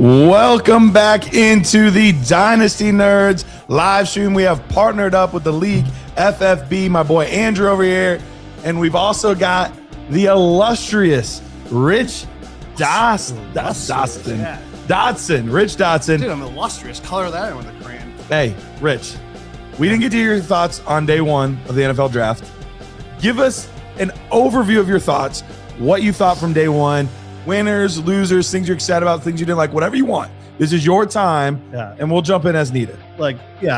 Welcome back into the Dynasty Nerds live stream. We have partnered up with the league FFB, my boy Andrew over here, and we've also got the illustrious Rich Dotson. Rich Dotson. Dude, I'm illustrious. Color that in with the crayon. Hey, Rich, we didn't get to hear your thoughts on day one of the NFL draft. Give us an overview of your thoughts, what you thought from day one. Winners, losers, things you're excited about, things you didn't like, whatever you want. This is your time, and we'll jump in as needed. A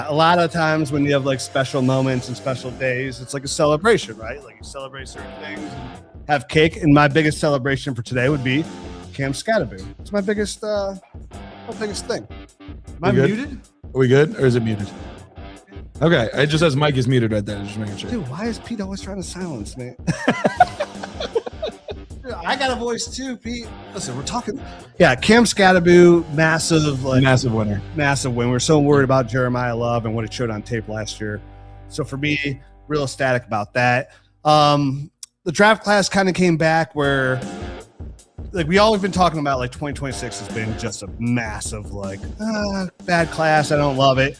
lot of times when you have like special moments and special days, it's like a celebration, right? Like you celebrate certain things and have cake. And my biggest celebration for today would be Cam Scatterby. It's my biggest thing. Am I muted? Are we good, or is it muted? Okay, it just says Mike is muted right there. Just making sure. Dude, why is Pete always trying to silence me? I got a voice too, Pete. Listen, we're talking. Yeah, Cam Scatterby, massive winner. Massive win. We're so worried about Jeremiah Love and what it showed on tape last year. So for me, real ecstatic about that. The draft class kind of came back where, like, we all have been talking about, like, 2026 has been just a massive, bad class. I don't love it.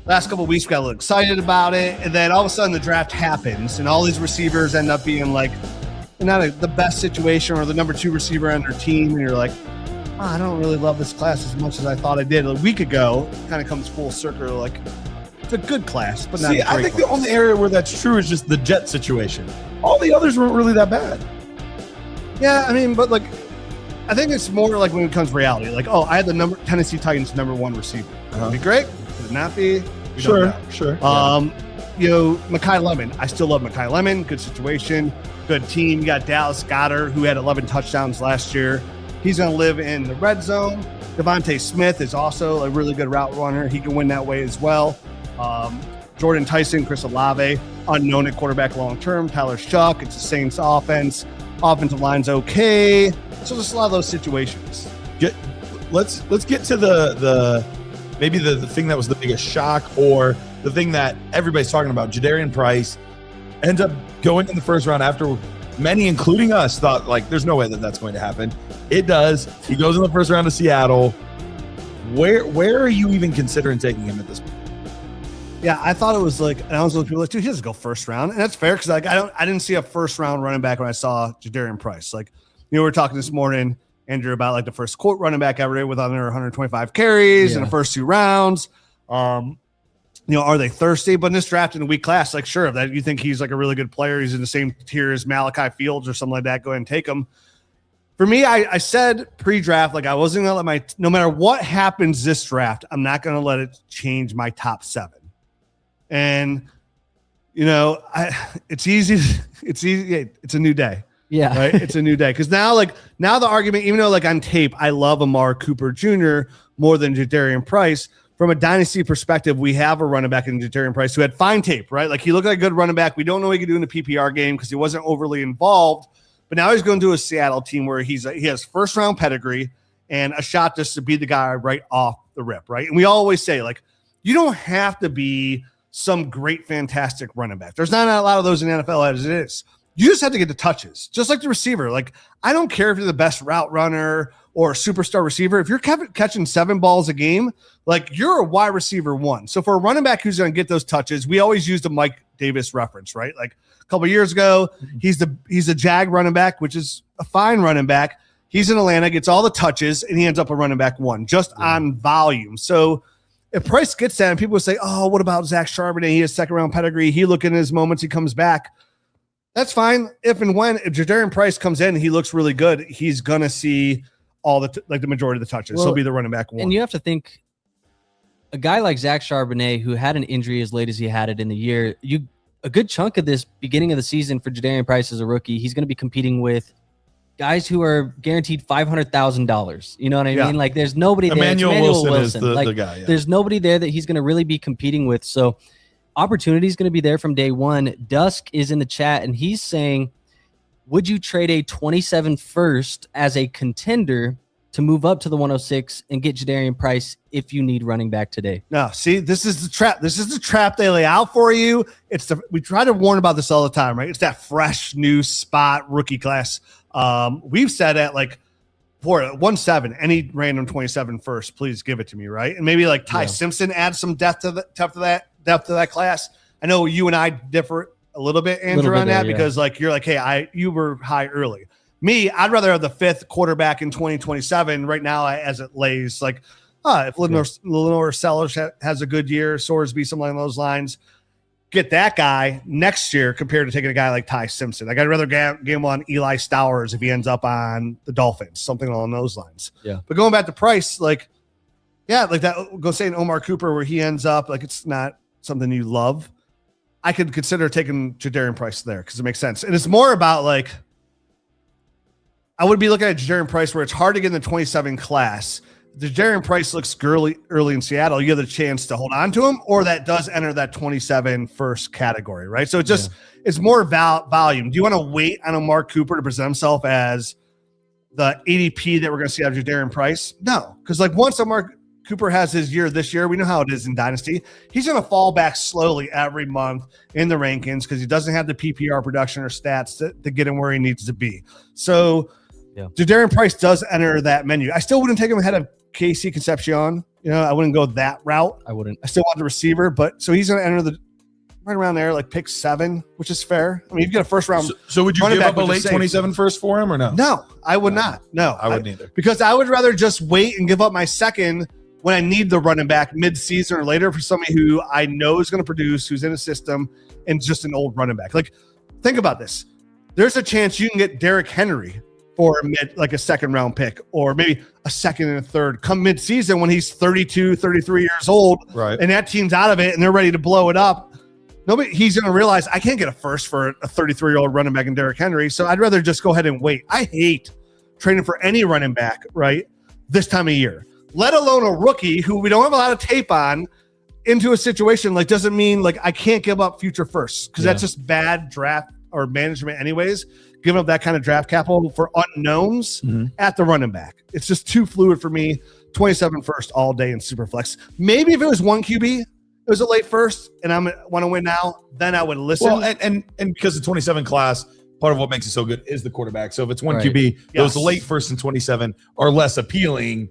Last couple of weeks, we got a little excited about it. And then all of a sudden the draft happens and all these receivers end up being like, not the best situation or the number 2 receiver on their team. And you're like, I don't really love this class as much as I thought I did a week ago. It kind of comes full circle. Like, it's a good class, but not a great I think class. the only area where that's true is just the Jet situation. All the others weren't really that bad. Yeah, I mean, but I think it's more like when it comes to reality. Like, I had the Tennessee Titans number 1 receiver. Would it be great? Would it not be? Sure. Mekhi Lemon. I still love Mekhi Lemon. Good situation. Good team. You got Dallas Goedert, who had 11 touchdowns last year. He's going to live in the red zone. Devontae Smith is also a really good route runner. He can win that way as well. Jordan Tyson, Chris Olave, unknown at quarterback long-term. Tyler Shuck. It's the Saints offense. Offensive line's okay. So just a lot of those situations. Let's get to the maybe the thing that was the biggest shock, or the thing that everybody's talking about. Jadarian Price ends up going in the first round after many, including us, thought there's no way that's going to happen. It does. He goes in the first round to Seattle. Where are you even considering taking him at this point? Yeah, I thought it was and I was looking people dude, he doesn't go first round, and that's fair because I didn't see a first round running back when I saw Jadarian Price. We were talking this morning, Andrew, about the first quote running back ever with under 125 carries in the first 2 rounds. Are they thirsty? But in this draft in the weak class, sure, that you think he's a really good player. He's in the same tier as Malachi Fields or something like that. Go ahead and take him. For me, I said pre-draft, I wasn't going to let no matter what happens this draft, I'm not going to let it change my top 7. And, it's easy. It's easy. It's a new day. Yeah. Right. It's a new day. Cause now the argument, even though on tape, I love Amari Cooper Jr. more than Jadarian Price. From a dynasty perspective, we have a running back in Jadarian Price who had fine tape, right? He looked like a good running back. We don't know what he could do in the PPR game because he wasn't overly involved. But now he's going to a Seattle team where he has first round pedigree and a shot just to be the guy right off the rip, right? And we always say, you don't have to be some great, fantastic running back. There's not a lot of those in the NFL as it is. You just have to get the touches, just like the receiver. I don't care if you're the best route runner or a superstar receiver. If you're catching 7 balls a game, you're a wide receiver 1. So for a running back who's going to get those touches, we always use the Mike Davis reference, right? A couple of years ago, he's a Jag running back, which is a fine running back. He's in Atlanta, gets all the touches, and he ends up a running back 1 just on volume. So if Price gets that and people say, oh, what about Zach Charbonnet? He has second round pedigree. He look in his moments. He comes back. That's fine. If Jadarian Price comes in and he looks really good, he's going to see all the majority of the touches. He'll be the running back 1. And you have to think a guy like Zach Charbonnet, who had an injury as late as he had it in the year, a good chunk of this beginning of the season for Jadarian Price as a rookie, he's going to be competing with guys who are guaranteed $500,000. You know what I mean? There's nobody there. Emmanuel Wilson is the guy. Yeah. There's nobody there that he's going to really be competing with. So opportunity is going to be there from day one. Dusk is in the chat, and he's saying, would you trade a 27 first as a contender to move up to the 106 and get Jadarian Price if you need running back today? No, see, this is the trap. This is the trap they lay out for you. We try to warn about this all the time, right? It's that fresh new spot rookie class. We've said at for it, 1-7, any random 27 first, please give it to me, right? And maybe like Ty Simpson adds some depth to that class. I know you and I differ a little bit, Andrew, on that because like you're like, hey, you were high early. Me, I'd rather have the 5th quarterback in 2027 right now as it lays. Like, if Lenore Sellers has a good year, Sorsby, something along those lines, get that guy next year compared to taking a guy like Ty Simpson. Like I'd rather game on Eli Stowers if he ends up on the Dolphins, something along those lines. Yeah. But going back to Price, like that, go say an Omar Cooper where he ends up, like it's not something you love. I could consider taking Jadarian Price there because it makes sense. And it's more about like, I would be looking at Jadarian Price where it's hard to get in the 27 class. The Jadarian Price looks early in Seattle. You have the chance to hold on to him, or that does enter that 27 first category, right? So it's more volume. Do you want to wait on a Mark Cooper to present himself as the ADP that we're going to see out of Jadarian Price? No, because like once a Mark Cooper has his year this year, we know how it is in Dynasty. He's going to fall back slowly every month in the rankings because he doesn't have the PPR production or stats to get him where he needs to be. So Jadarian Price does enter that menu. I still wouldn't take him ahead of Casey Concepcion. I wouldn't go that route. I wouldn't. I still want the receiver, but so he's going to enter right around there, like pick 7, which is fair. I mean, you've got a first round. So would you give up a late 27 first for him or no? No, I would not. No, I wouldn't either. Because I would rather just wait and give up my second when I need the running back mid-season or later for somebody who I know is going to produce, who's in a system, and just an old running back. Like, think about this. There's a chance you can get Derrick Henry for a second round pick, or maybe a second and a third come mid-season when he's 32, 33 years old, right? And that team's out of it and they're ready to blow it up. He's going to realize I can't get a first for a 33-year-old running back in Derrick Henry. So I'd rather just go ahead and wait. I hate trading for any running back, right, this time of year, let alone a rookie who we don't have a lot of tape on into a situation. Like, doesn't mean like I can't give up future firsts because that's just bad draft or management anyways. Giving up that kind of draft capital for unknowns at the running back. It's just too fluid for me. 27 first all day in Superflex. Maybe if it was one QB, it was a late first, and I want to win now, then I would listen. Well, and because the 27 class, part of what makes it so good is the quarterback. So if it's one QB, those late first and 27 are less appealing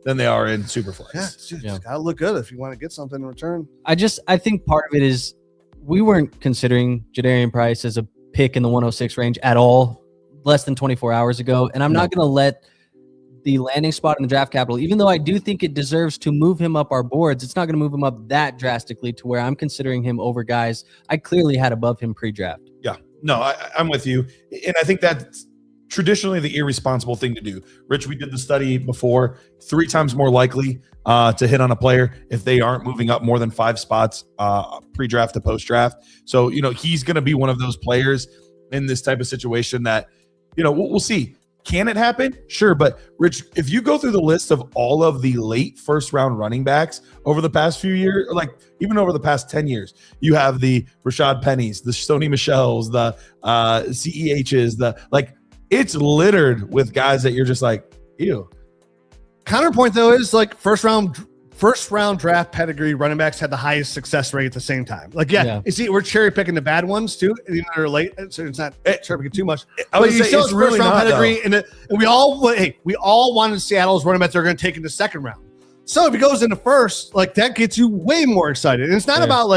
than they are in Superflex. Yeah, gotta look good if you want to get something in return. I think part of it is we weren't considering Jadarian Price as a pick in the 106 range at all less than 24 hours ago. And I'm not going to let the landing spot in the draft capital, even though I do think it deserves to move him up our boards, it's not going to move him up that drastically to where I'm considering him over guys I clearly had above him pre-draft. Yeah, no, I'm with you. And I think that's traditionally the irresponsible thing to do. Rich, we did the study before, 3 times more likely to hit on a player if they aren't moving up more than 5 spots pre-draft to post-draft. So, he's going to be one of those players in this type of situation that, we'll see. Can it happen? Sure. But Rich, if you go through the list of all of the late first round running backs over the past few years, like even over the past 10 years, you have the Rashad Pennies, the Sony Michels, the CEHs, it's littered with guys that you're just like, ew. Counterpoint though is like first round draft pedigree running backs had the highest success rate at the same time. You see, we're cherry picking the bad ones too. Even they're late, so it's not cherry picking too much. I would say it's really not pedigree, and we all wanted Seattle's running back they're going to take in the second round. So if he goes into first, that gets you way more excited. And it's not about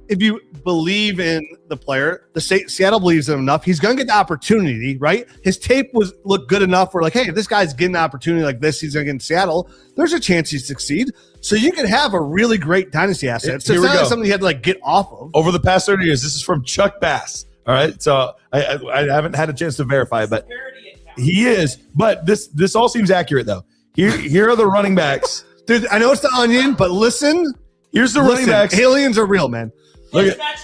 if you believe in the player, Seattle believes in him enough, he's going to get the opportunity, right? His tape looked good enough where hey, if this guy's getting an opportunity like this, he's going to get in Seattle, there's a chance he succeed. So you can have a really great dynasty asset. So it's not something you had to get off of. Over the past 30 years, this is from Chuck Bass. All right. So I haven't had a chance to verify, but he is. But this all seems accurate though. Here are the running backs. Dude, I know it's the onion, but listen. Here's the running backs. Aliens are real, man. Look at my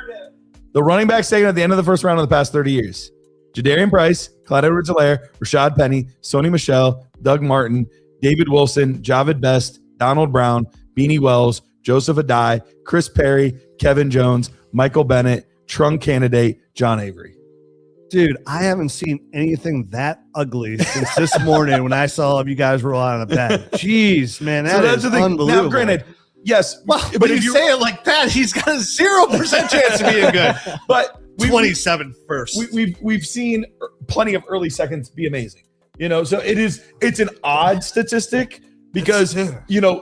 narrative. The running backs taken at the end of the first round of the past 30 years. Jadarian Price, Clyde Edwards-Helaire, Rashad Penny, Sony Michel, Doug Martin, David Wilson, Javid Best, Donald Brown, Beanie Wells, Joseph Adai, Chris Perry, Kevin Jones, Michael Bennett, Trunk Candidate, John Avery. Dude, I haven't seen anything that ugly since this morning when I saw you guys roll out of the bed. Jeez, man, that's unbelievable. Now, granted, yes, well, but if you say it like that, he's got a 0% chance of being good. But 27 first. We've seen plenty of early seconds be amazing. So it's an odd statistic because,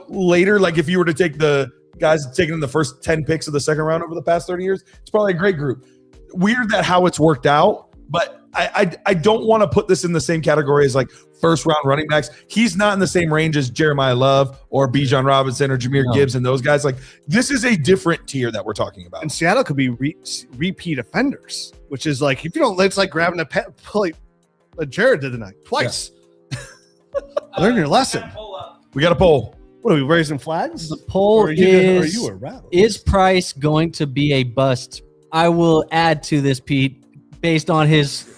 later, like if you were to take the guys taken in the first 10 picks of the second round over the past 30 years, it's probably a great group. Weird that how it's worked out, but I don't want to put this in the same category as like first round running backs. He's not in the same range as Jeremiah Love or Bijan Robinson or Jahmyr Gibbs and those guys. Like this is a different tier that we're talking about. And Seattle could be repeat offenders, which is like, if you don't, it's like grabbing a plate like Jared did tonight twice. Yeah. Learn your lesson. We got a poll. What are we raising flags? The poll is Price going to be a bust? I will add to this, Pete, based on his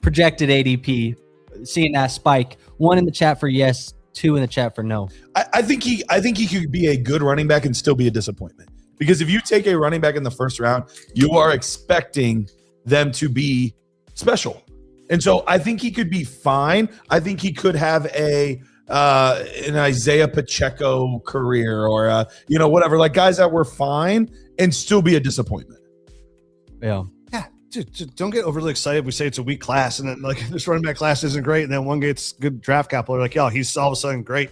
projected ADP, seeing that spike. 1 in the chat for yes, 2 in the chat for no. I think he could be a good running back and still be a disappointment. Because if you take a running back in the first round, you are expecting them to be special. And so I think he could be fine. I think he could have an Isaiah Pacheco career or whatever, like guys that were fine and still be a disappointment. Yeah. Dude, don't get overly excited. We say it's a weak class, and then like this running back class isn't great, and then one gets good draft capital. They're like, yo, he's all of a sudden great.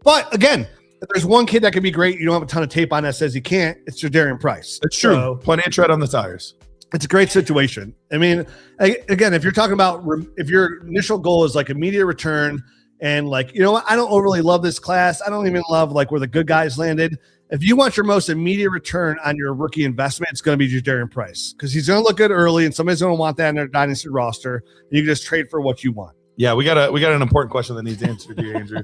But again, if there's one kid that can be great, you don't have a ton of tape on that says he can't. It's Jadarian Price. It's true. So, plenty of tread on the tires. It's a great situation. I mean, again, if you're talking about if your initial goal is like immediate return, and like I don't overly love this class. I don't even love like where the good guys landed. If you want your most immediate return on your rookie investment, it's going to be Jadarian Price because he's going to look good early, and somebody's going to want that in their dynasty roster. And you can just trade for what you want. Yeah, we got an important question that needs answered here, Andrew.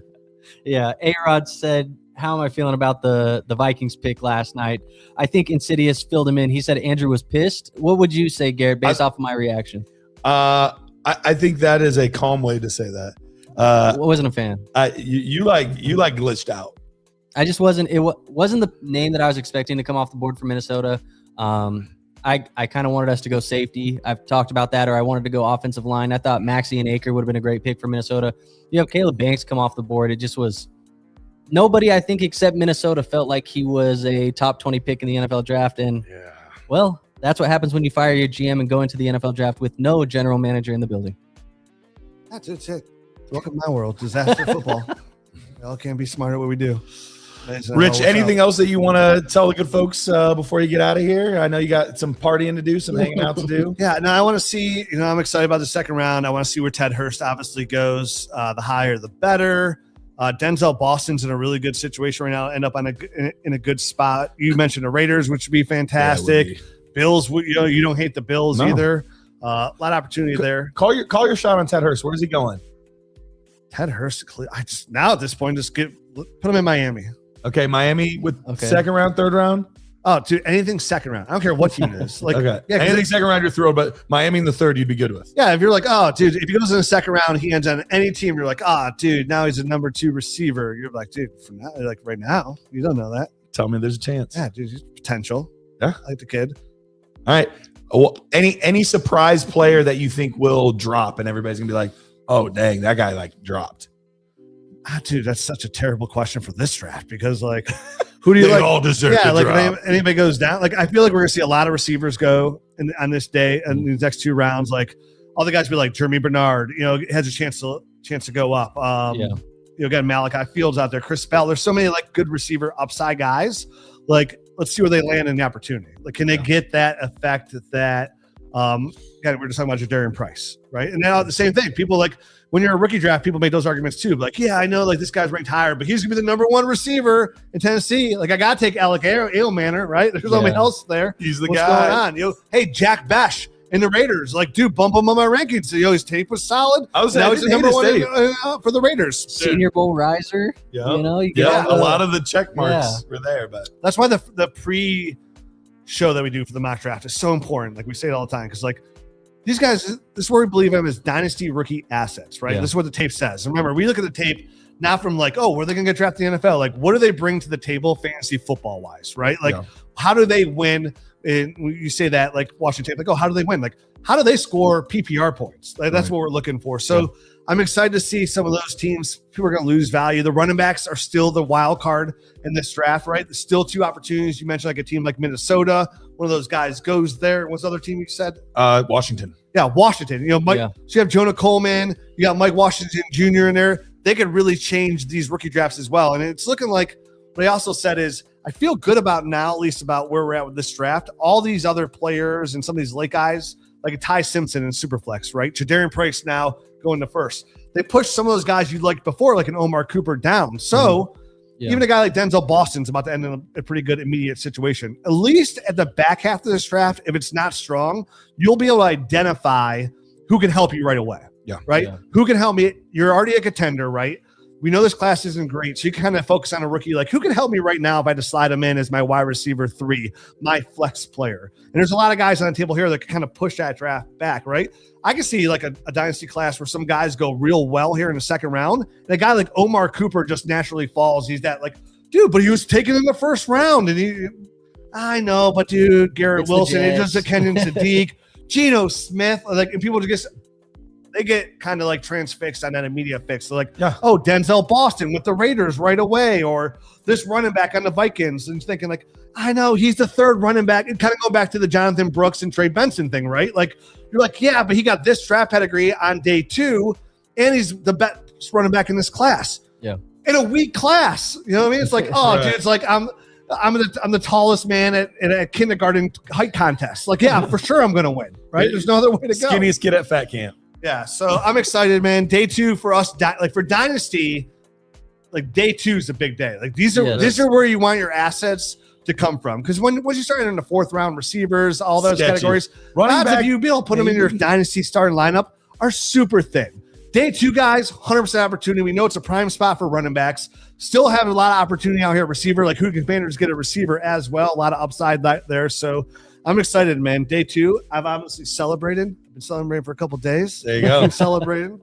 Yeah, A-Rod said, "How am I feeling about the Vikings pick last night?" I think Insidious filled him in. He said Andrew was pissed. What would you say, Garrett, based off of my reaction? I think that is a calm way to say that. I wasn't a fan. You glitched out. I just wasn't. It wasn't the name that I was expecting to come off the board for Minnesota. I kind of wanted us to go safety. I've talked about that, or I wanted to go offensive line. I thought Maxey and Aker would have been a great pick for Minnesota. You have Caleb Banks come off the board. It just was nobody, I think, except Minnesota felt like he was a top 20 pick in the NFL draft. And well, that's what happens when you fire your GM and go into the NFL draft with no general manager in the building. That's it. Welcome to my world, disaster football. Y'all can't be smart at what we do. Rich, anything else that you want to tell the good folks before you get out of here? I know you got some partying to do, some hanging out to do. Yeah, no, I want to see, I'm excited about the second round. I want to see where Ted Hurst obviously goes. The higher, the better. Denzel Boston's in a really good situation right now. End up in a good spot. You mentioned the Raiders, which would be fantastic. Yeah, Bills, you don't hate the Bills either. A lot of opportunity there. Call your shot on Ted Hurst. Where's he going? Ted Hurst, now at this point, put him in Miami. Okay, Miami with second round, third round. Oh, dude, anything second round. I don't care what team it is. Like, okay, yeah, anything second round you're thrilled, but Miami in the third you'd be good with. Yeah, if you're like, oh, dude, if he goes in the second round, he ends on any team. You're like, dude, now he's a number 2 receiver. You're like, dude, for now, like right now, you don't know that. Tell me there's a chance. Yeah, dude, he's potential. Yeah, I like the kid. All right. Well, any surprise player that you think will drop, and everybody's gonna be like, oh, dang, that guy like dropped. Dude, that's such a terrible question for this draft because, like, who do you like? All deserve to like, drop. if anybody goes down, like, I feel like we're gonna see a lot of receivers go on this day and these next 2 rounds. Like, all the guys be like Jeremy Bernard, has a chance to go up. Got Malachi Fields out there, Chris Bell. There's so many like good receiver upside guys. Like, let's see where they land in the opportunity. Like, can they get that effect that? We're just talking about Jadarian Price, right? And now the same thing. People like when you're a rookie draft, people make those arguments too. Like, yeah, I know like this guy's ranked higher, but he's gonna be the number 1 receiver in Tennessee. Like, I gotta take Alec Ailmanor, right? There's nobody else there. He's the What's guy. Going on? Hey, Jack Bash in the Raiders. Like, dude, bump him on my rankings. So, his tape was solid. I was now he's the number 1 for the Raiders. Senior Bowl riser. Yeah, a lot of the check marks were there, but that's why the pre-show that we do for the mock draft is so important. Like we say it all the time, because like. These guys, this is where we believe them as dynasty rookie assets, right? Yeah. This is what the tape says. And remember, we look at the tape not from like, where are they going to get drafted in the NFL? Like, what do they bring to the table fantasy football wise, right? Like, how do they win? And you say that, like, watching tape, like, how do they win? Like, how do they score PPR points? Like, that's what we're looking for. So I'm excited to see some of those teams. People are going to lose value. The running backs are still the wild card in this draft, right? There's still 2 opportunities. You mentioned like a team like Minnesota. One of those guys goes there. What's the other team you said? Washington. Yeah, Washington. You know, Mike. Yeah. So you have Jonah Coleman. You got Mike Washington Jr. in there. They could really change these rookie drafts as well. And it's looking like what he also said is, I feel good about now, at least about where we're at with this draft. All these other players and some of these late guys, like a Ty Simpson in Superflex, right? Jadarian Price now going to first. They pushed some of those guys you liked before, like an Omar Cooper, down. So even a guy like Denzel Boston's about to end in a pretty good immediate situation. At least at the back half of this draft, if it's not strong, you'll be able to identify who can help you right away. Yeah. Right? Yeah. Who can help me? You're already a contender, right? We know this class isn't great, so you can kind of focus on a rookie. Like, who can help me right now if I just slide him in as my wide receiver 3, my flex player? And there's a lot of guys on the table here that can kind of push that draft back, right? I can see like a dynasty class where some guys go real well here in the second round. And a guy like Omar Cooper just naturally falls. He's that like, dude, but he was taken in the first round. And I know, but dude, Garrett Wilson, it's just a Kenyon Sadiq, Geno Smith, like, and people just they get kind of like transfixed on that immediate fix. They're like, oh, Denzel Boston with the Raiders right away, or this running back on the Vikings, and thinking like, I know he's the third running back, and kind of go back to the Jonathan Brooks and Trey Benson thing, right? Like, you're like, yeah, but he got this draft pedigree on day 2, and he's the best running back in this class. Yeah, in a weak class, you know what I mean? It's like, oh, dude, it's like I'm the tallest man at a kindergarten height contest. Like, yeah, for sure I'm gonna win, right? There's no other way to go. Skinniest kid at fat camp. Yeah, so I'm excited, man. Day 2 for us, like for Dynasty, like day 2 is a big day. Like these are where you want your assets to come from, because once you start in the 4th round, receivers, all those categories, odds of you be able to put them in your Dynasty starting lineup are super thin. Day 2 guys, 100% opportunity. We know it's a prime spot for running backs. Still have a lot of opportunity out here at receiver. Like, who can Commanders get a receiver as well? A lot of upside there. So I'm excited, man. Day 2, I've obviously celebrated. I've been celebrating for a couple of days. There you go. Celebrating.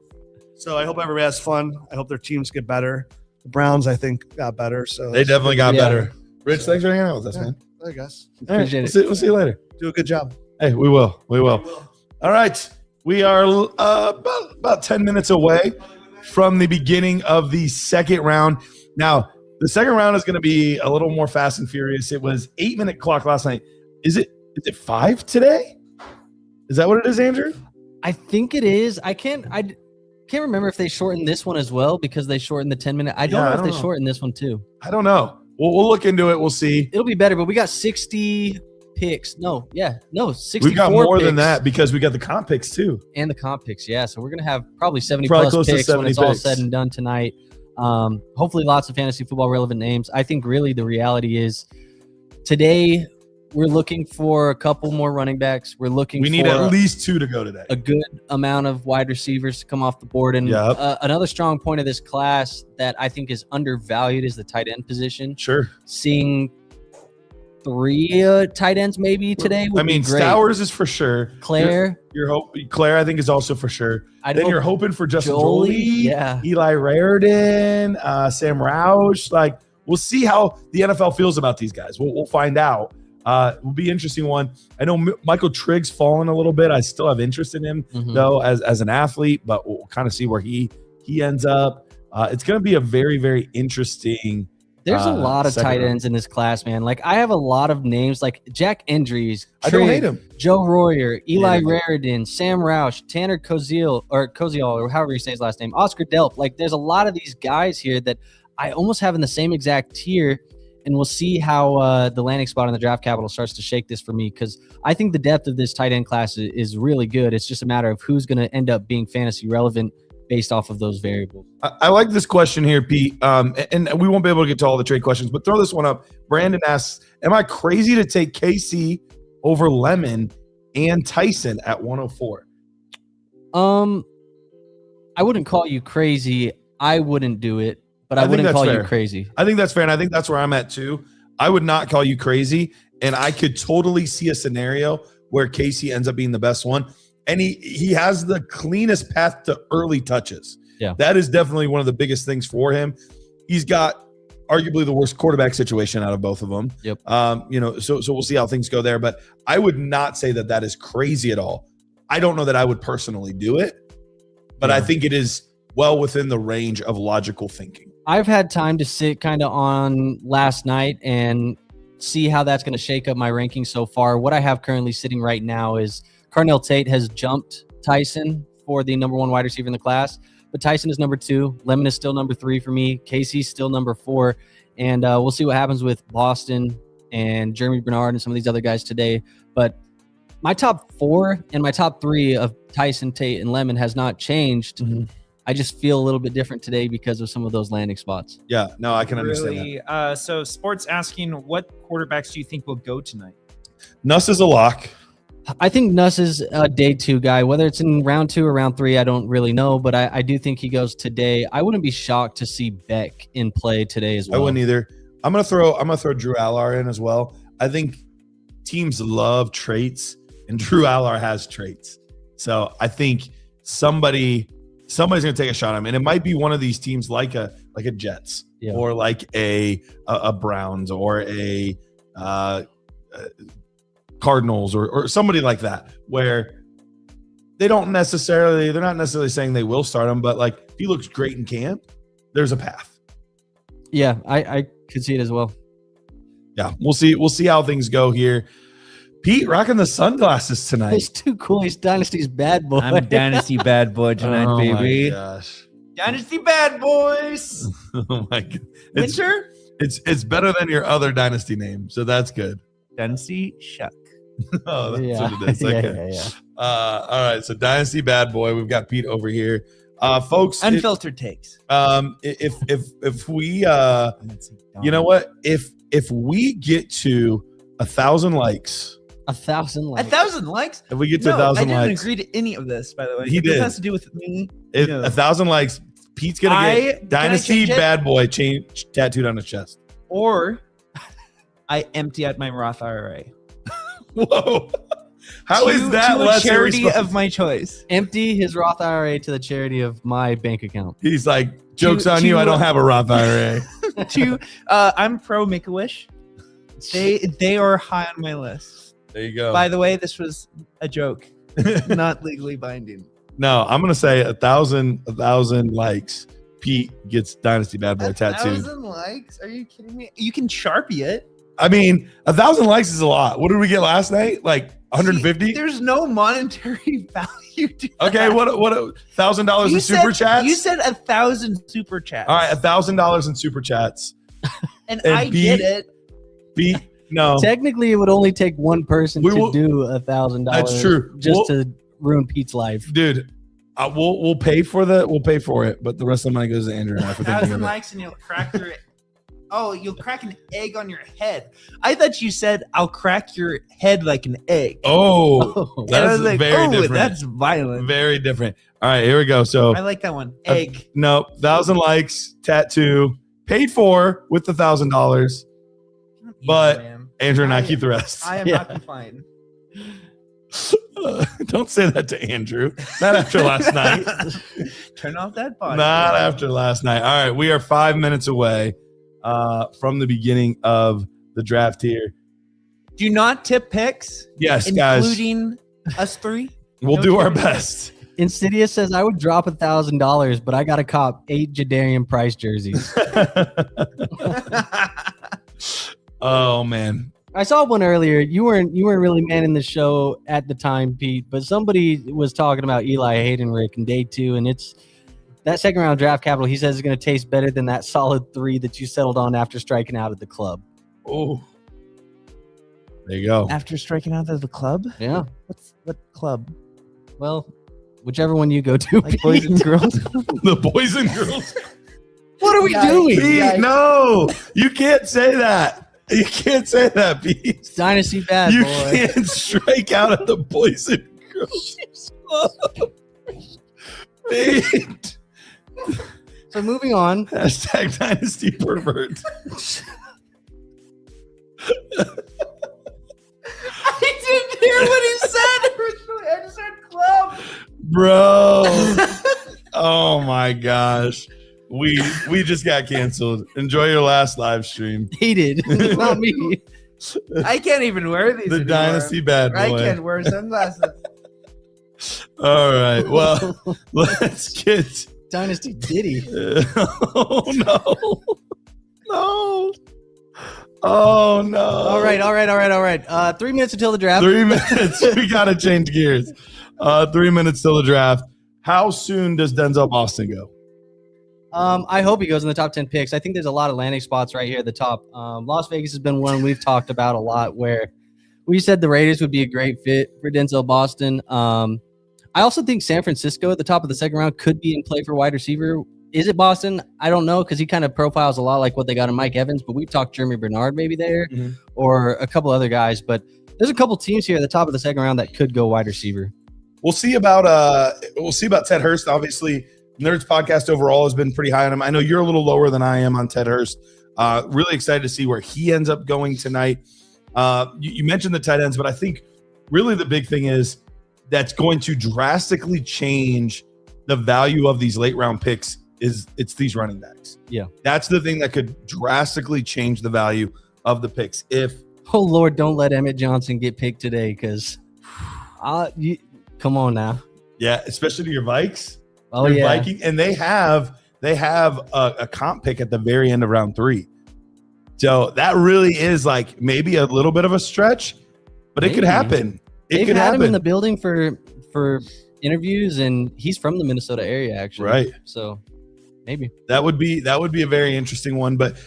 So I hope everybody has fun. I hope their teams get better. The Browns, I think, got better. So they definitely got better. Rich, thanks for hanging out with us, man. I guess. Appreciate it. We'll see you later. Do a good job. Hey, we will. All right. We are about 10 minutes away from the beginning of the second round. Now, the second round is going to be a little more fast and furious. It was 8-minute clock last night. Is it 5 today? Is that what it is, Andrew? I think it is. I can't remember if they shortened this one as well, because they shortened the 10-minute. I don't know if they shortened this one too. I don't know. We'll look into it. We'll see. It'll be better, but we got 60 picks. 64 We've got more picks. than that, because we got the comp picks too. And the comp picks, yeah. So we're going to have probably 70 Probably plus close to picks 70 when it's all picks. said and done tonight. Hopefully lots of fantasy football relevant names. I think really the reality is today we're looking for a couple more running backs. We need at least 2 to go today. A good amount of wide receivers to come off the board. And another strong point of this class that I think is undervalued is the tight end position. Sure. Seeing 3 tight ends maybe today would be great. Stowers is for sure. Claire. Claire, I think, is also for sure. Then you're hoping for Justin Jolie, yeah. Eli Raridan, Sam Roush. Like, we'll see how the NFL feels about these guys. We'll find out. It will be an interesting one. I know Michael Trigg's fallen a little bit. I still have interest in him, though, as an athlete, but we'll kind of see where he ends up. It's going to be a very, very interesting There's a lot of tight ends in this class, man. Like, I have a lot of names like Jack Endries, I don't hate him. Joe Royer, Eli Raridan, Sam Roush, Tanner Koziel, or however you say his last name, Oscar Delp. Like, there's a lot of these guys here that I almost have in the same exact tier, and we'll see how the landing spot on the draft capital starts to shake this for me, because I think the depth of this tight end class is really good. It's just a matter of who's going to end up being fantasy relevant based off of those variables. I like this question here, Pete. And we won't be able to get to all the trade questions, but throw this one up. Brandon asks, am I crazy to take KC over Lemon and Tyson at 104? I wouldn't call you crazy. I wouldn't do it, but I wouldn't call you crazy. I think that's fair, and I think that's where I'm at too. I would not call you crazy, and I could totally see a scenario where Casey ends up being the best one. And he has the cleanest path to early touches. Yeah. That is definitely one of the biggest things for him. He's got arguably the worst quarterback situation out of both of them. Yep. So we'll see how things go there. But I would not say that is crazy at all. I don't know that I would personally do it, but I think it is well within the range of logical thinking. I've had time to sit kind of on last night and see how that's going to shake up my rankings so far. What I have currently sitting right now is Carnell Tate has jumped Tyson for the number 1 wide receiver in the class, but Tyson is number 2. Lemon is still number 3 for me. Casey's still number 4. And we'll see what happens with Boston and Jeremy Bernard and some of these other guys today. But my top 4 and my top 3 of Tyson, Tate, and Lemon has not changed. Mm-hmm. I just feel a little bit different today because of some of those landing spots. Yeah, no, I can understand that. So Sports asking, what quarterbacks do you think will go tonight? Nuss is a lock. I think Nuss is a day 2 guy. Whether it's in round 2 or round 3, I don't really know, but I do think he goes today. I wouldn't be shocked to see Beck in play today as well. I wouldn't either. I'm gonna throw Drew Allard in as well. I think teams love traits, and Drew Allard has traits. So I think somebody's gonna take a shot at him, and it might be one of these teams like a Jets or like a Browns or a Cardinals or somebody like that, where they're not necessarily saying they will start him, but like if he looks great in camp, there's a path. Yeah, I could see it as well. Yeah, we'll see how things go here. Pete rocking the sunglasses tonight. He's too cool. He's Dynasty's bad boy. I'm Dynasty bad boy tonight, baby. My gosh. Dynasty bad boys. Oh my god. Winter? It's better than your other Dynasty name, so that's good. Dynasty Shuck. Oh, that's what it is. Okay. Yeah. All right. So Dynasty bad boy. We've got Pete over here. Folks. Unfiltered takes. If we you know what? If we get to 1,000 likes. 1,000 likes. 1,000 likes? If we get to 1,000 likes. I didn't agree to any of this, by the way. He did. This has to do with me. 1,000 likes. Pete's gonna get Dynasty bad boy tattooed on his chest. Or I empty out my Roth IRA. Whoa. How is that to less a charity of my choice? Empty his Roth IRA to the charity of my bank account. He's like, joke's on you, I don't have a Roth IRA. I'm pro Make-A-Wish. They are high on my list. There you go. By the way, this was a joke, not legally binding. No, I'm gonna say 1,000 likes. Pete gets Dynasty bad boy tattooed. 1,000 likes? Are you kidding me? You can Sharpie it. I mean, 1,000 likes is a lot. What did we get last night? Like 150? There's no monetary value to that. Okay, what $1,000 in super chats? You said 1,000 super chats. All right, $1,000 in super chats. And I get it. Pete, no. Technically, it would only take one person to do $1,000. That's true. Just to ruin Pete's life, dude. We'll pay for it, but the rest of the money goes to Andrew and I for thinking of 1,000 likes and you'll crack your. Oh, you'll crack an egg on your head. I thought you said I'll crack your head like an egg. Oh, that's like, very different. That's violent. Very different. All right, here we go. So I like that one. Egg. No, 1,000 likes, tattoo, paid for with the $1,000. But Andrew and I keep the rest. I am not complying. Don't say that to Andrew. Not after last night. Turn off that body. Not after last night. All right, we are 5 minutes away from the beginning of the draft here. Do not tip picks. Yes, guys. Including us three. We'll do our best. Insidious says, I would drop $1,000, but I got to cop 8 Jadarian Price jerseys. Oh, man. I saw one earlier. You weren't really manning the show at the time, Pete, but somebody was talking about Eli Hayden-Rick in day 2, and it's that second round draft capital. He says it's going to taste better than that solid 3 that you settled on after striking out at the club. Oh, there you go. After striking out at the club? Yeah. What club? Well, whichever one you go to, like boys and girls. The boys and girls. What are we doing? Pete, no, you can't say that. You can't say that, Pete. Dynasty bad you boy. You can't strike out at the boys and girls. Pete. So moving on. Hashtag Dynasty pervert. I didn't hear what he said originally. I just heard club. Bro. Oh my gosh. We just got canceled. Enjoy your last live stream. He did. Not me. I can't even wear these The anymore. Dynasty bad boy. I can't wear sunglasses. All right. Well, let's get Dynasty Diddy. Oh no. No. Oh no! All right. 3 minutes until the draft. 3 minutes. We gotta change gears. 3 minutes till the draft. How soon does Denzel Boston go? I hope he goes in the top 10 picks. I think there's a lot of landing spots right here at the top. Las Vegas has been one we've talked about a lot, where we said the Raiders would be a great fit for Denzel Boston. I also think San Francisco at the top of the second round could be in play for wide receiver. Is it Boston? I don't know, because he kind of profiles a lot like what they got in Mike Evans, but we've talked Jeremy Bernard maybe there, or a couple other guys. But there's a couple teams here at the top of the second round that could go wide receiver. We'll see about Ted Hurst. Obviously, Nerds Podcast overall has been pretty high on him. I know you're a little lower than I am on Ted Hurst. Really excited to see where he ends up going tonight. You mentioned the tight ends, but I think really the big thing is that's going to drastically change the value of these late round picks. It's these running backs. Yeah. That's the thing that could drastically change the value of the picks. Oh, Lord, don't let Emmett Johnson get picked today, because come on now. Yeah, especially to your Vikes. Oh, your yeah. Viking, and they have a comp pick at the very end of round 3. So that really is like maybe a little bit of a stretch, but it could happen. They've had him in the building for interviews, and he's from the Minnesota area, actually. Right. So maybe that would be a very interesting one. But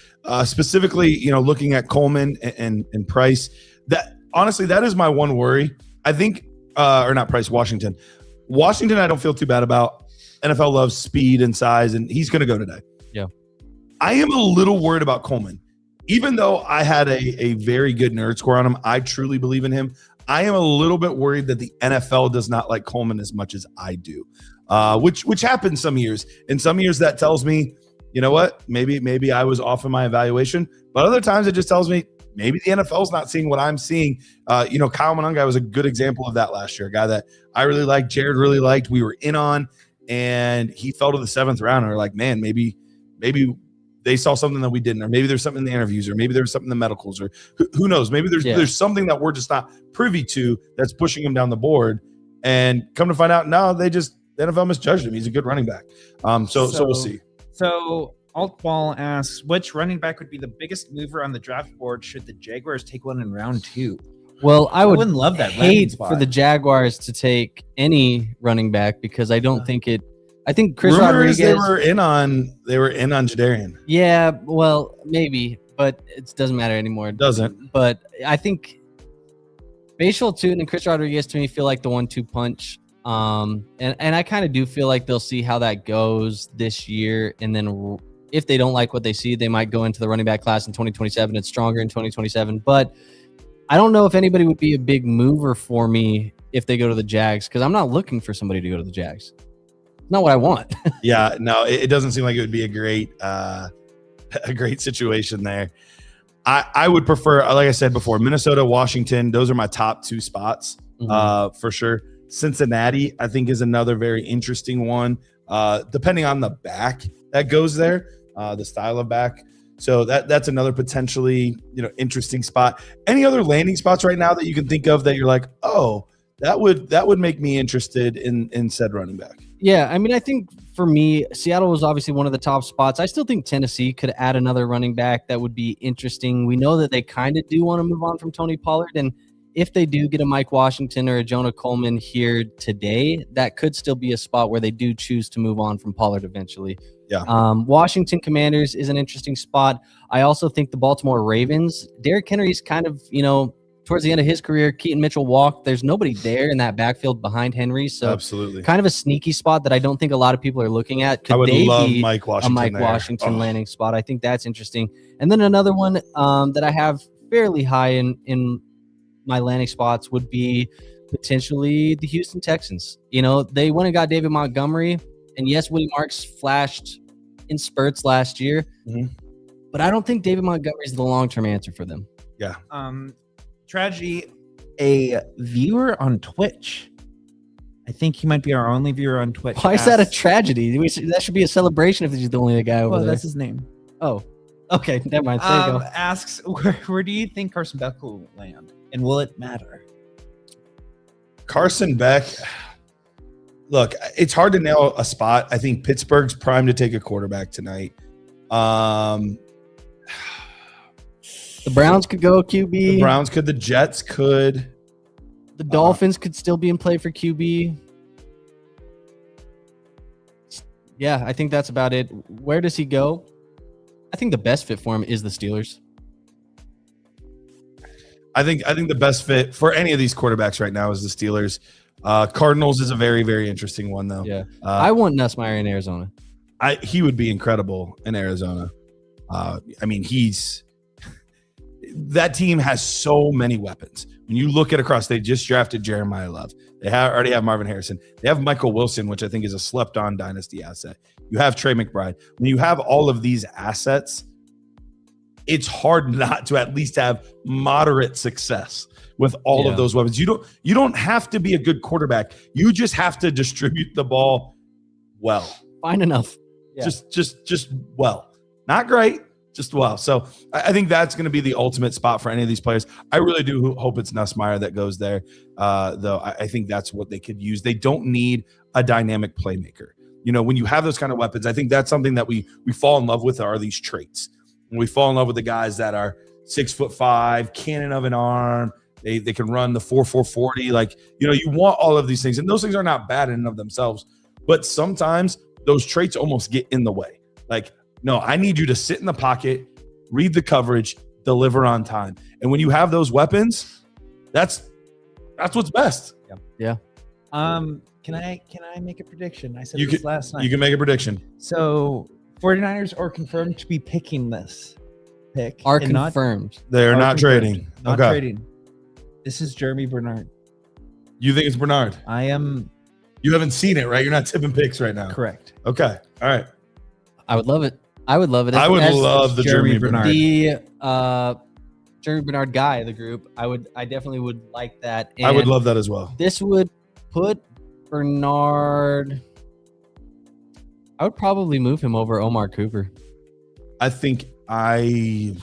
specifically, looking at Coleman and Price, that honestly, that is my one worry. I think, or not Price, Washington. I don't feel too bad about. NFL loves speed and size, and he's going to go today. Yeah. I am a little worried about Coleman. Even though I had a very good nerd score on him, I truly believe in him. I am a little bit worried that the NFL does not like Coleman as much as I do, which happens some years. In some years, that tells me, you know what, maybe I was off in my evaluation. But other times, it just tells me maybe the NFL's not seeing what I'm seeing. Kyle Monungai was a good example of that last year, a guy that I really liked, Jared really liked, we were in on, and he fell to the 7th round. And we're like, man, maybe they saw something that we didn't, or maybe there's something in the interviews, or maybe there's something in the medicals, or who knows? Maybe there's something that we're just not privy to that's pushing him down the board. And come to find out, no, the NFL misjudged him. He's a good running back. So we'll see. So Altball asks, which running back would be the biggest mover on the draft board should the Jaguars take one in round 2? Well, I wouldn't love that hate for the Jaguars to take any running back, because I don't think it. I think Chris Rodriguez. They were in on Jadarian. Yeah, well, maybe, but it doesn't matter anymore. It doesn't. But I think Bashal Tootin and Chris Rodriguez to me feel like the 1-2 punch. And I kind of do feel like they'll see how that goes this year, and then if they don't like what they see, they might go into the running back class in 2027. It's stronger in 2027, but I don't know if anybody would be a big mover for me if they go to the Jags, because I'm not looking for somebody to go to the Jags. Not what I want. Yeah, no, it doesn't seem like it would be a great situation there. I would prefer, like I said before, Minnesota, Washington. Those are my top 2 spots for sure. Cincinnati, I think, is another very interesting one, depending on the back that goes there, the style of back. So that's another potentially interesting spot. Any other landing spots right now that you can think of that you're like, oh, that would make me interested in said running back? Yeah, I mean, I think for me, Seattle was obviously one of the top spots. I still think Tennessee could add another running back that would be interesting. We know that they kind of do want to move on from Tony Pollard, and if they do get a Mike Washington or a Jonah Coleman here today, that could still be a spot where they do choose to move on from Pollard eventually. Yeah. Washington Commanders is an interesting spot. I also think the Baltimore Ravens, Derrick Henry's kind of, towards the end of his career, Keaton Mitchell walked. There's nobody there in that backfield behind Henry. So absolutely, kind of a sneaky spot that I don't think a lot of people are looking at. I would love be Mike Washington, a Mike Washington landing spot? I think that's interesting. And then another one that I have fairly high in my landing spots would be potentially the Houston Texans. They went and got David Montgomery, and yes, Woody Marks flashed in spurts last year, but I don't think David Montgomery is the long-term answer for them. Yeah. Tragedy, a viewer on Twitch. I think he might be our only viewer on Twitch. Why is that a tragedy? That should be a celebration if he's the only guy over there. That's his name. Oh, okay. Never mind. There you go. Asks, where do you think Carson Beck will land? And will it matter? Carson Beck. Look, it's hard to nail a spot. I think Pittsburgh's primed to take a quarterback tonight. The Browns could go QB. The Browns could. The Jets could. The Dolphins could still be in play for QB. Yeah, I think that's about it. Where does he go? I think the best fit for him is the Steelers. I think the best fit for any of these quarterbacks right now is the Steelers. Cardinals is a very, very interesting one, though. Yeah, I want Nussmeier in Arizona. He would be incredible in Arizona. I mean, that team has so many weapons. When you look at across, they just drafted Jeremiah Love. They already have Marvin Harrison. They have Michael Wilson, which I think is a slept-on dynasty asset. You have Trey McBride. When you have all of these assets, it's hard not to at least have moderate success with all of those weapons. You don't have to be a good quarterback. You just have to distribute the ball well. Fine enough. Yeah. Just well. Not great, just well. So I think that's going to be the ultimate spot for any of these players. I really do hope it's Nussmeier that goes there, though. I think that's what they could use. They don't need a dynamic playmaker. You know, when you have those kind of weapons, I think that's something that we fall in love with are these traits. When we fall in love with the guys that are 6'5", cannon of an arm. They can run the 4.40. Like, you know, you want all of these things, and those things are not bad in and of themselves. But sometimes those traits almost get in the way. Like, no, I need you to sit in the pocket, read the coverage, deliver on time. And when you have those weapons, that's what's best. Yeah. Can I make a prediction? I said this last night. You can make a prediction. So 49ers are confirmed to be picking this pick. Are confirmed. They're not trading. Not trading. This is Jeremy Bernard. You think it's Bernard? I am. You haven't seen it, right? You're not tipping picks right now. Correct. Okay. All right. I would love it. I would love it. I would love the Jeremy Bernard. The Jeremy Bernard guy of the group. I definitely would like that. And I would love that as well. This would put Bernard. I would probably move him over Omar Cooper. I think I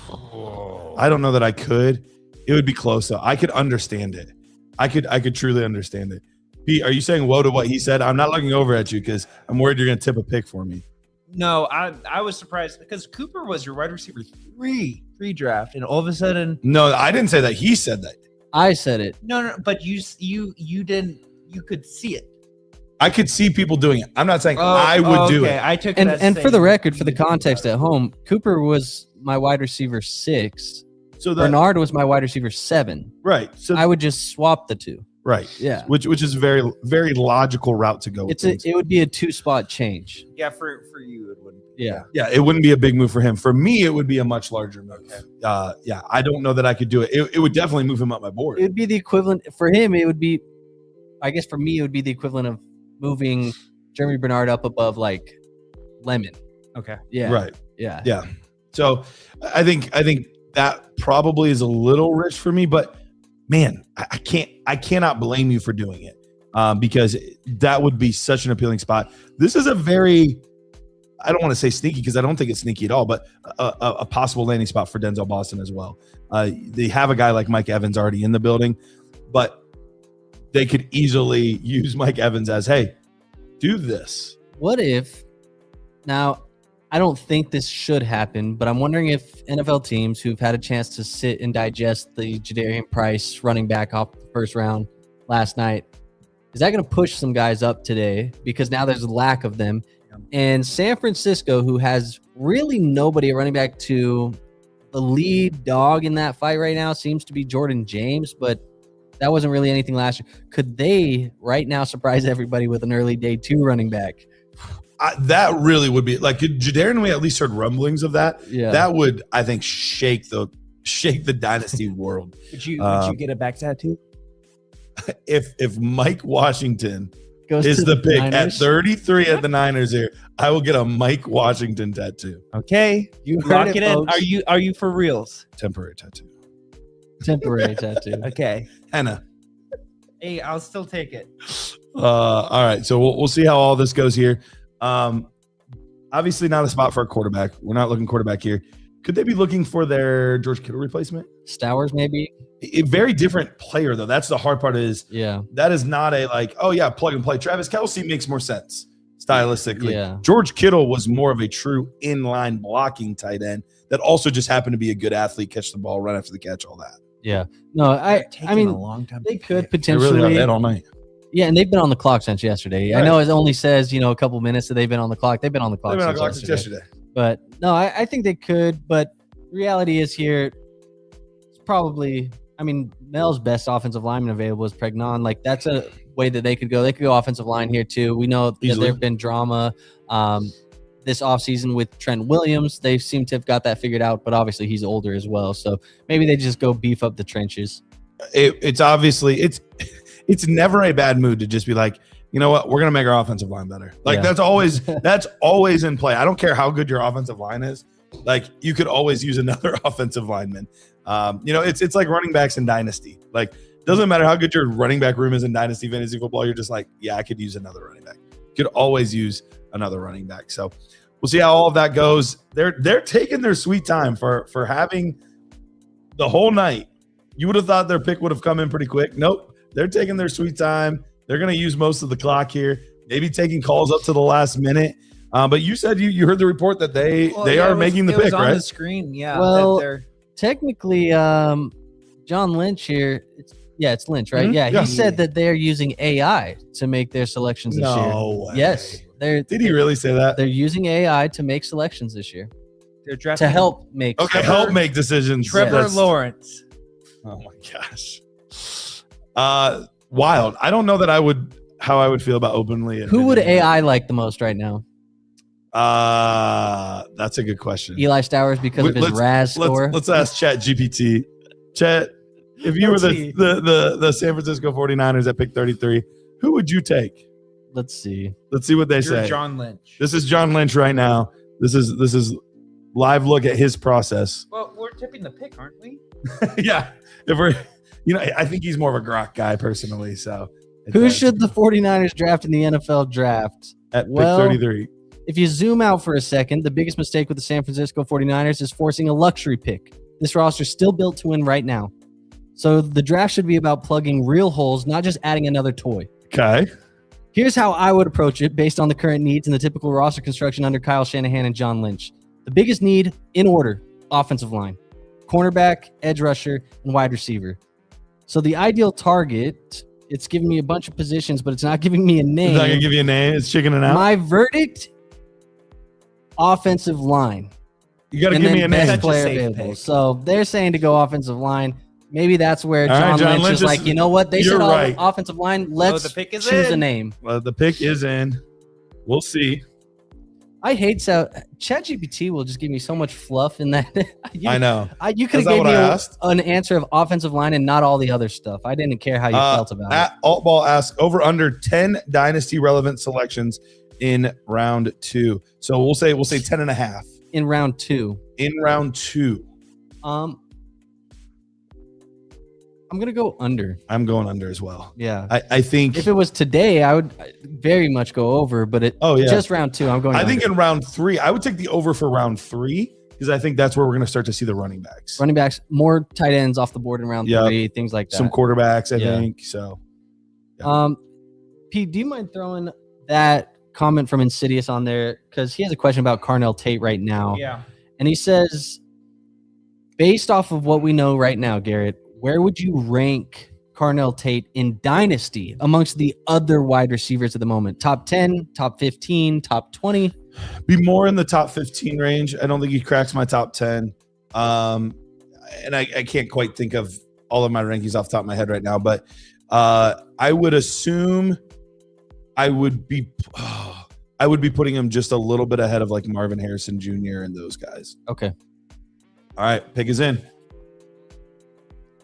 don't know that I could. It would be close though. I could understand it. I could truly understand it. Pete, are you saying whoa to what he said? I'm not looking over at you because I'm worried you're going to tip a pick for me. No, I was surprised because Cooper was your wide receiver pre-draft, and all of a sudden. No, I didn't say that. He said that. I said it. No, but you didn't. You could see it. I could see people doing it. I'm not saying I would do it. I took it and for the record, for the context at home, Cooper was my wide receiver 6. So Bernard was my wide receiver 7. Right. So I would just swap the two. Right. Yeah. Which is a very, very logical route to go. It would be a 2-spot change. Yeah, for you it wouldn't. Yeah. Yeah, it wouldn't be a big move for him. For me, it would be a much larger move. Yeah, I don't know that I could do it. It would definitely move him up my board. It would be the equivalent for him. It would be, I guess, for me, it would be the equivalent of moving Jeremy Bernard up above like Lemon. Okay. Yeah. Right. Yeah. Yeah. So I think that probably is a little rich for me, but man, I cannot blame you for doing it because that would be such an appealing spot. This is a very, I don't want to say sneaky because I don't think it's sneaky at all, but a possible landing spot for Denzel Boston as well. They have a guy like Mike Evans already in the building, but they could easily use Mike Evans as, hey, do this. What if, now, I don't think this should happen, but I'm wondering if NFL teams who've had a chance to sit and digest the Jadarian Price running back off the first round last night, is that going to push some guys up today? Because now there's a lack of them. And San Francisco, who has really nobody at running back to the lead dog in that fight right now, seems to be Jordan James, but that wasn't really anything last year. Could they right now surprise everybody with an early day 2 running back? That really would be like Jadarian. We at least heard rumblings of that. Yeah, that would, I think, shake the dynasty world. Would you get a back tattoo? If Mike Washington Goes is to the pick at Niners. 33 at the Niners here, I will get a Mike Washington tattoo. Okay, You lock heard it in. folks. Are you for reals? Temporary tattoo. Temporary tattoo. Okay. Henna. Hey, I'll still take it. All right, so we'll see how all this goes here. Obviously not a spot for a quarterback. We're not looking quarterback here. Could they be looking for their George Kittle replacement? Stowers, maybe. A very different player, though. That's the hard part is Yeah. that is not a like, oh, yeah, plug and play. Travis Kelce makes more sense stylistically. Yeah. George Kittle was more of a true inline blocking tight end that also just happened to be a good athlete, catch the ball, run after the catch, all that. Yeah. No, I mean, a long time. they could They potentially. really are. They had all night. Yeah, and they've been on the clock since yesterday. I Right. know it only says, a couple minutes that they've been on the clock. They've been on the clock, They've been on since, the clock since yesterday. yesterday. But no, I think they could. But the reality is here, it's probably, Mel's best offensive lineman available is Pregnon. Like, that's a way that they could go. They could go offensive line here, too. We know that Easily. there have been drama this offseason with Trent Williams. They seem to have got that figured out, but obviously he's older as well. So maybe they just go beef up the trenches. It's obviously it's never a bad mood to just be like, you know what, we're gonna make our offensive line better. Like Yeah. that's always in play. I don't care how good your offensive line is. Like, you could always use another offensive lineman. It's like running backs in Dynasty. Like, doesn't matter how good your running back room is in Dynasty fantasy football. You're just like, yeah, I could use another running back. You could always use another running back. So we'll see how all of that goes. They're taking their sweet time for having the whole night. You would have thought their pick would have come in pretty quick. Nope. They're taking their sweet time. They're going to use most of the clock here, maybe taking calls up to the last minute. But you said you heard the report that they are making the it pick, was on right? the screen. Yeah. Well, that they're- Technically, John Lynch here, it's Lynch, right? Mhm. Yeah, Yeah. he said that they're using AI to make their selections this year. No way. Yes, Did he really say that? they're using AI to make selections this year they're drafting to help make. Okay, help make decisions. Trevor That's- Lawrence. Oh my gosh. Wild. I don't know that how I would feel about openly. Who would admitting AI like the most right now? That's a good question. Eli Stowers because of his Let's- RAS score. Let's ask Chat GPT. Chat, if you were the San Francisco 49ers at pick 33, who would you take? Let's see. Let's see what they You're say. John Lynch. This is John Lynch right now. This is live look at his process. Well, we're tipping the pick, aren't we? Yeah. If we're I think he's more of a Grok guy personally. So Who should the 49ers draft in the NFL draft? at pick Well, 33? If you zoom out for a second, the biggest mistake with the San Francisco 49ers is forcing a luxury pick. This roster is still built to win right now. So the draft should be about plugging real holes, not just adding another toy. Okay. Here's how I would approach it based on the current needs and the typical roster construction under Kyle Shanahan and John Lynch. The biggest need, in order, offensive line, cornerback, edge rusher, and wide receiver. So the ideal target, it's giving me a bunch of positions, but it's not giving me a name. It's not gonna give you a name. It's chicken and out. My verdict, offensive line. You got to And give me then a name. best Such a player safe available. pick. So they're saying to go offensive line. Maybe that's where All right, John, John Lynch Lynch is is- like, you know what? They you're said right. offensive line. Let's the pick is choose a in. name. Well, the pick is in. We'll see. I hate so ChatGPT will just give me so much fluff in that. I know. You could Is have that gave what me I asked? an answer of offensive line and not all the other stuff. I didn't care how you felt about it. At Altball asks over under 10 dynasty relevant selections in round 2. So we'll say 10 and a half In round 2. in round 2. I'm gonna go under. I'm going under as well. Yeah. I think If it was today, I would very much go over. But just round 2. I'm going. I think under. in round 3, I would take the over for round 3 because I think that's where we're going to start to see the running backs. running backs, more tight ends off the board in round Yeah. 3, things like that. Some quarterbacks, I Yeah. think. So Pete, do you mind throwing that comment from Insidious on there? Because he has a question about Carnell Tate right now. Yeah. And he says, based off of what we know right now, Garrett, where would you rank Carnell Tate in Dynasty amongst the other wide receivers at the moment? Top 10, top 15, top 20? be more in the top 15 range. I don't think he cracks my top 10. And I can't quite think of all of my rankings off the top of my head right now, but I would assume I would be putting him just a little bit ahead of like Marvin Harrison Jr. and those guys. Okay. All right, pick is in.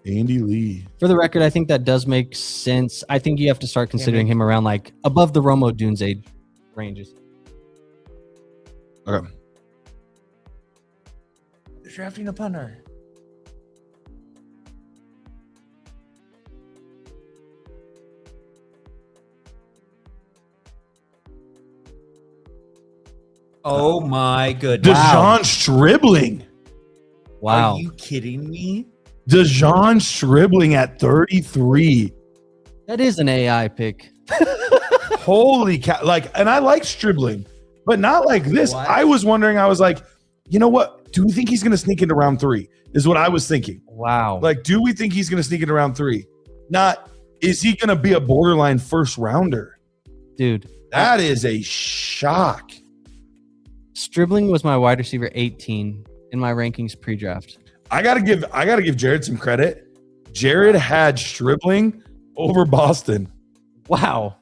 Andy Lee. For the record, I think that does make sense. I think you have to start considering him around like above the Romo Dunes age ranges. Okay. They're drafting a punter. Oh my goodness. DeJon Stribling. Wow. Are you kidding me? DeJon Stribling at 33. That is an AI pick. Holy cow. Like, and I like Stribling, but not like this. What? I was wondering, I was like, you know what? Do we think he's going to sneak into round 3? Is what I was thinking. Wow. Like, do we think he's going to sneak into round 3? Not, is he going to be a borderline first rounder? Dude. That is a shock. Stribling was my wide receiver 18 in my rankings pre-draft. I gotta give Jared some credit. Jared had Stribling over Boston. Wow.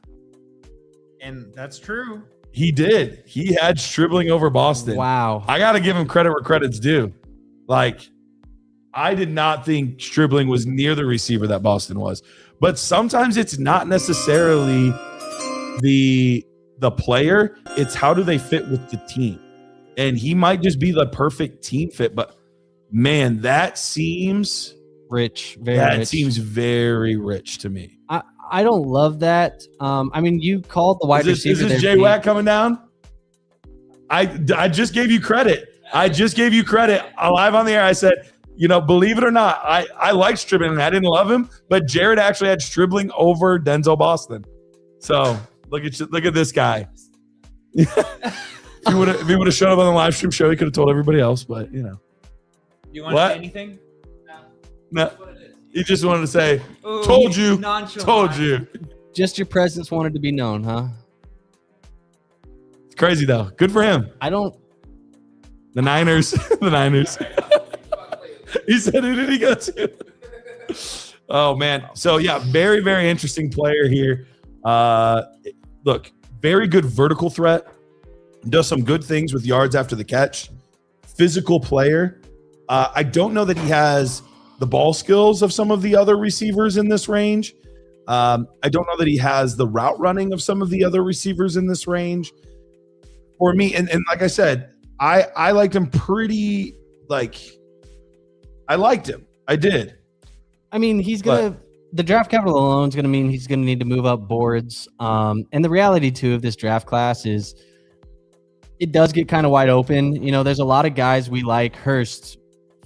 And that's true. He did. He had Stribling over Boston. Wow. I gotta give him credit where credit's due. Like, I did not think Stribling was near the receiver that Boston was. But sometimes it's not necessarily the player, it's how do they fit with the team. And he might just be the perfect team fit, but man, that seems Rich. Very rich. seems very rich to me. I don't love that. I mean, you called the wide receiver. Is this J-Wack coming down? I just gave you credit. I just gave you credit live on the air. I said, you know, believe it or not, I like Stribling. I didn't love him, but Jared actually had Stribling over Denzel Boston. So look at this guy. If he would have shown up on the live stream show, he could have told everybody else. But you know, You want to say anything? no. He just wanted to say, Ooh, "Told you, nonchalant. told you." Just your presence wanted to be known, huh? It's crazy though. Good for him. I don't. The Niners. The Niners. He said, who did he go to? Oh, man. So, yeah, very, very interesting player here. Look, very good vertical threat. Does some good things with yards after the catch. Physical player. I don't know that he has the ball skills of some of the other receivers in this range. I don't know that he has the route running of some of the other receivers in this range. For me, and like I said, I liked him pretty, like, I liked him. I did. I mean, the draft capital alone is going to mean he's going to need to move up boards. And the reality, too, of this draft class is it does get kind of wide open. You know, there's a lot of guys we like, Hurst,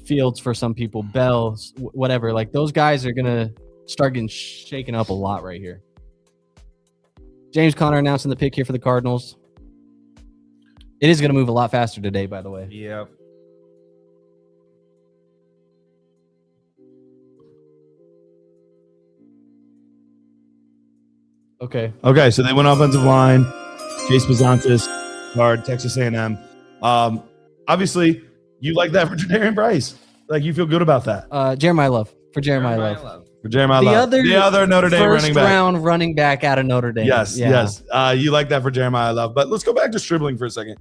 Fields for some people, Bell, whatever. Like, those guys are going to start getting shaken up a lot right here. James Conner announcing the pick here for the Cardinals. It is going to move a lot faster today, by the way. Yep. Okay. Okay, so they went offensive line. Chase Bazantis, guard, Texas A&M. Obviously, you like that for Jadarian Price. Like, you feel good about that. Jeremiah Love. For Jeremiah Love. For Jeremiah Love. The other Notre Dame running back. First round running back out of Notre Dame. Yes, Yeah. yes. You like that for Jeremiah Love. But let's go back to Stribling for a second.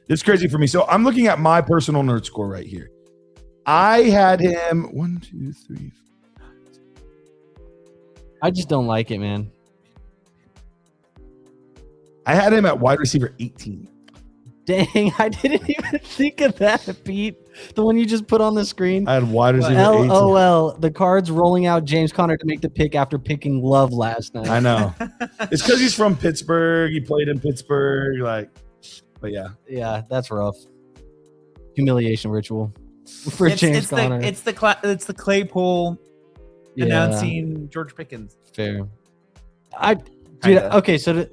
It's crazy for me. So I'm looking at my personal nerd score right here. I had him 1, 2, 3. I just don't like it, man. I had him at wide receiver 18. Dang, I didn't even think of that, Pete. The one you just put on the screen. I had wide receiver 18. LOL. The Cards rolling out James Conner to make the pick after picking Love last night. I know. It's because he's from Pittsburgh. He played in Pittsburgh. But yeah. Yeah, that's rough. Humiliation ritual for James Conner. It's the Claypool announcing George Pickens. Fair. Okay, so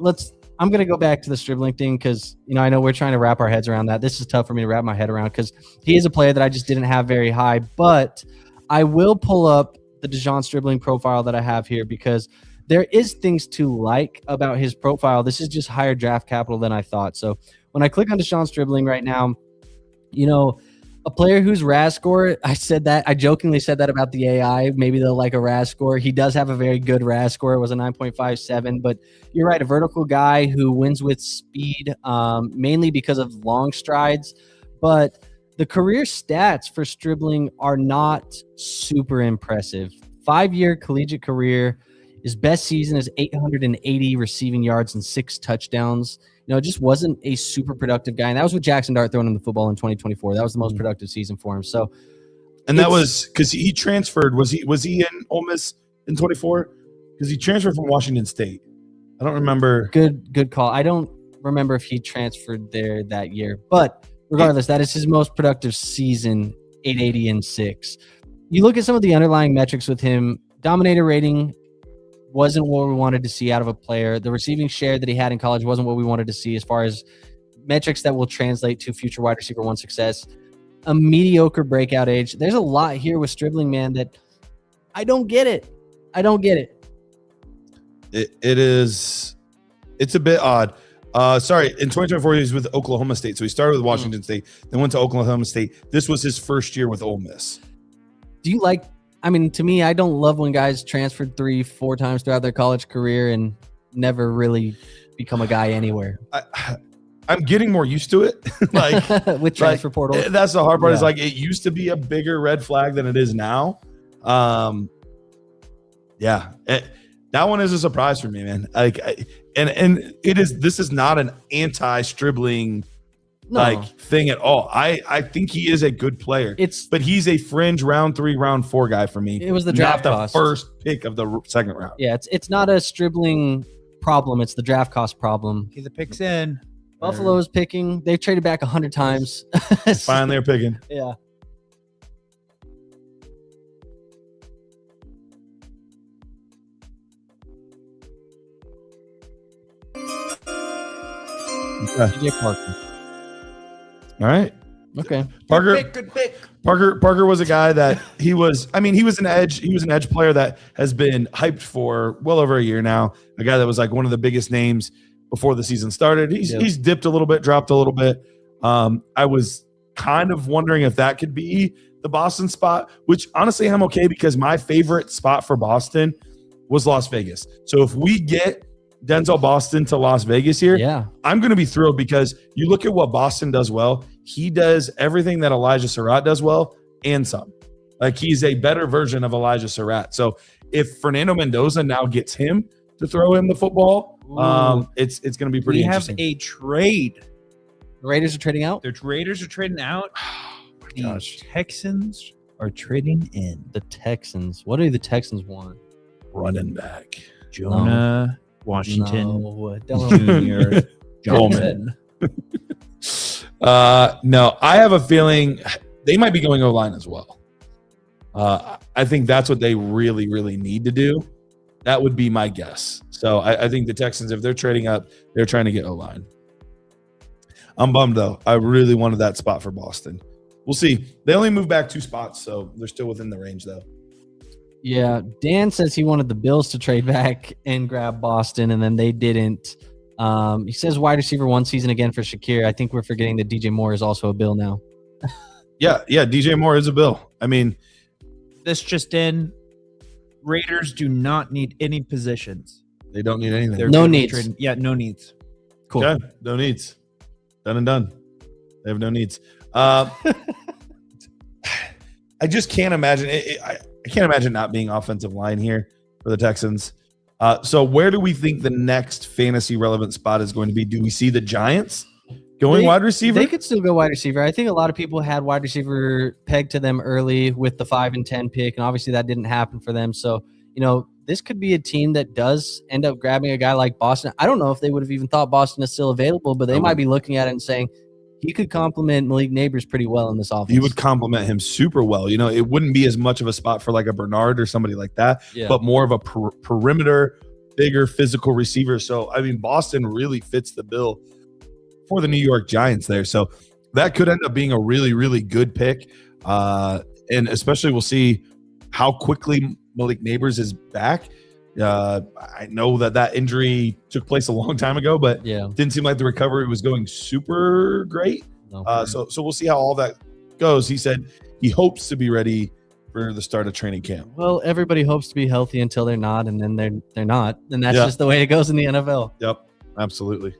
I'm going to go back to the Stribling thing because, I know we're trying to wrap our heads around that. This is tough for me to wrap my head around because he is a player that I just didn't have very high. But I will pull up the Dejon Stribling profile that I have here because there is things to like about his profile. This is just higher draft capital than I thought. So when I click on Dejon Stribling right now, a player whose RAS score, I jokingly said that about the AI. Maybe they'll like a RAS score. He does have a very good RAS score. It was a 9.57, but you're right. A vertical guy who wins with speed, mainly because of long strides. But the career stats for Stribling are not super impressive. 5-year collegiate career. His best season is 880 receiving yards and 6 touchdowns. It just wasn't a super productive guy. And that was with Jackson Dart throwing him the football in 2024. That was the most productive season for him. So, and that was because he transferred. Was he in Ole Miss in 24? Because he transferred from Washington State. I don't remember. Good call. I don't remember if he transferred there that year. But regardless, that is his most productive season, 880 and 6. You look at some of the underlying metrics with him. dominator rating wasn't what we wanted to see out of a player. The receiving share that he had in college wasn't what we wanted to see as far as metrics that will translate to future wide receiver one success. A mediocre breakout age. There's a lot here with Stribling, man, that I don't get it. It's a bit odd. Sorry, in 2024 he was with Oklahoma State. So he started with Washington State, then went to Oklahoma State. This was his first year with Ole Miss. Do you like, I mean, to me, I don't love when guys transferred 3-4 times throughout their college career and never really become a guy anywhere. I'm getting more used to it. Like with transfer portal. That's the hard part. Is like it used to be a bigger red flag than it is now. That one is a surprise for me, man. Like, and it is. This is not an anti-Stribling thing at all. I think he is a good player. But he's a fringe round 3, round 4 guy for me. It was the draft cost. First pick of the second round. Yeah, it's not a Stribling problem. It's the draft cost problem. Get the picks in. Buffalo is picking. They've traded back 100 times. Finally, they're picking. Yeah. DJ Parker. All right. Okay. Parker. Good pick. Parker was a guy that he was an edge player that has been hyped for well over a year now. A guy that was like one of the biggest names before the season started. He's dipped a little bit, dropped a little bit. I was kind of wondering if that could be the Boston spot, which honestly I'm okay because my favorite spot for Boston was Las Vegas. So if we get Denzel Boston to Las Vegas here, I'm going to be thrilled because you look at what Boston does well. He does everything that Elijah Surratt does well and some. Like he's a better version of Elijah Surratt. So if Fernando Mendoza now gets him to throw him the football, it's going to be pretty interesting. We have a trade. The Raiders are trading out? The Raiders are trading out. Oh my gosh. Texans are trading in. The Texans. What do the Texans want? Running back. Jonah Washington Jr. Johnson. No, I have a feeling they might be going O-line as well. I think that's what they really, really need to do. That would be my guess. So I think the Texans, if they're trading up, they're trying to get O-line. I'm bummed, though. I really wanted that spot for Boston. We'll see. They only moved back 2 spots, so they're still within the range, though. Yeah, Dan says he wanted the Bills to trade back and grab Boston, and then they didn't. He says wide receiver 1 season again for Shakir. I think we're forgetting that DJ Moore is also a Bill now. Yeah, DJ Moore is a Bill. I mean, this just in. Raiders do not need any positions. They don't need anything. They're no needs. No needs. Cool. Okay, no needs. Done and done. They have no needs. I just can't imagine. I can't imagine not being offensive line here for the Texans. So where do we think the next fantasy relevant spot is going to be? Do we see the Giants going wide receiver? They could still go wide receiver. I think a lot of people had wide receiver pegged to them early with the 5 and 10 pick, and obviously that didn't happen for them. So, this could be a team that does end up grabbing a guy like Boston. I don't know if they would have even thought Boston is still available, but they might be looking at it and saying, he could complement Malik Neighbors pretty well in this offense. He would complement him super well. It wouldn't be as much of a spot for like a Bernard or somebody like that, but more of a perimeter, bigger physical receiver. So, I mean, Boston really fits the bill for the New York Giants there. So that could end up being a really, really good pick. And especially we'll see how quickly Malik Neighbors is back. I know that injury took place a long time ago, but it didn't seem like the recovery was going super great. No. So we'll see how all that goes. He said he hopes to be ready for the start of training camp. Well, everybody hopes to be healthy until they're not, and then they're not. And that's just the way it goes in the NFL. Yep, absolutely.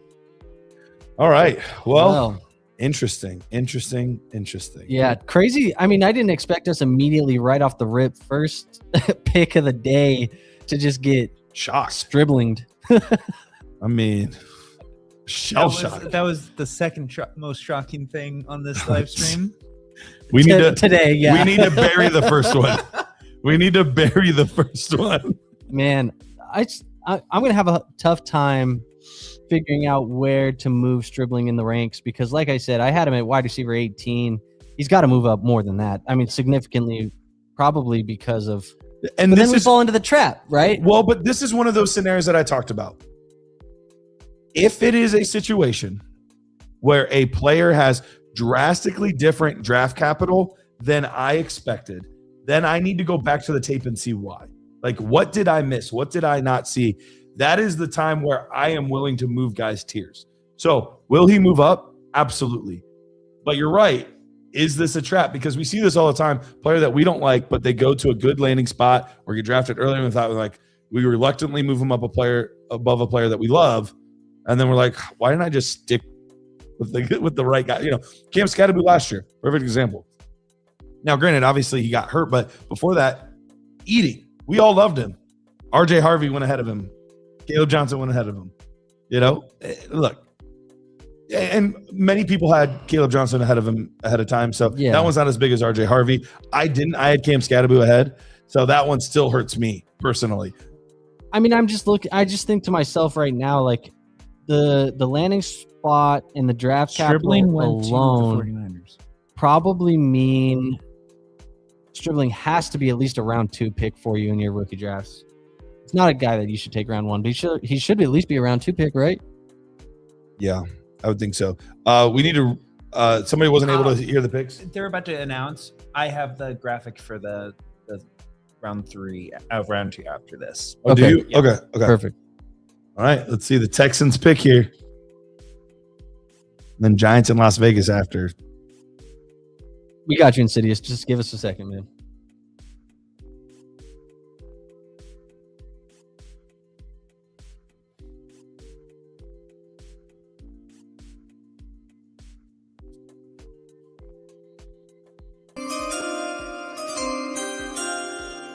All right. Well, interesting. Yeah, crazy. I mean, I didn't expect us immediately right off the rip, first pick of the day, to just get striblinged. I mean, shell-shocked. That was the second most shocking thing on this live stream. We need to today. Yeah, we need to bury the first one. Man, I'm gonna have a tough time figuring out where to move Stribling in the ranks because, like I said, I had him at wide receiver 18. He's got to move up more than that. I mean, significantly, probably because of And But this then we is fall into the trap, right? well, but this is one of those scenarios that I talked about. If it is a situation where a player has drastically different draft capital than I expected, then I need to go back to the tape and see why. Like, what did I miss? What did I not see? That is the time where I am willing to move guys' tiers. So will he move up? Absolutely. But you're right. Is this a trap? Because we see this all the time. Player that we don't like, but they go to a good landing spot or get drafted earlier and thought, like, we reluctantly move them up a player above a player that we love. And then we're like, why didn't I just stick with the right guy? You know, Cam Scatterby last year, perfect example. Now, granted, obviously he got hurt, but before that, eating. We all loved him. RJ Harvey went ahead of him. Caleb Johnson went ahead of him. You know, look, and many people had Caleb Johnson ahead of him ahead of time. So Yeah. that one's not as big as RJ Harvey. I didn't. I had Cam Scatterby ahead. So that one still hurts me personally. I mean, I just think to myself right now, like the landing spot and the draft Stribling capital went alone to the 49ers. probably mean Stribling has to be at least a round 2 pick for you in your rookie drafts. It's not a guy that you should take round 1, but he should at least be a round 2 pick, right? Yeah, I would think so. We need to. Somebody wasn't able to hear the picks. They're about to announce. I have the graphic for the round 3, round 2 after this. Oh, do Okay. you? Yeah. Okay. Perfect. All right. Let's see the Texans pick here. And then Giants in Las Vegas after. We got you, Insidious. Just give us a second, man.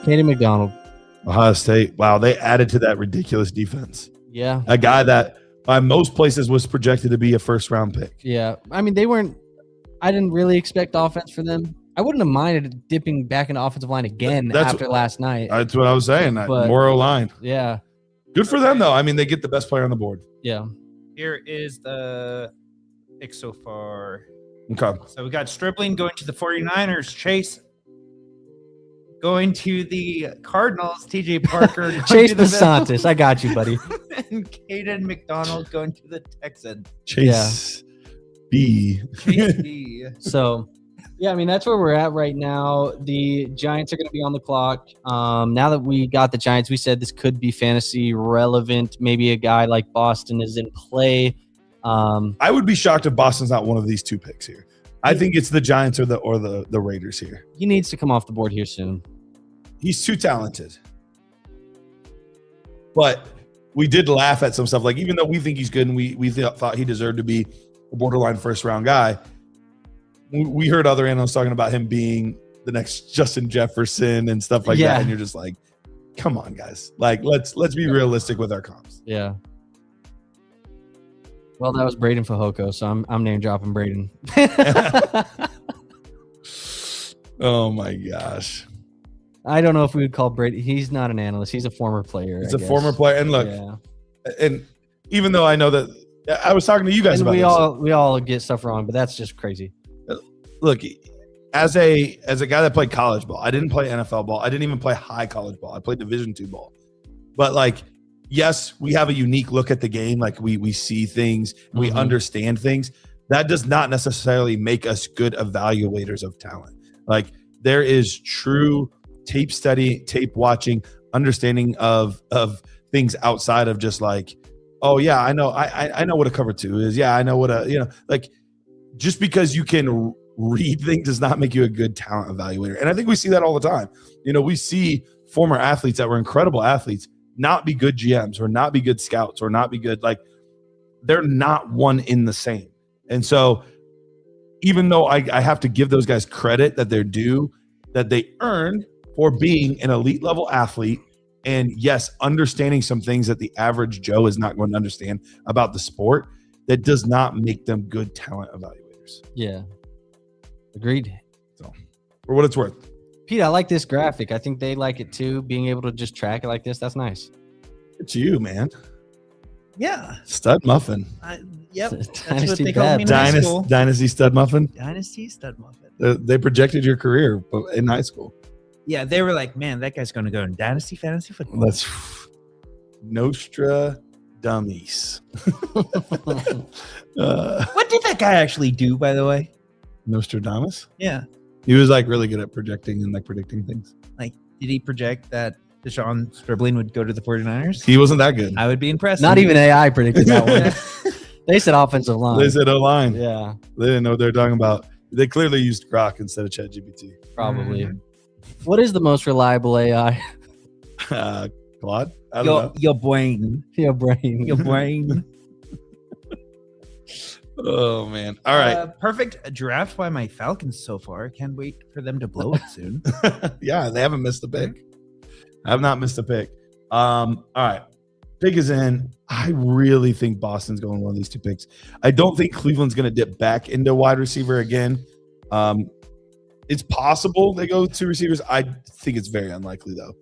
Katie McDonald. Ohio State. Wow, they added to that ridiculous defense. Yeah. A guy that by most places was projected to be a first round pick. Yeah. I mean, I didn't really expect offense for them. I wouldn't have minded dipping back into offensive line again after last night. That's what I was saying. But- More O-line. Yeah. Good for them, though. I mean, they get the best player on the board. Yeah. Here is the pick so far. Okay. So we got Stripling going to the 49ers. Chase going to the Cardinals. TJ Parker. going Chase to the DeSantis. I got you, buddy. Bills, and Caden McDonald going to the Texans. Chase B. Chase B. So, yeah, I mean, that's where we're at right now. The Giants are going to be on the clock. Now that we got the Giants, we said this could be fantasy relevant. Maybe a guy like Boston is in play. I would be shocked if Boston's not one of these two picks here. I think it's the Giants or the Raiders here. He needs to come off the board here soon. He's too talented. But we did laugh at some stuff. Like, even though we think he's good and we thought he deserved to be a borderline first round guy, we heard other analysts talking about him being the next Justin Jefferson and stuff like Yeah. that. And you're just like, come on, guys. Like, let's be realistic with our comps. Yeah. Well, that was Braden Fajoko, so I'm name dropping Braden. Oh my gosh. I don't know if we would call Brady. He's not an analyst. He's a former player. He's I a guess. former player. And look, Yeah. and even though I know that I was talking to you guys And about we all get stuff wrong, but that's just crazy. Look, as a guy that played college ball, I didn't play NFL ball. I didn't even play high college ball. I played Division II ball. But like, yes, we have a unique look at the game. Like we see things, we Mhm. understand things. That does not necessarily make us good evaluators of talent. Like, there is true tape study, tape watching, understanding of things outside of just like, oh yeah, I know what a cover 2 is. Yeah, I know what like, just because you can read things does not make you a good talent evaluator. And I think we see that all the time. We see former athletes that were incredible athletes not be good GMs or not be good scouts or not be good, like, they're not one in the same. And so even though I have to give those guys credit that they're due, that they earned for being an elite level athlete, and yes, understanding some things that the average Joe is not going to understand about the sport, that does not make them good talent evaluators. Yeah. Agreed. So, for what it's worth. Pete, I like this graphic. I think they like it too. Being able to just track it like this, that's nice. It's you, man. Yeah. Stud Muffin. Yep. That's what Dynasty they called me in Bad. high school. Dynasty Stud Muffin. Dynasty Stud Muffin. They projected your career in high school. Yeah, they were like, man, that guy's going to go in Dynasty Fantasy Football. That's Nostra dummies. What did that guy actually do, by the way? Nostradamus? Yeah. He was like really good at projecting and like predicting things. Like, did he project that Deshaun Stribling would go to the 49ers? He wasn't that good. I would be impressed. Not even AI predicted that one. They said offensive line. They said O-line. Yeah, They didn't know what they were talking about. They clearly used Grok instead of ChatGPT. probably. Mhm. What is the most reliable AI? Claude? I don't know. Your brain. Your brain. Your brain. Oh, man. All right. Perfect draft by my Falcons so far. Can't wait for them to blow it soon. Yeah, they haven't missed a pick. I have not missed a pick. All right. Pick is in. I really think Boston's going one of these two picks. I don't think Cleveland's going to dip back into wide receiver again. It's possible they go two receivers. I think it's very unlikely, though.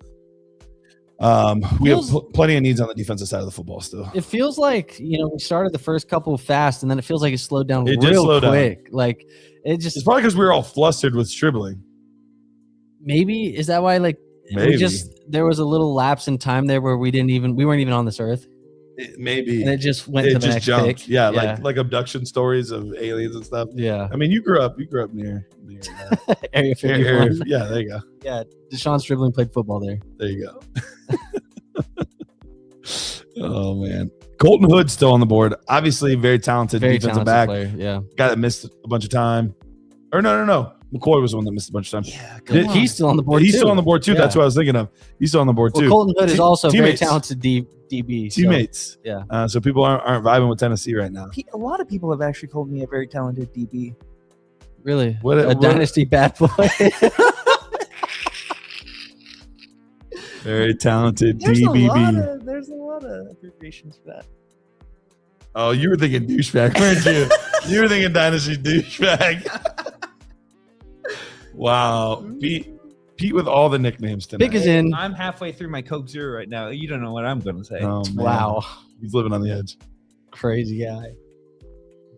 We have plenty of needs on the defensive side of the football still. It feels like, we started the first couple fast, and then it feels like it slowed down It did real slow down. quick. Like, it It's just probably because we were all flustered with Stribling. maybe is that why Maybe. there was a little lapse in time there where we weren't even on this earth, Maybe. and it just went to It the just next jumped. pick. Yeah, like abduction stories of aliens and stuff. yeah. I mean, you grew up Area Area- 51. yeah, there you go. Yeah, Deshaun Stribling played football there. There you go. Oh man, Colton Hood's still on the board. Obviously, very talented Very defensive talented back. player. Yeah, Guy that missed a bunch of time. Or no. McCoy was the one that missed a bunch of time. Yeah, he's still on the board. He's too. still on the board too. Yeah. That's what I was thinking of. He's still on the board Well, too. Colton Hood is also a very teammates. talented DB. so- Teammates. yeah. So people aren't vibing with Tennessee right now. A lot of people have actually called me a very talented DB. Really, What- dynasty bad boy. Very talented There's DBB. there's a lot of abbreviations for that. Oh, you were thinking douchebag, weren't you? You were thinking Dynasty douchebag. Wow. Pete with all the nicknames tonight. Pick is in. I'm halfway through my Coke Zero right now. You don't know what I'm going to say. Oh, man. Wow, He's living on the edge. crazy guy.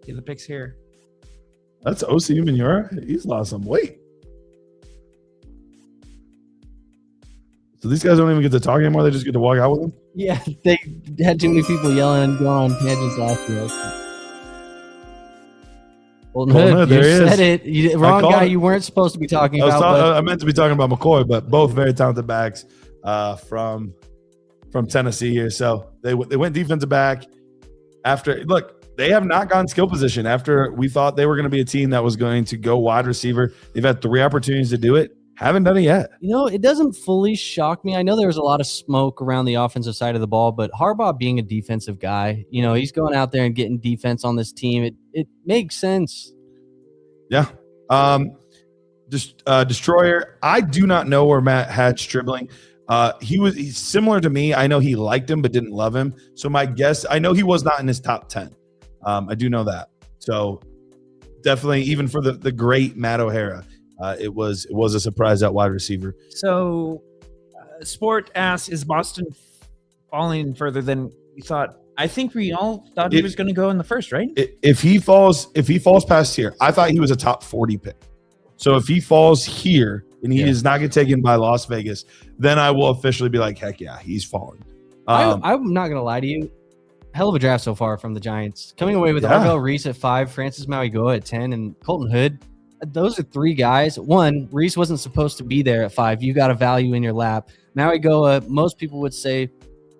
Get the picks here. That's OC Manura. He's lost some weight. So these guys don't even get to talk anymore. They just get to walk out with him. Yeah, they had too many people yelling and going on tangents last year. Colton Colton Hood, Hood, you there he is. said it. You, wrong called guy. it. You weren't supposed to be talking I, was about. talking- I meant to be talking about McCoy, but both very talented backs from Tennessee here. So they went defensive back after. Look, they have not gone skill position after we thought they were going to be a team that was going to go wide receiver. They've had 3 opportunities to do it. Haven't done it yet. It doesn't fully shock me. I know there was a lot of smoke around the offensive side of the ball, but Harbaugh being a defensive guy, he's going out there and getting defense on this team. It makes sense. Yeah. Destroyer. I do not know where Matt had Stribling. He's similar to me. I know he liked him but didn't love him. So my guess, I know he was not in his top 10. I do know that. So definitely, even for the great Matt O'Hara, it was a surprise at wide receiver. So, Sport asks, is Boston falling further than we thought? I think we all thought he was going to go in the first, right? If he falls past here, I thought he was a top 40 pick. So if he falls here and he does not get taken by Las Vegas, then I will officially be like, heck yeah, he's falling. I'm not going to lie to you. Hell of a draft so far from the Giants. Coming away with Arvell Reese at 5, Francis Mauigoa at 10, and Colton Hood. Those are 3 guys. One, Reese wasn't supposed to be there at 5. You got a value in your lap. Mauigoa, most people would say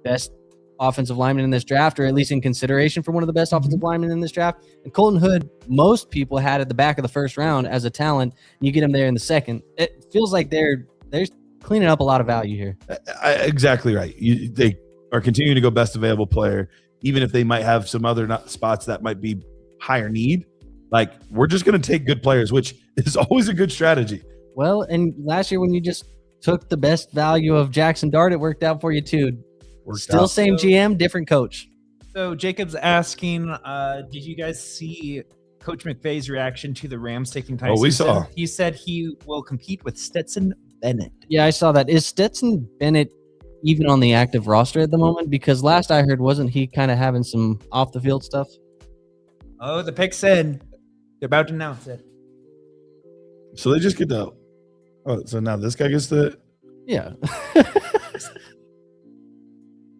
best offensive lineman in this draft, or at least in consideration for one of the best offensive linemen in this draft. And Colton Hood, most people had at the back of the first round as a talent. And you get him there in the second. It feels like they're cleaning up a lot of value here. Exactly right. They are continuing to go best available player, even if they might have some other spots that might be higher need. Like, we're just going to take good players, which is always a good strategy. Well, and last year when you just took the best value of Jackson Dart, it worked out for you too. Still same GM, different coach. So Jacob's asking, did you guys see Coach McVay's reaction to the Rams taking Tyson? Oh, we saw. He said he will compete with Stetson Bennett. Yeah, I saw that. Is Stetson Bennett even on the active roster at the moment? Because last I heard, wasn't he kind of having some off the field stuff? Oh, the pick said they're about to announce it. So they just get to Oh, so now this guy gets the Yeah.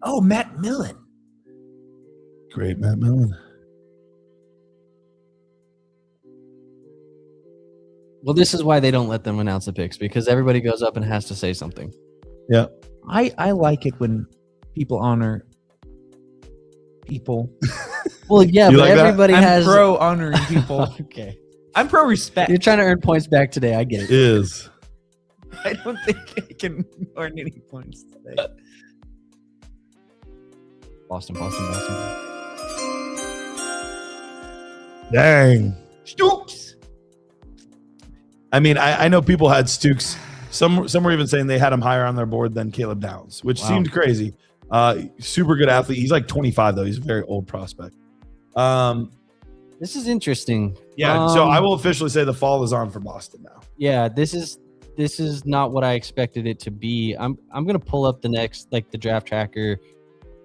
Oh, Matt Millen. great Matt Millen. Well, this is why they don't let them announce the picks, because everybody goes up and has to say something. Yeah. I like it when people honor people. Well, yeah, You but like that? everybody I'm has. pro honoring people. Okay. I'm pro respect. You're trying to earn points back today. I get it. Is I don't think I can earn any points today. Boston. dang. Stooks. I mean, I know people had Stukes. Some were even saying they had him higher on their board than Caleb Downs, which Wow. seemed crazy. Super good athlete. He's like 25 though. He's a very old prospect. This is interesting. Yeah. So I will officially say the fall is on for Boston now. Yeah, this is not what I expected it to be. I'm gonna pull up the next, like, the draft tracker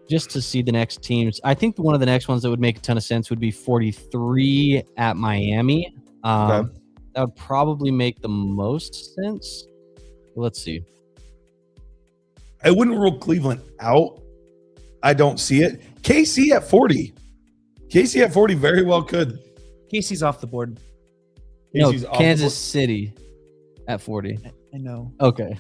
just to see the next teams. I think one of the next ones that would make a ton of sense would be 43 at Miami. Okay. That would probably make the most sense. Let's see. I wouldn't rule Cleveland out. I don't see it. KC at 40. KC at 40 very well could. Casey's off the board. No, KC's off the Kansas board. City at 40. I know. Okay.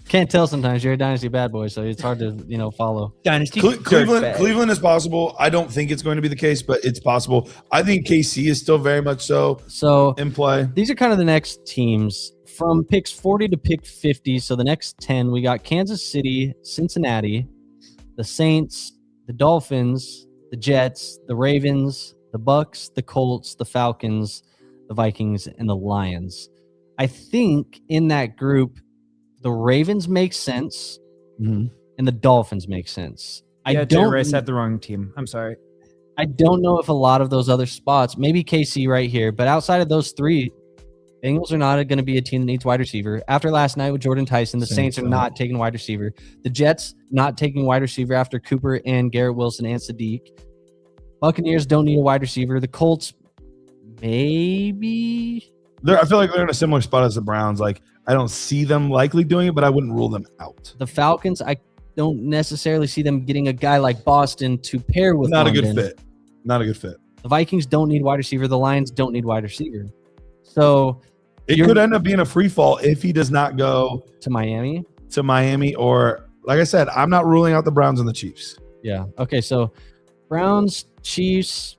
Can't tell sometimes. You're a Dynasty bad boy, so it's hard to, follow. Dynasty. Cleveland is possible. I don't think it's going to be the case, but it's possible. I think KC is still very much so So in play. these are kind of the next teams from picks 40 to pick 50. So the next 10, we got Kansas City, Cincinnati, the Saints, the Dolphins, the Jets, the Ravens, the Bucks, the Colts, the Falcons, the Vikings, and the Lions. I think in that group, the Ravens make sense and the Dolphins make sense. Yeah, Jerry Rice had the wrong team. I'm sorry. I don't know if a lot of those other spots, maybe KC right here, but outside of those three, Bengals are not going to be a team that needs wide receiver. After last night with Jordan Tyson, the Saints are not taking wide receiver. The Jets not taking wide receiver after Cooper and Garrett Wilson and Sadiq. Buccaneers don't need a wide receiver. The Colts, maybe. I feel like they're in a similar spot as the Browns. Like, I don't see them likely doing it, but I wouldn't rule them out. The Falcons, I don't necessarily see them getting a guy like Boston to pair with. Not London. a good fit. Not a good fit. The Vikings don't need wide receiver. The Lions don't need wide receiver. So It could end up being a free fall if he does not go to Miami. Or, like I said, I'm not ruling out the Browns and the Chiefs. Yeah. Okay. So Browns, Chiefs,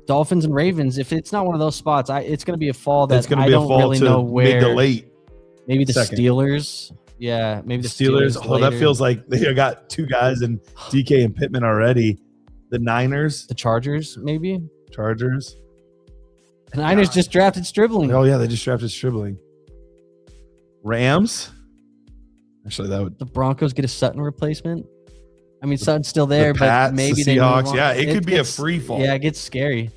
Dolphins, and Ravens. If it's not one of those spots, it's going to be a fall that It's going to I be a don't fall really to know mid where. to late. Maybe the second. Steelers. Yeah, maybe the Steelers. Steelers. Oh, that later. feels like they got two guys in DK and Pittman already. The Niners, The Chargers, maybe. Chargers. The Niners just drafted Stribling. Oh yeah, they just drafted Stribling. Rams. Actually, that would. The Broncos get a Sutton replacement. I mean, Sutton's still there, the Pats, but maybe the they move Seahawks. on. Yeah, it could be a gets- free fall. Yeah, it gets scary.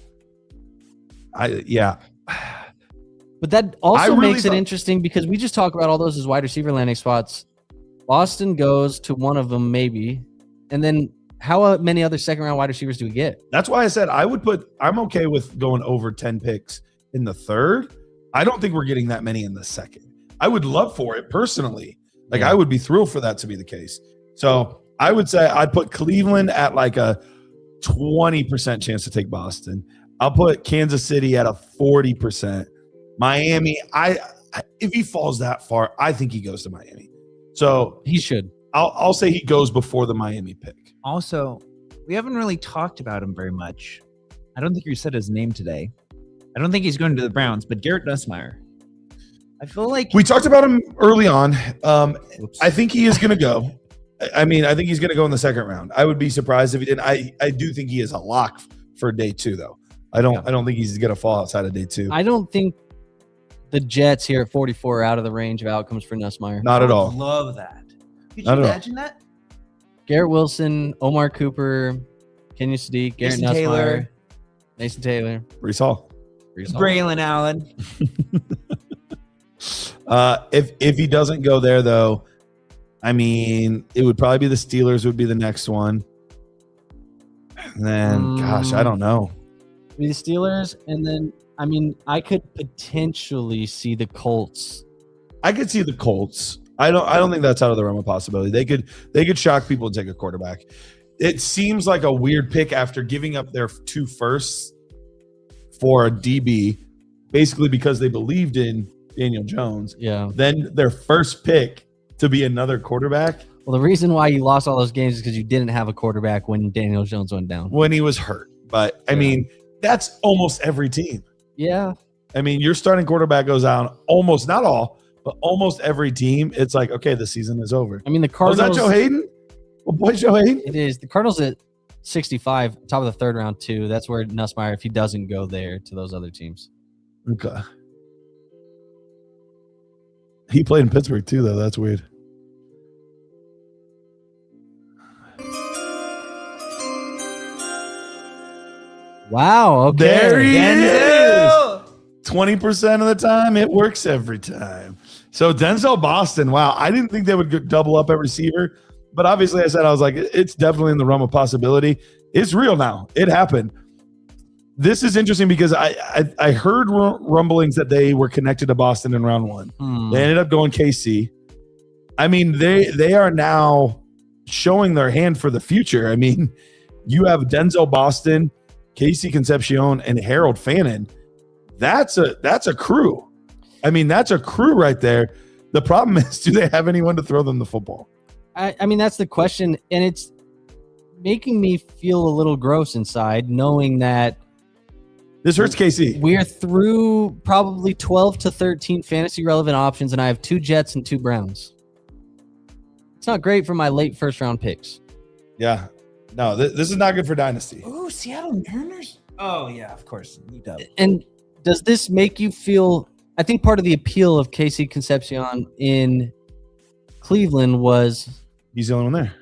Yeah. But that also I really makes it thought- interesting because we just talk about all those as wide receiver landing spots. Boston goes to one of them, maybe. And then how many other second round wide receivers do we get? That's why I said I'm okay with going over 10 picks in the third. I don't think we're getting that many in the second. I would love for it personally. Like, Yeah. I would be thrilled for that to be the case. So I would say I'd put Cleveland at like a 20% chance to take Boston. I'll put Kansas City at a 40%. Miami, if he falls that far, I think he goes to Miami. So He should. I'll say he goes before the Miami pick. Also, we haven't really talked about him very much. I don't think you said his name today. I don't think he's going to the Browns, but Garrett Nussmeier. I feel like We talked about him early on. Whoops. I think he is going to go. I mean, I think he's going to go in the second round. I would be surprised if he didn't. I do think he is a lock for day two, though. I don't think he's going to fall outside of day two. I don't think the Jets here at 44 are out of the range of outcomes for Nussmeier. Not at all. Love that. Could Not you at all. imagine that? Garrett Wilson, Omar Cooper, Kenyon Sadiq, Garrett Mason Taylor. Nussmeier, Mason Taylor, Brees Hall. Brees Hall. Braylon Allen. If he doesn't go there, though, I mean, it would probably be the Steelers would be the next one. And then, gosh, I don't know. The Steelers, and then I mean, I could potentially see the Colts. I could see the Colts. I don't think that's out of the realm of possibility. They could shock people and take a quarterback. It seems like a weird pick after giving up their 2 firsts for a DB, basically because they believed in Daniel Jones. Yeah. Then their first pick to be another quarterback. Well, the reason why you lost all those games is because you didn't have a quarterback when Daniel Jones went down. When he was hurt. But, I mean, that's almost every team. Yeah. I mean, your starting quarterback goes down almost, not all, but almost every team. It's like, okay, the season is over. I mean, the Was Cardinals. that Joe Hayden? Well, boy, Joe Hayden? It is. The Cardinals at 65, top of the third round, too. That's where Nussmeier, if he doesn't go there to those other teams. Okay. He played in Pittsburgh, too, though. That's weird. Wow. Okay. There he Denzel! is. 20% of the time, it works every time. So Denzel Boston, wow. I didn't think they would double up at receiver, but obviously I was like, it's definitely in the realm of possibility. It's real now. It happened. This is interesting because I heard rumblings that they were connected to Boston in round 1. They ended up going KC. I mean, they are now showing their hand for the future. I mean, you have Denzel Boston, Casey Concepcion, and Harold Fannin. That's a crew. I mean, that's a crew right there. The problem is, do they have anyone to throw them the football? I mean, that's the question. And it's making me feel a little gross inside knowing that This hurts KC. we're through probably 12 to 13 fantasy relevant options, and I have 2 Jets and 2 Browns. It's not great for my late first round picks. Yeah. No, this is not good for Dynasty. Ooh, Seattle Mariners. Oh yeah, of course. You dub. And does this make you feel? I think part of the appeal of Casey Concepcion in Cleveland was He's the only one there.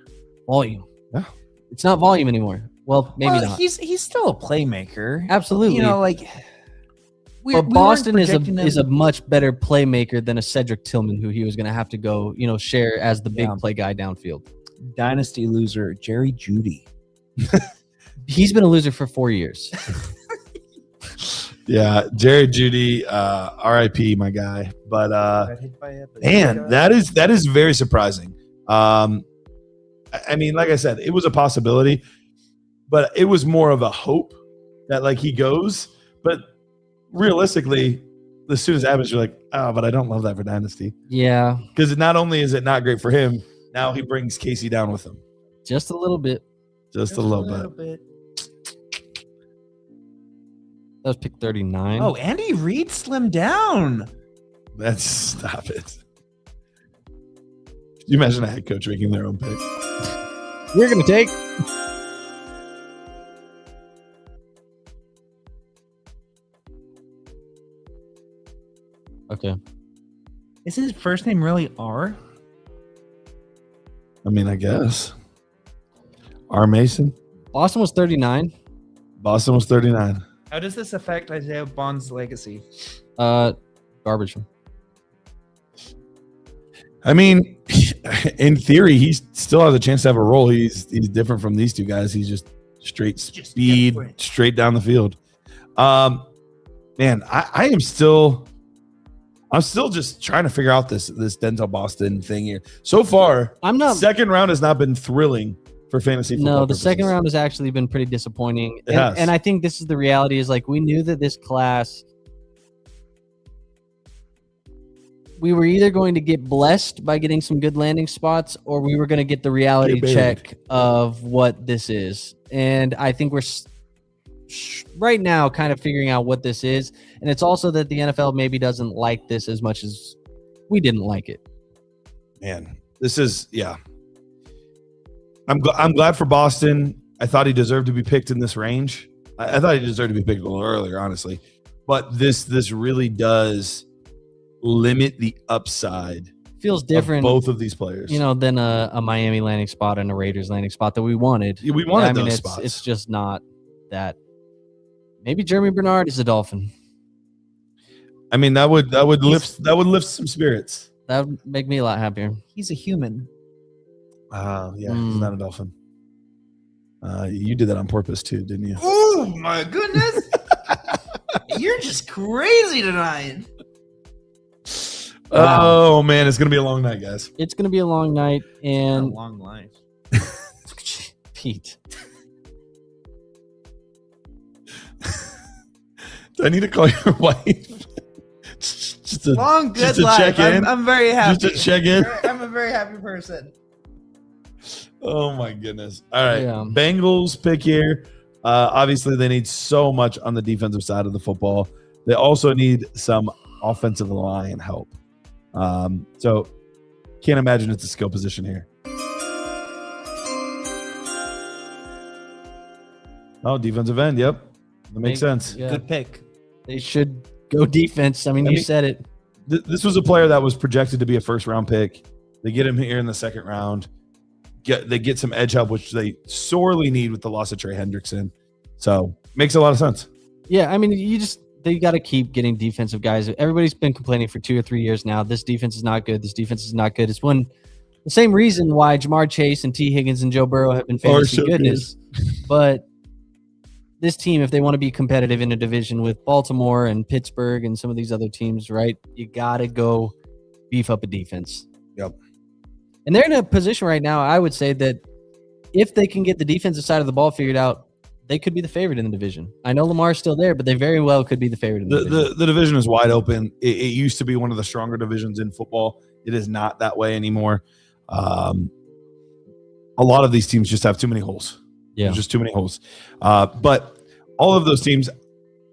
volume. Yeah. It's not volume anymore. Well, maybe not. He's still a playmaker. Absolutely. You know, like But Boston is a much better playmaker than a Cedric Tillman, who he was going to have to go, share as the big play guy downfield. Dynasty loser Jerry Jeudy. He's been a loser for 4 years. Yeah, Jared Jeudy, RIP, my guy. But man, that is very surprising. I mean, like I said, it was a possibility, but it was more of a hope that like he goes. But realistically, as soon as it happens, you're like, oh, but I don't love that for Dynasty. Yeah, Because not only is it not great for him, now he brings Casey down with him. just a little bit. Just a little bit. That was pick 39. Oh, Andy Reid slimmed down. Let's stop it. Can you imagine a head coach making their own pick? We're going to take. Okay. Is his first name really R? I mean, I guess. R. Mason. Boston was 39. Boston was 39. How does this affect Isaiah Bond's legacy? Garbage. I mean, in theory, he still has a chance to have a role. He's different from these two guys. He's just straight speed, different. straight down the field. Man, I'm still just trying to figure out this Denzel Boston thing here. So far, I'm not. second round has not been thrilling for fantasy football. No, the purposes. second round has actually been pretty disappointing. It has. And I think this is the reality is like we knew that this class, we were either going to get blessed by getting some good landing spots or we were going to get the reality Get baited. check of what this is. And I think we're right now kind of figuring out what this is. And it's also that the NFL maybe doesn't like this as much as we didn't like it. Man, this is, yeah. I'm glad for Boston. I thought he deserved to be picked in this range. I thought he deserved to be picked a little earlier, honestly. But this really does limit the upside Feels different, of both of these players. than a Miami landing spot and a Raiders landing spot that we wanted. We wanted those it's, spots. It's just not that. Maybe Jeremy Bernard is a Dolphin. I mean, that would lift some spirits. That would make me a lot happier. He's a human. Yeah, he's not a Dolphin. You did that on purpose too, didn't you? Oh my goodness! You're just crazy tonight. Oh man, it's gonna be a long night, guys. It's going to be a long night, A and long life. Pete. Do I need to call your wife? just to, Long good just to life. check in. I'm very happy. Just to check in. I'm a very happy person. Oh my goodness! All right, Yeah. Bengals pick here. Obviously, they need so much on the defensive side of the football. They also need some offensive line help. So can't imagine it's a skill position here. Oh, defensive end. Yep, that makes sense. Yeah, Good pick. they should go defense. I mean, you said it. This was a player that was projected to be a first-round pick. They get him here in the second round. They get some edge help, which they sorely need with the loss of Trey Hendrickson. So makes a lot of sense. Yeah, I mean, they got to keep getting defensive guys. Everybody's been complaining for 2 or 3 years now. This defense is not good. This defense is not good. It's the same reason why Jamar Chase and T. Higgins and Joe Burrow have been fantasy so goodness. But this team, if they want to be competitive in a division with Baltimore and Pittsburgh and some of these other teams, right, you got to go beef up a defense. Yep. And they're in a position right now, I would say, that if they can get the defensive side of the ball figured out, they could be the favorite in the division. I know Lamar's still there, but they very well could be the favorite in the division. The division is wide open. It used to be one of the stronger divisions in football. It is not that way anymore. A lot of these teams just have too many holes. Yeah. There's just too many holes. But all of those teams,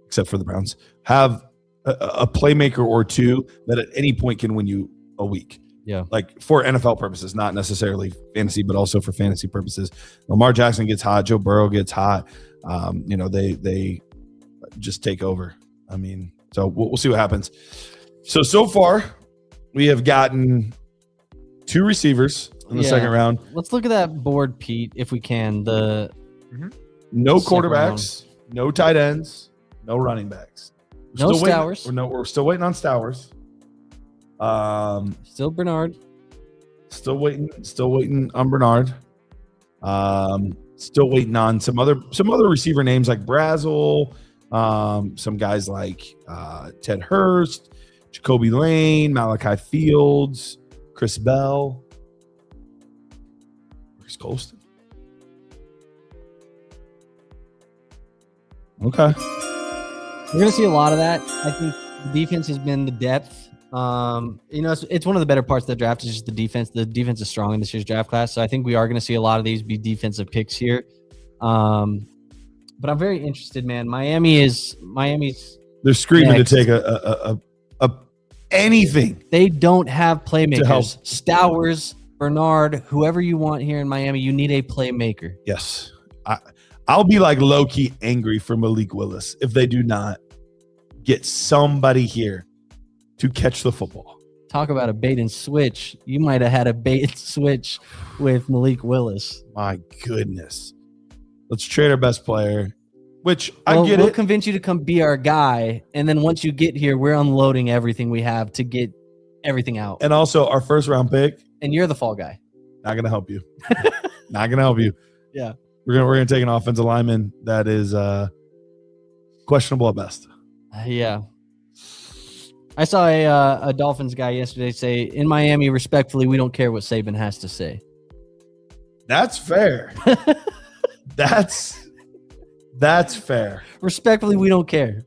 except for the Browns, have a playmaker or two that at any point can win you a week. Yeah. Like for NFL purposes, not necessarily fantasy, but also for fantasy purposes. Lamar Jackson gets hot. Joe Burrow gets hot. They just take over. I mean, so we'll see what happens. So far, we have gotten 2 receivers in the second round. Let's look at that board, Pete, if we can. No Second quarterbacks, no tight ends, no running backs. No Stowers. We're still waiting on Stowers. Still Bernard. Still waiting on Bernard. Still waiting on some other receiver names like Brazel, some guys like Ted Hurst, Jacoby Lane, Malachi Fields, Chris Bell, Chris Colston. Okay. We're going to see a lot of that. I think the defense has been the depth. It's one of the better parts of the draft is just the defense. The defense is strong in this year's draft class. So I think we are going to see a lot of these be defensive picks here. But I'm very interested, man. Miami's They're screaming next. to take a anything. They don't have To help. playmakers. Stowers, Bernard, whoever you want here in Miami, you need a playmaker. Yes. I'll be like low-key angry for Malik Willis if they do not get somebody here to catch the football. Talk about a bait and switch. You might have had a bait and switch with Malik Willis. My goodness. Let's trade our best player, which We'll I get it. convince you to come be our guy. And then once you get here, we're unloading everything we have to get everything out. And also our first round pick, And you're the fall guy. not going to help you. Not going to help you. Yeah. We're going to take an offensive lineman that is questionable at best. Yeah. I saw a Dolphins guy yesterday say, in Miami, respectfully, we don't care what Saban has to say. That's fair. That's fair. Respectfully, we don't care.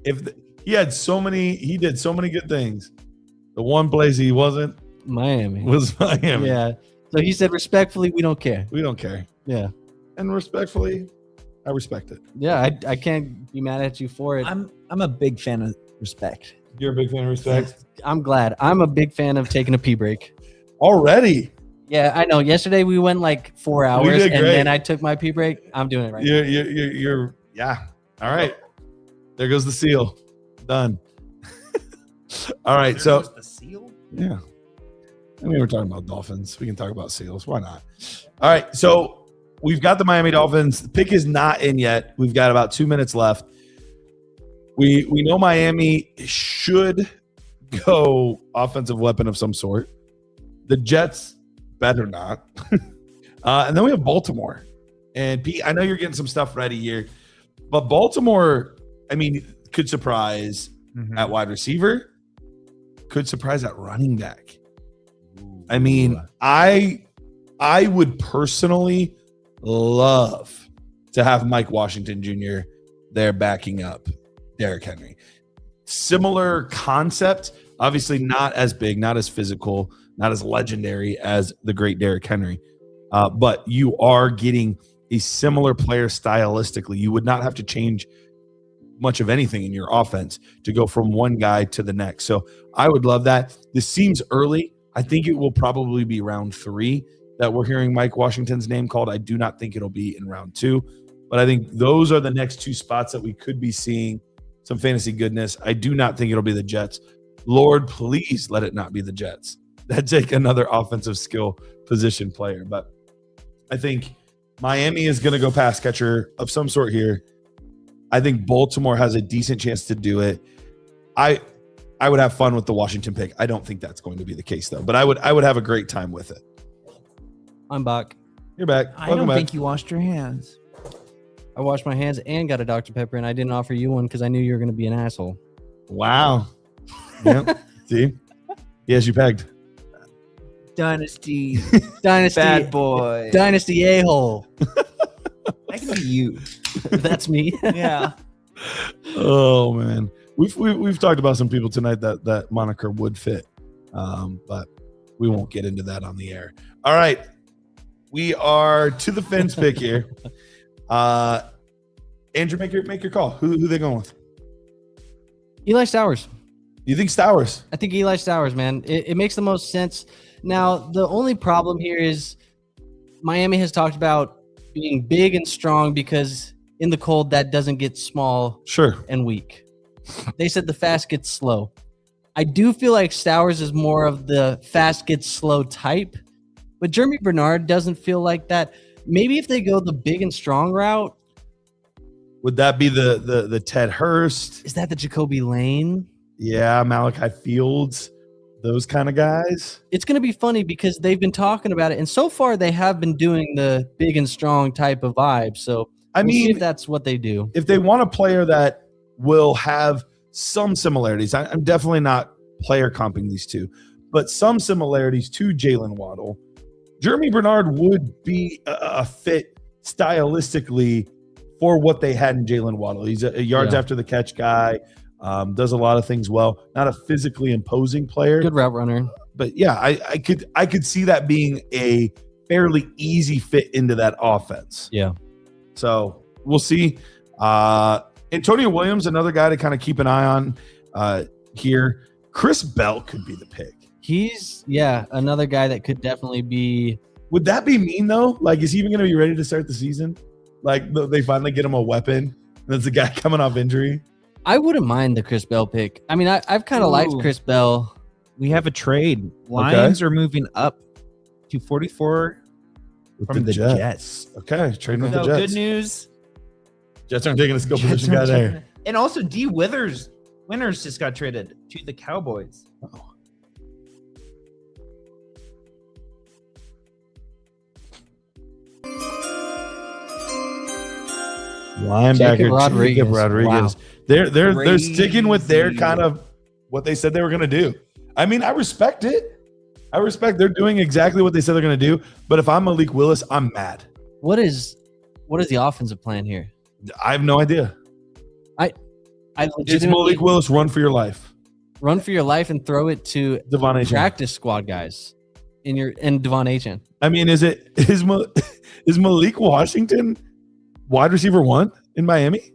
He did so many good things. The one place he wasn't Miami. was Miami. Yeah. So he said, respectfully, we don't care. We don't care. Yeah. And respectfully, I respect it. Yeah. I can't be mad at you for it. I'm a big fan of respect. You're a big fan of respect? I'm glad. I'm a big fan of taking a pee break. Already? Yeah, I know. Yesterday we went like 4 hours, did and great. then I took my pee break. I'm doing it right now. You're yeah. All right. There goes the seal. Done. All right. So the seal. yeah. I mean, we're talking about Dolphins. We can talk about seals. Why not? All right. So we've got the Miami Dolphins. The pick is not in yet. We've got about 2 minutes left. We know Miami should go offensive weapon of some sort. The Jets better not. And then we have Baltimore. And Pete, I know you're getting some stuff ready here, but Baltimore I mean, could surprise Mhm. at wide receiver, could surprise at running back. I mean, I would personally love to have Mike Washington Jr. there backing up Derrick Henry. Similar concept, obviously not as big, not as physical, not as legendary as the great Derrick Henry. But you are getting a similar player stylistically. You would not have to change much of anything in your offense to go from one guy to the next. So I would love that. This seems early. I think it will probably be round 3 that we're hearing Mike Washington's name called. I do not think it'll be in round 2, but I think those are the next 2 spots that we could be seeing some fantasy goodness. I do not think it'll be the Jets. Lord, please let it not be the Jets that take another offensive skill position player. But I think Miami is going to go pass catcher of some sort here. I think Baltimore has a decent chance to do it. I would have fun with the Washington pick. I don't think that's going to be the case though, but I would have a great time with it. I'm back. You're back. I Welcome don't back. think you washed your hands. I washed my hands and got a Dr. Pepper, and I didn't offer you one because I knew you were going to be an asshole. Wow. Yep. See? Yes, you pegged. Dynasty, Dynasty, bad boy. Dynasty a-hole. That can be you. That's me. Yeah. Oh man. We've talked about some people tonight that moniker would fit. But we won't get into that on the air. All right. We are to the fence pick here. Andrew, make your call. Who they going with? Eli Stowers. You think Stowers? I think Eli Stowers, man. It makes the most sense. Now, the only problem here is Miami has talked about being big and strong because in the cold, that doesn't get small Sure. and weak. They said the fast gets slow. I do feel like Stowers is more of the fast gets slow type, but Jeremy Bernard doesn't feel like that. Maybe if they go the big and strong route, Would that be the Ted Hurst? is that the Jacoby Lane? Yeah, Malachi Fields, those kind of guys. It's going to be funny because they've been talking about it, and so far they have been doing the big and strong type of vibe. So I we'll see mean, if that's what they do. if they want a player that will have some similarities, I'm definitely not player comping these two, but some similarities to Jalen Waddle. Jeremy Bernard would be a fit stylistically for what they had in Jalen Waddle. He's a yards after the catch guy, does a lot of things well. Not a physically imposing player, Good route runner. but yeah, I could see that being a fairly easy fit into that offense. Yeah. So we'll see. Antonio Williams, another guy to kind of keep an eye on here. Chris Bell could be the pick. He's, another guy that could definitely be. Would that be mean though? Like, is he even going to be ready to start the season? Like, they finally get him a weapon, and it's a guy coming off injury. I wouldn't mind the Chris Bell pick. I mean, I've kind of liked Ooh. Chris Bell. We have a trade. Lions are moving up to 44 from the Jets. Okay, trading with So the Jets. good news. Jets aren't taking a skill Jets position guy aren't there. taking- And also D Winners just got traded to the Cowboys. Oh. Linebacker Jacob Rodriguez. Jacob Rodriguez. Wow. They're sticking with their Crazy. kind of what they said they were going to do. I mean, I respect it. I respect they're doing exactly what they said they're going to do. But if I'm Malik Willis, I'm mad. What is the offensive plan here? I have no idea. I It's legitimately Malik Willis. Run for your life. run for your life and throw it to Devon Achane. practice squad guys in Devon Achane. I mean, is Malik Washington wide receiver 1 in Miami?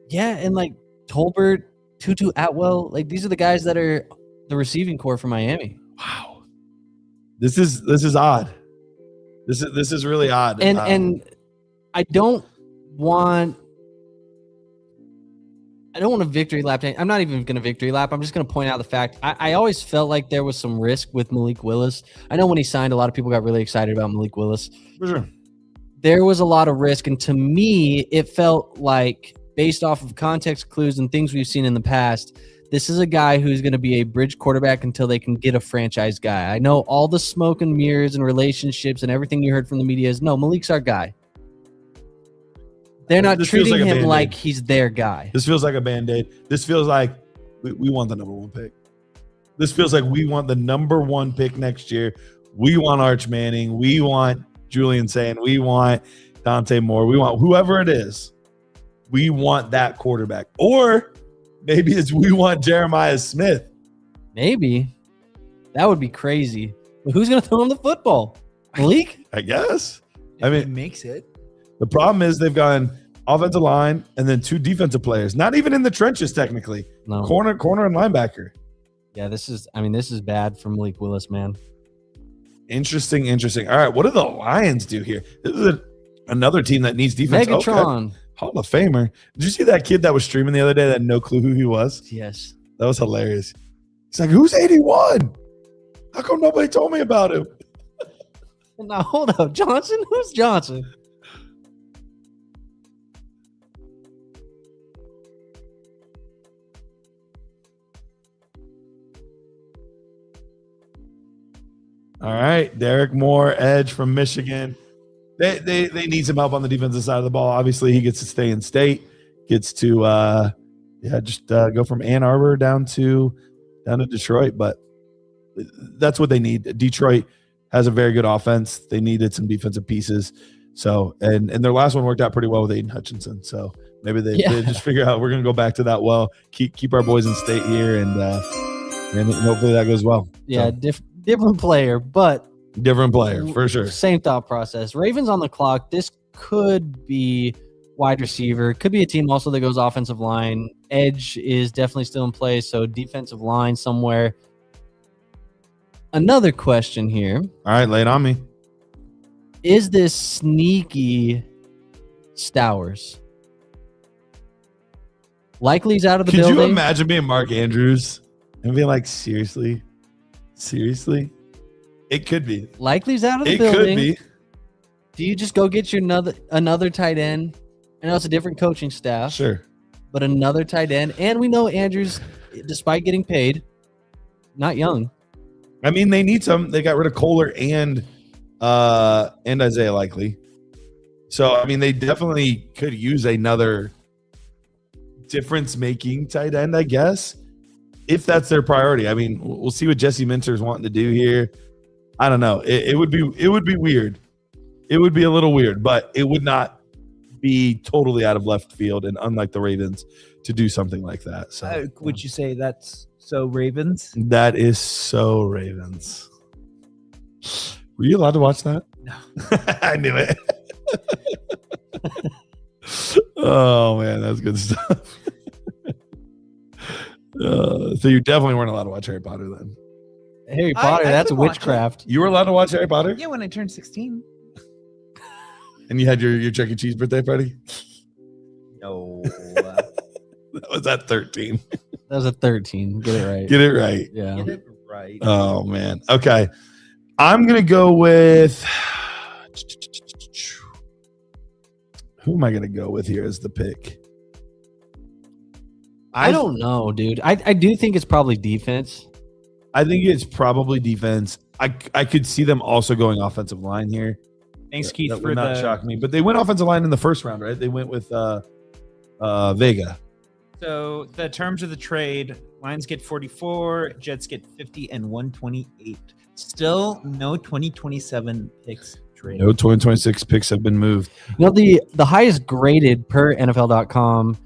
Yeah, and like Tolbert, Tutu Atwell, like these are the guys that are the receiving core for Miami. Wow. This is odd. This is really odd. And I don't want a victory lap. I'm not even going to victory lap. I'm just going to point out the fact I always felt like there was some risk with Malik Willis. I know when he signed, a lot of people got really excited about Malik Willis. for sure. There was a lot of risk, and to me, it felt like, based off of context clues and things we've seen in the past, this is a guy who's going to be a bridge quarterback until they can get a franchise guy. I know all the smoke and mirrors and relationships and everything you heard from the media is, no, Malik's our guy. They're not This feels treating like a him Band-Aid. like he's their guy. This feels like a Band-Aid. This feels like we want the number 1 pick. This feels like we want the number 1 pick next year. We want Arch Manning. We want Julian Sane. We want Dante Moore. We want whoever it is. We want that quarterback. Or maybe it's we want Jeremiah Smith. Maybe. That would be crazy. But who's going to throw him the football? Malik? I guess. I If he mean, makes it. the problem is they've gone offensive line and then 2 defensive players. Not even in the trenches, technically. No. Corner, and linebacker. Yeah, this is bad for Malik Willis, man. Interesting. All right, what do the Lions do here? This is another team that needs defense. Megatron. Okay. Hall of Famer. Did you see that kid that was streaming the other day that had no clue who he was? Yes. That was hilarious. He's like, who's 81? How come nobody told me about him? Now, hold up. Johnson? Who's Johnson? All right, Derek Moore, edge from Michigan. They need some help on the defensive side of the ball. Obviously, he gets to stay in state, gets to go from Ann Arbor down to Detroit. But that's what they need. Detroit has a very good offense. They needed some defensive pieces. So and their last one worked out pretty well with Aiden Hutchinson. So maybe they just figure out we're gonna go back to that well, keep our boys in state here, and hopefully that goes well. Yeah, So, different player, but different player for sure. Same thought process. Ravens on the clock. This could be wide receiver. Could be a team also that goes offensive line. Edge is definitely still in play, so defensive line somewhere. Another question here. All right, lay it on me. Is this sneaky Stowers? Likely he's out of the Could building. you imagine being Mark Andrews and being like, seriously? It could be. Likely he's out of the It building. could be. Do you just go get your another tight end? I know it's a different coaching staff, Sure. but another tight end. And we know Andrews, despite getting paid, not young. I mean, they need some. They got rid of Kohler and Isaiah Likely. So, I mean, they definitely could use another difference-making tight end, I guess, if that's their priority. I mean, we'll see what Jesse Minter's wanting to do here. I don't know. It would be weird. It would be a little weird, but it would not be totally out of left field and unlike the Ravens to do something like that. So, Would you say that's so Ravens? that is so Ravens. Were you allowed to watch that? No. I knew it. Oh man, that's good stuff. So you definitely weren't allowed to watch Harry Potter then. Harry Potter, I that's could watch witchcraft. You were allowed to watch Harry Potter, Yeah, when I turned 16. and you had your Chuck E. Cheese birthday party. No. That was at 13. That was a 13. Get it right. Get it right. Yeah. Get it right. Oh man. Okay, I'm gonna go with. Who am I gonna go with here as the pick? I don't know, dude. I do think it's probably defense. I think it's probably defense. I could see them also going offensive line here. Thanks, Keith, That for would not the. shock me. But they went offensive line in the first round, right? They went with Vega. So the terms of the trade: Lions get 44, Jets get 50 and 128. Still no 2027 picks trade. No 2026 picks have been moved. You know, the highest graded per NFL.com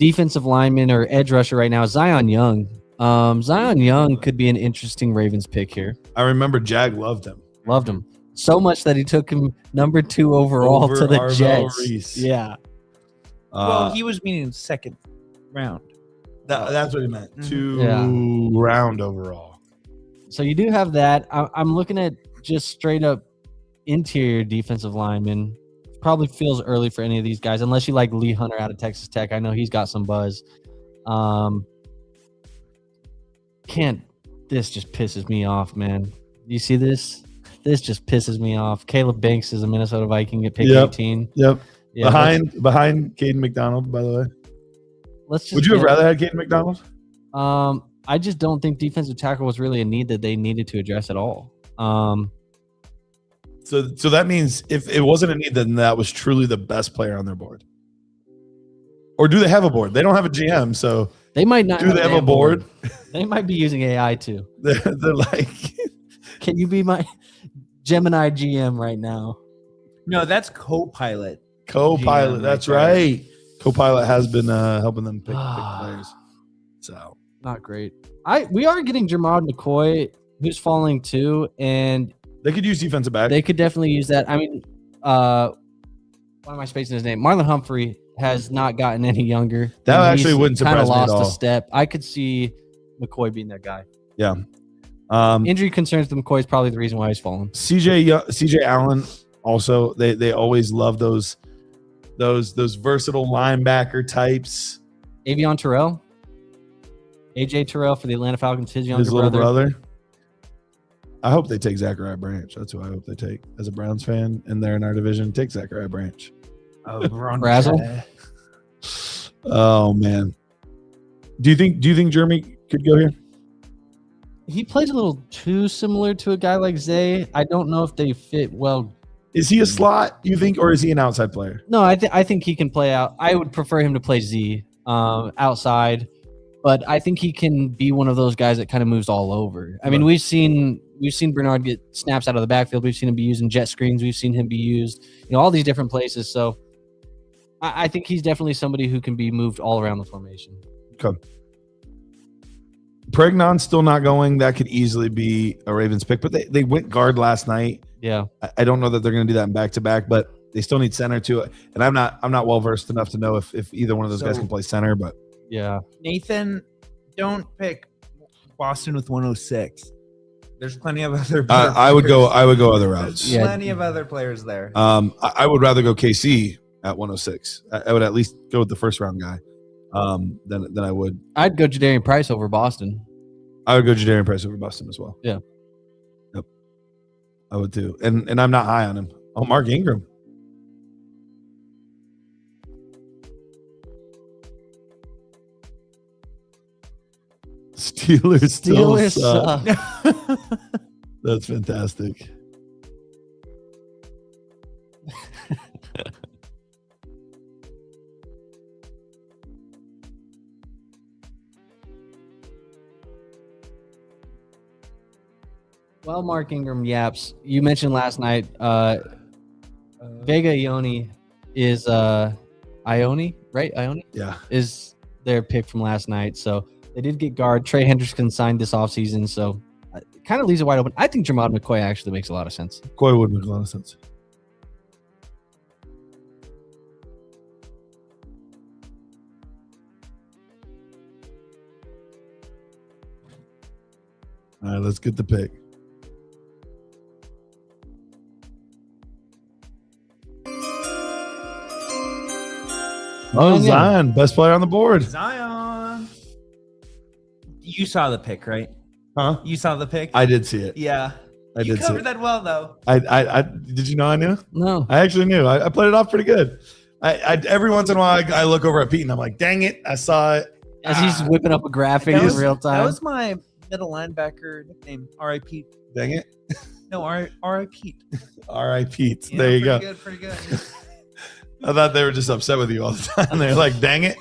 defensive lineman or edge rusher right now is Zion Young. Zion Young could be an interesting Ravens pick here. I remember Jag loved him. Loved him so much that he took him number 2 overall Over to the Arvell Jets. Reese. Yeah. Well, he was meaning second round. That's what he meant. Mhm. 2 round overall. So you do have that. I'm looking at just straight up interior defensive linemen. Probably feels early for any of these guys, unless you like Lee Hunter out of Texas Tech. I know he's got some buzz. This just pisses me off, man. You see this? This just pisses me off. Caleb Banks is a Minnesota Viking at pick 18. Yep. Yeah, behind Caden McDonald, by the way. let's just Would you have get- rather had Caden McDonald? I just don't think defensive tackle was really a need that they needed to address at all. So that means if it wasn't a need, then that was truly the best player on their board. Or do they have a board? They don't have a GM, so They might not. do they have a board? They might be using AI too. They're like, Can you be my Gemini GM right now? No, that's Copilot. Copilot. GM That's right there. right. Copilot has been helping them pick players. So Not great. We are getting Jermod McCoy, who's falling too, and they could use defensive back. they could definitely use that. I mean, why am I spacing his name? Marlon Humphrey has not gotten any younger. That and actually he's wouldn't surprise kinda me at lost all. a step. I could see McCoy being that guy. Yeah. Injury concerns to McCoy is probably the reason why he's fallen. CJ Allen also. They always love those versatile linebacker types. Avion Terrell, AJ Terrell for the Atlanta Falcons, his younger His little brother. brother. I hope they take Zachariah Branch. That's who I hope they take. As a Browns fan, and they're in our division, take Zachariah Branch. Razzle. Oh man. Do you think Jeremy could go here? He plays a little too similar to a guy like Zay. I don't know if they fit well. Is he a slot, you think, or is he an outside player? No, I think he can play out. I would prefer him to play Z outside, but I think he can be one of those guys that kind of moves all over. I mean, we've seen Bernard get snaps out of the backfield. We've seen him be used in jet screens. We've seen him be used, all these different places. So I think he's definitely somebody who can be moved all around the formation. Okay. Pregnon's still not going. That could easily be a Ravens pick, but they went guard last night. Yeah. I don't know that they're going to do that in back-to-back, but they still need center to it. And I'm not well-versed enough to know if either one of those guys can play center, but Yeah. Nathan, don't pick Boston with 106. There's plenty of other. I would go other routes. There's Yeah. plenty of other players there. I would rather go KC at 106. I would at least go with the first round guy than I would. I'd go Jadarian Price over Boston. I would go Jadarian Price over Boston as well. Yeah. Yep. I would too. And I'm not high on him. Oh, Mark Ingram. Steelers still suck. That's fantastic. Well, Mark Ingram yaps. You mentioned last night, Vega Ione is Ione, right? Ione Yeah. is their pick from last night. So they did get guard. Trey Hendrickson signed this offseason, so it kind of leaves it wide open. I think Jermod McCoy actually makes a lot of sense. Coy would make a lot of sense. All right, let's get the pick. Oh, yeah. Zion, best player on the board. Zion. You saw the pick, right? Huh? You saw the pick? I did see it. Yeah. I You did see covered it. that well, though. I did you know I knew? No. I actually knew. I played it off pretty good. I every once in a while I look over at Pete and I'm like, dang it, I saw it. As he's whipping up a graphic That in was- real time. That was my middle linebacker nickname. R.I.P. Dang it. No, R.I.P. All right, Pete. Yeah, there you go. Pretty good. I thought they were just upset with you all the time. They're like, dang it.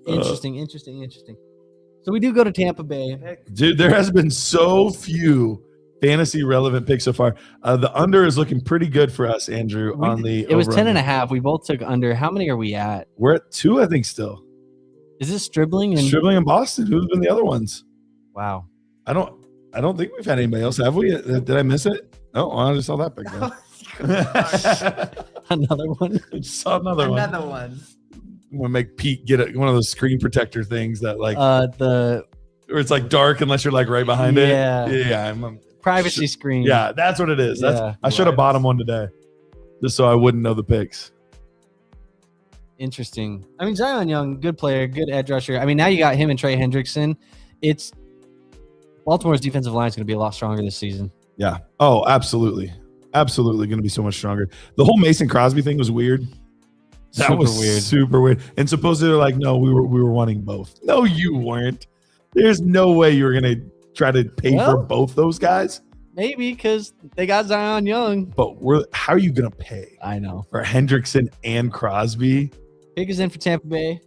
Interesting. So we do go to Tampa Bay. Dude, there has been so few fantasy relevant picks so far. The under is looking pretty good for us, Andrew, on the It was 10 and a over-under. half. We both took under. How many are we at? We're at 2, I think, still. Is this Stribling? And Stribling and Boston. Who's been the other ones? wow. I don't think we've had anybody else, have we? Did I miss it? Oh, I just saw that pick. Now. Another one. I just saw another one. Another one. I'm gonna make Pete get one of those screen protector things that like The where it's like dark unless you're like right behind Yeah. it. Yeah, I'm privacy screen. yeah, that's what it is. That's Yeah. I should have bought him one today, just so I wouldn't know the picks. Interesting. I mean, Zion Young, good player, good edge rusher. I mean, now you got him and Trey Hendrickson. It's Baltimore's defensive line is going to be a lot stronger this season. Yeah. Oh, absolutely, absolutely, going to be so much stronger. The whole Mason Crosby thing was weird. That Super was weird. super weird. And supposedly they're like, no, we were wanting both. No, you weren't. There's no way you were gonna try to pay for Well- both those guys. Maybe because they got Zion Young. But how are you going to pay I know. for Hendrickson and Crosby? Big is in for Tampa Bay.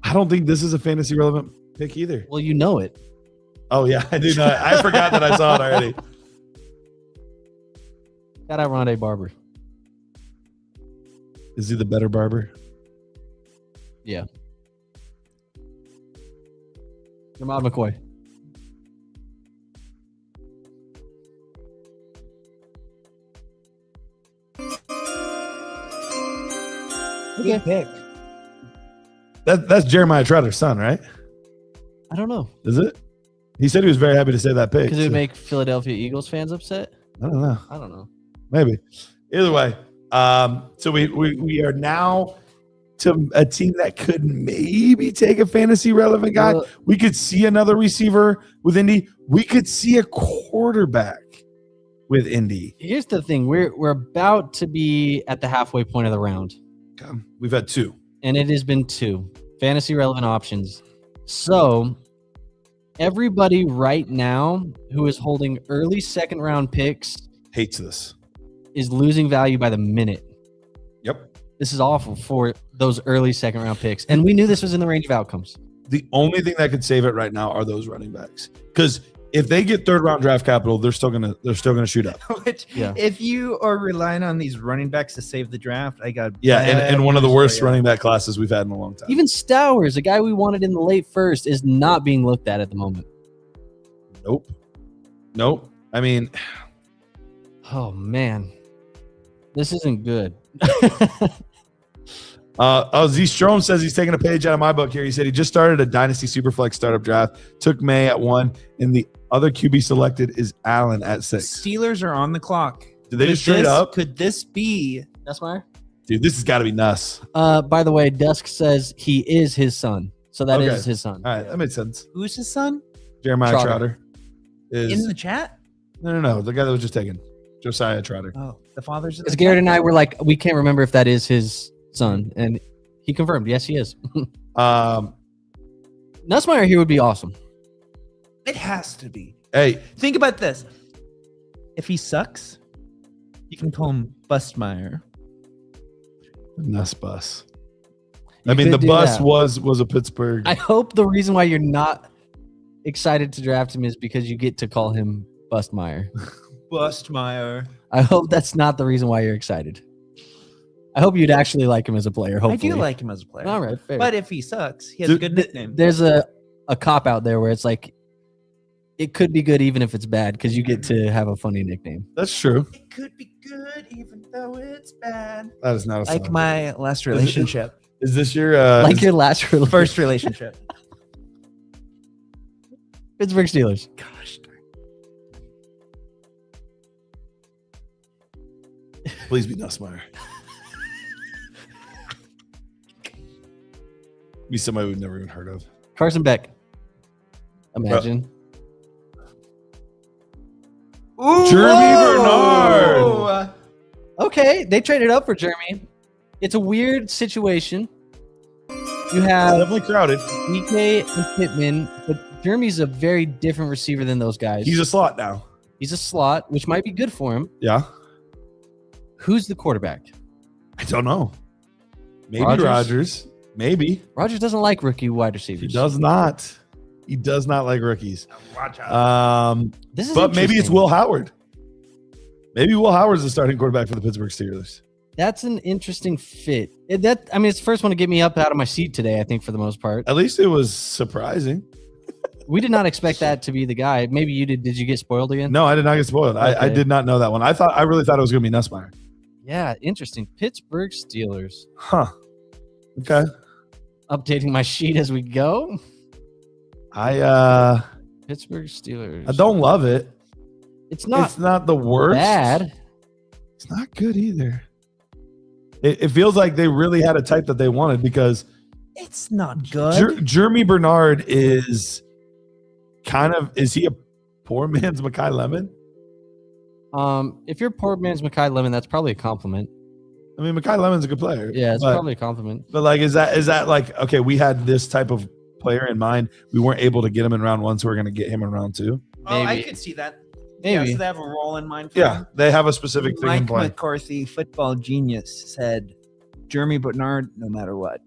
I don't think this is a fantasy relevant pick either. Well, you know it. Oh yeah, I do not. I forgot that I saw it already. Shout out Rondé Barber. Is he the better barber? Yeah. Jamal McCoy. Good pick. That's Jeremiah Trotter's son, right? I don't know. Is it? He said he was very happy to say that pick. Because it would so- make Philadelphia Eagles fans upset? I don't know. I don't know. Maybe. Either way. So we are now to a team that could maybe take a fantasy relevant guy. Well- We could see another receiver with Indy. We could see a quarterback with Indy. Here's the thing. We're about to be at the halfway point of the round. We've had two. And it has been 2 fantasy relevant options. So everybody right now who is holding early second round picks Hates this. is losing value by the minute. Yep. This is awful for those early second round picks. And we knew this was in the range of outcomes. The only thing that could save it right now are those running backs. Because if they get third round draft capital, they're still gonna shoot up. Which, Yeah. if you are relying on these running backs to save the draft, I got Yeah, and one of the bad worst news for you. running back classes we've had in a long time. Even Stowers, a guy we wanted in the late first, is not being looked at the moment. Nope. I mean, Oh, man. This isn't good. Z Strom says he's taking a page out of my book here. He said he just started a Dynasty Superflex startup draft, took May at 1, and the other QB selected is Allen at 6. Steelers are on the clock. Did they just trade up? Could this be? Nussmeier? Dude, this has got to be Nuss. By the way, Dusk says he is his son. So that is Okay. his son. All right, that makes sense. Who's his son? Jeremiah Trotter. Trotter is In the chat? no, the guy that was just taken, Josiah Trotter. Oh, the father's in Because the Garrett chat? and I were like, we can't remember if that is his son. And he confirmed, yes, he is. Um, Nussmeier here would be awesome. It has to be. hey, Think about this. If he sucks, you can call him Bustmeyer. Nuss bus. You I mean, could the do bus that. was a Pittsburgh. I hope the reason why you're not excited to draft him is because you get to call him Bustmeyer. Bustmeyer. I hope that's not the reason why you're excited. I hope you'd actually like him as a player. Hopefully. I do like him as a player. All right, fair. But if he sucks, he has a good nickname. There's a cop out there where it's like it could be good even if it's bad because you get to have a funny nickname. That's true. It could be good even though it's bad. That is not a Like song. my last relationship. Is this your Like your last relationship. First relationship. Pittsburgh Steelers. Gosh darn. Please be Nussmeier. Be somebody we've never even heard of. Carson Beck. Imagine. Jeremy Bernard. Okay, they traded up for Jeremy. It's a weird situation. You have Definitely crowded. DK and Pittman, but Jeremy's a very different receiver than those guys. He's a slot now. He's a slot, which might be good for him. Yeah. Who's the quarterback? I don't know. Maybe Rodgers? Rodgers. Maybe. Rogers doesn't like rookie wide receivers. He does not. He does not like rookies. Watch out. This is But maybe it's interesting. Will Howard. Maybe Will Howard's the starting quarterback for the Pittsburgh Steelers. That's an interesting fit. It's the first one to get me up out of my seat today, I think, for the most part. At least it was surprising. We did not expect that to be the guy. Maybe you did. Did you get spoiled again? No, I did not get spoiled. I Okay. did not know that one. I really thought it was going to be Nussmeier. Yeah, interesting. Pittsburgh Steelers. Huh. Okay. Updating my sheet as we go. I Pittsburgh Steelers. don't love it. It's not It's not the worst. bad. It's not good either. It feels like they really had a type that they wanted because It's not good. Jeremy Bernard is is he a poor man's Makai Lemon? If you're poor man's Makai Lemon, that's probably a compliment. I mean, Makai Lemon's a good player. Yeah, it's but, probably a compliment. But like, is that like, okay, we had this type of player in mind. We weren't able to get him in round 1, so we're going to get him in round 2. Oh, I Maybe. could see that. Maybe. Yeah, so they have a role in mind for Yeah, him. they have a specific thing in Mike play. McCarthy, football genius, said Jeremy Bernard no matter what.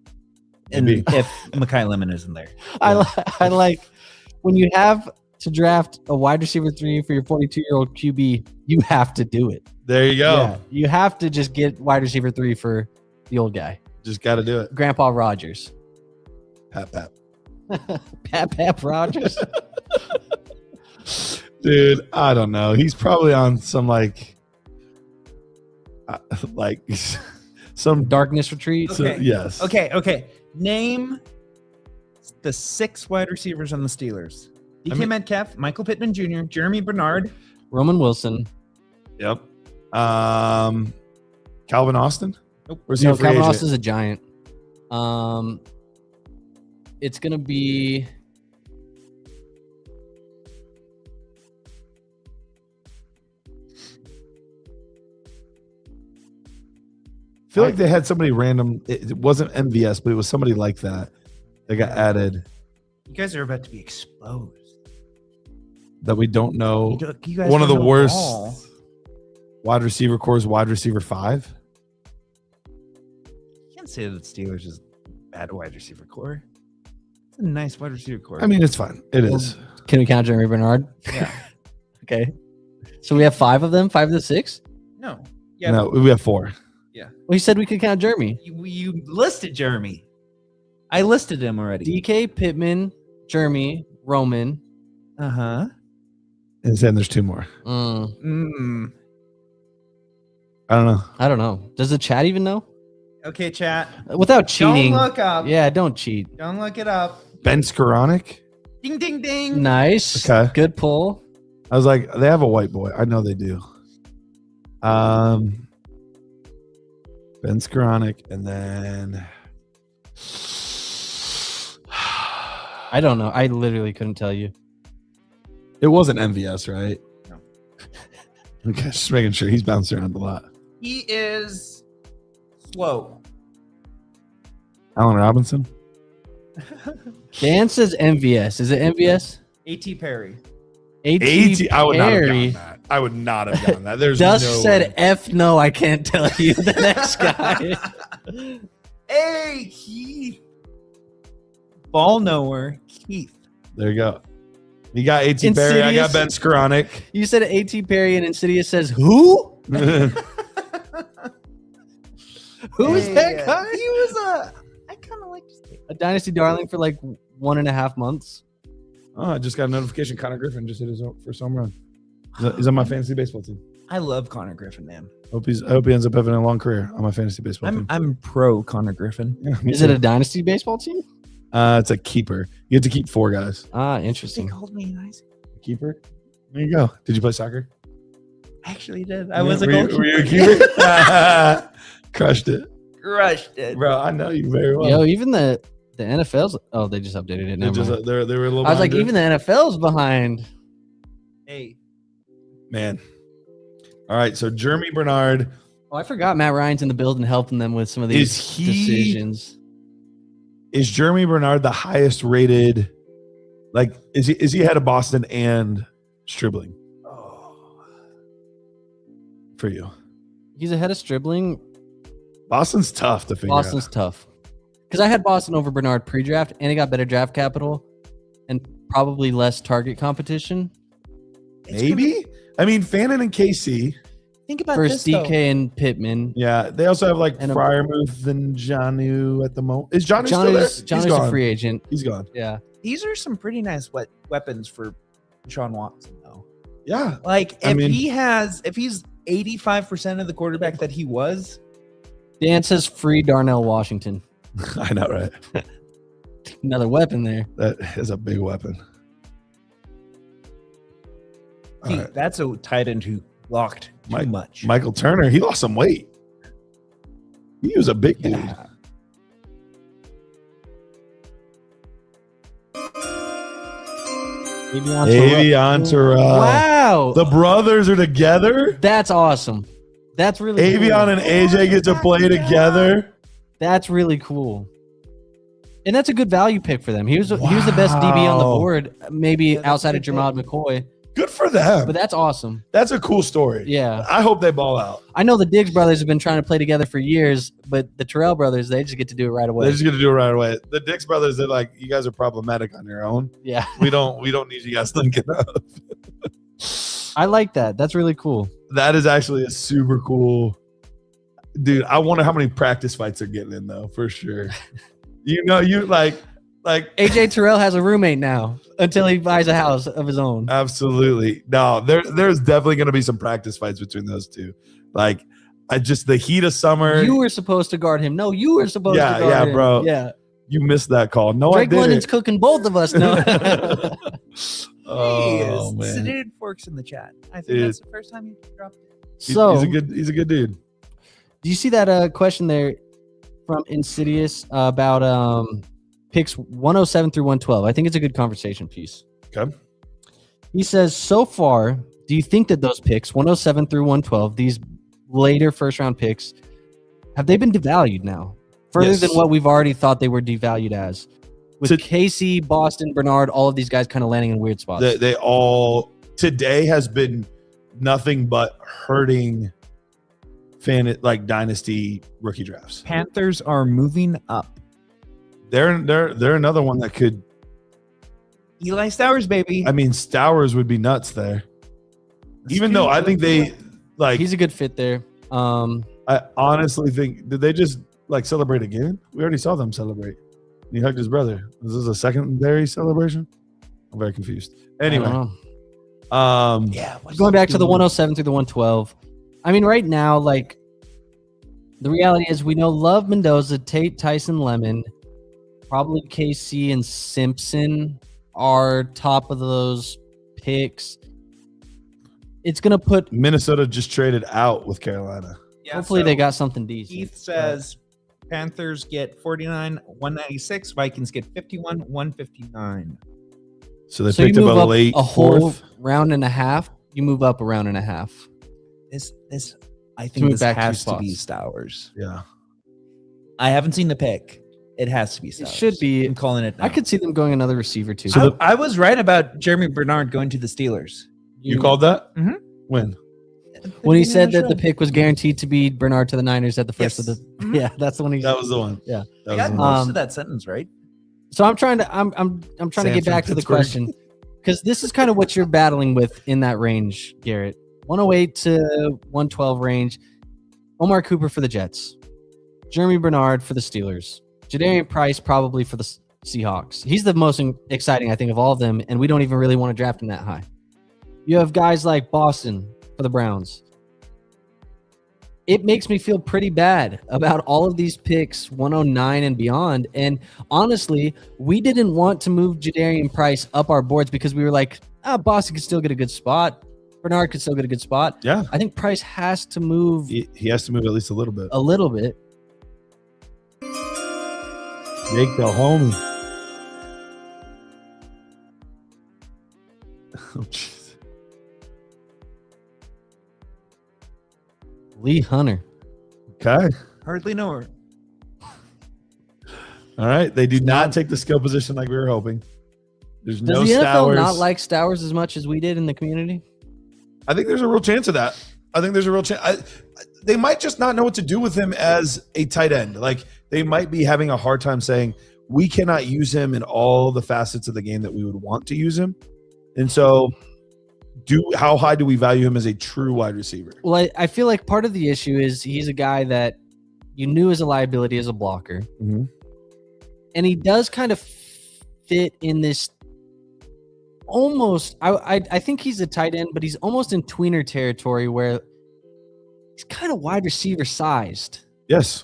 And Maybe. if Mekhi Lemon isn't there. I like when you have to draft a wide receiver 3 for your 42-year-old QB, you have to do it. There you go. Yeah, you have to just get wide receiver 3 for the old guy, Just got to do it. Grandpa Rogers. Pat. Pap Rogers. Dude, I don't know. He's probably on some like some Darkness Retreat. Okay. yes. Okay. Name the 6 wide receivers on the Steelers. DK Metcalf, Michael Pittman Jr., Jeremy Bernard. Roman Wilson. Yep. Calvin Austin? Nope. Or is he No, a free Calvin agent? Austin's a giant. It's gonna be I feel like they had somebody random. It wasn't MVS, but it was somebody like that. They got added You guys are about to be exposed. that we don't know. You guys One of don't the know worst all. wide receiver cores, wide receiver 5. You can't say that Steelers is bad wide receiver core. It's a nice wide receiver core. I mean, it's fine. It is. Can we count Jeremy Bernard? yeah. Okay. So we have 5 of them, 5 of the 6. No. Yeah. No, we have 4. Well, he said we could count Jeremy. You listed Jeremy. I listed him already. DK, Pittman, Jeremy, Roman. Uh-huh. And then there's 2 more. Mm. I don't know. I don't know. Does the chat even know? Okay, chat. Without cheating. Don't look up. Yeah, don't cheat. Don't look it up. Ben Skoranek? Ding, ding, ding. Nice. Okay. Good pull. I was like, they have a white boy. I know they do. Ben Skoranek, and then I don't know. I literally couldn't tell you. it wasn't MVS, right? No. Okay, just making sure. He's bouncing around a lot. He is slow. Allen Robinson? Dan says MVS. Is it MVS? A.T. Perry. AT I would not have Perry. gotten that. I would not have gotten that. There's Dust no said way. F no, I can't tell you the next guy. Hey, Keith. Ball knower, Keith. There you go. You got A.T. Perry. I got Ben Skoranek. You said AT Perry and Insidious says who? Who is that guy? He was I kind of like this. A dynasty darling for like 1.5 months. Oh, I just got a notification. Connor Griffin just hit his first home run. He's on my fantasy baseball team. I love Connor Griffin, man. I hope he ends up having a long career on my fantasy baseball team. I'm pro Connor Griffin. Yeah, me Is it too. a dynasty baseball team? It's a keeper. You have to keep 4 guys. Ah, They interesting. called me nice. Keeper? There you go. Did you play soccer? I actually did. I was a Were you- goalkeeper. Were you a keeper? Crushed it. Crushed it. Bro, I know you very well. Yo, even the NFL's. Oh, they just updated it. They Never just, mind. they were a little I was like, behind even the NFL's behind. Hey, man. All right, so Jeremy Bernard. Oh, I forgot Matt Ryan's in the building helping them with some of these Is he- decisions. Is Jeremy Bernard the highest rated? Like, is he ahead of Boston and Stribling for you? He's ahead of Stribling. Boston's tough to figure Boston's tough. Because I had Boston over Bernard pre-draft, and he got better draft capital and probably less target competition. out. Maybe? I mean, Fannin and KC. think about First this, DK though. and Pittman. Yeah, they also have like And a- Fryermuth and Janu at the moment. Is Janu still there? Johnny's a free agent. He's gone. Yeah. These are some pretty nice weapons for Sean Watson, though. Yeah. Like, I mean- if he's 85% of the quarterback that he was, Dan says free Darnell Washington. I know, right? Another weapon there. That is a big weapon. All right. that's a tight end who blocked too much. Michael Turner, he lost some weight. He was a big dude. Yeah. Avion Terrell. Wow. The brothers are together. That's awesome. That's really cool. Avion and AJ get to play together. That's really cool. And that's a good value pick for them. He was the best DB on the Wow. board, maybe Yeah, that's outside a of good Jermod McCoy. Good for them. But that's awesome. That's a cool story. Yeah. I hope they ball out. I know the Diggs brothers have been trying to play together for years, but the Terrell brothers, they just get to do it right away. They're just gonna do it right away. The Dix brothers, they're like, you guys are problematic on your own. Yeah. We don't need you guys linking up. I like that. That's really cool. That is actually a super cool dude. I wonder how many practice fights they're getting in though, for sure. You like AJ Terrell has a roommate now until he buys a house of his own. absolutely. No, there's definitely gonna be some practice fights between those two. Like the heat of summer. You were supposed to guard him. No, you were supposed to guard him. Bro. Yeah. You missed that call. No, Drake I London's didn't. cooking both of us now. Oh man. Sedated Forks in the chat. I think Dude. that's the first time you dropped it. So, he's a good dude. do you see that question there from Insidious about picks 107 through 112? I think it's a good conversation piece. Okay. He says, so far, do you think that those picks, 107 through 112, these later first round picks, have they been devalued now? Further Yes. than what we've already thought they were devalued as? With To- Casey, Boston, Bernard, all of these guys kind of landing in weird spots. They all today has been nothing but hurting dynasty rookie drafts. Panthers are moving up. They're another one that could. Eli Stowers, baby. I mean, Stowers would be nuts there. Even though I think they He's a good fit there. I honestly think, did they just celebrate again? We already saw them celebrate. He hugged his brother. Is this a secondary celebration? I'm very confused. Anyway, Yeah. Going back to the 107 through the 112. I mean, right now, the reality is we know Love, Mendoza, Tate, Tyson, Lemon, probably KC and Simpson are top of those picks. It's going to put, Minnesota just traded out with Carolina. Yeah, hopefully so they got something decent. Keith says Panthers get 49, 196. Vikings get 51, 159. So they So you picked up move a up late a whole fourth. round and a half. You move up a round and a half. This I move think this back two has to be spots. Stowers. Yeah. I haven't seen the pick. It has to be Stowers. It should be. I'm calling it now. I could see them going another receiver too. So I was right about Jeremy Bernard going to the Steelers. You called that? Mhm. When? when he said that the pick was guaranteed to be Bernard to the Niners at the first Yes. of the Mhm. Yeah, that's the one he That was the one. Yeah. That I was got the most one. of that sentence right. So I'm trying to I'm trying to Sam get from back to the Pittsburgh. question because this is kind of what you're battling with in that range, Garrett. 108 to 112 range. Omar Cooper for the Jets. Jeremy Bernard for the Steelers. Jadarian Price probably for the Seahawks. He's the most exciting, I think, of all of them, and we don't even really want to draft him that high. You have guys like Boston for the Browns. It makes me feel pretty bad about all of these picks, 109 and beyond. And honestly, we didn't want to move Jadarian Price up our boards because we were like, Boston could still get a good spot. Bernard could still get a good spot. Yeah. I think Price has to move He has to move at least a little bit. a little bit. Jake the homie. Oh, jeez. Lee Hunter. Okay. Hardly know her. All right. They do not take the skill position like we were hoping. There's Does no the NFL Stowers. not like Stowers as much as we did in the community? I think there's a real chance of that. I think there's a real chance. They might just not know what to do with him as a tight end. Like they might be having a hard time saying we cannot use him in all the facets of the game that we would want to use him. And so, how high do we value him as a true wide receiver? Well, I feel like part of the issue is he's a guy that you knew as a liability as a blocker. Mhm. And he does kind of fit in this almost, I think he's a tight end, but he's almost in tweener territory where he's kind of wide receiver sized. Yes.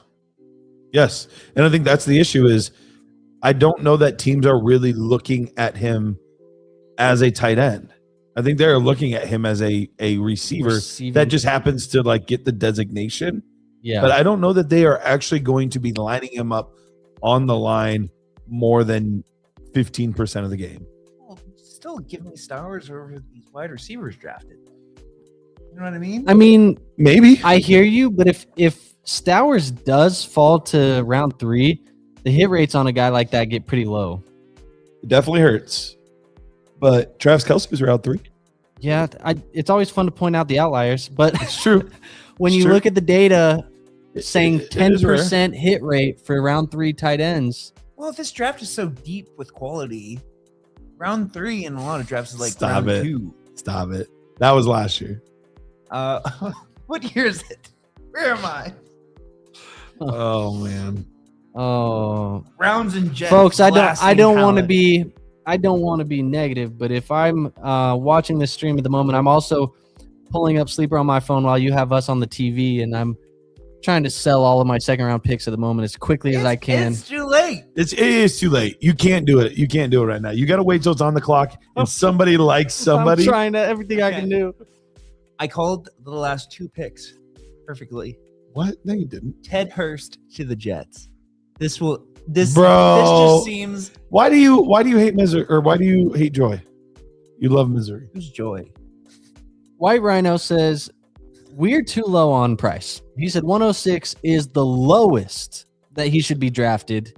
Yes. And I think that's the issue is I don't know that teams are really looking at him as a tight end. I think they're looking at him as a receiver that just happens to get the designation. Yeah. But I don't know that they are actually going to be lining him up on the line more than 15% of the game. Well, still give me Stowers over these wide receivers drafted. You know what I mean? I mean, Maybe. I hear you, but if Stowers does fall to round 3, the hit rates on a guy like that get pretty low. It definitely hurts. But Travis Kelce was round 3. Yeah, it's always fun to point out the outliers, but It's true. when It's you true. look at the data saying it is rare. 10% hit rate for round 3 tight ends, Well, if this draft is so deep with quality, round 3 in a lot of drafts is like Stop round it. 2. Stop it. That was last year. What year is it? Where am I? Oh man. oh, Rounds and Jets. folks, I blasting don't want to Howard. I don't want to be negative, but if I'm watching this stream at the moment, I'm also pulling up Sleeper on my phone while you have us on the TV, and I'm trying to sell all of my second round picks at the moment as quickly as I can. It's too late. It is too late. You can't do it. You can't do it right now. You got to wait till it's on the clock and somebody likes somebody. I'm trying to everything I Okay. can do. I called the last 2 picks perfectly. What? No, you didn't. Ted Hurst to the Jets. This Bro. just seems. Why do you hate misery, or why do you hate joy? You love misery. Who's joy? White Rhino says we're too low on price. He said 106 is the lowest that he should be drafted,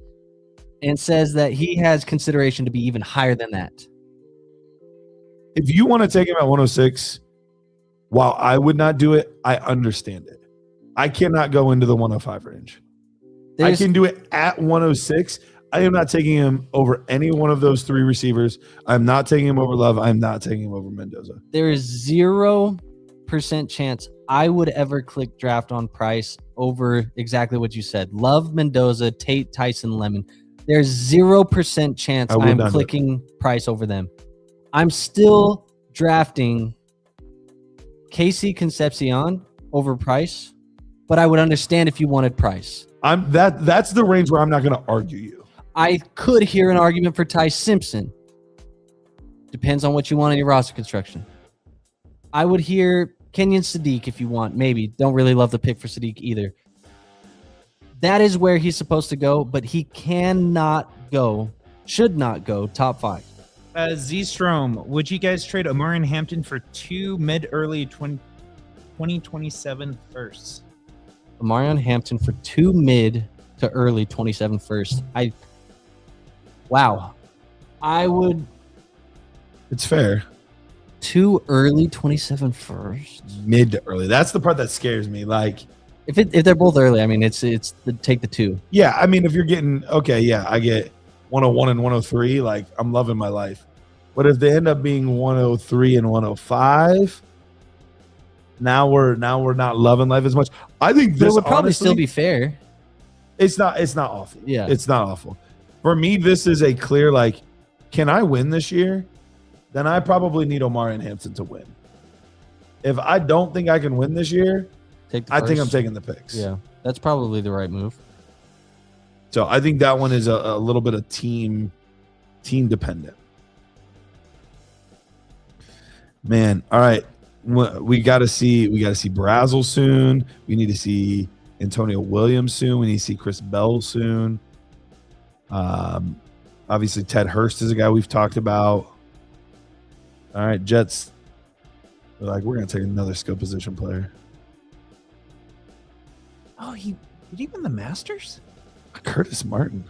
and says that he has consideration to be even higher than that. If you want to take him at 106, while I would not do it, I understand it. I cannot go into the 105 range. I can do it at 106. I am not taking him over any one of those 3 receivers. I'm not taking him over Love. I'm not taking him over Mendoza. There is 0% chance I would ever click draft on Price over exactly what you said. Love, Mendoza, Tate, Tyson, Lemon. There's 0% chance I would I'm not do it. clicking Price over them. I'm still drafting Casey Concepcion over Price, but I would understand if you wanted Price. That's the range where I'm not going to argue you. I could hear an argument for Ty Simpson. Depends on what you want in your roster construction. I would hear Kenyon Sadiq if you want, maybe. Don't really love the pick for Sadiq either. That is where he's supposed to go, but he cannot go, should not go top 5. Z Strom, would you guys trade Omarion Hampton for 2 mid-early 2027 firsts? Omarion Hampton for 2 mid to early 27 first. Wow. I would It's fair. 2 early 27 first. Mid to early. That's the part that scares me. Like, If they're both early, I mean it's take the 2. yeah, I mean, if you're getting, okay, yeah, I get 101 and 103, like, I'm loving my life. But if they end up being 103 and 105, now we're not loving life as much. I think But this it would probably honestly, still be fair. it's not awful. Yeah. It's not awful. For me, this is a clear, like, can I win this year? Then I probably need Omarion Hampton to win. If I don't think I can win this year, Take the I think I'm first. taking the picks. Yeah, that's probably the right move. So I think that one is a little bit of team dependent. Man, all right. We got to see Brazel soon. We need to see Antonio Williams soon. We need to see Chris Bell soon. Obviously Ted Hurst is a guy we've talked about. All right, Jets. They're like, we're gonna take another skill position player. Oh, did he win the Masters? Curtis Martin.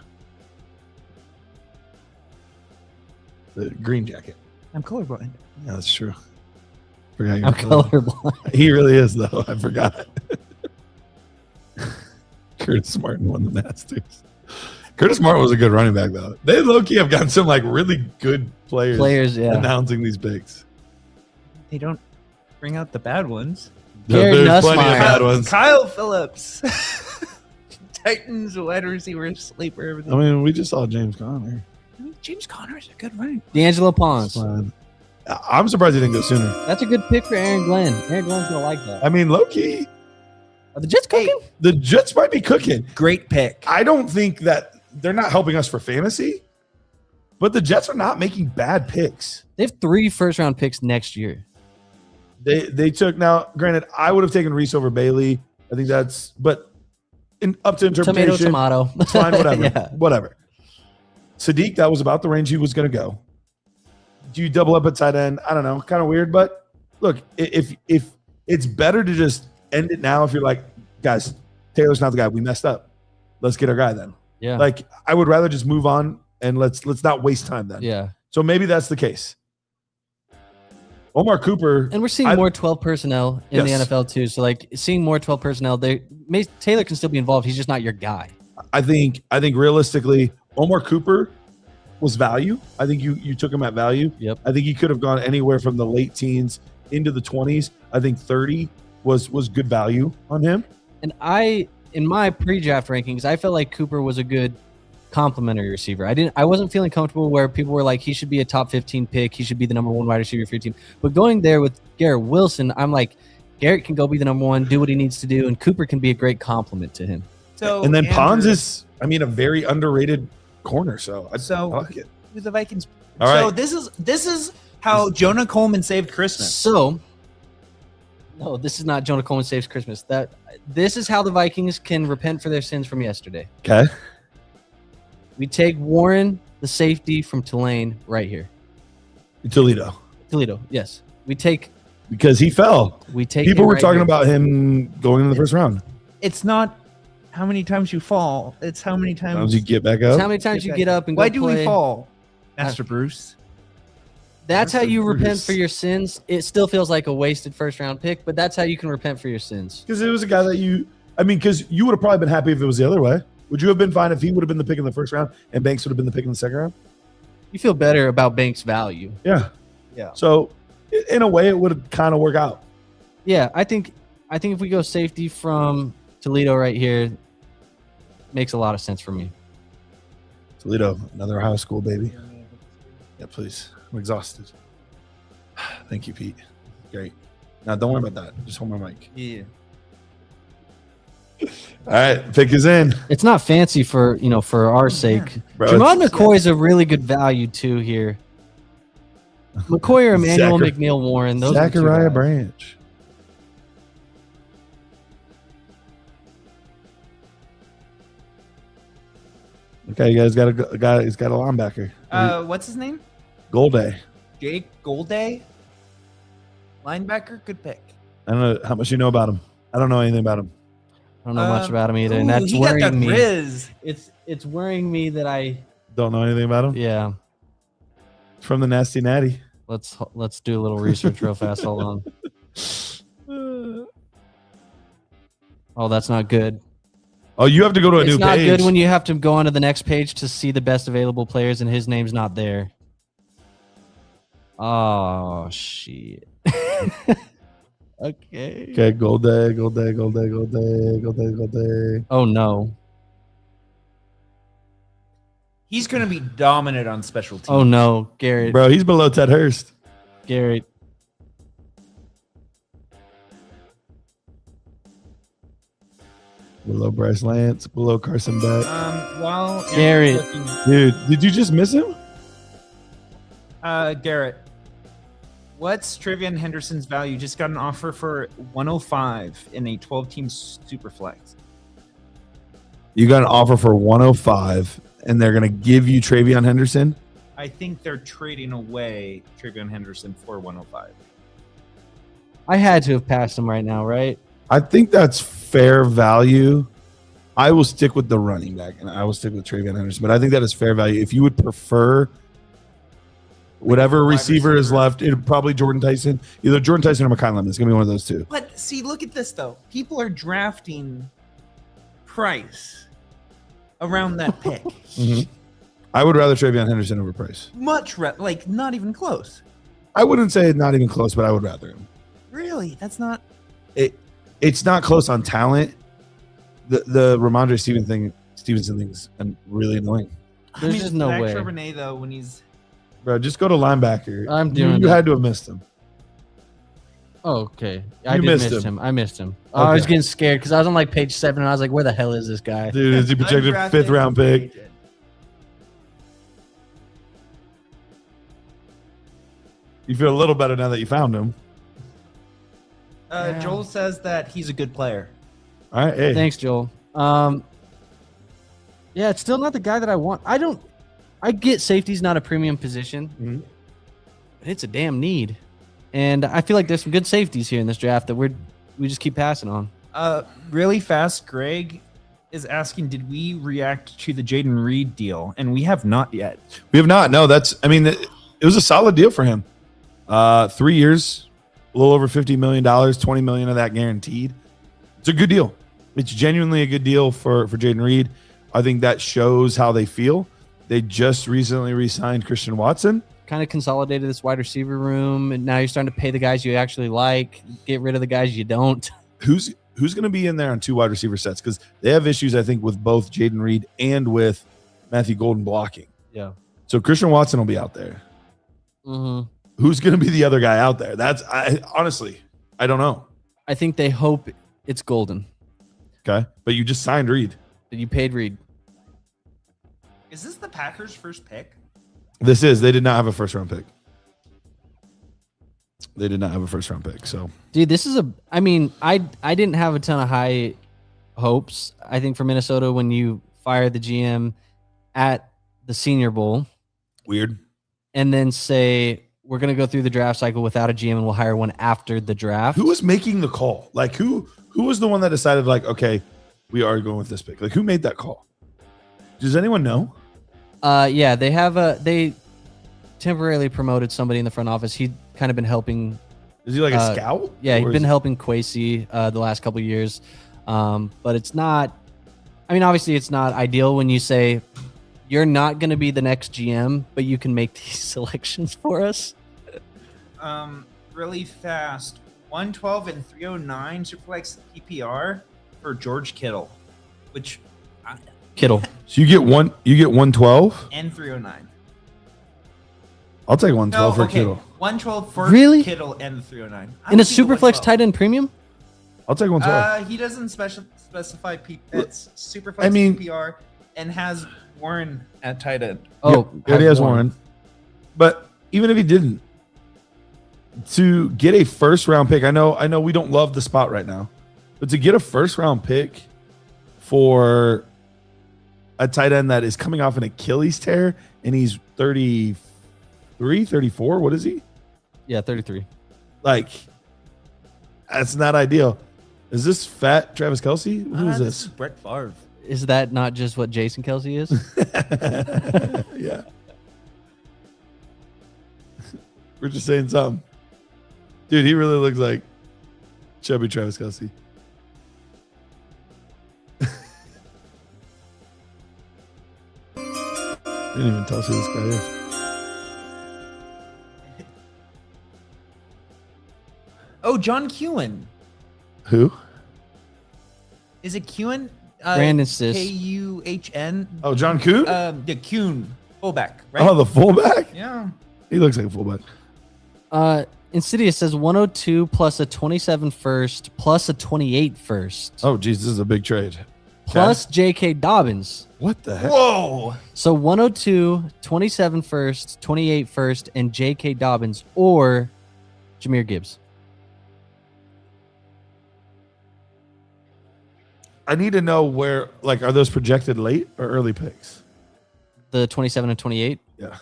The green jacket. I'm colorblind. Yeah, that's true. Forgot you're I'm colorblind. colorblind. He really is, though. I forgot. Curtis Martin won the Masters. Curtis Martin was a good running back, though. They low-key have gotten some like really good players Yeah. announcing these picks. They don't bring out the bad ones. Garrett There's plenty of Nussmeier. bad ones. Kyle Phillips. Titans wide receiver sleeper. I mean, we just saw James Conner. James Conner's a good running. D'Angelo Pons. Fine. I'm surprised he didn't go sooner. That's a good pick for Aaron Glenn. Aaron Glenn's gonna like that. I mean, low-key, Are the Jets cooking? the Jets might be cooking. Great pick. I don't think that they're not helping us for fantasy, but the Jets are not making bad picks. They have 3 first-round picks next year. They took, now granted, I would have taken Reese over Bailey. I think that's, but up to interpretation. Tomato. It's fine, whatever. Yeah. Whatever. Sadiq, that was about the range he was going to go. Do you double up at tight end? I don't know. Kind of weird, but look, if it's better to just end it now if you're like, guys, Taylor's not the guy. We messed up. Let's get our guy then. Yeah. Like I would rather just move on and let's not waste time then. Yeah. So maybe that's the case. Omar Cooper, And we're seeing more 12 personnel in Yes. the NFL too. So like seeing more 12 personnel, Taylor can still be involved. He's just not your guy. I think realistically, Omar Cooper was value. I think you took him at value. Yep. I think he could have gone anywhere from the late teens into the 20s. I think 30 was good value on him. And in my pre-draft rankings, I felt like Cooper was a good complimentary receiver. I wasn't feeling comfortable where people were like, he should be a top 15 pick. He should be the number 1 wide receiver for your team. But going there with Garrett Wilson, I'm like, Garrett can go be the number 1, do what he needs to do, and Cooper can be a great compliment to him. So And then Andrew, Pons is, I mean, a very underrated corner. So I like it. with the Vikings. All So right. this is how Jonah Coleman saved Christmas. So, no, this is not Jonah Coleman Saves Christmas. This is how the Vikings can repent for their sins from yesterday. Okay. We take Warren, the safety from Tulane, right here. Toledo. Toledo, yes. We take Because he fell. People him were right talking here. about him going in the first round. It's not how many times you fall. It's how many How times did you get back It's up? how many times you get up and Why go do play. we fall, Master Bruce? That's how Master you repent Bruce. for your sins. It still feels like a wasted first round pick, but that's how you can repent for your sins. Because it was a guy that because you would have probably been happy if it was the other way. Would you have been fine if he would have been the pick in the first round and Banks would have been the pick in the second round? You feel better about Banks' value. Yeah. Yeah. So in a way, it would kind of work out. Yeah, I think if we go safety from Toledo right here, makes a lot of sense for me. Toledo, another high school baby. Yeah, please. I'm exhausted. Thank you, Pete. Great. Now, don't worry about that. Just hold my mic. Yeah. All right, pick is in. It's not fancy for our sake. Bro, Jamon it's- McCoy is a really good value too here. McCoy or Emmanuel Zachar- McNeil Warren. Those are the two Zachariah guys. Branch. Okay, you guys got a guy. He's got a linebacker. What's his name? Golday. Jake Golday. Linebacker. Good pick. I don't know how much you know about him. I don't know anything about him. I don't know much about him either, and Ooh, that's he got that worrying me. Riz. It's worrying me that Don't know anything about him. yeah. From the Nasty Natty. Let's do a little research real fast. Hold on. Oh, that's not good. Oh, you have to go to a It's new not page. good when you have to go on to the next page to see the best available players and his name's not there. Oh shit. Okay. Okay, Golday. Oh no. He's going to be dominant on special teams. Oh no, Garrett. Bro, he's below Ted Hurst. Garrett. Below Bryce Lance. Below Carson Beck. Well, Garrett. looking- Dude, did you just miss him? Garrett. What's Travion Henderson's value? Just got an offer for 105 in a 12-team Superflex. You got an offer for 105, and they're going to give you Travion Henderson. I think they're trading away Travion Henderson for 105. I had to have passed him right now, right? I think that's fair value. I will stick with the running back, and I will stick with Travion Henderson. But I think that is fair value. If you would prefer whatever Wide receiver is receiver. left, it'd probably Jordan Tyson. Either Jordan Tyson or McConnell. It's going to be one of those two. But see, look at this, though. People are drafting Price around that pick. I would rather Travion Henderson over Price. Not even close. I wouldn't say not even close, but I would rather him. Really? That's not. It's not close on talent. The Ramondre Stevenson thing's really annoying. There's just no Zach way. Charbonnet, though, when he's. Bro, just go to linebacker. I'm doing You it. had to have missed him. Oh, okay. I You did missed miss him. him. I missed him. Oh, I was Okay. getting scared because I was on like page 7 and I was like, where the hell is this guy? Dude, is he projected Undrafted 5th round pick? agent. You feel a little better now that you found him. Joel says that he's a good player. All right, hey. Thanks, Joel. Yeah, it's still not the guy that I want. I get safety's not a premium position. Mhm. But it's a damn need. And I feel like there's some good safeties here in this draft that we just keep passing on. Really fast, Greg. is asking, did we react to the Jaden Reed deal? And we have not yet. We have not. No, it was a solid deal for him. 3 years, a little over $50 million, $20 million of that guaranteed. It's a good deal. It's genuinely a good deal for Jaden Reed. I think that shows how they feel. They just recently re-signed Christian Watson. Kind of consolidated this wide receiver room, and now you're starting to pay the guys you actually like, get rid of the guys you don't. Who's going to be in there on 2 wide receiver sets? Because they have issues, I think, with both Jaden Reed and with Matthew Golden blocking. Yeah. So Christian Watson will be out there. Mm-hmm. Who's going to be the other guy out there? Honestly, I don't know. I think they hope it's Golden. Okay. But you just signed Reed. You paid Reed. Is this the Packers' first pick? They did not have a first round pick. So, Dude, this is I didn't have a ton of high hopes, I think, for Minnesota when you fired the GM at the Senior Bowl weird. and then say, we're going to go through the draft cycle without a GM and we'll hire one after the draft. Who was making the call? Like who was the one that decided like, okay, we are going with this pick? Like who made that call? Does anyone know? Yeah, they temporarily promoted somebody in the front office. He'd kind of been helping. Is he like a scout? Yeah, Or he'd is been he- helping Kwesi the last couple of years. But it's not, obviously it's not ideal when you say you're not going to be the next GM, but you can make these selections for us. Really fast. 112 and 309 Superflex PPR for George Kittle, which Kittle. So you get 112? and 309. I'll take 112 for Kittle. 112 for Really? Kittle and 309. I In a would take the Superflex 112. tight end premium? I'll take 112. He doesn't specify it's Superflex I mean- PPR and has Warren at tight end. Oh, Yeah, he has Warren. But even if he didn't, to get a first round pick, I know we don't love the spot right now, but to get a first round pick for a tight end that is coming off an Achilles tear and he's 33, 34, what is he? Yeah, 33. Like, that's not ideal. Is this fat Travis Kelce? Who is This is this? Brett Favre. Is that not just what Jason Kelsey is? Yeah. We're just saying something. Dude, he really looks like chubby Travis Kelce. Didn't even tell us who this guy is. Oh, John Kewen. Who? Is it Kewen? Brandon Sis. Kuhn. Oh, John Kuhn? The Kuhn fullback, right? Oh, the fullback? Yeah. He looks like a fullback. Insidious says 102 plus a 27 first plus a 28 first Oh, geez, this is a big trade. plus J.K. Dobbins. What the heck? Whoa. So 102, 27 first, 28 first, and J.K. Dobbins or Jahmyr Gibbs. I need to know where, like, are those projected late or early picks? The 27 and 28, Yeah.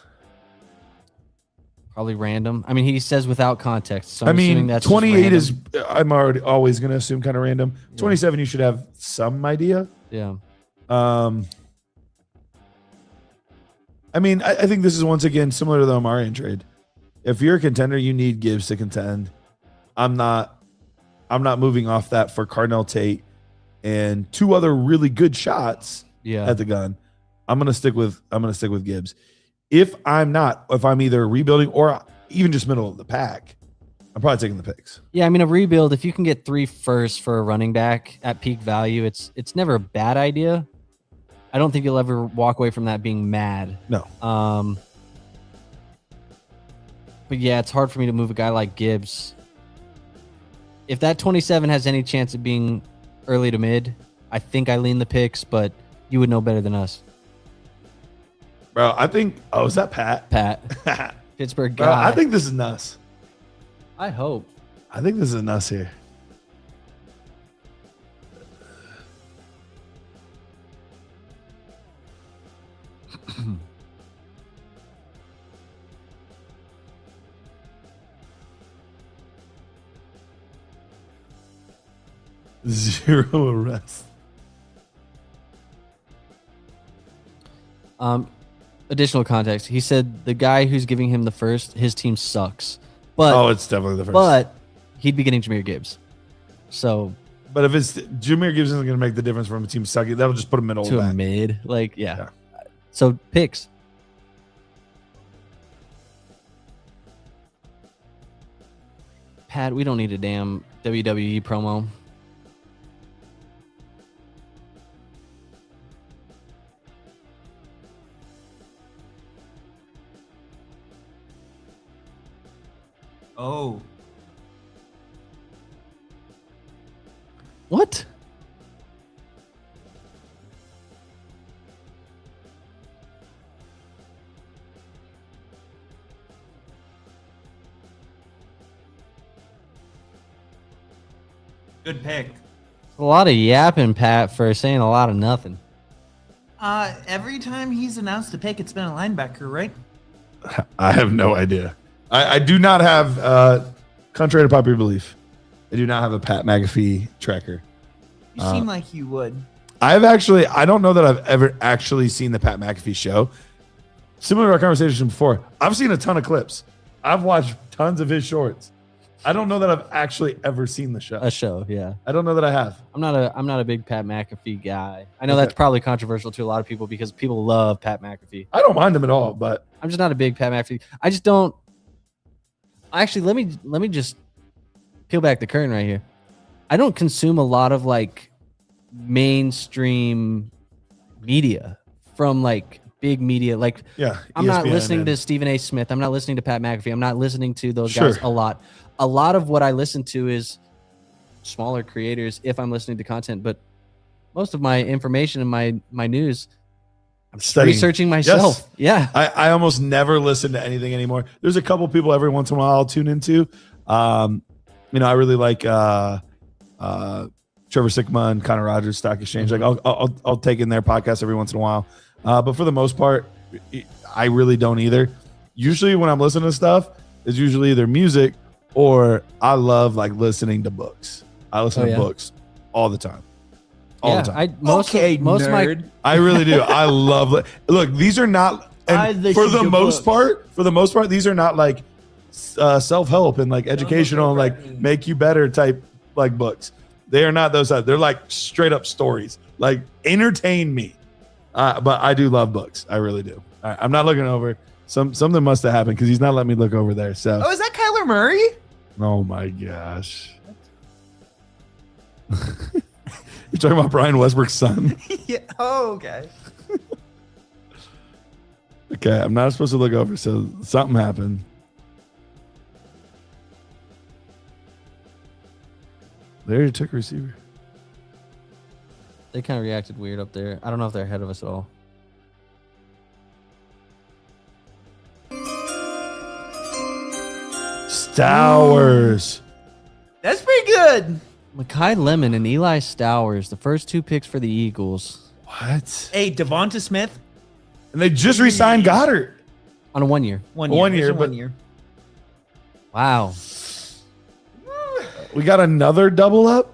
probably random. I mean, he says without context. So I'm assuming that's just 28 random. is, I'm always going to assume kind of random. 27, you should have some idea. Yeah. I mean, I think this is once again similar to the Omarion trade. If you're a contender, you need Gibbs to contend. I'm not moving off that for Cardinal Tate and 2 other really good shots Yeah. at the gun. I'm gonna stick with Gibbs. If I'm either rebuilding or even just middle of the pack, I'm probably taking the picks. Yeah, I mean, a rebuild, if you can get 3 firsts for a running back at peak value, it's never a bad idea. I don't think you'll ever walk away from that being mad. No. But yeah, it's hard for me to move a guy like Gibbs. If that 27 has any chance of being early to mid, I think I lean the picks, but you would know better than us. Bro, I think is that Pat? Pat, Pittsburgh Bro, guy. I think this is nuts. I hope. I think this is nuts here. Zero arrests. Additional context. He said the guy who's giving him the first, his team sucks. But it's definitely the first. But he'd be getting Jahmyr Gibbs. So But if it's Jahmyr Gibbs isn't going to make the difference from a team sucking, that'll just put him middle to of a that. mid. Like, yeah. So picks. Pat, we don't need a damn WWE promo. Oh, What? good pick. A lot of yapping, Pat, for saying a lot of nothing. Every time he's announced a pick, it's been a linebacker, right? I have no idea. I do not have, contrary to popular belief, I do not have a Pat McAfee tracker. You seem like you would. I don't know that I've ever actually seen the Pat McAfee show. Similar to our conversation before, I've seen a ton of clips. I've watched tons of his shorts. I don't know that I've actually ever seen the show. A show, yeah. I don't know that I have. I'm not a big Pat McAfee guy. I know that's probably controversial to a lot of people because people love Pat McAfee. I don't mind him at all, but I'm just not a big Pat McAfee. I just don't. Actually, let me just peel back the curtain right here. I don't consume a lot of like mainstream media from like big media. Like, yeah, I'm not ESPN listening and- to Stephen A. Smith. I'm not listening to Pat McAfee. I'm not listening to those guys a lot. A lot of what I listen to is smaller creators if I'm listening to content, but most of my information and my news, I'm Studying. researching myself. Yes. Yeah. I almost never listen to anything anymore. There's a couple people every once in a while I'll tune into. I really like Trevor Sickma and Connor Rogers Stock Exchange. Like I'll take in their podcast every once in a while. But for the most part, I really don't either. Usually when I'm listening to stuff, it's usually either music or I love like listening to books. I listen to books all the time. All the time. Most of my I really do. I love it. Look, these are not and for the most part, these are not like self-help and like educational and like make you better type like books. They are not those. They're like straight up stories. Like entertain me. But I do love books. I really do. I'm not looking over. Something must have happened because he's not letting me look over there. So. Oh, is that Kyler Murray? Oh my gosh. You're talking about Brian Westbrook's son? Yeah. Oh, okay. Okay, I'm not supposed to look over, so something happened. There you took a receiver. They kind of reacted weird up there. I don't know if they're ahead of us at all. Stowers. That's pretty good. Mekhi Lemon and Eli Stowers, the first two picks for the Eagles What? Hey, Devonta Smith. And they just re-signed Goddard. on a 1 year. 1 year. One year, There's a but- 1 year. Wow. We got another double up.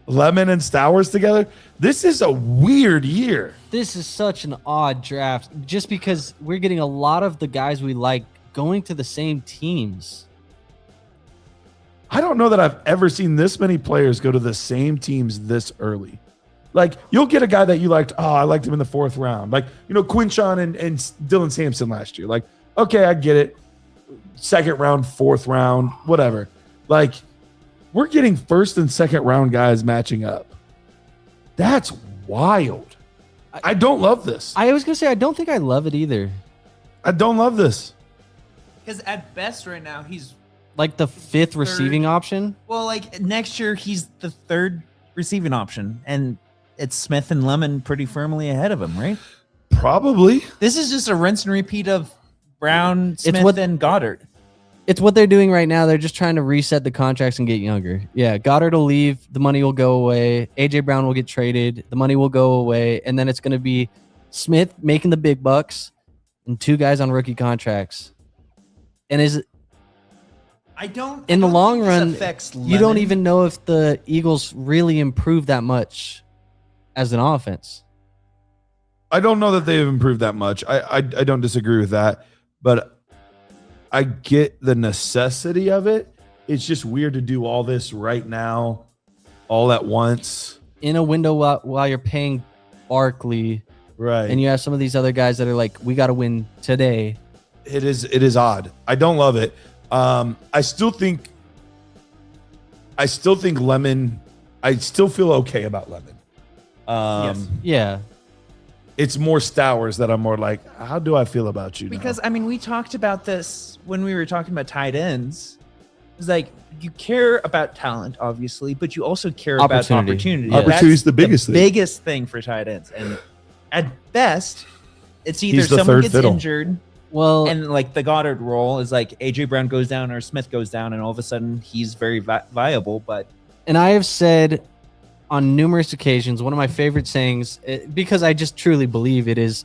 Lemon and Stowers together. This is a weird year. This is such an odd draft just because we're getting a lot of the guys we like going to the same teams. I don't know that I've ever seen this many players go to the same teams this early. Like, you'll get a guy that you liked. Oh, I liked him in the 4th round. Like, Quinshawn and Dylan Sampson last year. Like, okay, I get it. 2nd round, 4th round, whatever. Like, we're getting 1st and 2nd round guys matching up. That's wild. I don't love this. I was going to say, I don't think I love it either. I don't love this. Because at best right now, he's, Like the 5th receiving option. well, like next year, he's the 3rd receiving option. And it's Smith and Lemon pretty firmly ahead of him, right? Probably. This is just a rinse and repeat of Brown, Smith, what- and Goddard. It's what they're doing right now. They're just trying to reset the contracts and get younger. Yeah, Goddard will leave. The money will go away. A.J. Brown will get traded. The money will go away. And then it's going to be Smith making the big bucks and 2 guys on rookie contracts. And I don't. in the I don't long think this run, affects you don't Lemon. even know if the Eagles really improve that much as an offense. I don't know that they've improved that much. I don't disagree with that, but I get the necessity of it. It's just weird to do all this right now, all at once. In a window while you're paying Barkley, Right. and you have some of these other guys that are like, we got to win today. It is odd. I don't love it. I still think Lemon. I still feel okay about Lemon. Yes. Yeah. It's more Stowers that I'm more like, how do I feel about you now? Because I mean, we talked about this when we were talking about tight ends. It's like you care about talent, obviously, but you also care about Opportunity. opportunity. Yeah. Opportunity's the biggest thing. Biggest thing for tight ends, and at best, it's either He's the someone third gets fiddle. injured, Well, and like the Goddard role is like AJ Brown goes down or Smith goes down, and all of a sudden he's very viable. But and I have said on numerous occasions, one of my favorite sayings, because I just truly believe it, is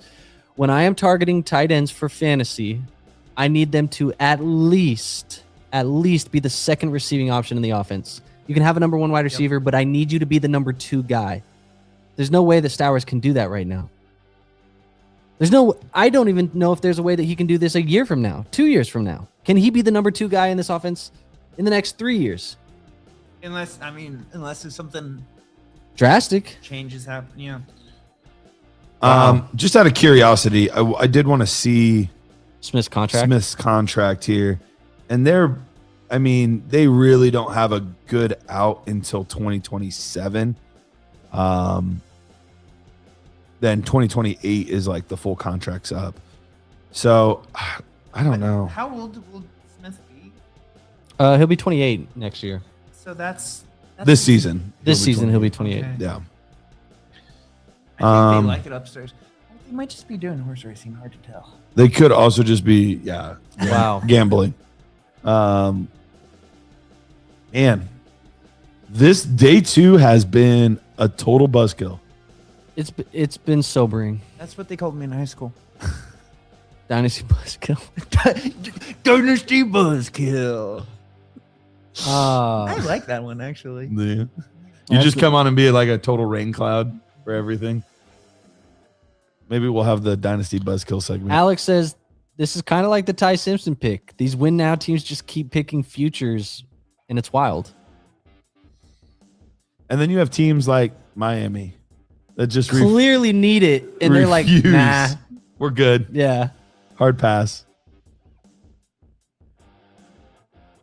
when I am targeting tight ends for fantasy, I need them to at least be the second receiving option in the offense. You can have a number one wide receiver, but I need you to be the number two guy. There's no way that Stowers can do that right now. I don't even know if there's a way that he can do this a year from now, 2 years from now. Can he be the number two guy in this offense in the next 3 years? unless there's something Drastic. changes happen, yeah. Just out of curiosity, I did want to see Smith's contract. Smith's contract here, and they really don't have a good out until 2027. Then 2028 is like the full contract's up. So I don't know. How old will Smith be? He'll be 28 next year. So that's This season. This He'll be season, he'll be 28. Okay. Yeah. I think they like it upstairs. They might just be doing horse racing. Hard to tell. They could also just be, Wow. gambling. Man, this day 2 has been a total buzzkill. It's been sobering. That's what they called me in high school. Dynasty buzzkill. Dynasty buzzkill. I Uh, like that one actually. Yeah. You just come on and be like a total rain cloud for everything. Maybe we'll have the Dynasty buzzkill segment. Alex says this is kind of like the Ty Simpson pick. These win now teams just keep picking futures, and it's wild. And then you have teams like Miami that just Clearly need it, and they're like, refuse. nah. We're good. Yeah. Hard pass.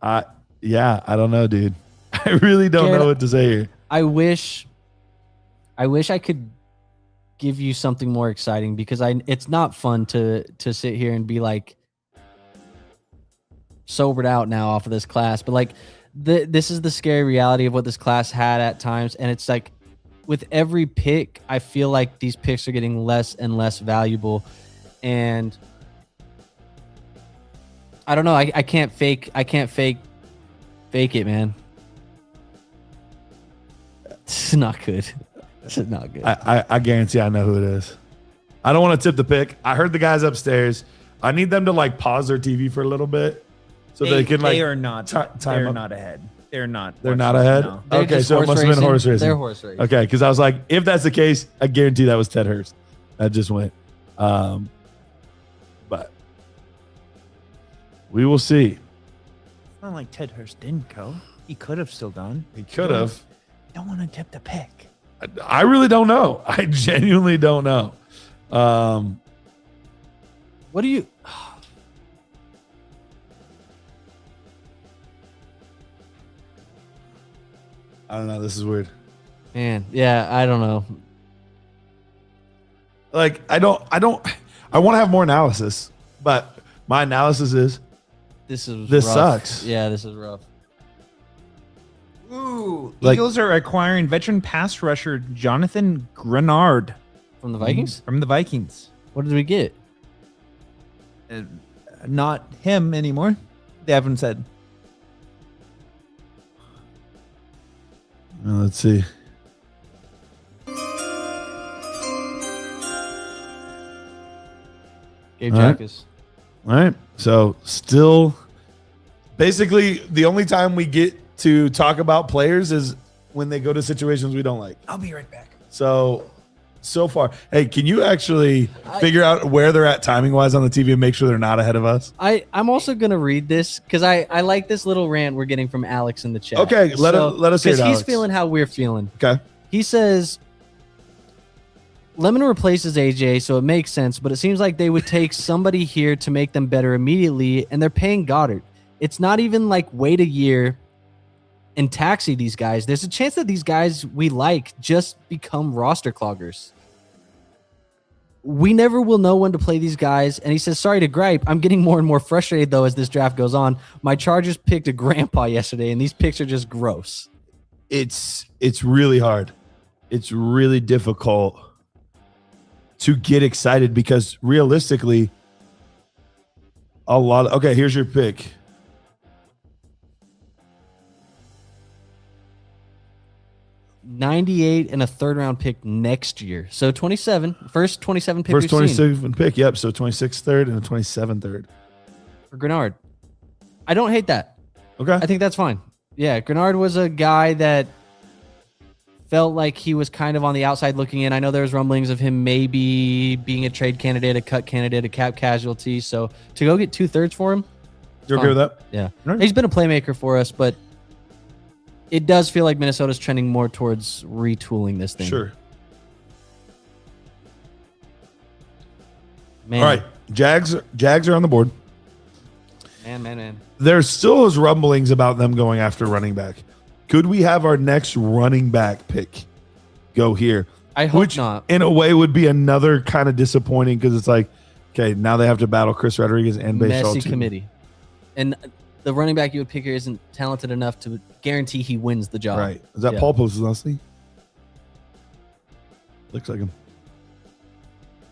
I don't know, dude. I really don't Garrett, know what to say here. I wish I could give you something more exciting, because it's not fun to sit here and be like sobered out now off of this class, but like this is the scary reality of what this class had at times. And it's like with every pick, I feel like these picks are getting less and less valuable, and I don't know. I can't fake it, man. This is not good. This is not good. I guarantee I know who it is. I don't want to tip the pick. I heard the guys upstairs. I need them to like pause their TV for a little bit so they can like. They are not. time They're up. not ahead. They're not. They're not ahead. No. They're Okay, just so it must have been horse racing. They're horse racing. Okay, because I was like, if that's the case, I guarantee that was Ted Hurst. That just went. But we will see. It's not like Ted Hurst didn't go. He could have still gone. He could have. Don't want to tip the pick. I really don't know. I genuinely don't know. What do you? I don't know. This is weird. Man, yeah, I don't know. Like, I want to have more analysis, but my analysis is This This rough. sucks. Yeah, this is rough. Ooh, Like- Eagles are acquiring veteran pass rusher Jonathan Grenard From the Vikings? from the Vikings. What did we get? Not him anymore. They haven't said. let's see. Gabe All right. Jackus. All right. So still, basically, the only time we get to talk about players is when they go to situations we don't like. I'll be right back. So so far. Hey, can you actually figure out where they're at timing wise on the TV and make sure they're not ahead of us? I'm also gonna read this because I like this little rant we're getting from Alex in the chat. Okay, let us hear it, because he's Alex. feeling how we're feeling. Okay. He says Lemon replaces AJ, so it makes sense, but it seems like they would take somebody here to make them better immediately, and they're paying Goddard. It's not even like wait a year and taxi these guys. There's a chance that these guys we like just become roster cloggers. We never will know when to play these guys. And he says, sorry to gripe. I'm getting more and more frustrated, though, as this draft goes on. My Chargers picked a grandpa yesterday, and these picks are just gross. It's really hard. It's really difficult to get excited because realistically, okay, here's your pick. $98 and a third-round pick next year. So 27, first 27 pick. First 27 pick, yep. So 26 third and a 27 third. For Grenard. I don't hate that. Okay. I think that's fine. Yeah, Grenard was a guy that felt like he was kind of on the outside looking in. I know there was rumblings of him maybe being a trade candidate, a cut candidate, a cap casualty. So to go get 2/3 for him. You're okay with that? Yeah. Right. He's been a playmaker for us, but it does feel like Minnesota's trending more towards retooling this thing. Sure. Man. All right. Jags are on the board. Man. There's still those rumblings about them going after running back. Could we have our next running back pick go here? I hope Which, not. in a way, would be another kind of disappointing because it's like, okay, now they have to battle Chris Rodriguez and Baseball Messy too. committee. And the running back you would pick here isn't talented enough to guarantee he wins the job. Right. Is that Yeah. Paul Posluszny? Looks like him.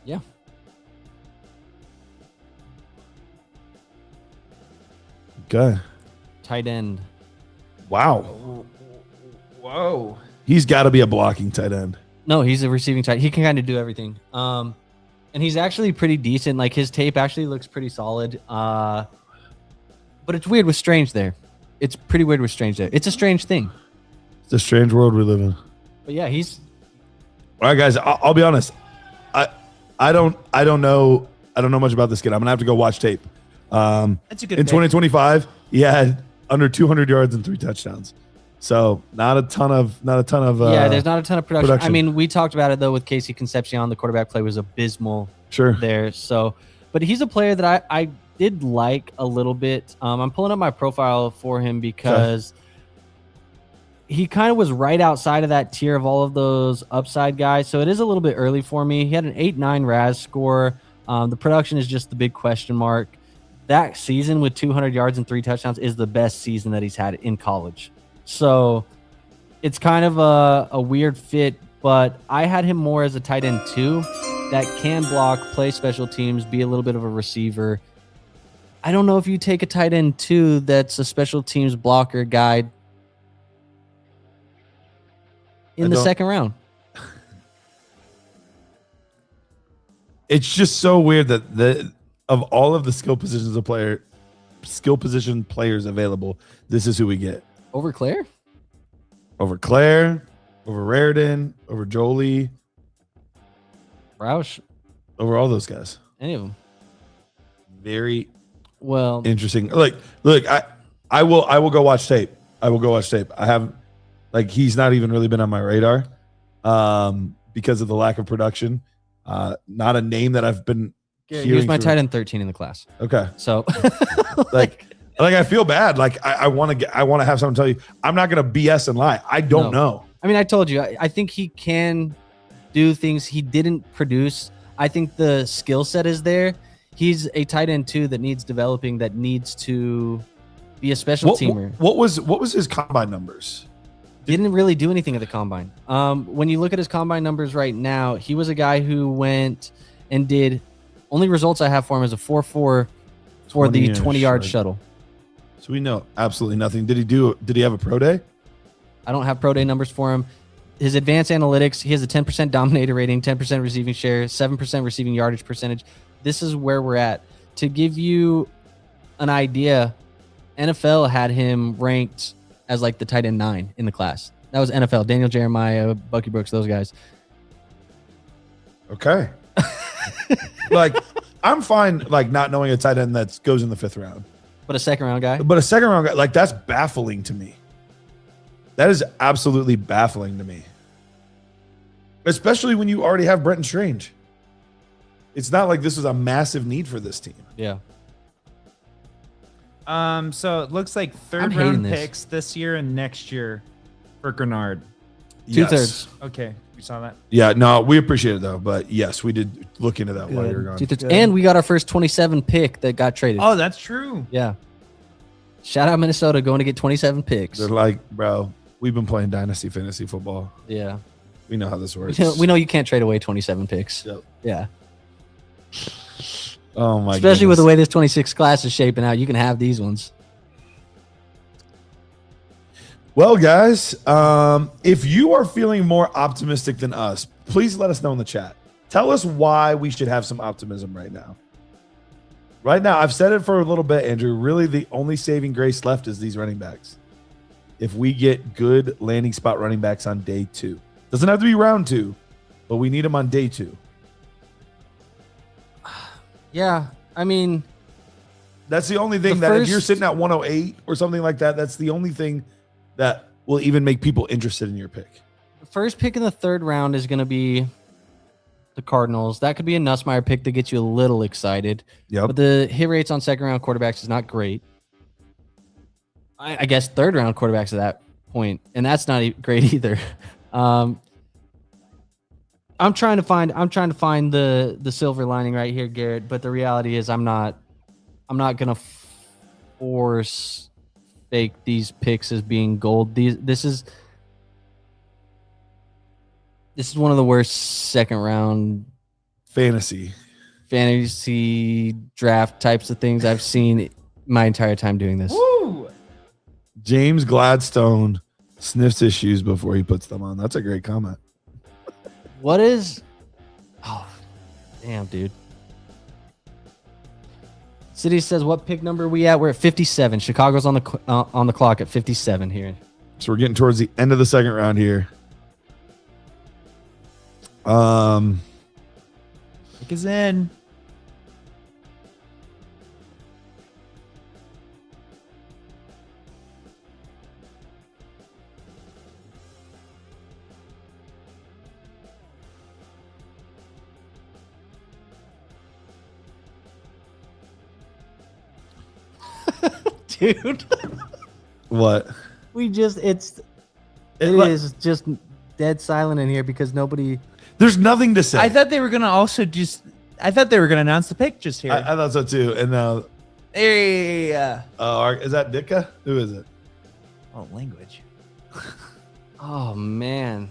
Yeah. Okay. Tight end. Wow. Whoa. He's got to be a blocking tight end. No, he's a receiving tight. He can kind of do everything. And he's actually pretty decent. Like his tape actually looks pretty solid. But it's weird with Strange there. It's pretty weird with Strange there. It's a strange thing. It's a strange world we live in. But yeah, he's All right, guys. I'll be honest. I don't know much about this kid. I'm gonna have to go watch tape. That's a good In pick. 2025, he had under 200 yards and 3 touchdowns. So not a ton of. yeah, there's not a ton of production. production. I mean, we talked about it though with Casey Concepcion. The quarterback play was abysmal Sure. there. So, but he's a player that I did like a little bit. I'm pulling up my profile for him because he kind of was right outside of that tier of all of those upside guys. So it is a little bit early for me. He had an 8.9 RAS score. The production is just the big question mark. That season with 200 yards and 3 touchdowns is the best season that he's had in college. So it's kind of a weird fit, but I had him more as a tight end too that can block, play special teams, be a little bit of a receiver. I don't know if you take a tight end too that's a special teams blocker guy in the second round. It's just so weird that of all of the skill position players available, this is who we get Over Claire? over Claire, over Raridan, over Jolie, Roush? over all those guys. Any of them? Very Well, interesting. Look, I will go watch tape. I will go watch tape. I haven't, like, he's not even really been on my radar because of the lack of production. Not a name that I've been he hearing. was my through. tight end 13 in the class. Okay. So, Like I feel bad. Like I want to have someone tell you, I'm not going to BS and lie. I don't know. I mean, I told you, I think he can do things he didn't produce. I think the skill set is there. He's a tight end too that needs developing, that needs to be a special teamer. What was his combine numbers? Didn't really do anything at the combine. When you look at his combine numbers right now, he was a guy who went and did, only results I have for him is a 4.4 for the 20-yard shuttle. So we know absolutely nothing. Did he have a pro day? I don't have pro day numbers for him. His advanced analytics, he has a 10% dominator rating, 10% receiving share, 7% receiving yardage percentage. This is where we're at. To give you an idea, NFL had him ranked as like the tight end 9 in the class. That was NFL. Daniel Jeremiah, Bucky Brooks, those guys. Okay. Like, I'm fine, like, not knowing a tight end that goes in the 5th round. But a second round guy. But a second round guy, like, that's baffling to me. That is absolutely baffling to me. Especially when you already have Brenton Strange. It's not like this is a massive need for this team. Yeah. So it looks like I'm third hating round this. picks this year and next year for Grenard. Two-thirds. Okay, we saw that. Yeah, no, we appreciate it though. But yes, we did look into that while you were gone. Two-thirds. And we got our first 27 pick that got traded. Oh, that's true. Yeah. Shout out Minnesota going to get 27 picks. They're like, bro, we've been playing Dynasty fantasy football. Yeah. We know how this works. We know you can't trade away 27 picks. Yep. Yeah. Oh my Especially with the goodness. way this 26 class is shaping out, you can have these ones. Well, guys, if you are feeling more optimistic than us, please let us know in the chat. Tell us why we should have some optimism right now. Right now, I've said it for a little bit, Andrew. Really, the only saving grace left is these running backs. If we get good landing spot running backs on day 2, doesn't have to be round 2, but we need them on day 2. Yeah. I mean, That's the only thing The that if you're first- sitting at 108 or something like that, that's the only thing that will even make people interested in your pick. the first pick in the 3rd round is going to be the Cardinals. That could be a Nussmeier pick that gets you a little excited. Yep. But the hit rates on second round quarterbacks is not great. I guess 3rd round quarterbacks at that point, and that's not great either. I'm trying to find the silver lining right here, Garrett. But the reality is, I'm not gonna force fake these picks as being gold. This is one of the worst second round Fantasy. fantasy draft types of things I've seen my entire time doing this. Woo! James Gladstone sniffs his shoes before he puts them on. That's a great comment. What is? Oh, damn, dude. City says, "What pick number are we at? We're at 57. Chicago's on the clock at 57 here." So we're getting towards the end of the second round here. Pick is in. Dude, What? it It- is just dead silent in here because nobody. There's nothing to say. I thought they were gonna announce the pick just here. I thought so too. And now, Hey, is that Ditka? Who is it? oh, language. Oh man,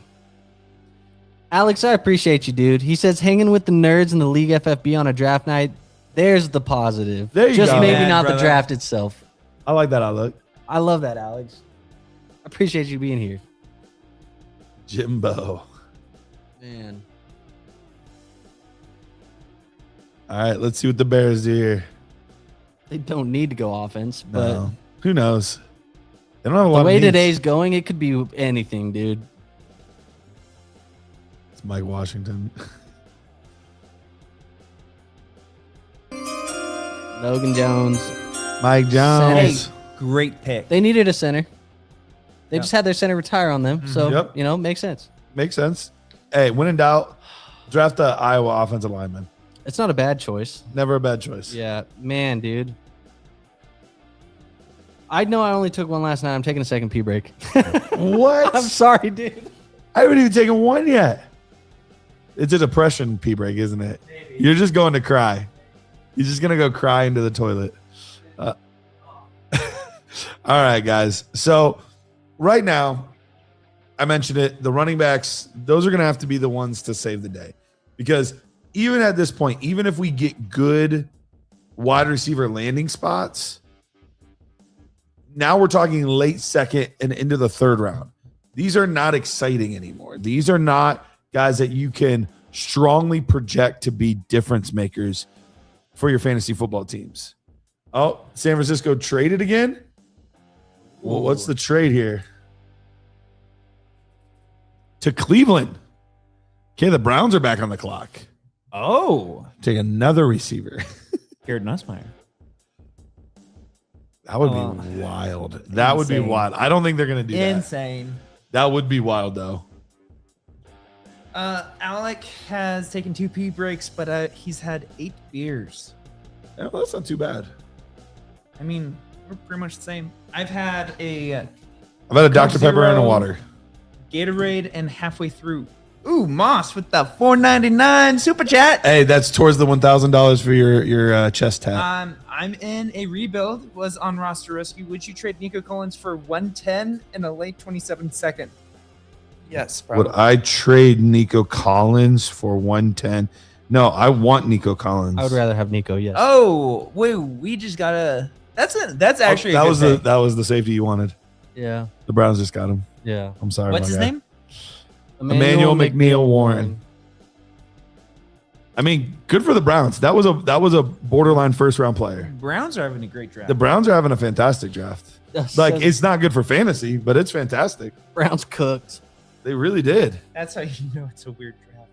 Alex, I appreciate you, dude. He says hanging with the nerds in the league FFB on a draft night. There's the positive. There you just go. maybe Yeah, not the brother. draft itself. I like that outlook. I love that, Alex. I appreciate you being here. Jimbo. Man. All right, let's see what the Bears do here. They don't need to go offense, but No. Who knows? They don't have a the lot way of needs. today's going, it could be anything, dude. It's Mike Washington. Logan Jones. Mike Jones. Hey. Great pick. They needed a center. They Yeah. just had their center retire on them. So, Yep. makes sense. Makes sense. Hey, when in doubt, draft the Iowa offensive lineman. It's not a bad choice. Never a bad choice. Yeah, man, dude. I know I only took one last night. I'm taking a second pee break. What? I'm sorry, dude. I haven't even taken one yet. It's a depression pee break, isn't it? You're just going to cry. You're just going to go cry into the toilet. All right, guys. So right now, I mentioned it. The running backs, those are going to have to be the ones to save the day. Because even at this point, even if we get good wide receiver landing spots, now we're talking late second and into the 3rd round. These are not exciting anymore. These are not guys that you can strongly project to be difference makers for your fantasy football teams. Oh, San Francisco traded again? Well, what's the trade here? To Cleveland. Okay, the Browns are back on the clock. Oh, Take another receiver. Garrett Nussmeier. That would be wild. That would be Insane. wild. I don't think they're going to do that. Insane. That would be wild, though. Alec has taken 2 pee breaks, but he's had 8 beers. Yeah, well, that's not too bad. I mean, we're pretty much the same. I've had a I've had a Dr. Pepper and a Zero. water. Gatorade and halfway through. Ooh, Moss with the $4.99 super chat. Hey, that's towards the $1,000 for your chest tat. I'm in a rebuild. Was on roster rescue. Would you trade Nico Collins for 110 and a late 27 second? Yes, Would I trade Nico Collins for 110? No, I want Nico Collins. I would rather have Nico. Yes. Oh, wait, we just gotta. That's actually that a was good that was the safety you wanted. Yeah. The Browns just got him. Yeah. I'm sorry. What's my his guy. name? Emmanuel McNeil Warren. I mean, good for the Browns. That was a borderline first round player. Browns are having a great draft. The Browns are having a fantastic draft. Like, it's not good for fantasy, but it's fantastic. Browns cooked. They really did. That's how you know it's a weird draft.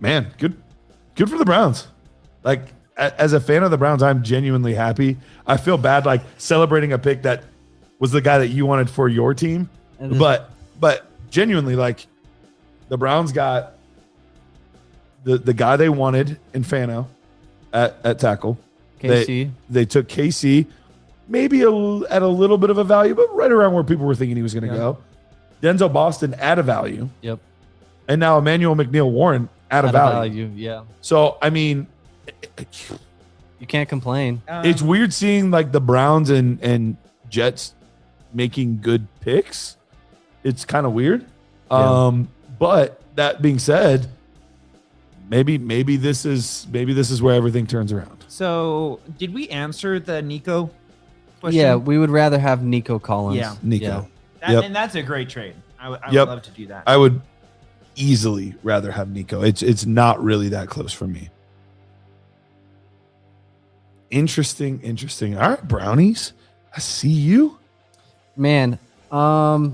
Man, good for the Browns. Like, as a fan of the Browns, I'm genuinely happy. I feel bad like celebrating a pick that was the guy that you wanted for your team, And this- but genuinely, like, the Browns got the guy they wanted in Fano at tackle. KC. They took KC, maybe at a little bit of a value, but right around where people were thinking he was going to go. Denzel Boston at a value, Yep. and now Emmanuel McNeil Warren at a value. Yeah. So, I mean, You can't complain. it's weird seeing like the Browns and Jets making good picks. It's kind of weird. Yeah. But that being said, maybe this is where everything turns around. So, did we answer the Nico question? Yeah, we would rather have Nico Collins. Yeah. Nico. That, and that's a great trade. I would Yep. love to do that. I would easily rather have Nico. It's not really that close for me. Interesting. All right, Brownies. I see you. Man, oh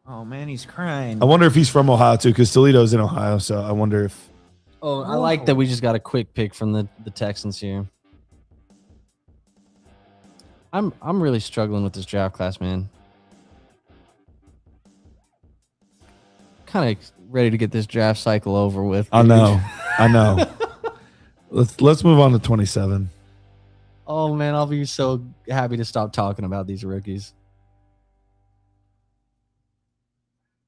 man, he's crying. I wonder if he's from Ohio too, because Toledo's in Ohio. So I wonder if I like that we just got a quick pick from the Texans here. I'm really struggling with this draft class, man. Kind of ready to get this draft cycle over with. I dude. know. Let's move on to 27. Oh man, I'll be so happy to stop talking about these rookies.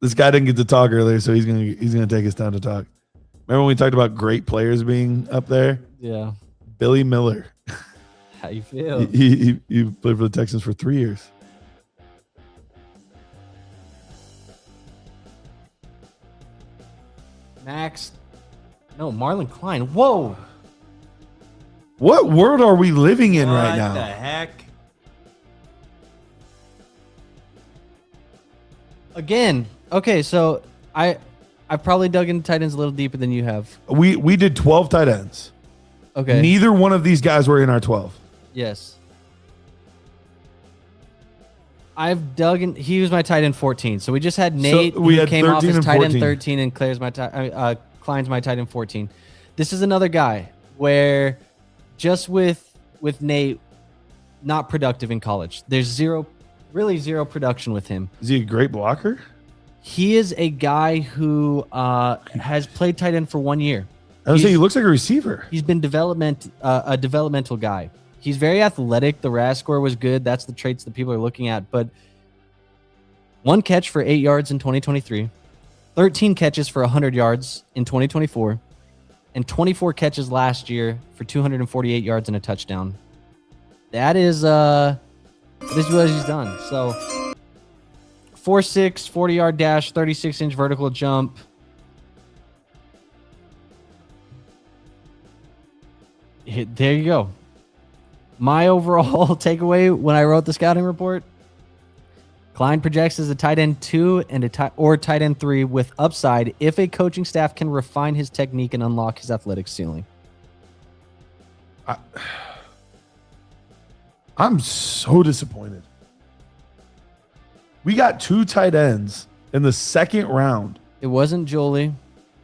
This guy didn't get to talk earlier, so he's gonna take his time to talk. Remember when we talked about great players being up there? Yeah. Billy Miller. How you feel? He played for the Texans for 3 years. Max. No, Marlon Klein. Whoa. What world are we living in right What now? the heck? Again. Okay, so I probably dug into tight ends a little deeper than you have. We did 12 tight ends. Okay. Neither one of these guys were in our 12. Yes. I've dug in. He was my tight end 14. So we just had Nate, we who had came off 13 as and tight end 14. 13, and Claire's my Klein's my tight end 14. This is another guy where just with Nate, not productive in college. There's zero production with him. Is he a great blocker? He is a guy who has played tight end for 1 year. I would say he looks like a receiver. He's been a developmental guy. He's very athletic. The RAS score was good. That's the traits that people are looking at. But 1 catch for 8 yards in 2023, 13 catches for 100 yards in 2024, and 24 catches last year for 248 yards and a touchdown. That is what he's done. So 4.6, 40-yard dash, 36-inch vertical jump. There you go. My overall takeaway when I wrote the scouting report: Klein projects as a tight end 2 and tight end 3 with upside if a coaching staff can refine his technique and unlock his athletic ceiling. I'm so disappointed. We got 2 tight ends in the second round. It wasn't Jolie.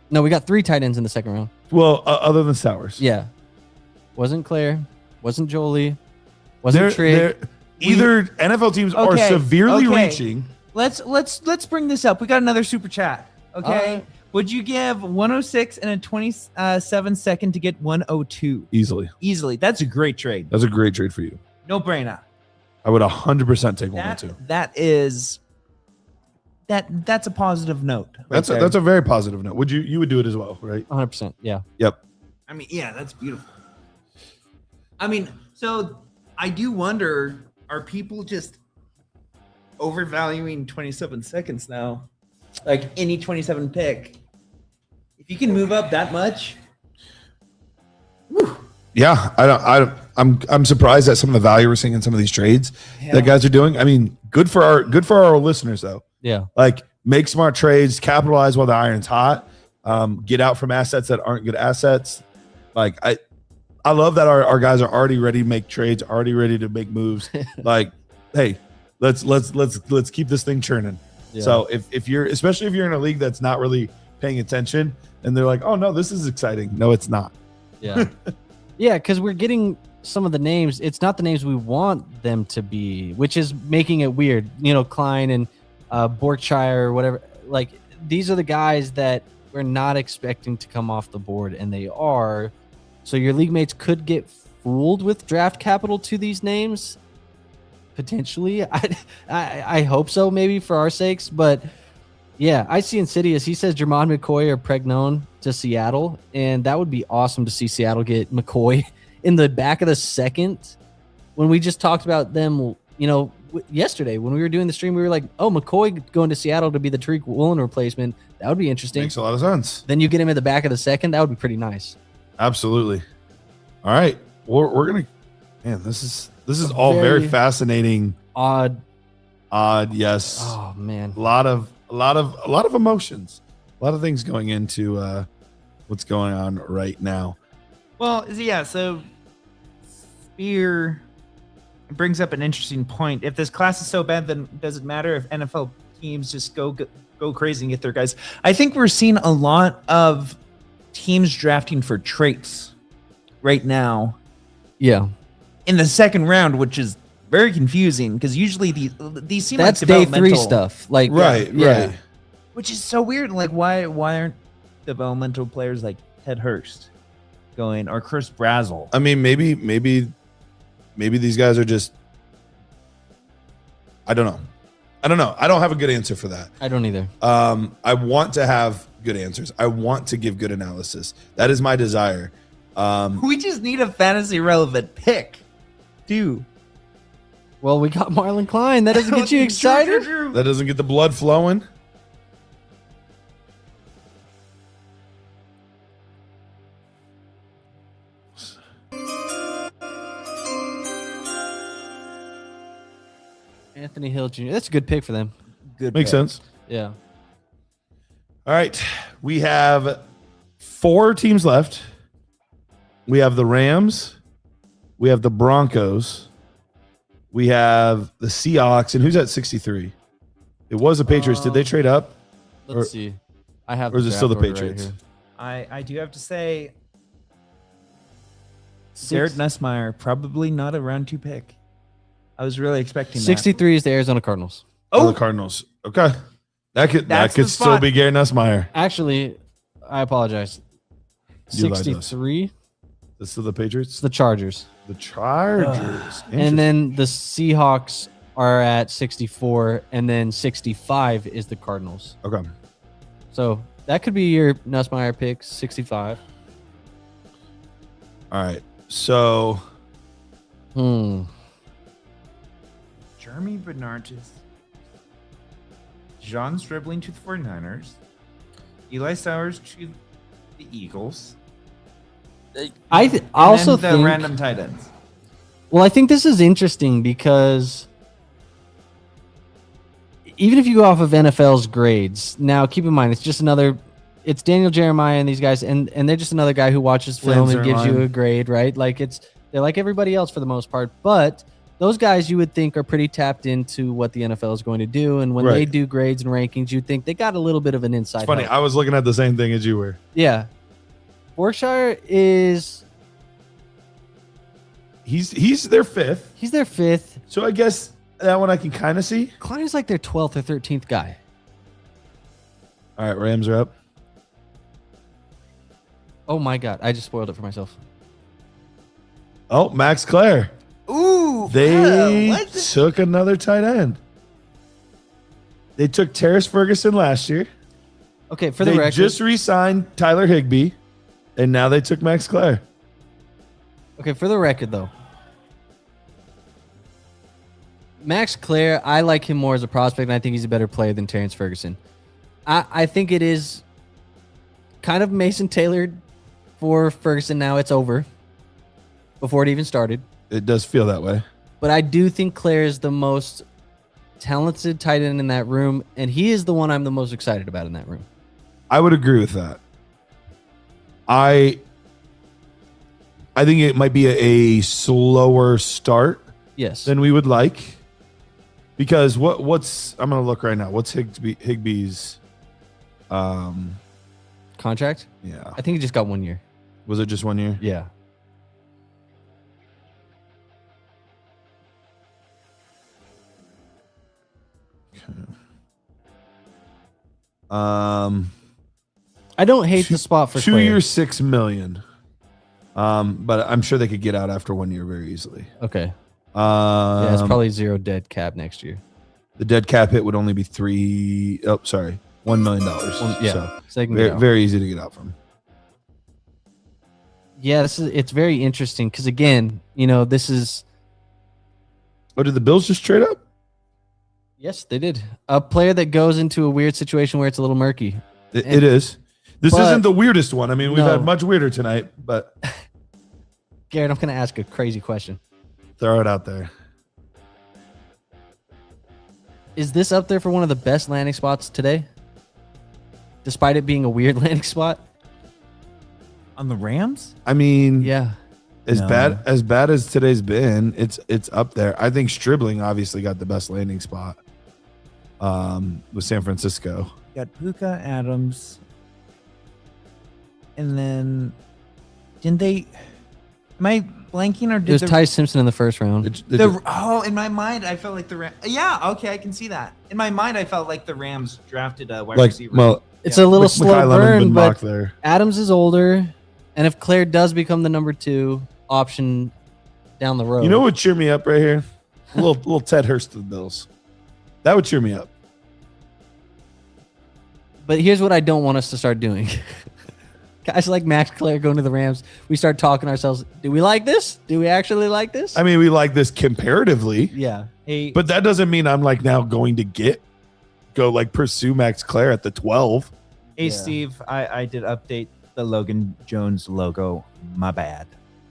No, we got 3 tight ends in the second round. Well, other than Sowers. Yeah. Wasn't Claire. Wasn't Jolie. Wasn't Trig. Either NFL teams are severely reaching. Let's bring this up. We got another super chat. Okay. right. Would you give 106 and a 27 second to get 102? Easily. That's a great trade. That's a great trade for you. No brainer. I would 100% take 102. That's a positive note. That's a very positive note. You would do it as well, right? 100%. Yeah. Yep. I mean, yeah, that's beautiful. I mean, so I do wonder, are people just overvaluing 27 seconds now? Like any 27 pick. If you can move up that much. Whew. Yeah, I'm surprised at some of the value we're seeing in some of these trades that guys are doing. I mean, good for our listeners though. Yeah. Like, make smart trades, capitalize while the iron's hot, get out from assets that aren't good assets. Like, I love that our guys are already ready to make trades, already ready to make moves. Like, hey, let's keep this thing churning. Yeah. So if you're, especially if you're in a league that's not really paying attention and they're like, oh no, this is exciting. No, it's not. Yeah. Yeah, because we're getting some of the names. It's not the names we want them to be, which is making it weird. Klein and Borkshire or whatever. Like, these are the guys that we're not expecting to come off the board, and they are. So your league mates could get fooled with draft capital to these names. Potentially. I hope so, maybe for our sakes. But yeah, I see Insidious. He says Jermon McCoy or Pregnon to Seattle, and that would be awesome to see Seattle get McCoy in the back of the second. When we just talked about them, yesterday when we were doing the stream, we were like, oh, McCoy going to Seattle to be the Tariq Woolen replacement. That would be interesting. Makes a lot of sense. Then you get him in the back of the second. That would be pretty nice. Absolutely. All right. We're going to, man, this is all very fascinating. Odd. Yes. Oh man. A lot of emotions, a lot of things going into what's going on right now. Well, yeah, so Spear brings up an interesting point. If this class is so bad, then does it matter if NFL teams just go crazy and get their guys? I think we're seeing a lot of teams drafting for traits right now. Yeah. In the second round, which is very confusing because usually these seem that's like day 3 developmental stuff. Like right. Which is so weird. Like, why aren't developmental players like Ted Hurst going or Chris Brazzell? I mean, maybe these guys are just. I don't know. I don't have a good answer for that. I don't either. I want to have good answers. I want to give good analysis. That is my desire. We just need a fantasy relevant pick, too. Well, we got Marlon Klein. That doesn't get you excited? That doesn't get the blood flowing. Anthony Hill Jr. That's a good pick for them. Good. Makes sense. Yeah. All right. We have 4 teams left. We have the Rams. We have the Broncos. We have the Seahawks. And who's at 63? It was the Patriots. Did they trade up? Let's see. I have. Or is it still the draft order Patriots? Right I do have to say, Garrett Nussmeier, probably not a round 2 pick. I was really expecting 63 is the Arizona Cardinals. Oh, the Cardinals. Okay. That could still spot. be Gary Nussmeier. Actually, I apologize. You lied to us. 63. That's still the It's Patriots? the Chargers. The Chargers. And then the Seahawks are at 64, and then 65 is the Cardinals. Okay. So that could be your Nussmeier pick, 65. All right. So Jeremy Bernardus, John Stribling to the 49ers, Eli Sowers to the Eagles. I also the think random tight ends. Well, I think this is interesting because even if you go off of NFL's grades, now keep in mind it's Daniel Jeremiah and these guys, and they're just another guy who watches film and gives you a grade, right? Like they're like everybody else for the most part. But those guys you would think are pretty tapped into what the NFL is going to do. And when they Right. do grades and rankings, you'd think they got a little bit of an inside. It's funny. help. I was looking at the same thing as you were. Yeah. Berkshire is He's their 5th. he's their 5th. So I guess that one I can kind of see. Klein's like their 12th or 13th guy. All right, Rams are up. Oh my God. I just spoiled it for myself. Oh, Max Clare. Ooh, They what? took another tight end. They took Terrace Ferguson last year. Okay, for the They record. just re-signed Tyler Higbee, and now they took Max Clare. Okay, for the record, though. Max Clare, I like him more as a prospect, and I think he's a better player than Terrence Ferguson. I think it is kind of Mason tailored for Ferguson now. It's over before it even started. It does feel that way. But I do think Clare is the most talented tight end in that room, and he is the one I'm the most excited about in that room. I would agree with that. I think it might be a slower start Yes. than we would like. Because what's I'm gonna look right now. What's Higbee's Contract? yeah. I think he just got 1 year. Was it just 1 year? Yeah. I don't hate the spot for 2 Clare. years, $6 million. But I'm sure they could get out after 1 year very easily. Okay. Yeah, it's Um, probably zero dead cap next year. the dead cap hit would only be $1 million. Yeah. So So they can get very, out. very easy to get out from. Yeah, it's very interesting because again, this is Oh, did the Bills just trade up? yes, they did a player that goes into a weird situation where it's a little murky. It is. This But- isn't the weirdest one. I mean, we've No. had much weirder tonight, but Garrett, I'm going to ask a crazy question. throw it out there. Is this up there for one of the best landing spots today? Despite it being a weird landing spot? On the Rams? I mean, Yeah. as No. bad as today's been, it's up there. I think Stribling obviously got the best landing spot with San Francisco. Got Puka, Adams, and then didn't they? Am I blanking or It did was the, Ty Simpson in the first round. in my mind I felt like the Rams. Yeah, okay, I can see that. In my mind, I felt like the Rams drafted a wide like receiver. well, It's a little Makai slow Lemon's burn, been but mocked there. Adams is older. And if Claire does become the number 2 option down the road. You know what would cheer me up right here? A little Ted Hurst to the Bills. That would cheer me up. But here's what I don't want us to start doing. Guys like Max Clare going to the Rams, we start talking ourselves, do we like this? Do we actually like this? I mean, we like this comparatively, yeah. hey, but that doesn't mean I'm like now going to go like pursue Max Clare at the 12. hey, Yeah. Steve, I did update the Logan Jones logo. My bad.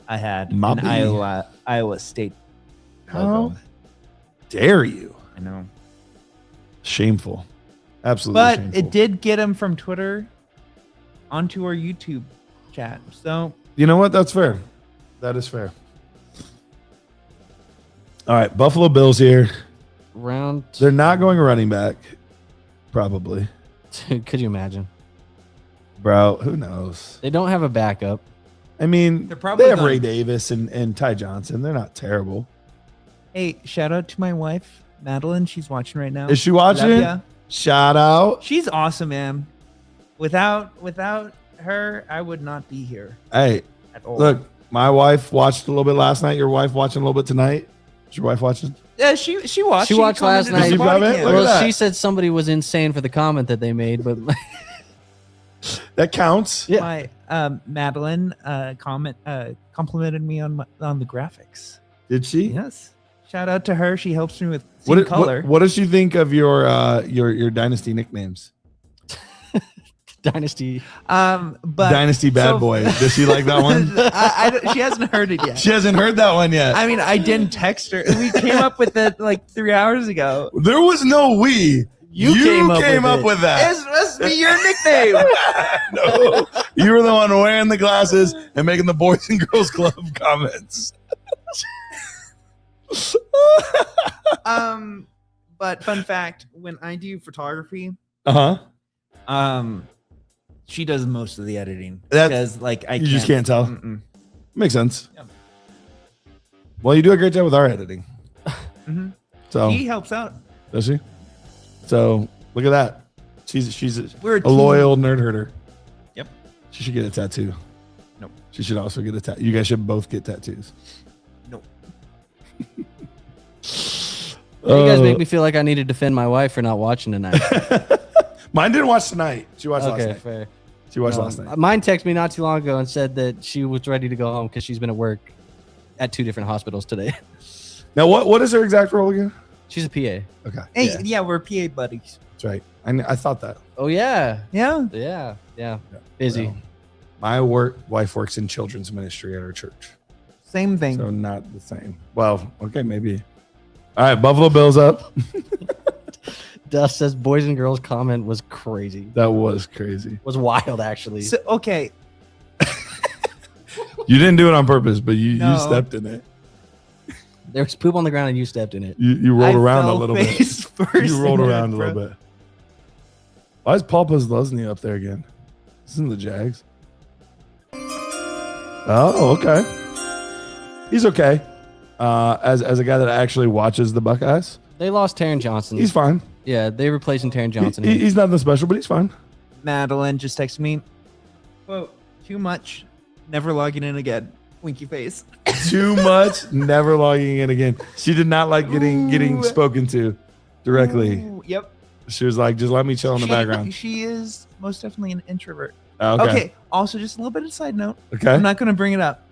I had My an bad. Iowa State How logo. dare you? I know. Shameful. Absolutely But shameful. it did get him from Twitter onto our YouTube chat. So You know what? That's fair. That is fair. All right, Buffalo Bills here. Round They're not going running back, probably. could you imagine? Bro, who knows? They don't have a backup. I mean, They're probably they have gonna- Ray Davis and Ty Johnson. They're not terrible. hey, shout out to my wife, Madeline. She's watching right now. Is she Love watching? ya. Shout out. She's awesome, man. Without her, I would not be here Hey, at all. look, my wife watched a little bit last night. Your wife watching a little bit tonight. Is your wife watching? Yeah, she watched. She watched last commented on night. the Does she body comment? cam. Look at Well, that. she said somebody was insane for the comment that they made, but That counts. Yeah. My Madeline complimented me on the graphics. Did she? Yes. Shout out to her. She helps me with What, seeing did- color. what does she think of your Dynasty nicknames? Dynasty. But Dynasty Bad so- Boy. Does she like that one? She hasn't heard it yet. She hasn't heard that one yet. I mean, I didn't text her. We came up with it like 3 hours ago. There was no we. You came up it. with that. It must be your nickname. No, you were the one wearing the glasses and making the Boys and Girls Club comments. But fun fact, when I do photography, she does most of the editing. Because like you just can't tell. Makes sense. Yeah. Well, you do a great job with our editing. So He helps out. does she? So look at that. She's a We're a team. loyal nerd herder. Yep. She should get a tattoo. Nope. She should also get a tattoo. You guys should both get tattoos. Nope. You guys make me feel like I need to defend my wife for not watching tonight. Mine didn't watch tonight. She watched last Okay, night. fair. She watched last night. Mine texted me not too long ago and said that she was ready to go home because she's been at work at 2 different hospitals today. Now, what is her exact role again? She's a PA. Okay. Hey, yeah, we're PA buddies. That's right. I thought that. Oh yeah, Yeah. yeah. Busy. Well, my wife works in children's ministry at our church. Same thing. So not the same. Well, okay, maybe. All right, Buffalo Bills up. Dust says boys and girls comment was crazy. That was crazy. Was wild actually. So, okay. You didn't do it on purpose, but you No. stepped in it. There was poop on the ground and you stepped in it. You rolled I around a fell little bit. face first You rolled in around that, a little bro. bit. Why is Paul Postlesny up there again? This isn't the Jags. Oh, okay. He's okay. As a guy that actually watches the Buckeyes, They lost Taron Johnson. he's fine. Yeah, they replacing Taron Johnson. He's nothing special, but he's fine. Madeline just texted me. Quote, too much. Never logging in again. Winky face. Too much. Never logging in again. She did not like getting spoken to directly. Ooh, yep. She was like, just let me chill in the background. She is most definitely an introvert. Okay. Okay. Also, just a little bit of side note. Okay. I'm not going to bring it up.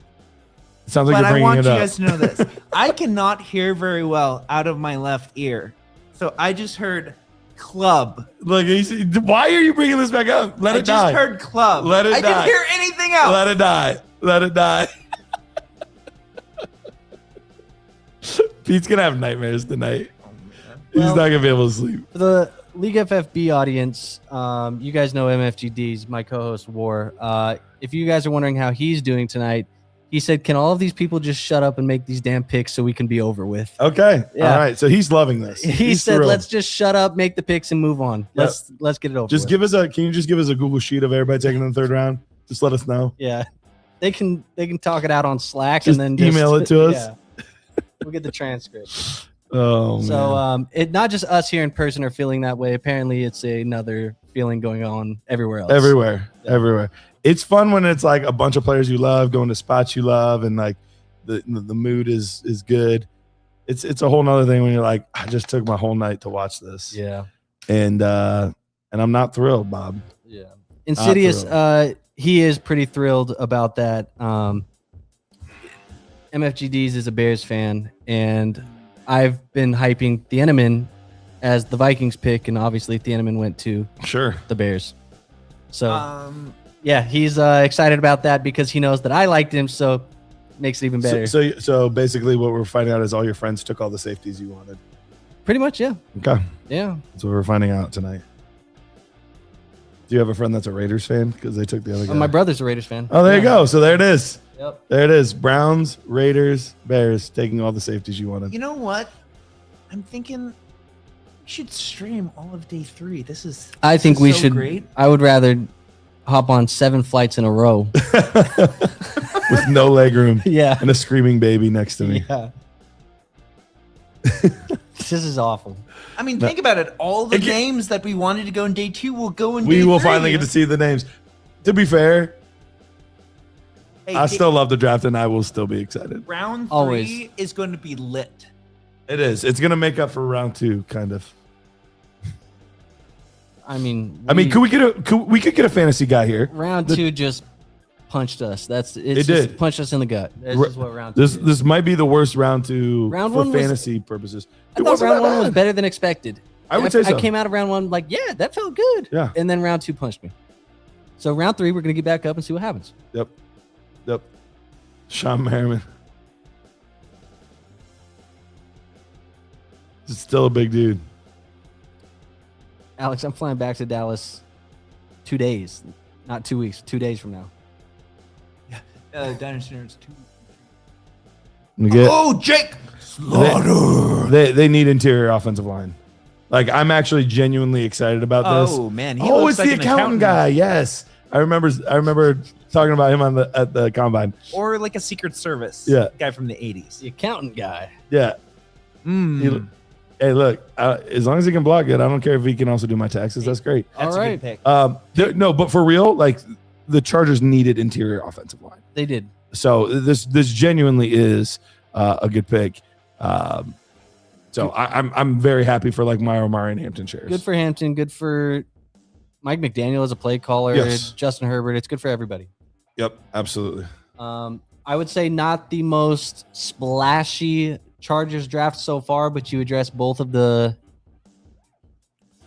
Sounds like But you're I bringing want it you up. guys to know this. I cannot hear very well out of my left ear. So I just heard club. Look, why are you bringing this back up? Let I it just die. heard club. Let it I die. didn't hear anything else. Let it die. Let it die. Pete's gonna have nightmares tonight. He's Well- not gonna be able to sleep. For the League FFB audience, you guys know MFGD's my co-host War. If you guys are wondering how he's doing tonight, he said, "Can all of these people just shut up and make these damn picks so we can be over with?" Okay. Yeah. All right. So he's loving this. He He's said, thrilled. "Let's just shut up, make the picks, and move on. Yep. Let's get it over." Just with. give us can you just give us a Google sheet of everybody taking in the third round? Just let us know. Yeah, they can talk it out on Slack Just and then email it to us. Yeah. We'll get the transcript. Oh man. So it not just us here in person are feeling that way. Apparently, it's another feeling going on everywhere else. Everywhere. Yeah. Everywhere. It's fun when it's like a bunch of players you love going to spots you love and like the mood is good. It's a whole nother thing when you're like, I just took my whole night to watch this. Yeah. And I'm not thrilled, Bob. Yeah. Insidious, thrilled. he is pretty thrilled about that. MFGDs is a Bears fan, and I've been hyping Thieneman as the Vikings pick, and obviously Thieneman went to Sure. the Bears. So yeah, he's excited about that because he knows that I liked him, so it makes it even better. So basically what we're finding out is all your friends took all the safeties you wanted. Pretty much, yeah. Okay. Yeah. That's what we're finding out tonight. Do you have a friend that's a Raiders fan? Because they took the other guy. My brother's a Raiders fan. Oh, there you go. So there it is. Yep. There it is. Browns, Raiders, Bears taking all the safeties you wanted. You know what? I'm thinking we should stream all of day 3. I think we so should. Great. I would rather hop on 7 flights in a row. With no leg room Yeah. and a screaming baby next to me. Yeah. This is awful. I mean, think about it. All the It can- games that we wanted to go in day 2 will go in We day will 3. finally get to see the names. To be fair, Hey, I still love the draft and I will still be excited. round 3 Always. is going to be lit. It is. It's going to make up for round 2, kind of. I mean, I mean, we could get a fantasy guy here. round the- 2 just punched us. It Just did. punched us in the gut. That's Ra- just what round 2 This is. this might be the worst round 2 Round for 1 was- fantasy purposes. I It thought wasn't round that 1 was bad. better than expected. I would say so. I came out of round 1 like, yeah, that felt good. Yeah. And then round 2 punched me. So round 3, we're gonna get back up and see what happens. Yep. Sean Merriman. He's still a big dude. Alex, I'm flying back to Dallas 2 days, not 2 weeks. 2 days from now. Dynasty Nerds 2. Jake Slaughter. They need interior offensive line. Like, I'm actually genuinely excited about this. Oh man, It's the accountant guy. Yes, I remember talking about him at the combine. or like a Secret Service guy from the 80s. The accountant guy. Yeah. Hey, look, as long as he can block it, I don't care if he can also do my taxes. That's great. That's All a right. good pick. No, but for real, like, the Chargers needed interior offensive line. They did. So this genuinely is a good pick. So I'm very happy for like my Omari and Hampton shares. Good for Hampton. Good for Mike McDaniel as a play caller. Yes. Justin Herbert. It's good for everybody. Yep, absolutely. I would say not the most splashy Chargers draft so far, but you address both of the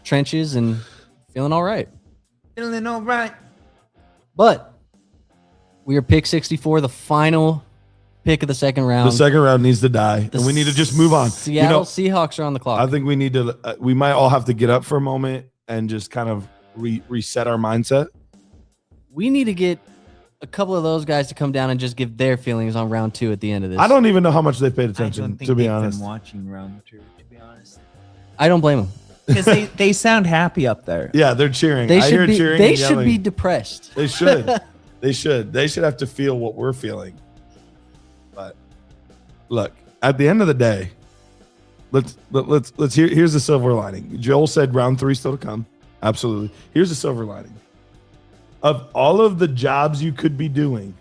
trenches and feeling all right. Feeling all right. But we are pick 64, the final pick of the second round. The second round needs to die, and we need to just move on. Seattle Seahawks are on the clock. I think we need to. We might all have to get up for a moment and just kind of reset our mindset. We need to get a couple of those guys to come down and just give their feelings on round 2 at the end of this. I don't even know how much they've paid I attention, don't think to be they've honest. been watching round 2, to be honest, I don't blame them. because they sound happy up there. Yeah, they're cheering. They I should hear be. cheering They and should yelling. be depressed. They should. They should. They should have to feel what we're feeling. But look, at the end of the day, let's here's the silver lining. Joel said round 3 still to come. Absolutely. Here's the silver lining. Of all of the jobs you could be doing,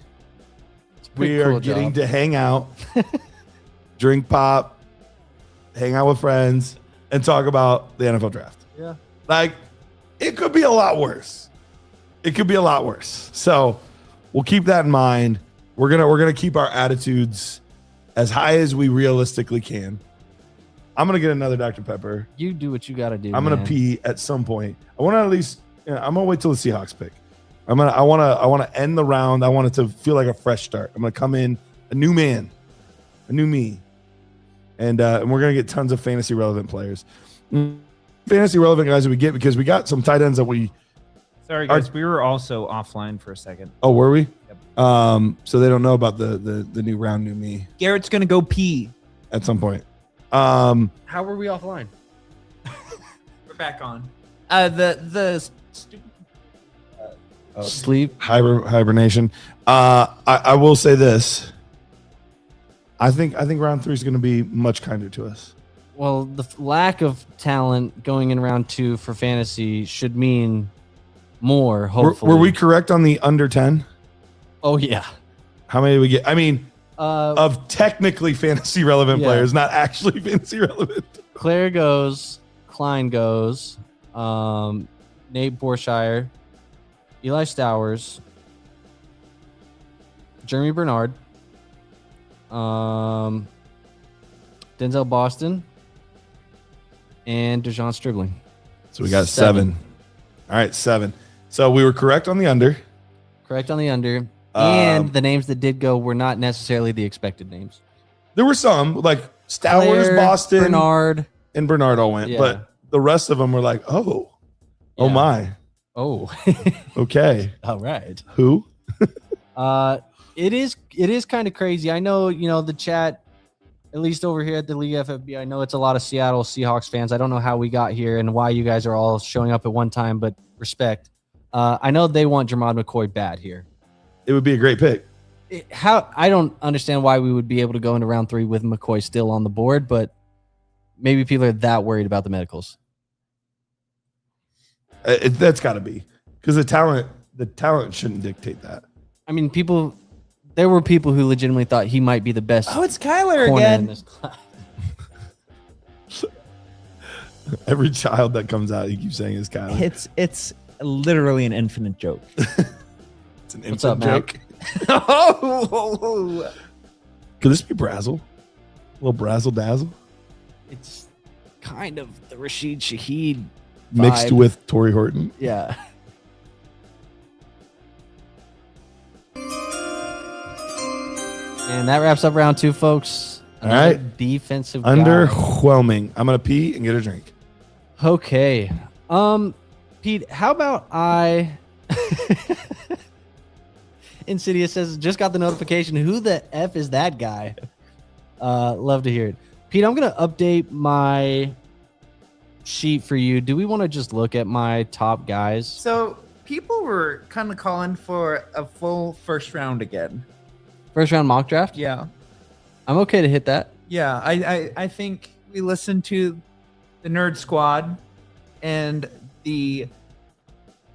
pretty we are cool getting job. to hang out, drink pop, hang out with friends, and talk about the NFL draft. Yeah. Like, it could be a lot worse. It could be a lot worse. So we'll keep that in mind. We're gonna keep our attitudes as high as we realistically can. I'm gonna get another Dr. Pepper. You do what you got to do. I'm gonna man. pee at some point. I want to at least. I'm gonna wait till the Seahawks pick. I want to end the round. I want it to feel like a fresh start. I'm gonna come in a new man, a new me, and we're gonna get tons of fantasy relevant players, fantasy relevant guys that we get because we got some tight ends that we. Sorry, guys. We were also offline for a second. Oh, were we? Yep. So they don't know about the new round, new me Garrett's gonna go pee. at some point. How were we offline? We're back on. The stupid. Sleep. Hibernation. I will say this. I think round 3 is going to be much kinder to us. Well, the lack of talent going in round 2 for fantasy should mean more. Hopefully, Were we correct on the under 10? Oh yeah. How many did we get? I mean, Of technically fantasy relevant Yeah. players, not actually fantasy relevant. Claire goes, Klein goes, Nate Borshire, Eli Stowers, Jeremy Bernard, Denzel Boston, and DeJon Stribling. So we got 7. All right, 7. So we were correct on the under. Correct on the under. And the names that did go were not necessarily the expected names. There were some, like Stowers, Claire, Boston, Bernard. and Bernard all went. Yeah. But the rest of them were like, oh Yeah. my. Oh, Okay. all right. Who? It is kind of crazy. I know, the chat, at least over here at the League FFB, I know it's a lot of Seattle Seahawks fans. I don't know how we got here and why you guys are all showing up at one time, but respect. I know they want Jermod McCoy bad here. It would be a great pick. I don't understand why we would be able to go into round 3 with McCoy still on the board, but maybe people are that worried about the medicals. That's got to be because the talent shouldn't dictate that. I mean, there were people who legitimately thought he might be the best Oh, it's Kyler corner in again. this class. Every child that comes out, you keep saying is Kyler. It's literally an infinite joke. It's an What's up, infant Mac? joke. Oh, Could this be Brazzle? A little Brazzle Dazzle It's kind of the Rashid Shaheed mixed vibe. with Torrey Horton. Yeah. And that wraps up round 2, folks. All Another right. defensive guy. Underwhelming. I'm gonna pee and get a drink. Okay. Pete, how about Insidious says, just got the notification. Who the F is that guy? Love to hear it. Pete, I'm going to update my sheet for you. Do we want to just look at my top guys? So people were kind of calling for a full first round again. First round mock draft? Yeah. I'm okay to hit that. Yeah. I think we listened to the Nerd Squad and the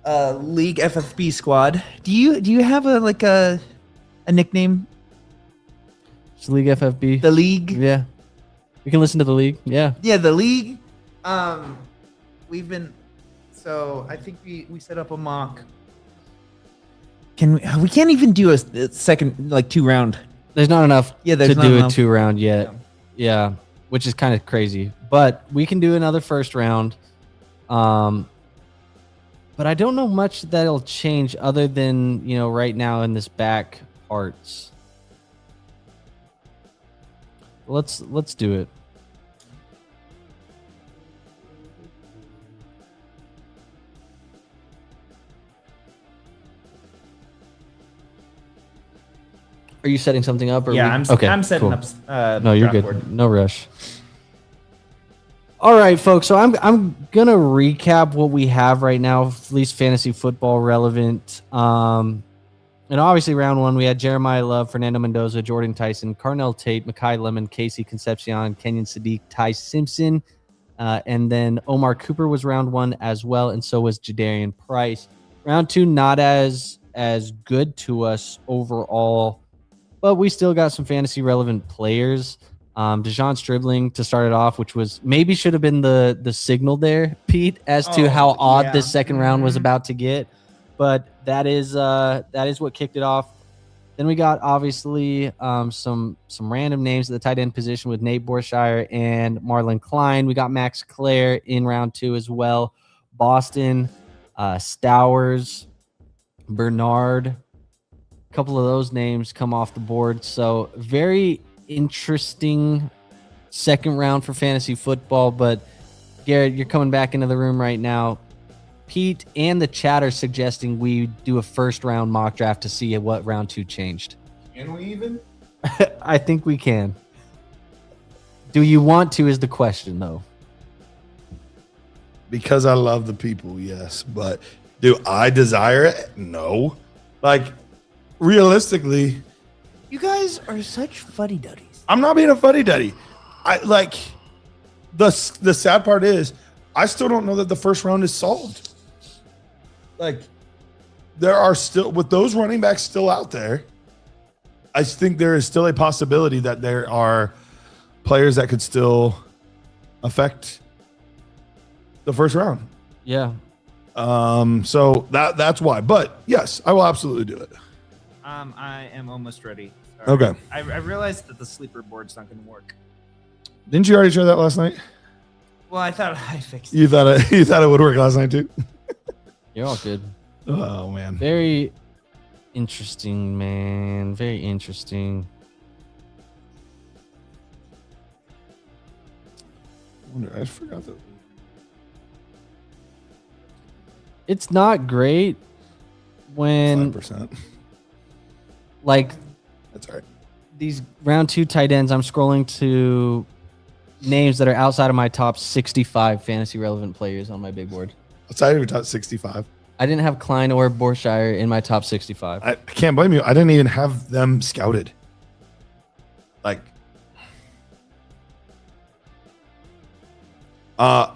League FFB squad. Do you have a nickname? It's League FFB. The League? Yeah. We can listen to the League. Yeah. Yeah, the League. I think we set up a mock. We can't even do a second 2 round. There's not enough Yeah, to not do enough. a 2 round yet. Yeah. Which is kind of crazy. But we can do another first round. But I don't know much that'll change other than, right now in this back parts. Let's do it. Are you setting something up? Or Yeah, I'm setting cool. up. No, you're draft good. board. No rush. All right, folks. So I'm gonna recap what we have right now, at least fantasy football relevant. And obviously, round 1 we had Jeremiah Love, Fernando Mendoza, Jordan Tyson, Carnell Tate, Mekhi Lemon, Casey Concepcion, Kenyon Sadiq, Ty Simpson, and then Omar Cooper was round 1 as well, and so was Jadarian Price. Round 2 not as good to us overall, but we still got some fantasy relevant players. Dejon Stribling to start it off, which was maybe should have been the signal there, Pete, as to how odd this second round was about to get. But that is what kicked it off. Then we got obviously some random names at the tight end position with Nate Borshire and Marlon Klein. We got Max Clare in round 2 as well. Boston, Stowers, Bernard. A couple of those names come off the board. So very interesting second round for fantasy football. But Garrett, you're coming back into the room right now. Pete and the chat are suggesting we do a first round mock draft to see what round 2 changed. Can we even? I think we can. Do you want to is the question, though. Because I love the people, yes. But do I desire it? No. Realistically, You guys are such fuddy-duddies. I'm not being a fuddy-duddy. The sad part is I still don't know that the first round is solved. There are still, with those running backs still out there, I think there is still a possibility that there are players that could still affect the first round. Yeah. So that's why. But yes, I will absolutely do it. I am almost ready. Sorry. Okay. I realized that the sleeper board's not going to work. Didn't you already try that last night? Well, I thought I fixed it. You thought it would work last night too? You're all good. Oh man. Very interesting, man. Very interesting. I forgot that. It's not great when 5%. That's all right. these round 2 tight ends, I'm scrolling to names that are outside of my top 65 fantasy relevant players on my big board. Outside of your top 65. I didn't have Klein or Borshire in my top 65. I can't blame you. I didn't even have them scouted.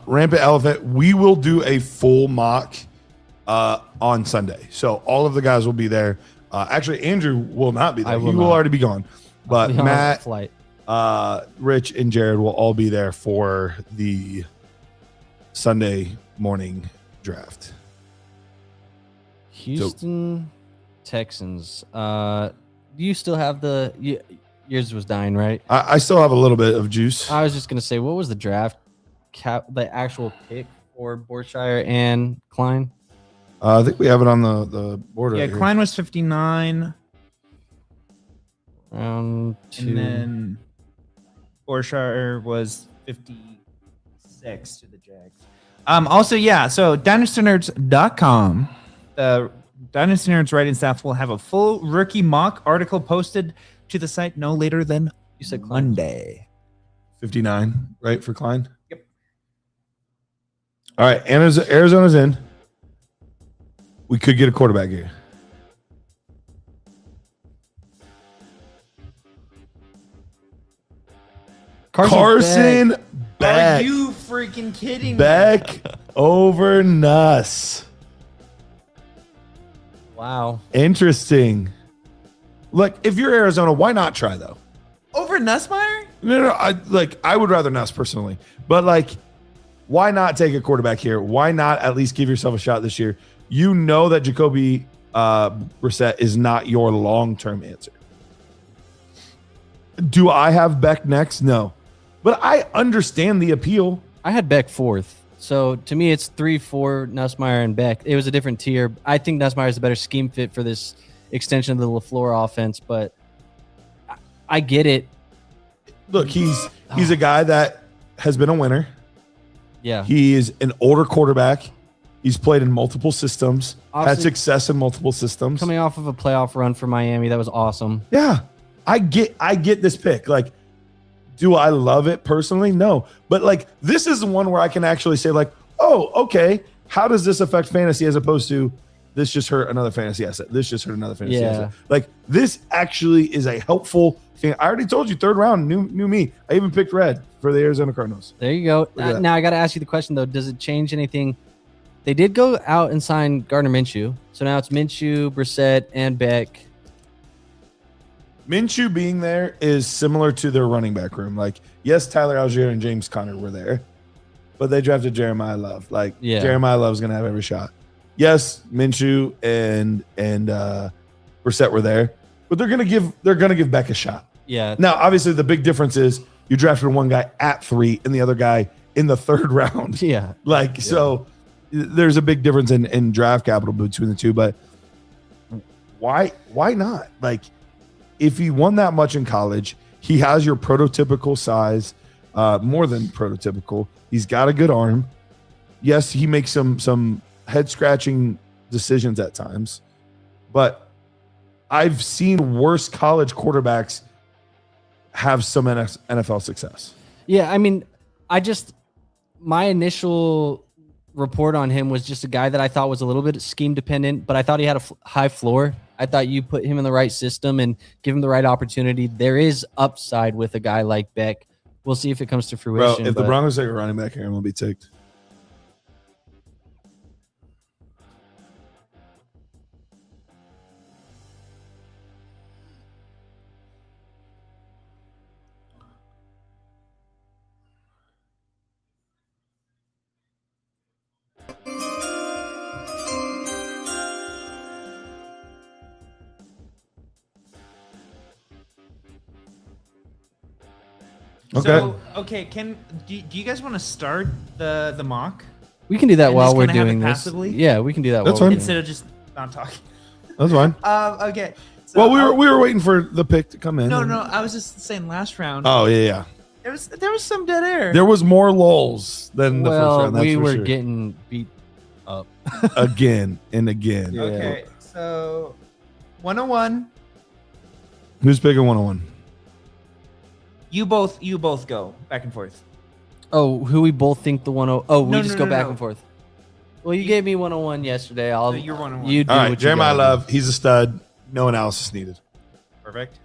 Rampant Elephant, we will do a full mock on Sunday. So all of the guys will be there. Actually, Andrew will not be there. He will already be gone. But Be on a Matt, flight. Rich, and Jared will all be there for the Sunday morning draft. Houston Texans. Do you still have yours was dying, right? I still have a little bit of juice. I was just gonna say, what was the draft the actual pick for Borshire and Klein? I think we have it on the board. Yeah, right here. Klein was 59, Round 2. and then Borshire was 56 to the Jags. Also, yeah, so dynastynerds.com, the Dynasty Nerds writing staff will have a full rookie mock article posted to the site no later than You said Klein. Monday. 59, right, for Klein? Yep. All right, Arizona's in. We could get a quarterback here. Carson Beck. Are you freaking kidding me? Beck over Nuss. Wow. Interesting. Look, if you're Arizona, why not try though? Over Nussmeier? No, I would rather Nuss personally, but like, why not take a quarterback here? Why not at least give yourself a shot this year? You know that Jacoby Brissett is not your long-term answer. Do I have Beck next? No, but I understand the appeal. I had Beck fourth. So to me, it's 3-4, Nussmeier and Beck. It was a different tier. I think Nussmeier is a better scheme fit for this extension of the LaFleur offense, but I get it. Look, he's a guy that has been a winner. Yeah. He is an older quarterback. He's played in multiple systems, had Obviously, success in multiple systems. coming off of a playoff run for Miami, that was awesome. Yeah, I get this pick. Like, do I love it personally? No, but like this is the one where I can actually say like, oh, okay, how does this affect fantasy as opposed to this just hurt another fantasy asset? This just hurt another fantasy asset. Like this actually is a helpful thing. I already told you, third round, new me. I even picked red for the Arizona Cardinals. There you go. Now I got to ask you the question though: does it change anything? They did go out and sign Gardner Minshew, so now it's Minshew, Brissett, and Beck. Minshew being there is similar to their running back room. Like, yes, Tyler Algier and James Conner were there, but they drafted Jeremiah Love. Like, Jeremiah Love's going to have every shot. Yes, Minshew and Brissett were there, but they're going to give Beck a shot. Yeah. Now, obviously, the big difference is you drafted one guy at 3 and the other guy in the 3rd round. Yeah. So there's a big difference in draft capital between the two, but why not? Like, if he won that much in college, he has your prototypical size, more than prototypical. He's got a good arm. Yes, he makes some head scratching decisions at times, but I've seen worse college quarterbacks have some NFL success. Yeah, I mean, my initial report on him was just a guy that I thought was a little bit scheme dependent, but I thought he had a high floor. I thought you put him in the right system and give him the right opportunity. There is upside with a guy like Beck. We'll see if it comes to fruition. Bro, if the Broncos take a running back here, I'm going to be ticked. Okay. So, do you guys want to start the mock? We can do that And while just we're kinda have it doing this. passively? Yeah, we can do that. That's while we're fine. doing Instead of just not talking. That's fine. Okay. So Well, we were waiting for the pick to come in. No. I was just saying last round. Oh, yeah. There was some dead air. There was more lulls than the first Well, round. That's we for were sure. getting beat up. Again and again. Yeah. Okay. So 101. Who's picking 101? You both go back and forth. Oh, who we both think the 101. Oh, we No, just no, go back no. and forth. Well, you gave me 101 yesterday. So you're 101. You do All right, what you Jeremiah gotta do. Love. He's a stud. No analysis needed. Perfect.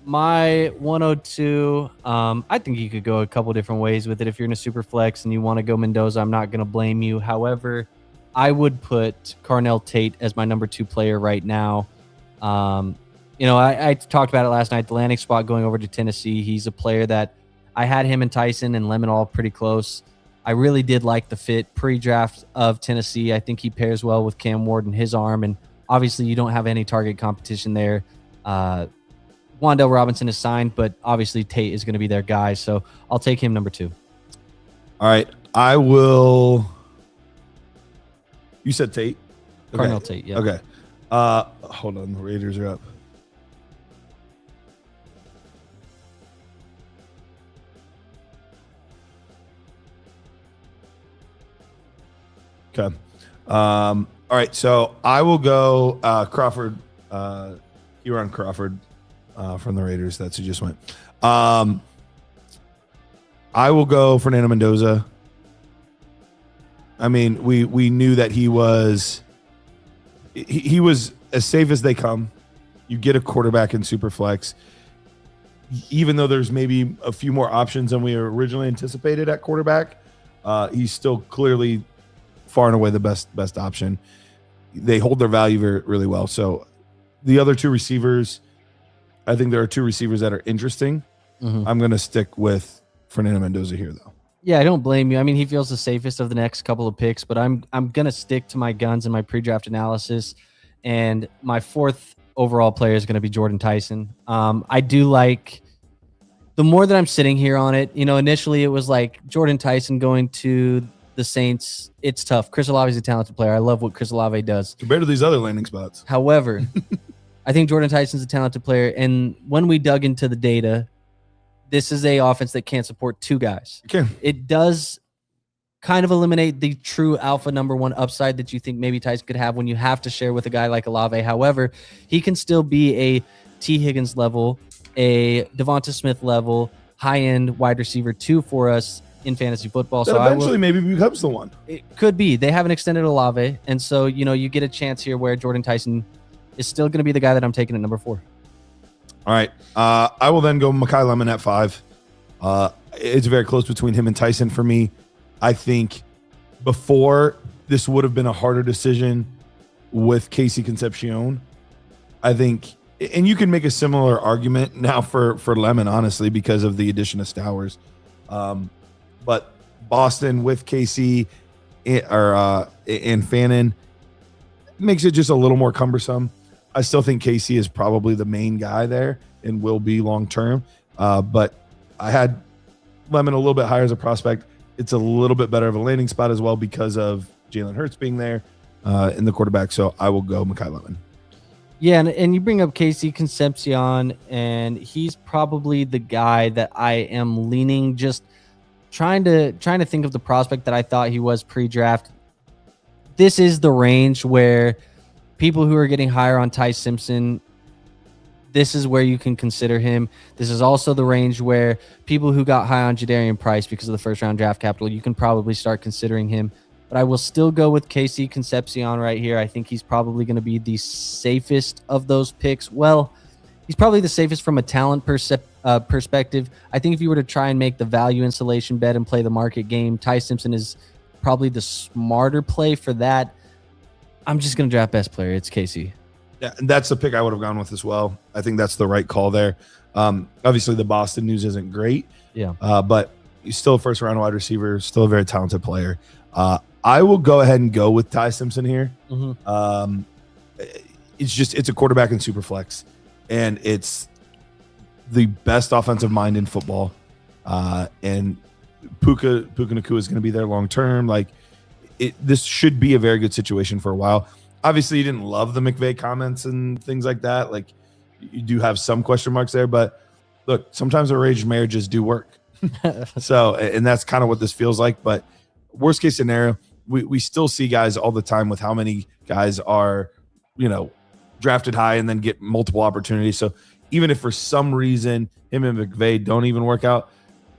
My 102, I think you could go a couple different ways with it. If you're in a super flex and you want to go Mendoza, I'm not going to blame you. However, I would put Carnell Tate as my number 2 player right now. I talked about it last night, the landing spot going over to Tennessee. He's a player that I had him and Tyson and Lemon all pretty close. I really did like the fit pre-draft of Tennessee. I think he pairs well with Cam Ward and his arm, and obviously you don't have any target competition there. Wan'Dale Robinson is signed, but obviously Tate is going to be their guy, so I'll take him number 2. All right. I will. You said Tate? Carnell Tate, yeah. Okay. Hold on. The Raiders are up. Okay. All right. So I will go Crawford. Huron Crawford from the Raiders. That's who just went. I will go Fernando Mendoza. I mean, we knew that he was as safe as they come. You get a quarterback in Superflex, even though there's maybe a few more options than we originally anticipated at quarterback. He's still clearly far and away the best option. They hold their value really well. So the other two receivers, I think there are two receivers that are interesting. Mhm. I'm going to stick with Fernando Mendoza here, though. Yeah, I don't blame you. I mean, he feels the safest of the next couple of picks, but I'm gonna stick to my guns in my pre-draft analysis, and my fourth overall player is gonna be Jordan Tyson. I do like the more that I'm sitting here on it. Initially it was like Jordan Tyson going to the Saints. It's tough. Chris Olave is a talented player. I love what Chris Olave does. Compared to these other landing spots. However, I think Jordan Tyson's a talented player, and when we dug into the data, this is a offense that can't support two guys. Okay. It does kind of eliminate the true alpha number one upside that you think maybe Tyson could have when you have to share with a guy like Olave. However, he can still be a T. Higgins level, a Devonta Smith level, high-end wide receiver 2 for us in fantasy football. That So eventually maybe becomes the one. it could be. They haven't extended Olave, and so you get a chance here where Jordan Tyson is still going to be the guy that I'm taking at number 4. All right. I will then go Mekhi Lemon at 5. It's very close between him and Tyson for me. I think before this would have been a harder decision with Casey Concepcion. I think, and you can make a similar argument now for Lemon, honestly, because of the addition of Stowers. But Boston with Casey and Fannin makes it just a little more cumbersome. I still think Casey is probably the main guy there and will be long term. But I had Lemon a little bit higher as a prospect. It's a little bit better of a landing spot as well because of Jalen Hurts being there in the quarterback. So I will go Mekhi Lemon. Yeah, and you bring up Casey Concepcion, and he's probably the guy that I am leaning, just trying to think of the prospect that I thought he was pre-draft. This is the range where people who are getting higher on Ty Simpson, this is where you can consider him. This is also the range where people who got high on Jadarian Price because of the first-round draft capital, you can probably start considering him. But I will still go with Casey Concepcion right here. I think he's probably going to be the safest of those picks. Well, he's probably the safest from a talent perspective. I think if you were to try and make the value insulation bet and play the market game, Ty Simpson is probably the smarter play for that. I'm just going to draft best player. It's Casey. Yeah, and that's the pick I would have gone with as well. I think that's the right call there. Obviously, the Boston news isn't great. Yeah. But he's still a first-round wide receiver, still a very talented player. I will go ahead and go with Ty Simpson here. Mm-hmm. It's a quarterback in Superflex, and it's the best offensive mind in football. And Puka Nacua is going to be there long term. This should be a very good situation for a while. Obviously, you didn't love the McVay comments and things like that. Like, you do have some question marks there, but look, sometimes arranged marriages do work. So, and that's kind of what this feels like. But worst case scenario, we still see guys all the time with how many guys are, drafted high and then get multiple opportunities. So even if for some reason him and McVay don't even work out,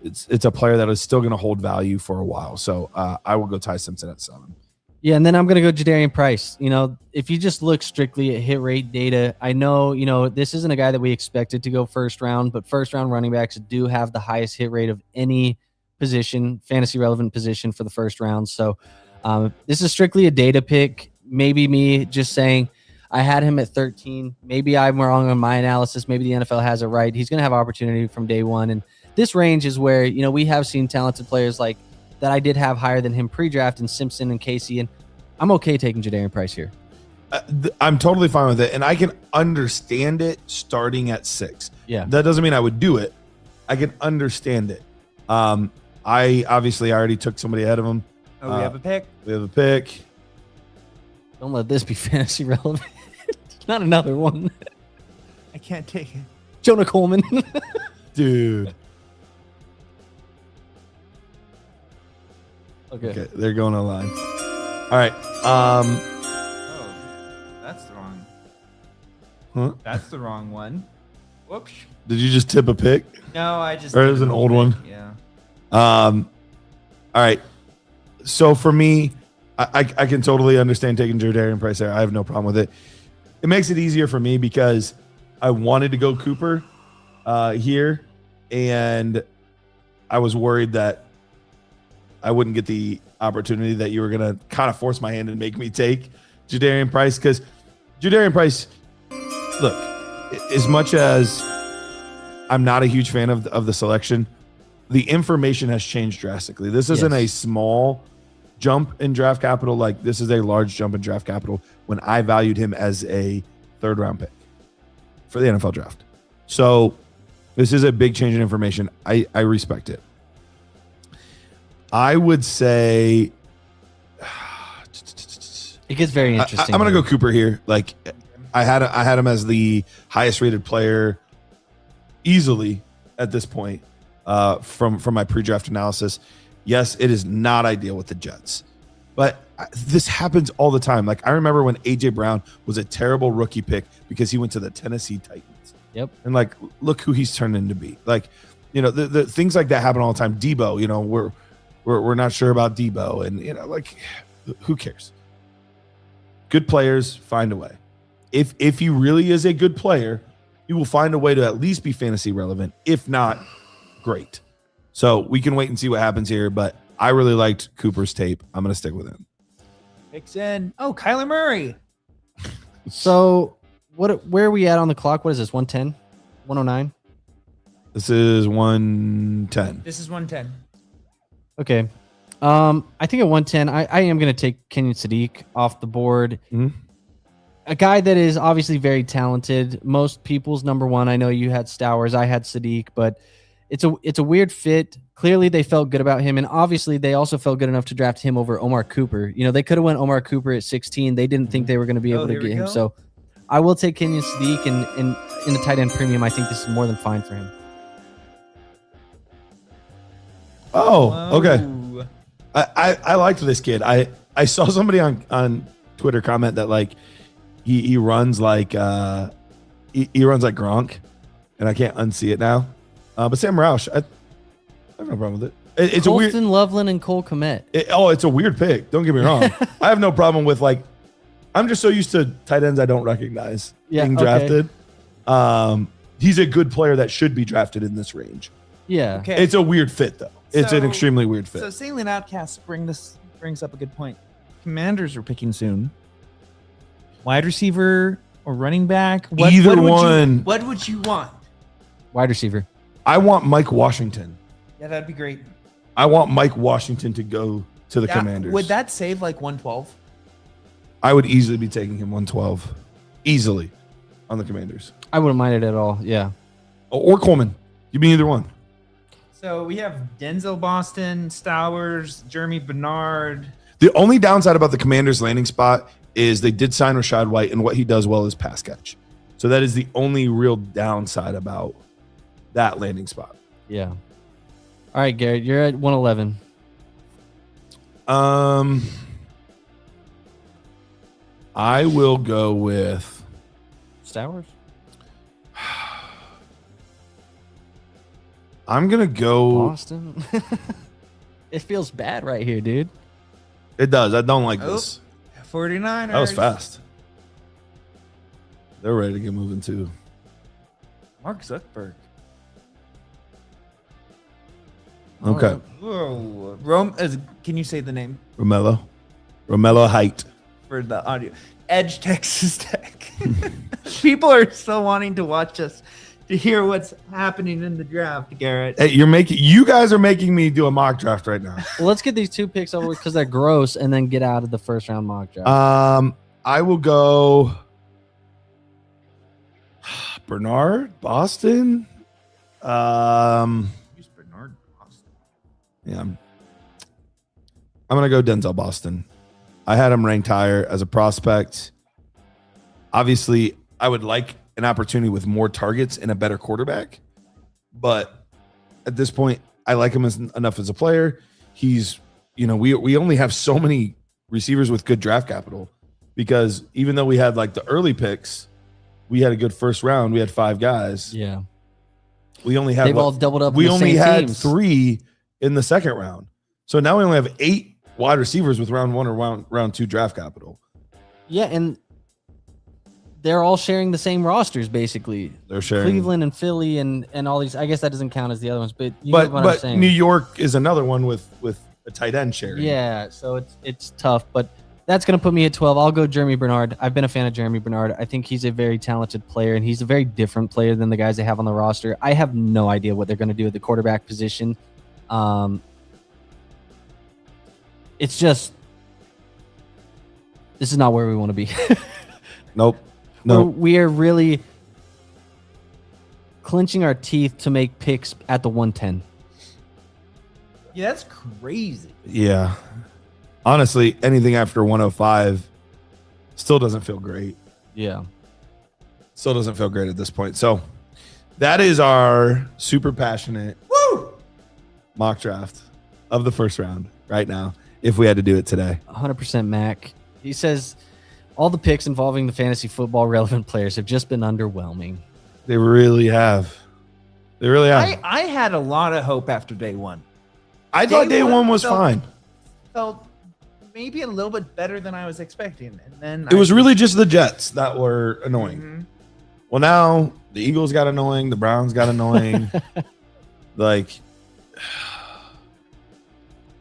it's a player that is still going to hold value for a while. So I will go Ty Simpson at 7. Yeah, and then I'm going to go Jadarian Price. If you just look strictly at hit rate data, I know, this isn't a guy that we expected to go first round, but first round running backs do have the highest hit rate of any position, fantasy relevant position for the first round. So this is strictly a data pick. Maybe me just saying I had him at 13. Maybe I'm wrong on my analysis. Maybe the NFL has it right. He's going to have opportunity from day one. And this range is where, we have seen talented players like that I did have higher than him pre-draft in Simpson and Casey. And I'm okay taking Jadarian Price here. I'm totally fine with it. And I can understand it starting at 6. Yeah. That doesn't mean I would do it. I can understand it. I already took somebody ahead of him. Oh, we have a pick. We have a pick. Don't let this be fantasy relevant. Not another one. I can't take it. Jonah Coleman. Dude. Okay. They're going online. All right. Oh, that's the wrong. Huh? That's the wrong one. Whoops. Did you just tip a pick? No, I just. Or is it an old one? Yeah. All right. So for me, I can totally understand taking Jadarian Price there. I have no problem with it. It makes it easier for me because I wanted to go Cooper here, and I was worried that I wouldn't get the opportunity that you were going to kind of force my hand and make me take Jadarian Price, because Jadarian Price, look, as much as I'm not a huge fan of the selection, the information has changed drastically. This isn't a small jump in draft capital. Like, this is a large jump in draft capital when I valued him as a 3rd round pick for the NFL draft. So this is a big change in information. I respect it. I would say It gets very interesting. I'm going to go Cooper here. Like, I had him as the highest rated player easily at this point from my pre-draft analysis. Yes, it is not ideal with the Jets, but this happens all the time. Like, I remember when AJ Brown was a terrible rookie pick because he went to the Tennessee Titans. Yep. And like, look who he's turned into be. Like, the things like that happen all the time. Debo, we're not sure about Debo, and like, who cares? Good players find a way. If he really is a good player, he will find a way to at least be fantasy relevant. If not, great. So we can wait and see what happens here, but I really liked Cooper's tape. I'm going to stick with him. Picks in. Oh, Kyler Murray. So where are we at on the clock? What is this? 110? 109? This is 110. This is 110. Okay. I think at 110, I am going to take Kenyon Sadiq off the board. Mm-hmm. A guy that is obviously very talented. Most people's number one. I know you had Stowers. I had Sadiq, but it's a weird fit. Clearly, they felt good about him, and obviously, they also felt good enough to draft him over Omar Cooper. They could have went Omar Cooper at 16. They didn't think they were going to be able to get him. So I will take Kenyon Sadiq, and in the tight end premium, I think this is more than fine for him. Oh, okay. I liked this kid. I saw somebody on Twitter comment that like he runs like he runs like Gronk, and I can't unsee it now. But Sam Roush, I have no problem with it. It's Colston a weird Loveland and Cole Kmet. it's a weird pick. Don't get me wrong. I have no problem with, like, I'm just so used to tight ends I don't recognize being drafted. He's a good player that should be drafted in this range. Yeah. Okay. It's a weird fit though. It's an extremely weird fit. So Salient Outcast brings up a good point. Commanders are picking soon. Wide receiver or running back? Either one. What would you want? Wide receiver. I want Mike Washington. Yeah, that'd be great. I want Mike Washington to go to the Commanders. Would that save like 112? I would easily be taking him 112. Easily on the Commanders. I wouldn't mind it at all. Yeah. Or Coleman. Give me either one. So we have Denzel Boston, Stowers, Jeremy Bernard. The only downside about the Commanders landing spot is they did sign Rashad White, and what he does well is pass catch. So that is the only real downside about that landing spot. Yeah. All right, Garrett, you're at 111. I will go with Stowers? I'm going to go Boston? It feels bad right here, dude. It does. I don't like this. 49ers. That was fast. They're ready to get moving too. Mark Zuckerberg. Okay. Whoa. Can you say the name Romello Height. for the audio? Edge Texas Tech. People are still wanting to watch us to hear what's happening in the draft, Garrett. Hey, you guys are making me do a mock draft right now. Well, let's get these two picks over because they're gross and then get out of the first round mock draft. I will go Bernard Boston. Who's Bernard Boston? Yeah, I'm gonna go Denzel Boston. I had him ranked higher as a prospect. Obviously, I would like an opportunity with more targets and a better quarterback, but at this point, I like him enough as a player. He's, we only have so many receivers with good draft capital because even though we had like the early picks, we had a good first round. We had 5 guys. Yeah. We only had They've all doubled up. we in the only same had teams. 3 in the second round. So now we only have 8 wide receivers with round 1 or round 2 draft capital. Yeah, and they're all sharing the same rosters basically. They're sharing Cleveland and Philly and all these. I guess that doesn't count as the other ones, but you know what I'm saying. New York is another one with a tight end sharing. Yeah, so it's tough, but that's going to put me at 12. I'll go Jeremy Bernard. I've been a fan of Jeremy Bernard. I think he's a very talented player, and he's a very different player than the guys they have on the roster. I have no idea what they're going to do at the quarterback position. It's just this is not where we want to be. Nope. We are really clenching our teeth to make picks at the 110. Yeah, that's crazy. Yeah. Honestly, anything after 105 still doesn't feel great. Yeah. Still doesn't feel great at this point. So that is our super passionate mock draft of the first round right now, if we had to do it today. 100% Mac. He says all the picks involving the fantasy football relevant players have just been underwhelming. They really have. They really have. I had a lot of hope after day one. I thought day one was fine. Felt maybe a little bit better than I was expecting. And then It was really just the Jets that were annoying. Mhm. Well, now the Eagles got annoying. The Browns got annoying. Like,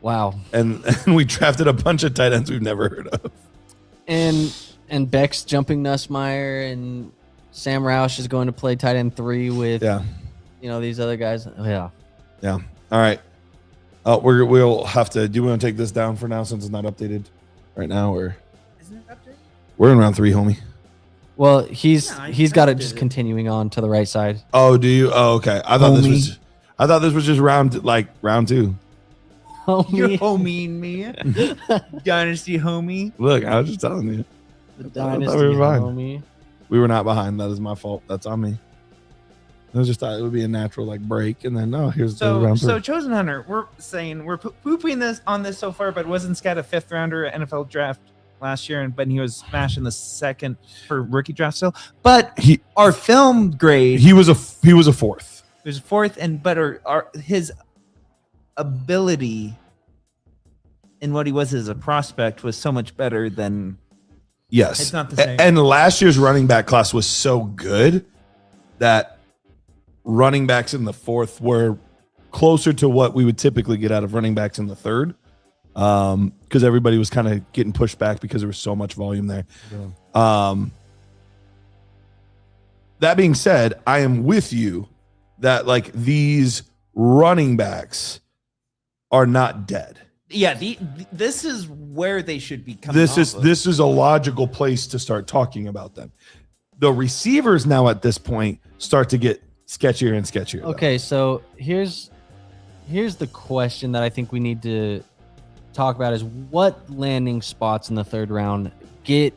Wow. and we drafted a bunch of tight ends we've never heard of. And Beck's jumping Nussmeier, and Sam Roush is going to play tight end 3 with these other guys. Yeah. All right. We'll have to. Do we want to take this down for now since it's not updated right now? Or Isn't it updated? we're in round 3, homie. Well, he's got it did just it. continuing on to the right side. Oh, do you? Oh, okay. I thought Homie. this was just round 2. You're Homie, homieing me. Dynasty homie. Look, I was just telling you. the thought we dynasty were fine. homie. We were not behind. That is my fault. That's on me. I was just thought it would be a natural break, and then here's the round 3. So Chosen Hunter, we're saying we're pooping on this so far, but wasn't Scott a 5th rounder at NFL draft last year, but he was smashing the 2nd for rookie draft still. But our film grade, he was a 4th. He was 4th, but his ability and what he was as a prospect was so much better than. Yes, It's not the same. And last year's running back class was so good that running backs in the 4th were closer to what we would typically get out of running backs in the 3rd, because everybody was kind of getting pushed back because there was so much volume there. Yeah. That being said, I am with you that these running backs are not dead. Yeah, this is where they should be coming. This is a logical place to start talking about them. The receivers now at this point start to get sketchier and sketchier. Okay, so here's the question that I think we need to talk about is what landing spots in the 3rd round get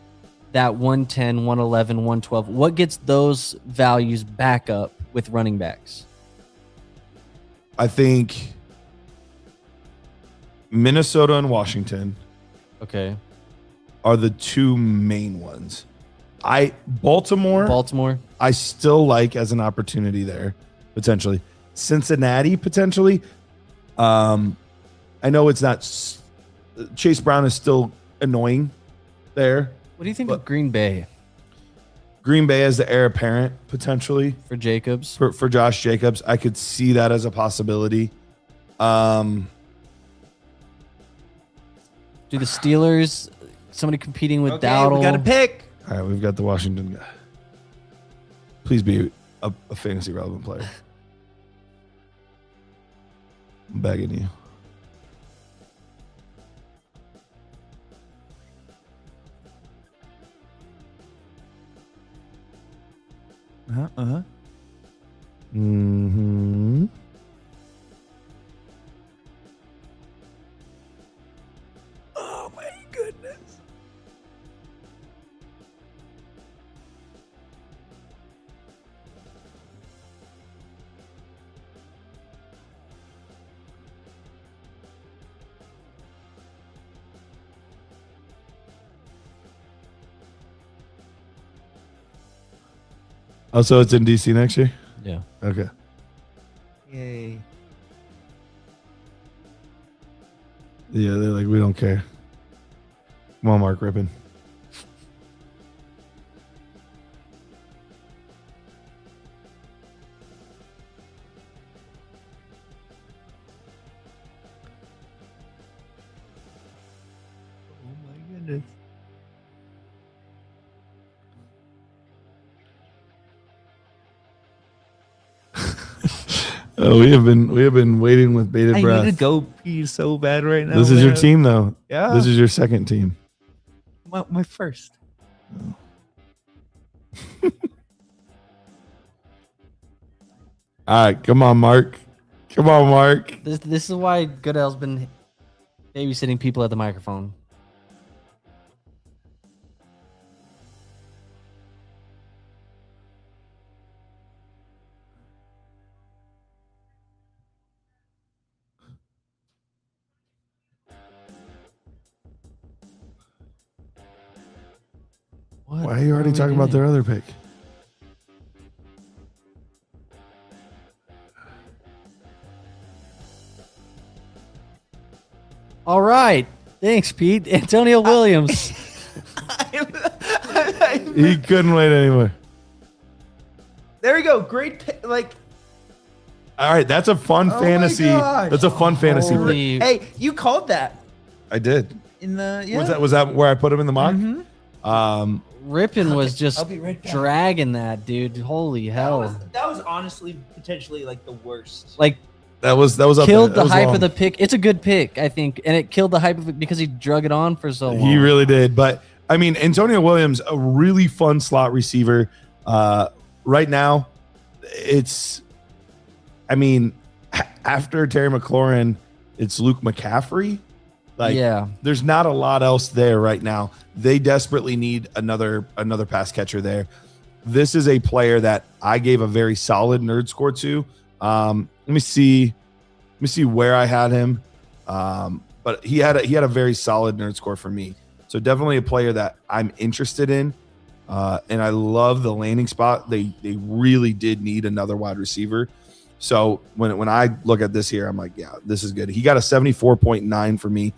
that 110, 111, 112? What gets those values back up with running backs? I think Minnesota and Washington Okay. are the 2 main ones. Baltimore, I still like as an opportunity there, potentially. Cincinnati, potentially. I know it's not. Chase Brown is still annoying there. What do you think of Green Bay Green Bay as the heir apparent, potentially. for Jacobs? For Josh Jacobs, I could see that as a possibility. Do the Steelers, somebody competing with Okay, Dowdle? we got to pick. All right, we've got the Washington guy. Please be a fantasy relevant player. I'm begging you. Mm-hmm. Oh my goodness. Oh, so it's in DC next year? Yeah. Okay. Yay. Yeah, they're like, we don't care. Come on, Mark Rippon. Oh my goodness. Oh, we have been waiting with bated I breath. need to go pee so bad right now. This is your man. team, though. Yeah. This is your second team. My first. All right, come on, Mark. Come on, Mark. This is why Goodell's been babysitting people at the microphone. What Why are you already we talking about doing? their other pick? All right. Thanks, Pete. Antonio Williams. He couldn't wait anymore. There we go. Great pick. Like, All right, that's a fun Oh my fantasy. gosh. That's a fun fantasy pick. Holy- hey, you called that I did. in the yeah. Was that where I put him in the mock? Mhm. Rippin was just I'll be right back. dragging that, dude. Holy hell. That was honestly potentially like the worst. Like, that was up killed there. That the was hype long. of the pick. It's a good pick, I think. And it killed the hype of it because he drug it on for so long. He really did. But I mean, Antonio Williams, a really fun slot receiver. Right now, it's, I mean, after Terry McLaurin, it's Luke McCaffrey. Like, yeah. there's not a lot else there right now. They desperately need another pass catcher there. This is a player that I gave a very solid nerd score to. Let me see where I had him. But he had a very solid nerd score for me. So definitely a player that I'm interested in. And I love the landing spot. They really did need another wide receiver. So when I look at this here, I'm like, yeah, this is good. He got a 74.9 for me.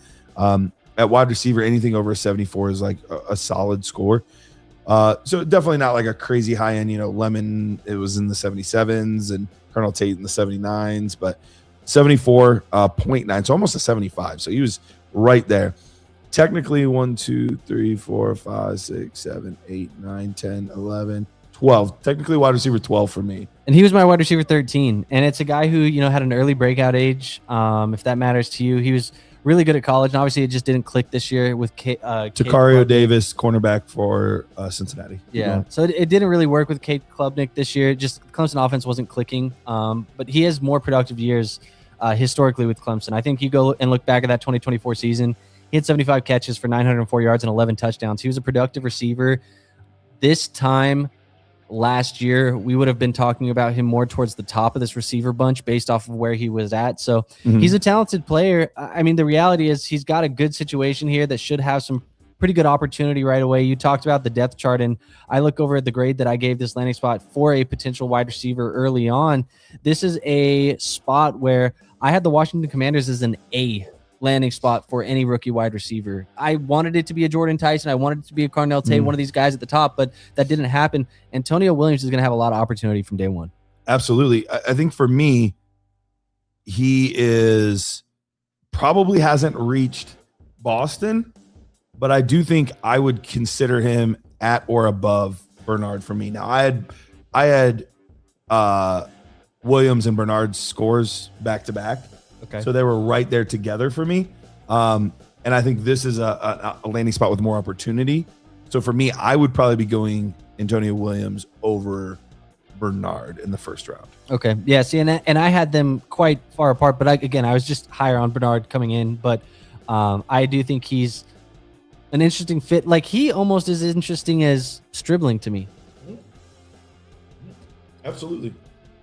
At wide receiver, anything over a 74 is like a solid score. So definitely not like a crazy high end, Lemon, it was in the 77s and Colonel Tate in the 79s, but 74.9, so almost a 75. So he was right there. Technically 1, 2, 3, 4, 5, 6, 7, 8, 9, 10, 11, 12. Technically wide receiver 12 for me. And he was my wide receiver 13. And it's a guy who, had an early breakout age. If that matters to you, he was really good at college. And obviously it just didn't click this year with Takario Davis, cornerback for Cincinnati. Yeah. So it didn't really work with Kate Klubnik this year. Just Clemson offense wasn't clicking. But he has more productive years historically with Clemson. I think you go and look back at that 2024 season. He had 75 catches for 904 yards and 11 touchdowns. He was a productive receiver. This time last year, we would have been talking about him more towards the top of this receiver bunch based off of where he was at. So he's a talented player. I mean, the reality is he's got a good situation here that should have some pretty good opportunity right away. You talked about the depth chart, and I look over at the grade that I gave this landing spot for a potential wide receiver early on. This is a spot where I had the Washington Commanders as an A landing spot for any rookie wide receiver. I wanted it to be a Jordan Tyson. I wanted it to be a Carnell Tate, one of these guys at the top, but that didn't happen. Antonio Williams is going to have a lot of opportunity from day one. Absolutely. I think for me, he is probably hasn't reached Boston, but I do think I would consider him at or above Bernard for me. Now I had Williams and Bernard's scores back to back. Okay. So they were right there together for me. And I think this is a landing spot with more opportunity. So for me, I would probably be going Antonio Williams over Bernard in the first round. Okay. Yeah. See, and I had them quite far apart, but I was just higher on Bernard coming in. But I do think he's an interesting fit. Like, he almost as interesting as Stribling to me. Absolutely.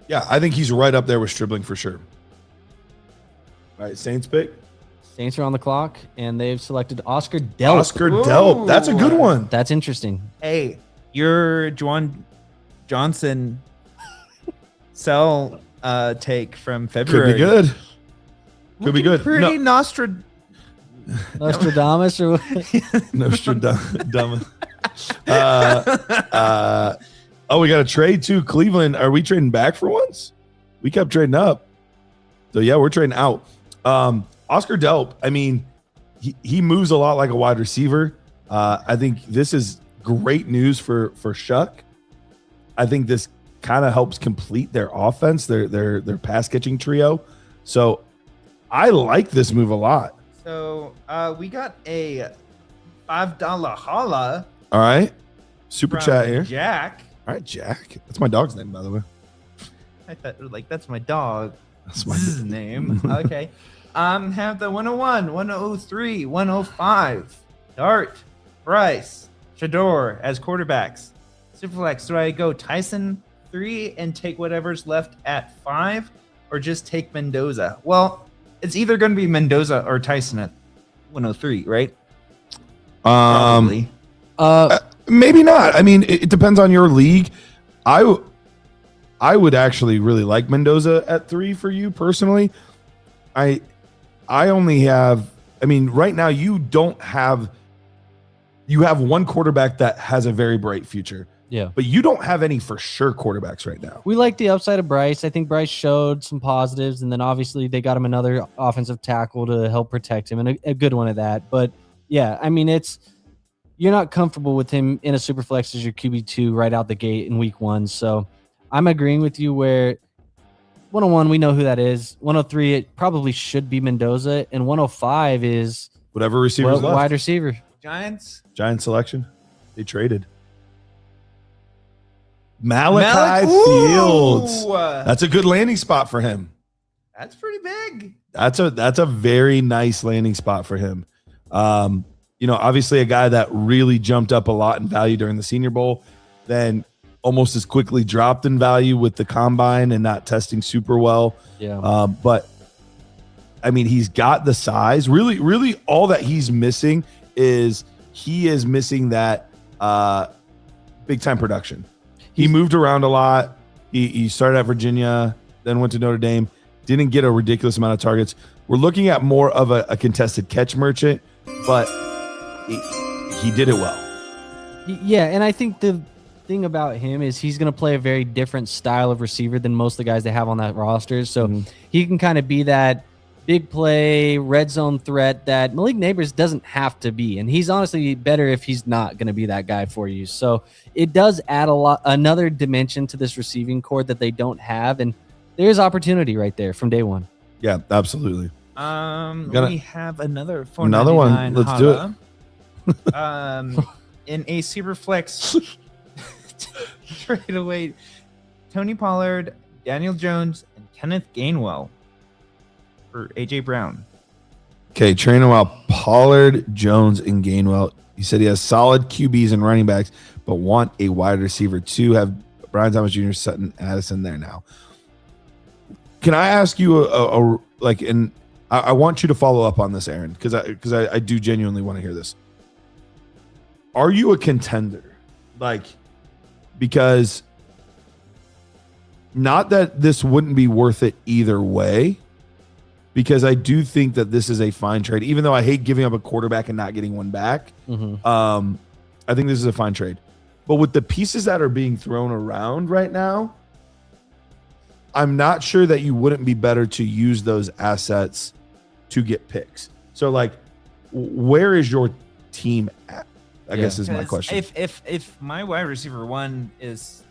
Yeah, I think he's right up there with Stribling for sure. All right, Saints pick. Saints are on the clock, and they've selected Oscar Delp. Oscar Delp. That's a good one. That's interesting. Hey, your Juwan Johnson sell take from February. Could be good. Could be good. Pretty Nostradamus or what? Nostradamus. Oh, we got a trade too. Cleveland. Are we trading back for once? We kept trading up. So yeah, we're trading out. Oscar Delp. I mean, he moves a lot like a wide receiver. I think this is great news for Shuck. I think this kind of helps complete their offense, their pass catching trio. So I like this move a lot. So we got a $5 holla. All right. Super from chat here. Jack. All right, Jack. That's my dog's name, by the way. I thought like that's my dog. That's my His name. Okay. Have the 101, 103, 105. Dart, Bryce, Shador as quarterbacks. Superflex, do I go Tyson 3 and take whatever's left at 5, or just take Mendoza? Well, it's either going to be Mendoza or Tyson at 103, right? Probably. Maybe not. I mean, it depends on your league. I would actually really like Mendoza at 3 for you personally. I only have. I mean, right now you have one quarterback that has a very bright future. Yeah. But you don't have any for sure quarterbacks right now. We like the upside of Bryce. I think Bryce showed some positives, and then obviously they got him another offensive tackle to help protect him, and a good one at that. But yeah, I mean, you're not comfortable with him in a super flex as your QB2 right out the gate in week 1. So I'm agreeing with you where 101, we know who that is. 103, it probably should be Mendoza, and 105 is Whatever receivers left. wide receiver. Giants. Giant selection. They traded. Malachi Fields. That's a good landing spot for him. That's pretty big. That's a very nice landing spot for him. Obviously a guy that really jumped up a lot in value during the Senior Bowl, then almost as quickly dropped in value with the combine and not testing super well. Yeah. But I mean, he's got the size. Really, really all that he's missing is that big time production. He moved around a lot. He started at Virginia, then went to Notre Dame, didn't get a ridiculous amount of targets. We're looking at more of a contested catch merchant, but he did it well. Yeah, and I think the thing about him is he's going to play a very different style of receiver than most of the guys they have on that roster. So he can kind of be that big play, red zone threat that Malik Neighbors doesn't have to be. And he's honestly better if he's not going to be that guy for you. So it does add another dimension to this receiving core that they don't have. And there's opportunity right there from day one. Yeah, absolutely. We have another one. Let's do it. In a super flex trade away, Tony Pollard, Daniel Jones, and Kenneth Gainwell for AJ Brown. Okay, training while Pollard, Jones, and Gainwell. He said he has solid QBs and running backs, but want a wide receiver too. Have Brian Thomas Jr., Sutton, Addison there now. Can I ask you and I want you to follow up on this, Aaron, because I do genuinely want to hear this. Are you a contender? Because not that this wouldn't be worth it either way, because I do think that this is a fine trade, even though I hate giving up a quarterback and not getting one back. I think this is a fine trade. But with the pieces that are being thrown around right now, I'm not sure that you wouldn't be better to use those assets to get picks. So, where is your team at? I guess is my question. If my wide receiver 1 is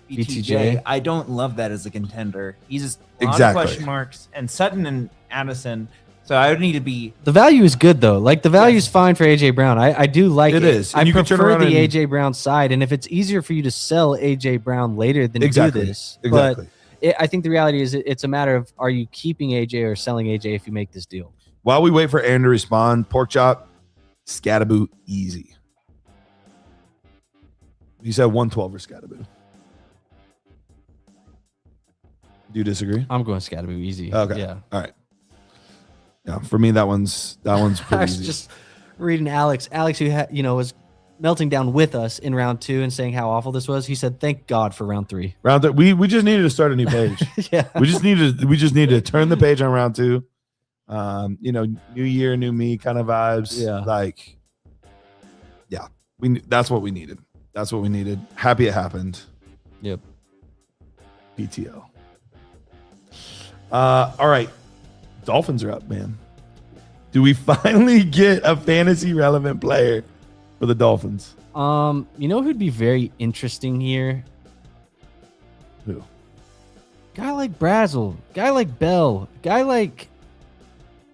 BTJ. BTJ, I don't love that as a contender. He's just a lot Exactly. of question marks, and Sutton and Addison. So I would need to be. The value is good though. The value is fine for AJ Brown. I do like it. It is. And I you can turn prefer around the and- AJ Brown side, and if it's easier for you to sell AJ Brown later than Exactly. do this, Exactly. but I think the reality is it's a matter of are you keeping AJ or selling AJ if you make this deal. While we wait for Aaron to respond, pork chop, Scattaboo, easy. You said 112 for Scattaboo. Do you disagree? I'm going Scattaboo easy. Okay. Yeah. All right. Yeah, for me that one's I pretty was easy. just reading Alex. Alex, who was melting down with us in round 2 and saying how awful this was. He said, "Thank God for round 3." We just needed to start a new page. Yeah. We just needed to turn the page on round 2. New year, new me kind of vibes. Yeah. That's what we needed. Happy it happened. Yep. PTO. All right. Dolphins are up, man. Do we finally get a fantasy relevant player for the Dolphins? Who'd be very interesting here? Who? Guy like Brazel, guy like Bell, guy like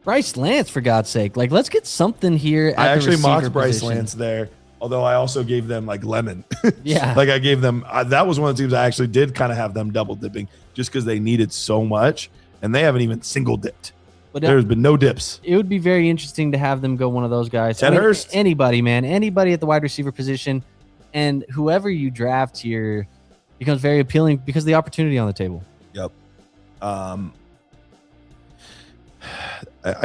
Bryce Lance, for God's sake. Like, let's get something here at I actually the receiver mocked Bryce position. Lance there, although I also gave them like lemon. Yeah. Like I gave them, that was one of the teams I actually did kind of have them double dipping just because they needed so much, and they haven't even single dipped. But There's been no dips. it would be very interesting to have them go one of those guys. Ted Hurst. Anybody, man. Anybody at the wide receiver position. And whoever you draft here becomes very appealing because of the opportunity on the table. Yep. I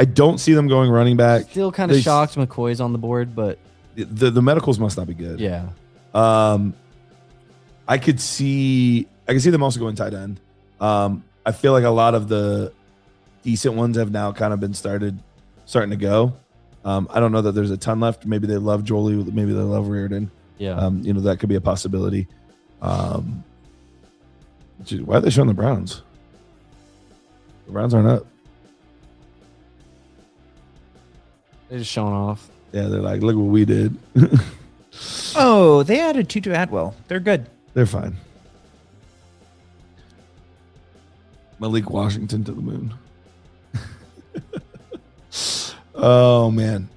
don't see them going running back. Still kind of They- shocked McCoy's on the board, but The medicals must not be good. yeah. I could see them also going tight end. I feel like a lot of the decent ones have now kind of been starting to go. I don't know that there's a ton left. Maybe they love Jolie. Maybe they love Reardon. Yeah. That could be a possibility. Why are they showing the Browns? The Browns aren't up. They're just showing off. Yeah, they're like, look what we did. Oh, they added Tutu Atwell. They're good. They're fine. Malik Washington to the moon. Oh man.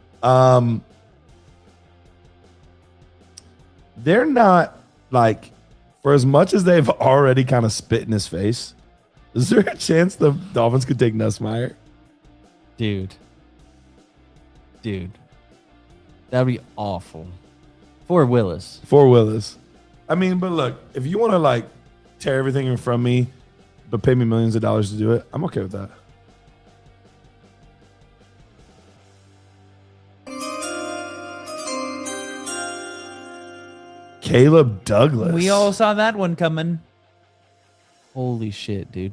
They're not like, for as much as they've already kind of spit in his face, is there a chance the Dolphins could take Nussmeier? Dude. That would be awful. For Willis. For Willis. I mean, but look, if you want to like tear everything from me, but pay me millions of dollars to do it, I'm okay with that. Caleb Douglas. We all saw that one coming. Holy shit, dude.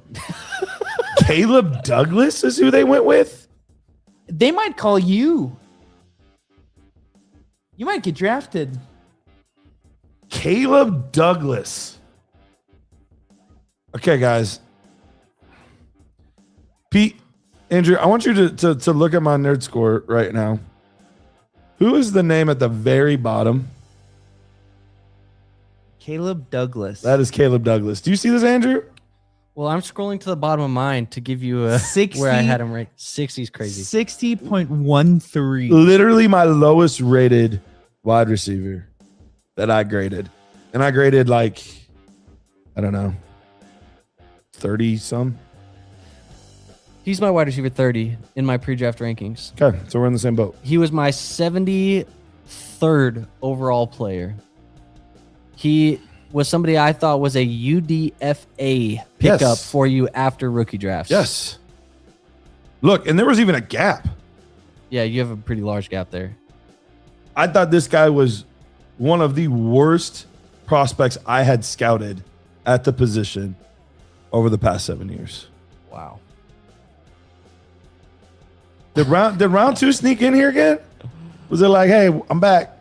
Caleb Douglas is who they went with? They might call you. You might get drafted. Caleb Douglas. Okay, guys. Pete, Andrew, I want you to look at my nerd score right now. Who is the name at the very bottom? Caleb Douglas. That is Caleb Douglas. Do you see this, Andrew? Well, I'm scrolling to the bottom of mine to give you a 60 where I had him ranked. 60 is crazy. 60.13. Literally my lowest rated wide receiver that I graded. And I graded like, I don't know, 30 some. He's my wide receiver 30 in my pre-draft rankings. Okay, so we're in the same boat. He was my 73rd overall player. He was somebody I thought was a UDFA pickup Yes. for you after rookie drafts. Yes. Look, and there was even a gap. Yeah, you have a pretty large gap there. I thought this guy was one of the worst prospects I had scouted at the position over the past 7 years. Wow. Did round 2 sneak in here again? Was it like, hey, I'm back?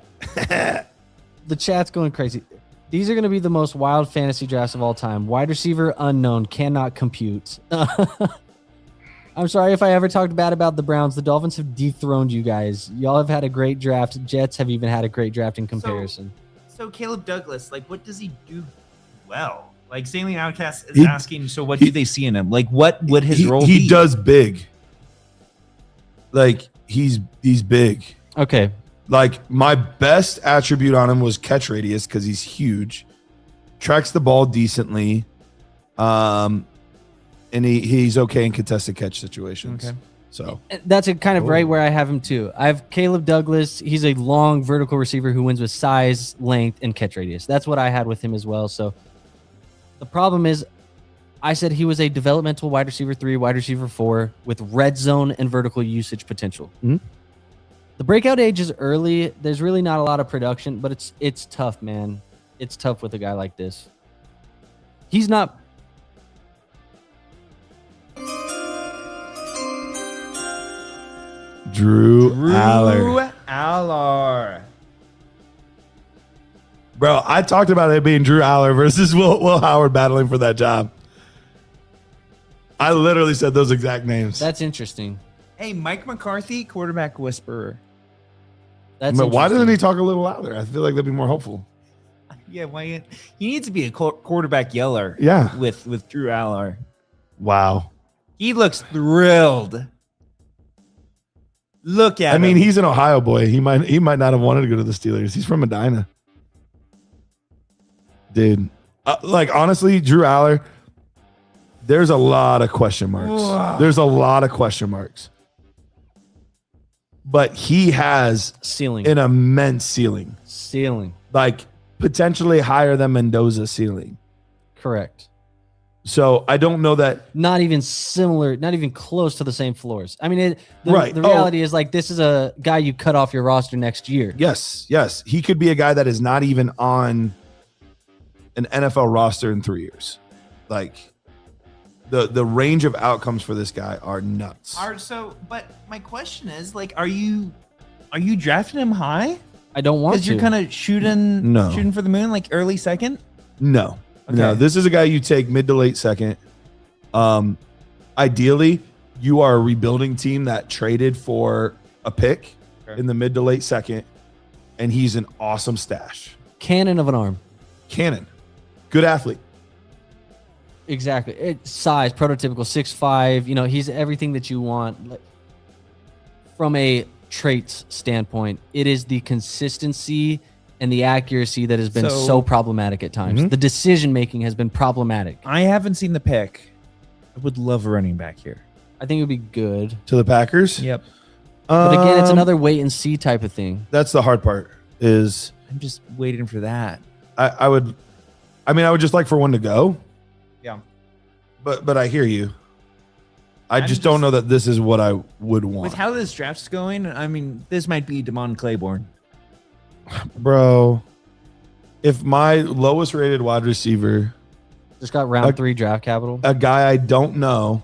The chat's going crazy. These are going to be the most wild fantasy drafts of all time. Wide receiver unknown, cannot compute. I'm sorry if I ever talked bad about the Browns. The Dolphins have dethroned you guys. Y'all have had a great draft. Jets have even had a great draft in comparison. So Caleb Douglas, like, what does he do well? Like, Stanley Outcast is asking, so what do they see in him? Like, what would his role be? He does big. Like, he's big. Okay. Like, my best attribute on him was catch radius because he's huge. Tracks the ball decently. And he's okay in contested catch situations. Okay. So That's kind of right where I have him too. I have Caleb Douglas. He's a long vertical receiver who wins with size, length, and catch radius. That's what I had with him as well. So the problem is I said he was a developmental wide receiver 3, wide receiver 4 with red zone and vertical usage potential. Mhm. The breakout age is early. There's really not a lot of production, but it's tough, man. It's tough with a guy like this. He's not. Drew Aller. Aller. Bro, I talked about it being Drew Aller versus Will Howard battling for that job. I literally said those exact names. That's interesting. Hey, Mike McCarthy, quarterback whisperer. That's But why interesting. doesn't he talk a little louder? I feel like that'd be more hopeful. Yeah, why? He needs to be a quarterback yeller. Yeah. With Drew Aller. Wow. He looks thrilled. Look at I mean, him. he's an Ohio boy. He might not have wanted to go to the Steelers. He's from Medina. Dude. Like, honestly, Drew Aller, there's a lot of question marks. Wow. There's a lot of question marks. But he has Ceiling. an immense ceiling. Ceiling. Like, potentially higher than Mendoza's ceiling. Correct. So I don't know that. Not even similar, not even close to the same floors. I mean, Right. the reality is like this is a guy you cut off your roster next year. Yes. He could be a guy that is not even on an NFL roster in 3 years. Like, the range of outcomes for this guy are nuts. But my question is, like, are you drafting him high? I don't want Because to. you're kind of shooting for the moon, like early second. No. Okay. No, this is a guy you take mid to late second. Ideally, you are a rebuilding team that traded for a pick in the mid to late second, and he's an awesome stash. Cannon of an arm. Cannon. Good athlete. Exactly. Size, prototypical 6'5". You know, he's everything that you want. Like, from a traits standpoint, it is the consistency and the accuracy that has been so problematic at times. Mhm. The decision making has been problematic. I haven't seen the pick. I would love a running back here. I think it would be good. To the Packers. Yep. But again, it's another wait and see type of thing. That's the hard part is I'm just waiting for that. I would just like for one to go. Yeah. But I hear you. I I'm just don't know that this is what I would want. With how this draft's going, I mean, this might be Damon Claiborne. Bro, if my lowest rated wide receiver, Just got round 3 draft capital. a guy I don't know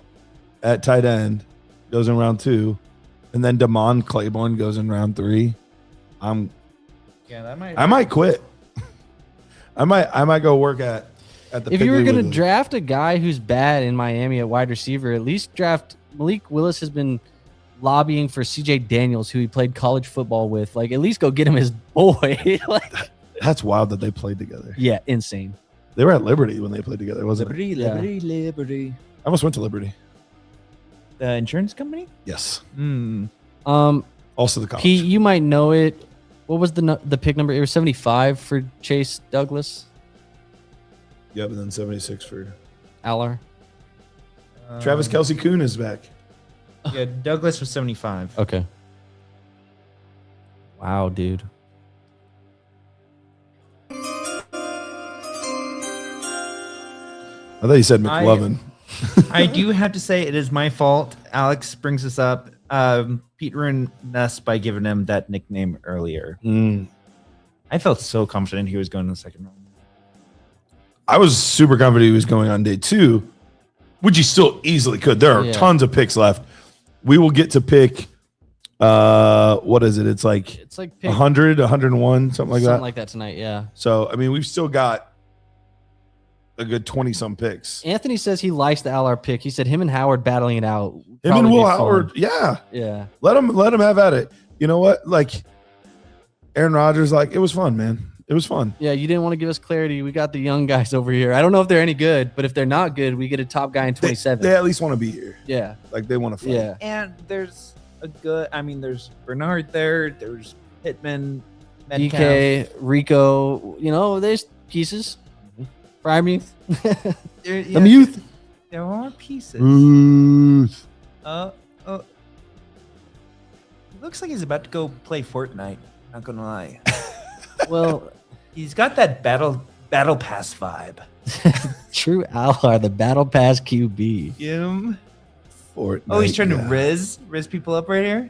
at tight end, goes in round 2, and then Damon Claiborne goes in round 3, Yeah, that might. I might quit. I might go work at the. If you were Piggly going to Wiggly. draft a guy who's bad in Miami at wide receiver, at least draft Malik Willis. Has been lobbying for CJ Daniels, who he played college football with. Like, at least go get him his boy. Like, That's wild that they played together. yeah, insane. They were at Liberty when they played together, wasn't it? Liberty. I almost went to Liberty. The insurance company? Yes. Also the college. Pete, you might know it. What was the pick number? It was 75 for Chase Douglas. Yep, and then 76 for Aller. Travis Kelsey Kuhn is back. Yeah, Douglas was 75. Okay. Wow, dude. I thought you said McLovin. I do have to say it is my fault. Alex brings this up. Pete ruined us by giving him that nickname earlier. I felt so confident he was going in the second round. I was super confident he was going on day 2, which he still easily could. There are tons of picks left. We will get to pick, what is it? It's like pick 100, 101, something like that. something like that tonight. Yeah. So, I mean, we've still got a good 20-some picks. Anthony says he likes the Aller pick. He said him and Howard battling it out. Him probably and be Will fun. Howard, yeah. Yeah. Let him have at it. You know what? Like, Aaron Rodgers, like, it was fun, man. It was fun. Yeah, you didn't want to give us clarity. We got the young guys over here. I don't know if they're any good, but if they're not good, we get a top guy in 27. They at least want to be here. Yeah. Like, they want to fight. Yeah. And there's there's Bernard there. There's Pittman, Metcalf. DK, Rico, there's pieces. Frymuth. The youth. There are pieces. Ruth. He looks like he's about to go play Fortnite. Not gonna lie. Well, He's got that battle pass vibe. true Aller, the battle pass QB. Him. Fortnite, Oh, he's trying to yeah. riz people up right here.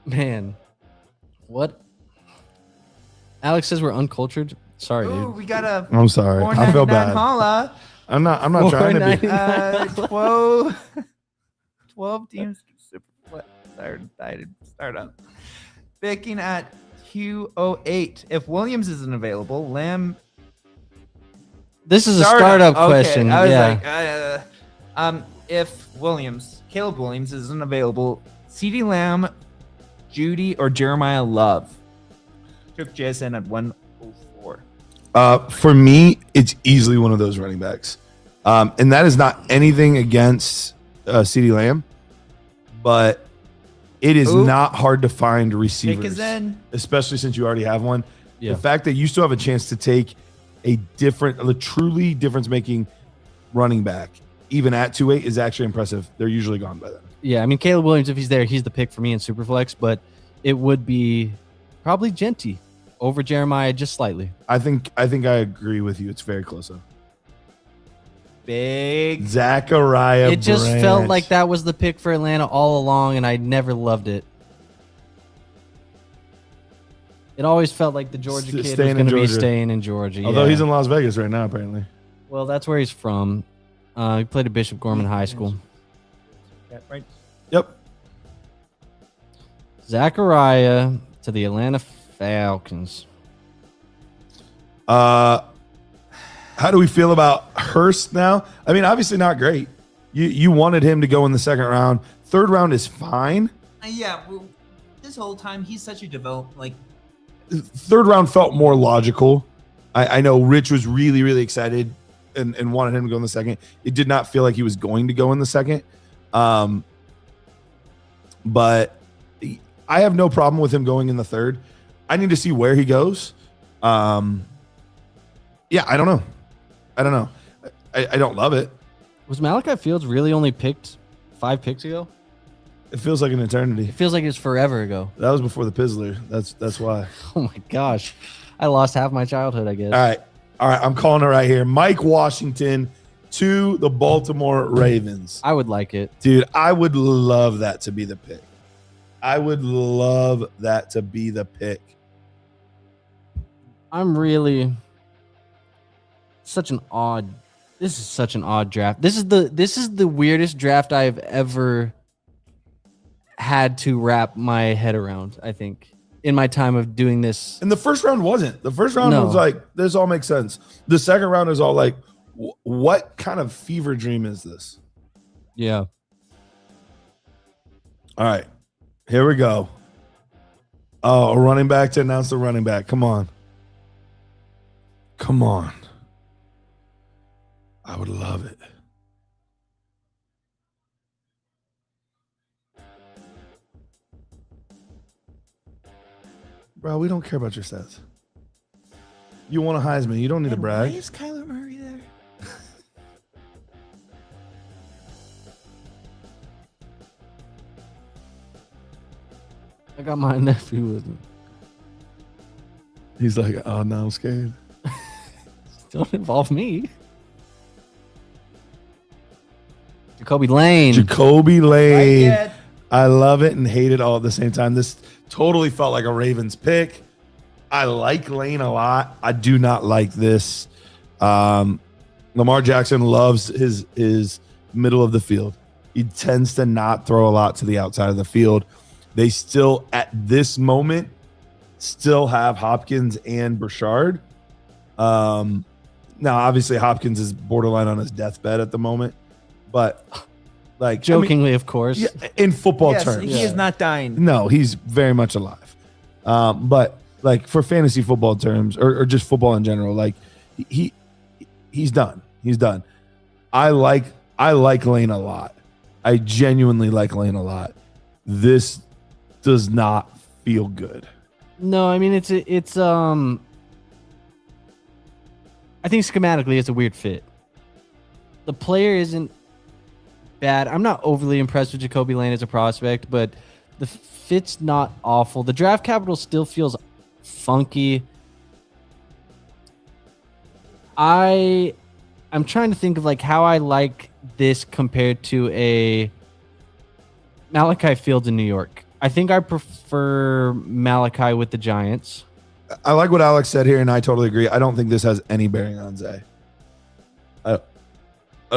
Man, What? Alex says we're uncultured. Sorry, Ooh, dude. we got a I'm sorry. I feel 4.99 bad. holla. I'm not trying to be. 12 teams start up. Picking at 208. If Williams isn't available, Lamb. This is a startup Okay, question. I was Yeah. like, if Caleb Williams isn't available, CeeDee Lamb, Judy, or Jeremiah Love. Took JSN at 104. For me, it's easily one of those running backs. And that is not anything against CeeDee Lamb, but it is Ooh. not hard to find Pick receivers, is in. especially since you already have one. Yeah. The fact that you still have a chance to take a truly difference-making running back, even at 2.8, is actually impressive. They're usually gone by then. Yeah, I mean, Caleb Williams, if he's there, he's the pick for me in Superflex, but it would be probably Genty over Jeremiah just slightly. I think I agree with you. It's very close though. Big. Zachariah. It just Branch. felt like that was the pick for Atlanta all along, and I never loved it. It always felt like the Georgia kid was Staying in going to be Georgia. staying in Georgia. Although yeah. he's in Las Vegas right now, apparently. Well, that's where he's from. He played at Bishop Gorman High School. Right. Yep. Zachariah to the Atlanta Falcons. How do we feel about Hurst now? I mean, obviously not great. You wanted him to go in the second round. Third round is fine. Yeah. Well, this whole time, he's such a Third round felt more logical. I know Rich was really, really excited and wanted him to go in the second. It did not feel like he was going to go in the second. But I have no problem with him going in the third. I need to see where he goes. Yeah, I don't know. I don't love it. Was Malachi Fields really only picked 5 picks ago? It feels like an eternity. It feels like it's forever ago. That was before the Pizzler. That's why. Oh my gosh. I lost half my childhood, I guess. All right. I'm calling it right here. Mike Washington to the Baltimore Ravens. I would like it. Dude, I would love that to be the pick. I would love that to be the pick. I'm really this is such an odd draft. This is the weirdest draft I've ever had to wrap my head around, I think, in my time of doing this. And the first round wasn't. The first round was like, this all makes sense. The second round is all like, what kind of fever dream is this? Yeah. All right. Here we go. Oh, a running back to announce the running back. Come on. Come on. I would love it. Bro, we don't care about your stats. You want a Heisman. You don't need to brag. Why is Kyler Murray there? I got my nephew with me. He's like, oh, no, I'm scared. Don't involve me. Jacoby Lane. Jacoby Lane. Like it. I love it and hate it all at the same time. This totally felt like a Ravens pick. I like Lane a lot. I do not like this. Lamar Jackson loves his middle of the field. He tends to not throw a lot to the outside of the field. They still, at this moment, still have Hopkins and Brashard. Now, obviously, Hopkins is borderline on his deathbed at the moment, but like Jokingly, of course. yeah, in football Yes, terms, he is not dying. no, he's very much alive. But like for fantasy football terms, or just football in general, like he's done. He's done. I like Lane a lot. I genuinely like Lane a lot. This does not feel good. No, I mean it's I think schematically it's a weird fit. The player isn't bad. I'm not overly impressed with Jacoby Lane as a prospect, but the fit's not awful. The draft capital still feels funky. I'm trying to think of like how I like this compared to a Malachi Fields in New York. I think I prefer Malachi with the Giants. I like what Alex said here, and I totally agree. I don't think this has any bearing on Zay. I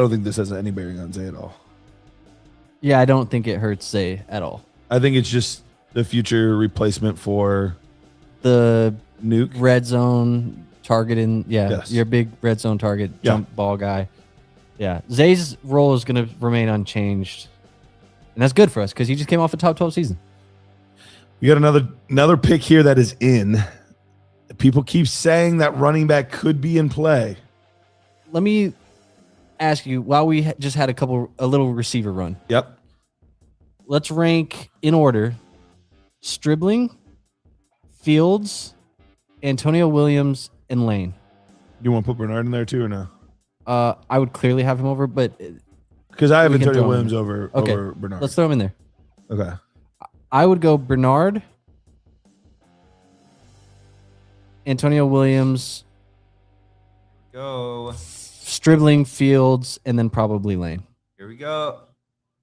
don't think this has any bearing on Zay at all. Yeah, I don't think it hurts Zay at all. I think it's just the future replacement for The Nuke. red zone targeting, Yes. your big red zone target, jump ball guy. Yeah, Zay's role is going to remain unchanged, and that's good for us because he just came off a top 12 season. We got another pick here that is in. People keep saying that running back could be in play. Let me ask you, while we just had a little receiver run, Yep. let's rank in order: Stribling, Fields, Antonio Williams, and Lane. You want to put Bernard in there too or no? I would clearly have him over, but Because I have We can Antonio throw him Williams in. over Bernard. let's throw him in there. Okay. I would go Bernard, Antonio Williams, Go. Stribling, Fields, and then probably Lane. Here we go.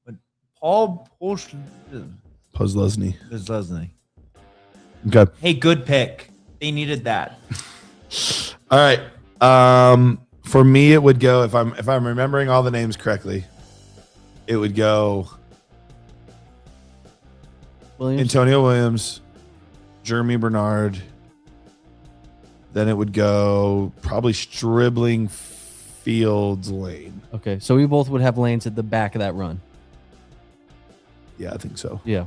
But Paul Puzzlesny. Leslie. Okay. Hey, good pick. They needed that. All right. For me, it would go if I'm remembering all the names correctly. It would go Williams. Antonio Williams, Jeremy Bernard. Then it would go probably Stribling, Fields, Lane. Okay, so we both would have Lanes at the back of that run. Yeah, I think so. Yeah,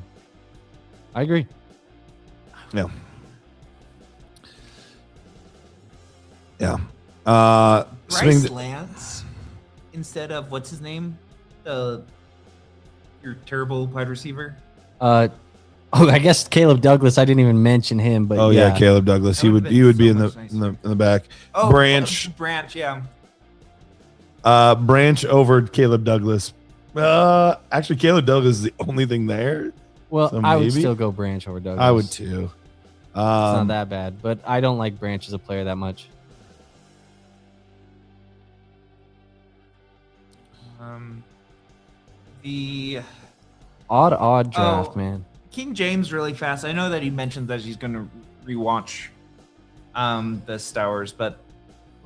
I agree. Yeah. Yeah. Bryce Lance instead of what's his name? Your terrible wide receiver. I guess Caleb Douglas. I didn't even mention him, but yeah, Caleb Douglas. That He would've would been be so in much in the back. Oh, Branch. Branch, yeah. Branch over Caleb Douglas. Actually, Caleb Douglas is the only thing there. Well, So I would maybe? still go Branch over Douglas. I would too. It's not that bad, but I don't like Branch as a player that much. The Odd draft, Oh. man. King James really fast. I know that he mentioned that he's going to rewatch the Stowers, but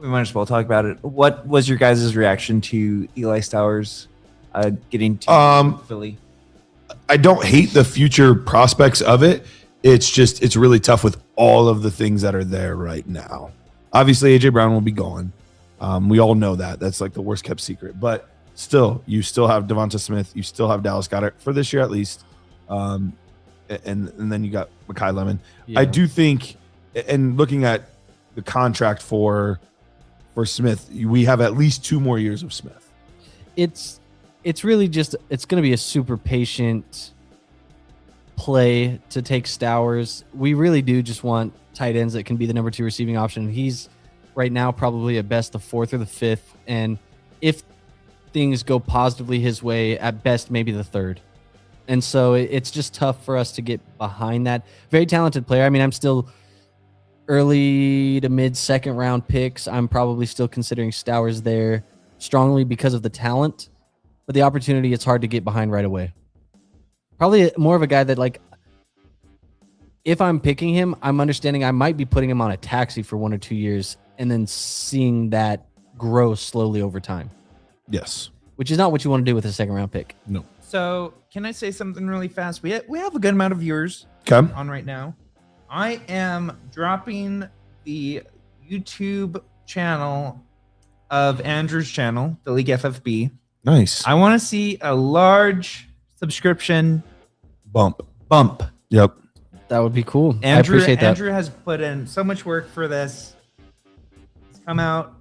we might as well talk about it. What was your guys' reaction to Eli Stowers getting to Philly? I don't hate the future prospects of it. It's really tough with all of the things that are there right now. Obviously, AJ Brown will be gone. We all know that. That's like the worst kept secret. But still, you still have Devonta Smith. You still have Dallas Goedert for this year at least. And then you got Mekhi Lemon. Yeah. I do think, and looking at the contract for Smith, we have at least 2 more years of Smith. It's really just it's going to be a super patient play to take Stowers. We really do just want tight ends that can be the number 2 receiving option. He's right now probably at best the 4th or the 5th, and if things go positively his way, at best maybe the 3rd. And so it's just tough for us to get behind that. Very talented player. I mean, I'm still early to mid 2nd round picks. I'm probably still considering Stowers there strongly because of the talent, but the opportunity, it's hard to get behind right away. Probably more of a guy that, like, if I'm picking him, I'm understanding I might be putting him on a taxi for 1 or 2 years and then seeing that grow slowly over time, Yes. which is not what you want to do with a 2nd round pick. No. So, can I say something really fast? We have a good amount of viewers Okay. on right now. I am dropping the YouTube channel of Andrew's channel, the League FFB. Nice. I want to see a large subscription Bump. bump. Yep. That would be cool. I Andrew, appreciate that. Andrew has put in so much work for this. It's come out.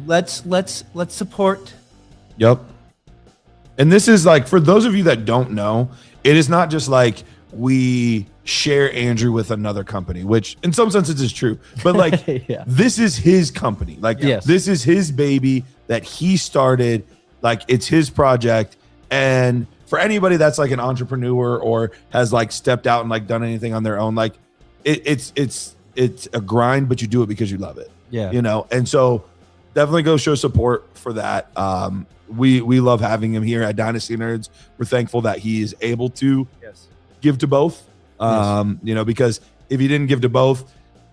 Let's support. Yep. And this is like, for those of you that don't know, it is not just like we share Andrew with another company, which in some senses is true, but like Yeah. this is his company. Like Yes. this is his baby that he started. Like it's his project. And for anybody that's like an entrepreneur or has like stepped out and like done anything on their own, like it's a grind, but you do it because you love it. Yeah. You know, and so definitely go show support for that. we love having him here at Dynasty Nerds. We're thankful that he is able to give to both. Because if you didn't give to both,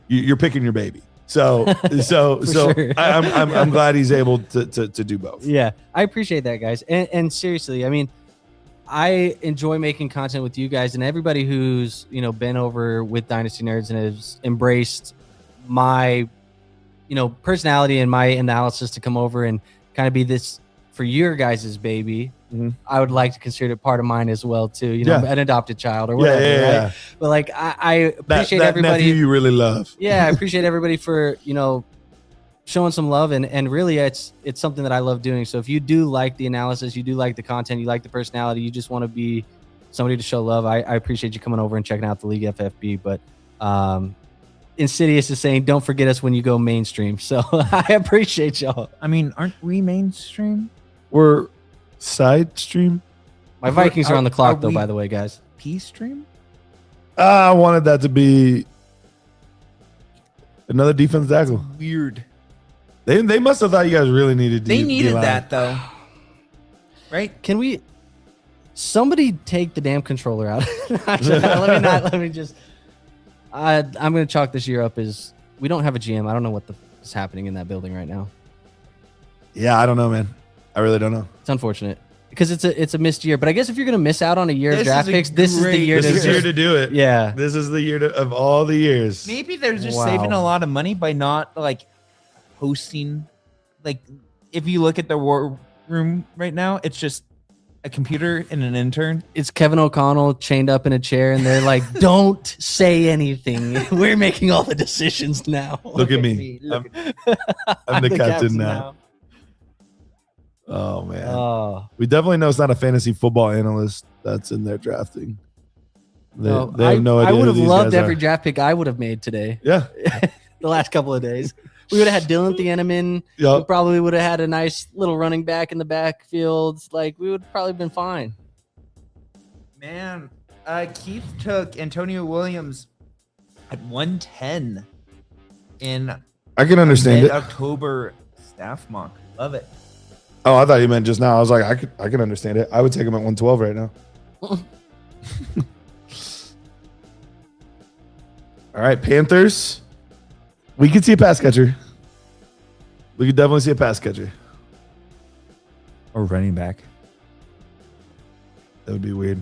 you're picking your baby. So Sure. I'm glad he's able to do both. Yeah, I appreciate that, guys. And seriously, I mean, I enjoy making content with you guys and everybody who's been over with Dynasty Nerds and has embraced my personality and my analysis to come over and kind of be this for your guys' baby. Mm-hmm. I would like to consider it part of mine as well too. An adopted child or whatever. Yeah. Right? But like I appreciate that everybody. nephew you really love. Yeah, I appreciate everybody for showing some love and really it's something that I love doing. So if you do like the analysis, you do like the content, you like the personality, you just want to be somebody to show love, I appreciate you coming over and checking out the League FFB. But Insidious is saying don't forget us when you go mainstream. So I appreciate y'all. I mean, aren't we mainstream? We're side stream. My Vikings are on the clock are though, we- by the way, guys. Peace stream? I wanted that to be another defense tackle. Weird. They must have thought you guys really needed. They needed D-line. that though, right? Can we somebody take the damn controller out? Let me just I'm gonna chalk this year up as we don't have a GM. I don't know what is happening in that building right now. Yeah, I don't know, man. I really don't know. It's unfortunate because it's a missed year. But I guess if you're gonna miss out on a year of This draft is a picks, this is the great- year This to is the year to do it. yeah. This is the year of all the years. Maybe they're just Wow. saving a lot of money by not like hosting. Like, if you look at the war room right now, it's just a computer and an intern. It's Kevin O'Connell chained up in a chair, and they're like, "Don't say anything. We're making all the decisions now." Look at me. I'm the captain now. Oh man. Oh, We definitely know it's not a fantasy football analyst that's in there drafting. They have no idea. I would who have these loved guys every are. draft pick I would have made today. Yeah. The last couple of days, we would have had Dylan Thieneman. We Yep. probably would have had a nice little running back in the backfield. Like we would probably been fine. Man, Keith took Antonio Williams at 110 in I can understand it. October staff mock. Love it. Oh, I thought you meant just now. I was like, I can understand it. I would take him at 112 right now. All right, Panthers. We could see a pass catcher. We could definitely see a pass catcher. Or running back. That would be weird.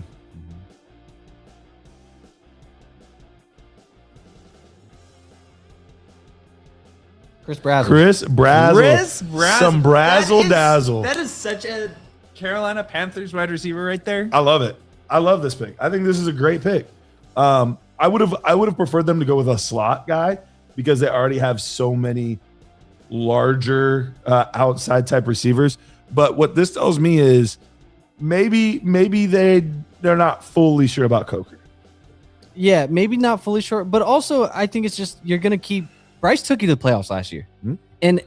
Chris Brazzell. Chris Brazzell. Some Brazzle dazzle. That is such a Carolina Panthers wide receiver right there. I love it. I love this pick. I think this is a great pick. I would have preferred them to go with a slot guy because they already have so many larger outside type receivers. But what this tells me is maybe they're not fully sure about Coker. Yeah, maybe not fully sure, but also I think it's just you're gonna keep. Bryce took you to the playoffs last year, and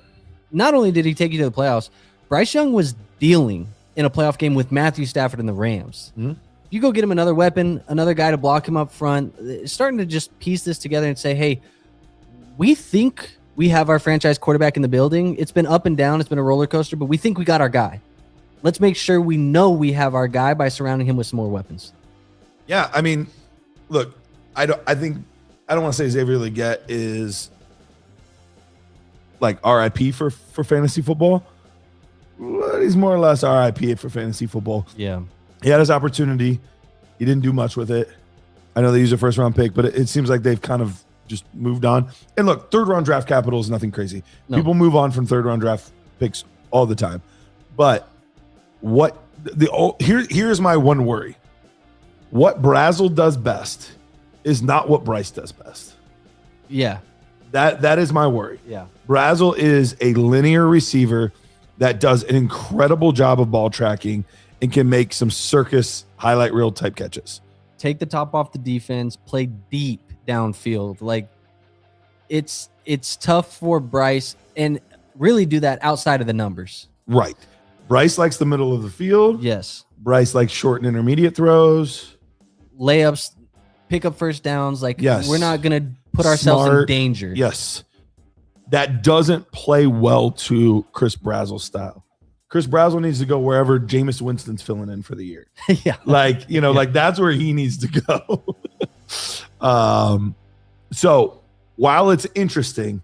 not only did he take you to the playoffs, Bryce Young was dealing in a playoff game with Matthew Stafford and the Rams. You go get him another weapon, another guy to block him up front. It's starting to just piece this together and say, hey, we think we have our franchise quarterback in the building. It's been up and down. It's been a roller coaster, but we think we got our guy. Let's make sure we know we have our guy by surrounding him with some more weapons. Yeah, I mean, look, I don't want to say Xavier Legette is like RIP for fantasy football. But he's more or less RIP for fantasy football. Yeah. He had his opportunity. He didn't do much with it. I know they used a first round pick, but it seems like they've kind of just moved on. And look, third round draft capital is nothing crazy. No. People move on from third round draft picks all the time. But here's my one worry. What Brazzell does best is not what Bryce does best. Yeah. That is my worry. Yeah. Brazzell is a linear receiver that does an incredible job of ball tracking and can make some circus highlight reel type catches. Take the top off the defense, play deep downfield. Like it's tough for Bryce and really do that outside of the numbers. Right. Bryce likes the middle of the field. Yes. Bryce likes short and intermediate throws. Layups, pick up first downs. Like Yes. we're not going to put ourselves in Smart. danger. Yes. That doesn't play well to Chris Brazzell's style. Chris Brazzell needs to go wherever Jameis Winston's filling in for the year. Yeah. Like, like that's where he needs to go. So while it's interesting,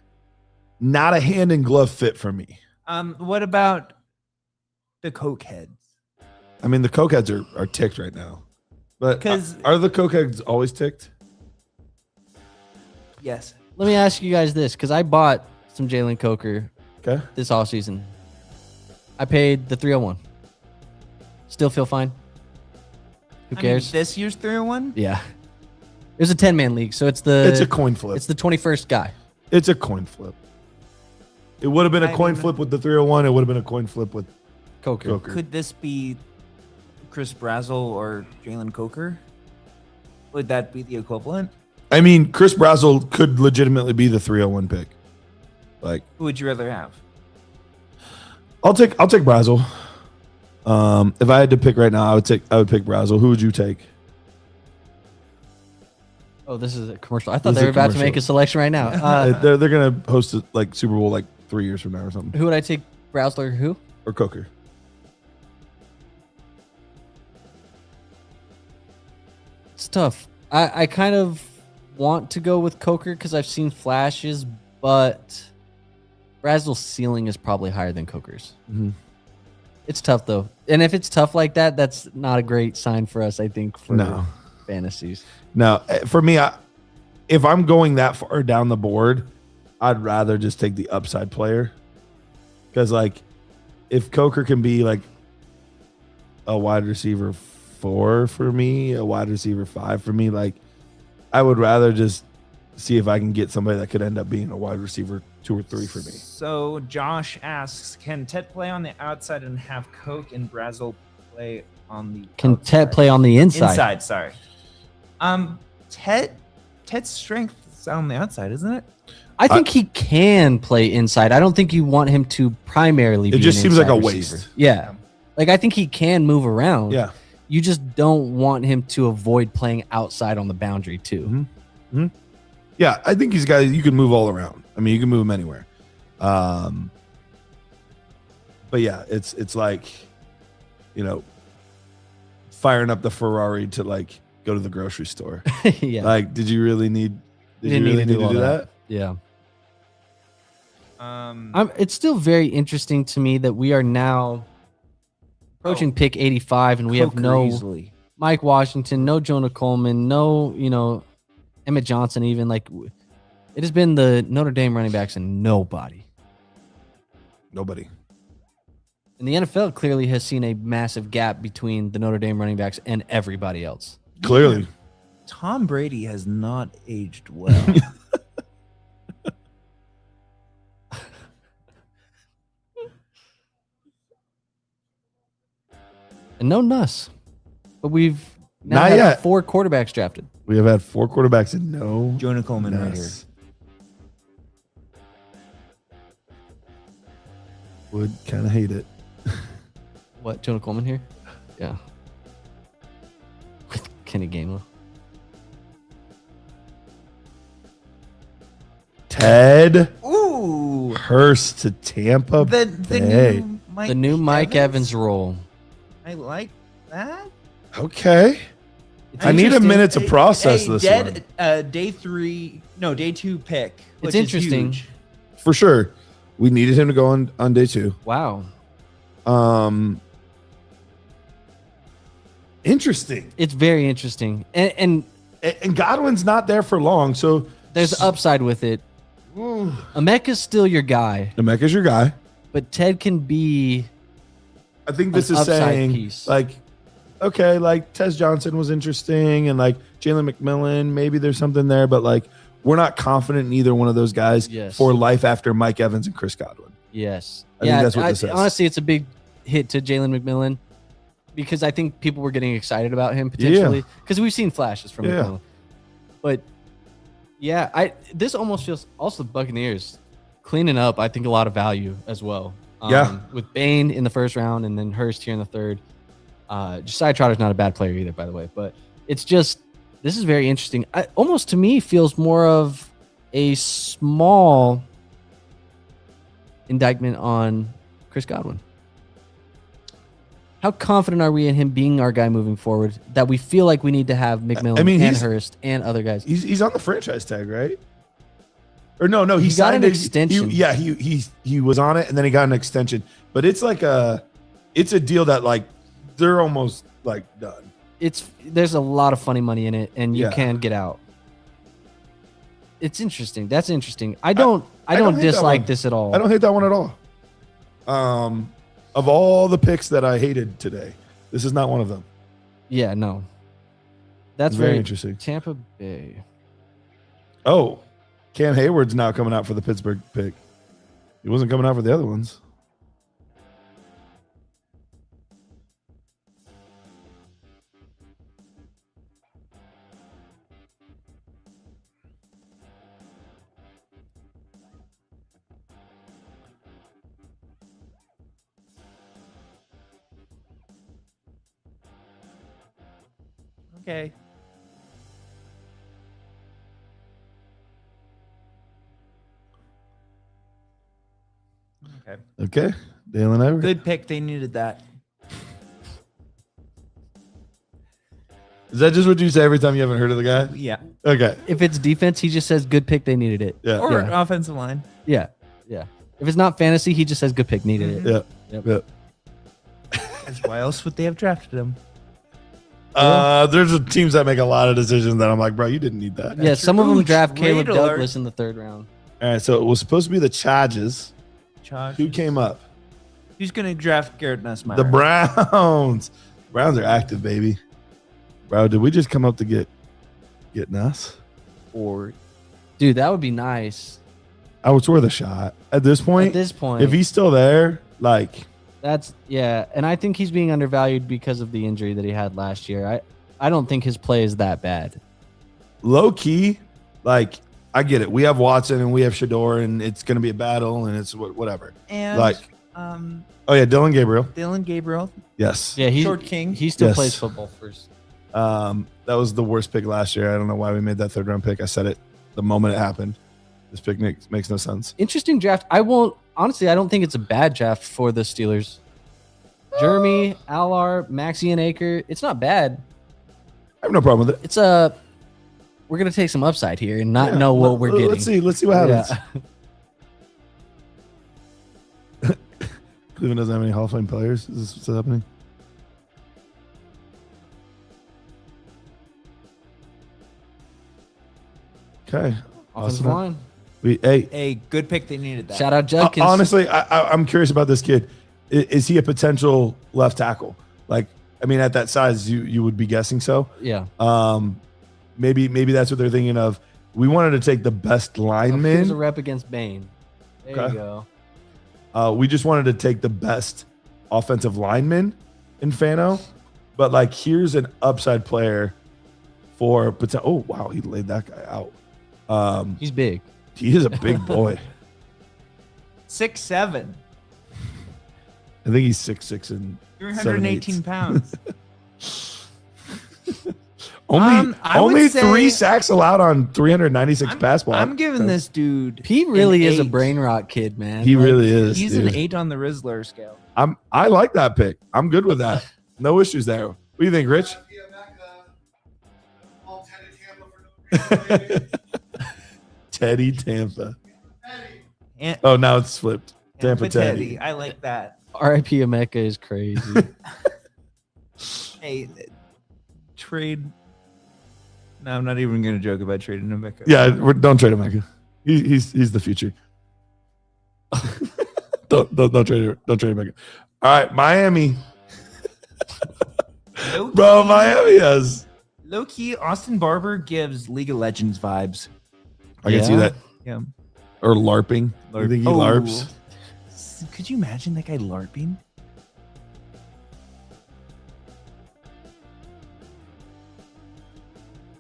not a hand in glove fit for me. What about the cokeheads? I mean, the cokeheads are ticked right now, but are the cokeheads always ticked? Yes. Let me ask you guys this, because I bought some Jalen Coker Okay. this offseason. I paid the 301. Still feel fine. Who cares? This year's 301? Yeah. It was a 10-man league, so it's It's a coin flip. It's the 21st guy. It's a coin flip. It would have been a coin flip with the 301. It would have been a coin flip with Coker. Could this be Chris Brazzell or Jalen Coker? Would that be the equivalent? I mean, Chris Brazzell could legitimately be the 301 pick. Like, Who would you rather have? I'll take Brazzell. If I had to pick right now, I would pick Brazzell. Who would you take? Oh, this is a commercial. I thought This they is were a about to commercial. make a selection right now. They're gonna host it like Super Bowl like 3 years from now or something. Who would I take? Brausler? Who? Or Coker. It's tough. I kind of want to go with Coker because I've seen flashes, but Brazzell's ceiling is probably higher than Coker's. Mhm. It's tough though, and if it's tough like that, that's not a great sign for us. I think for No. fantasies. No, for me, if I'm going that far down the board, I'd rather just take the upside player. Because, like, if Coker can be like a wide receiver 4 for me, a wide receiver 5 for me, like, I would rather just see if I can get somebody that could end up being a wide receiver 2 or 3 for me. So Josh asks, can Ted play on the outside and have Coke and Brazzell play on the Can outside? Ted play on the inside? Inside, sorry. Ted's strength is on the outside, isn't it? I think he can play inside. I don't think you want him to primarily be It just an seems like a inside waste. receiver. Yeah. Like, I think he can move around. Yeah. You just don't want him to avoid playing outside on the boundary, too. Yeah, I think these guys, you can move all around. I mean, you can move them anywhere. But yeah, it's like, firing up the Ferrari to like go to the grocery store. Yeah. Like, did you really need? Did you didn't really need to do all do that. that? Yeah. It's still very interesting to me that we are now approaching pick 85 and we have Coker no easily. Mike Washington, no Jonah Coleman, no, Emmett Johnson even. Like, it has been the Notre Dame running backs and nobody. Nobody. And the NFL clearly has seen a massive gap between the Notre Dame running backs and everybody else. Clearly. Tom Brady has not aged well. And no Nuss. But we've now Not had yet. 4 quarterbacks drafted. We have had 4 quarterbacks and no Jonah Coleman right here. Nuss. Would kind of hate it. What, Jonah Coleman here? Yeah. With Kenny Gainwell. Ted Ooh. Hurst to Tampa The Bay. new Mike, The new Mike Evans role. I like that. Okay. It's I need a interesting. minute to process this one. Day 2 pick. It's which is interesting. huge. For sure. We needed him to go on day 2. Wow. Interesting. It's very interesting. And And Godwin's not there for long, so there's upside with it. Emeka's still your guy, Emeka's your guy. but Ted can be I think this An is upside saying piece. like, okay, like Tez Johnson was interesting, and like Jalen McMillan, maybe there's something there, but like we're not confident in either one of those guys Yes. for life after Mike Evans and Chris Godwin. yes. I think that's what this is. Honestly, it's a big hit to Jalen McMillan because I think people were getting excited about him potentially because we've seen flashes from Yeah. McMillan. But yeah, this almost feels also the Buccaneers cleaning up. I think a lot of value as well. Yeah. With Bain in the first round and then Hurst here in the third. Josiah Trotter's not a bad player either, by the way. But it's just this is very interesting. Almost to me feels more of a small indictment on Chris Godwin. How confident are we in him being our guy moving forward that we feel like we need to have McMillan and he's- Hurst and other guys? He's on the franchise tag, right? Or no, he He got signed an it. extension. He was on it, and then he got an extension. But it's like it's a deal that like they're almost like done. There's a lot of funny money in it, and you Yeah. can get out. It's interesting. That's interesting. I don't don't hate that dislike one. this at all. I don't hate that one at all. Of all the picks that I hated today, this is not one of them. Yeah, no. That's Very very interesting. Tampa Bay. Oh, Cam Hayward's now coming out for the Pittsburgh pick. He wasn't coming out for the other ones. Okay. Okay. Okay, Dale and Everett. Good pick. They needed that. Is that just what you say every time you haven't heard of the guy? Yeah. Okay. If it's defense, he just says good pick, they needed it. Yeah. Or Yeah. offensive line. Yeah. Yeah. If it's not fantasy, he just says good pick, needed it. Yeah. Yep. Yeah. That's why else would they have drafted him? There's teams that make a lot of decisions that I'm like, bro, you didn't need that. Yeah, some of them Ooh, draft trade Caleb alert. Douglas in the 3rd round. All right, so it was supposed to be the Chargers. Chargers. Who came up? Who's going to draft Garrett Nussmeier? The Browns. Browns are active, baby. Bro, did we just come up to get Nuss? Or, dude, that would be nice. I was worth a shot. At this point, At this point, if he's still there, like, that's and I think he's being undervalued because of the injury that he had last year. I don't think his play is that bad. low key, like, I get it. We have Watson and we have Shador, and it's going to be a battle, and it's whatever. And Like, oh yeah, Dylan Gabriel. Dylan Gabriel. Yes. Yeah, Short King. He still Yes. plays football first. That was the worst pick last year. I don't know why we made that 3rd round pick. I said it the moment it happened. This pick makes no sense. Interesting draft. I don't think it's a bad draft for the Steelers. Jeremy, Alar, Maxi, and Aker. It's not bad. I have no problem with it. We're gonna take some upside here and not Yeah, know what we're getting. Let's see what happens. Cleveland doesn't have any Hall of Fame players. Is this what's happening? Okay. Offensive Awesome. line. A good pick. They needed that. Shout out Judkins. Honestly, I'm curious about this kid. Is he a potential left tackle? Like, I mean, at that size, you would be guessing so. Yeah. Maybe that's what they're thinking of. We wanted to take the best Here's a lineman. rep against Bain. There Okay. you go. We just wanted to take the best offensive lineman in Fano. But like, here's an upside player for potential. Oh wow, he laid that guy out. He's big. He is a big boy. 6'7". I think he's 6'6" and 318 pounds. only I would say- 3 sacks allowed on 396 pass ball. I'm giving this dude. He really an is a 8. brain rot kid, man. He really is. He's dude. an 8 on the Rizzler scale. I like that pick. I'm good with that. No issues there. What do you think, Rich? Teddy Tampa. And Oh, now it's flipped. Tampa Teddy. Teddy. I like that. R.I.P. Emeka is crazy. Hey, trade. No, I'm not even going to joke about trading Emeka. Yeah, don't trade him, Micah. He's the future. don't trade him, Micah. All right, Miami. Bro, Miami has. Low key, Austin Barber gives League of Legends vibes. I can see Yeah. that. Yeah. Or LARPing. I think he Oh. LARPs. Could you imagine that guy LARPing?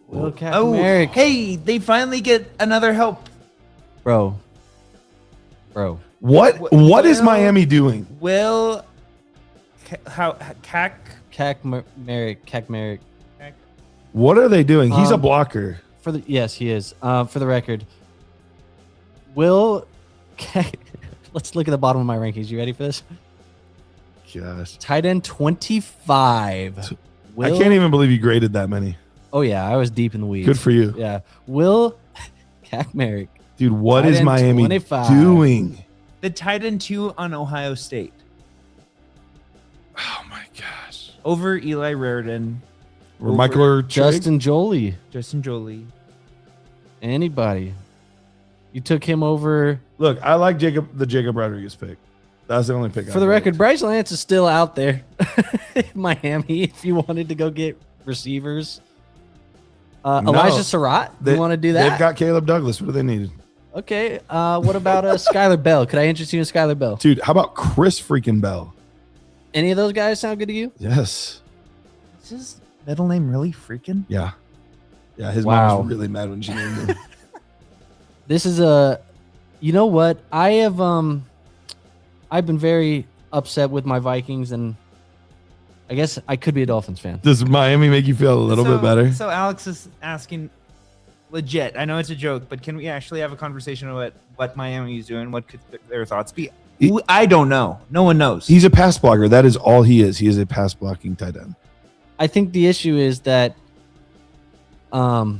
Will Oh, Kaepernick. hey, they finally get another help. Bro. What is Well- Miami doing? Will Cac Kaepernick. What are they doing? He's a Um, blocker. Yes, he is. For the record, Will. Let's look at the bottom of my rankings. You ready for this? gosh. Tight end 25. I can't even believe you graded that many. Oh, yeah. I was deep in the weeds. Good for you. Yeah. Will Kaczmarek. Dude, what Tight is end Miami 25. doing? The tight end 2 on Ohio State Oh, my gosh. over Eli Raridan, Or Michael or Justin Jolie. Justin Jolie. Anybody. You took him over. Look, I like the Jacob Rodriguez pick. That's the only pick. For the record, Bryce Lance is still out there in Miami if you wanted to go get receivers. Elijah Surratt, you want to do that? They've got Caleb Douglas. What do they need? Okay. What about Skylar Bell? Could I interest you in Skylar Bell? Dude, how about Chris freaking Bell? Any of those guys sound good to you? Yes. Is his middle name really freaking? Yeah. Yeah, his Wow. mom was really mad when she named him. This is you know what? I've been very upset with my Vikings, and I guess I could be a Dolphins fan. Does Miami make you feel a little bit better? So Alex is asking, legit. I know it's a joke, but can we actually have a conversation about what Miami is doing? What could their thoughts be? I don't know. No one knows. He's a pass blocker. That is all he is. He is a pass blocking tight end. I think the issue is that a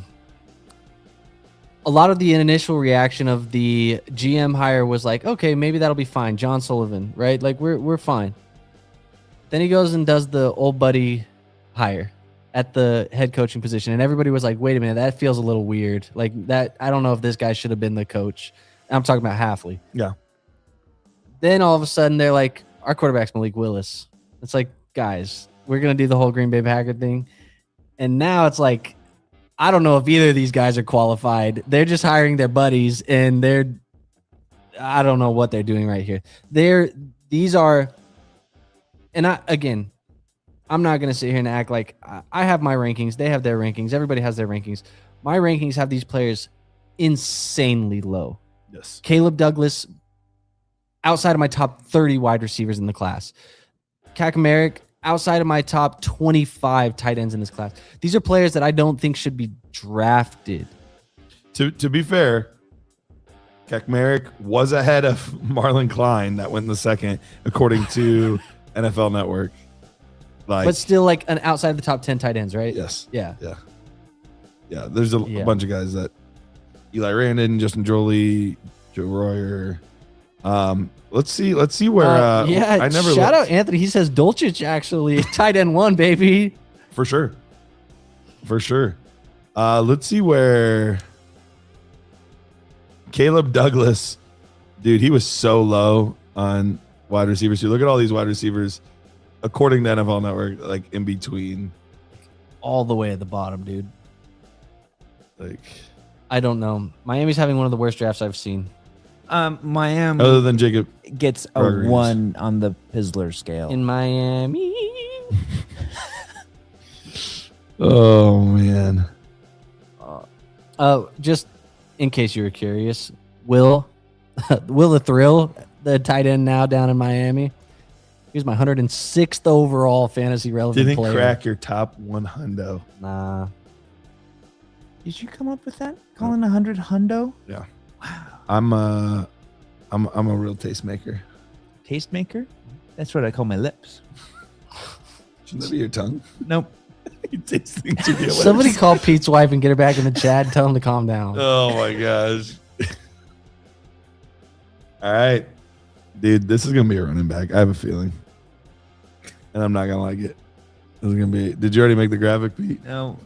lot of the initial reaction of the GM hire was like, okay, maybe that'll be fine. John Sullivan, right? Like we're fine. Then he goes and does the old buddy hire at the head coaching position, and everybody was like, wait a minute, that feels a little weird. Like that, I don't know if this guy should have been the coach. I'm talking about Halfley. Yeah. Then all of a sudden they're like, our quarterback's Malik Willis. It's like, guys, we're gonna do the whole Green Bay Packer thing. And now it's like, I don't know if either of these guys are qualified. They're just hiring their buddies, and I don't know what they're doing right here. I'm not going to sit here and act like I have my rankings. They have their rankings. Everybody has their rankings. My rankings have these players insanely low. Yes. Caleb Douglas, outside of my top 30 wide receivers in the class. Kaczmarek, outside of my top 25 tight ends in this class. These are players that I don't think should be drafted. To be fair, Kaczmarek was ahead of Marlon Klein that went in the second, according to NFL Network. But still like an outside of the top 10 tight ends, right? Yes. Yeah. Yeah. There's a bunch of guys that Eli Randon, Justin Jolie, Joe Royer. Let's see where I never shout out Anthony. He says Dulcich actually tight end 1, baby. For sure. Let's see where Caleb Douglas, dude, he was so low on wide receivers. You look at all these wide receivers, according to NFL Network, like in between. All the way at the bottom, dude. Like, I don't know. Miami's having one of the worst drafts I've seen. Miami other than Jacob gets a Rodriguez. 1 on the Pizler scale. In Miami. Oh man. Just in case you were curious, Will the Thrill, the tight end now down in Miami. He's my 106th overall fantasy relevant Didn't player. crack your top 100. Nah. Did you come up with that? Calling 100 hundo? Yeah. I'm a real tastemaker. Tastemaker? That's what I call my lips. Shouldn't that be your tongue? Nope. You taste things with your lips. Somebody call Pete's wife and get her back in the chat and tell him to calm down. Oh my gosh. All right. Dude, this is gonna be a running back. I have a feeling. And I'm not gonna like it. This is gonna be. Did you already make the graphic, Pete? No,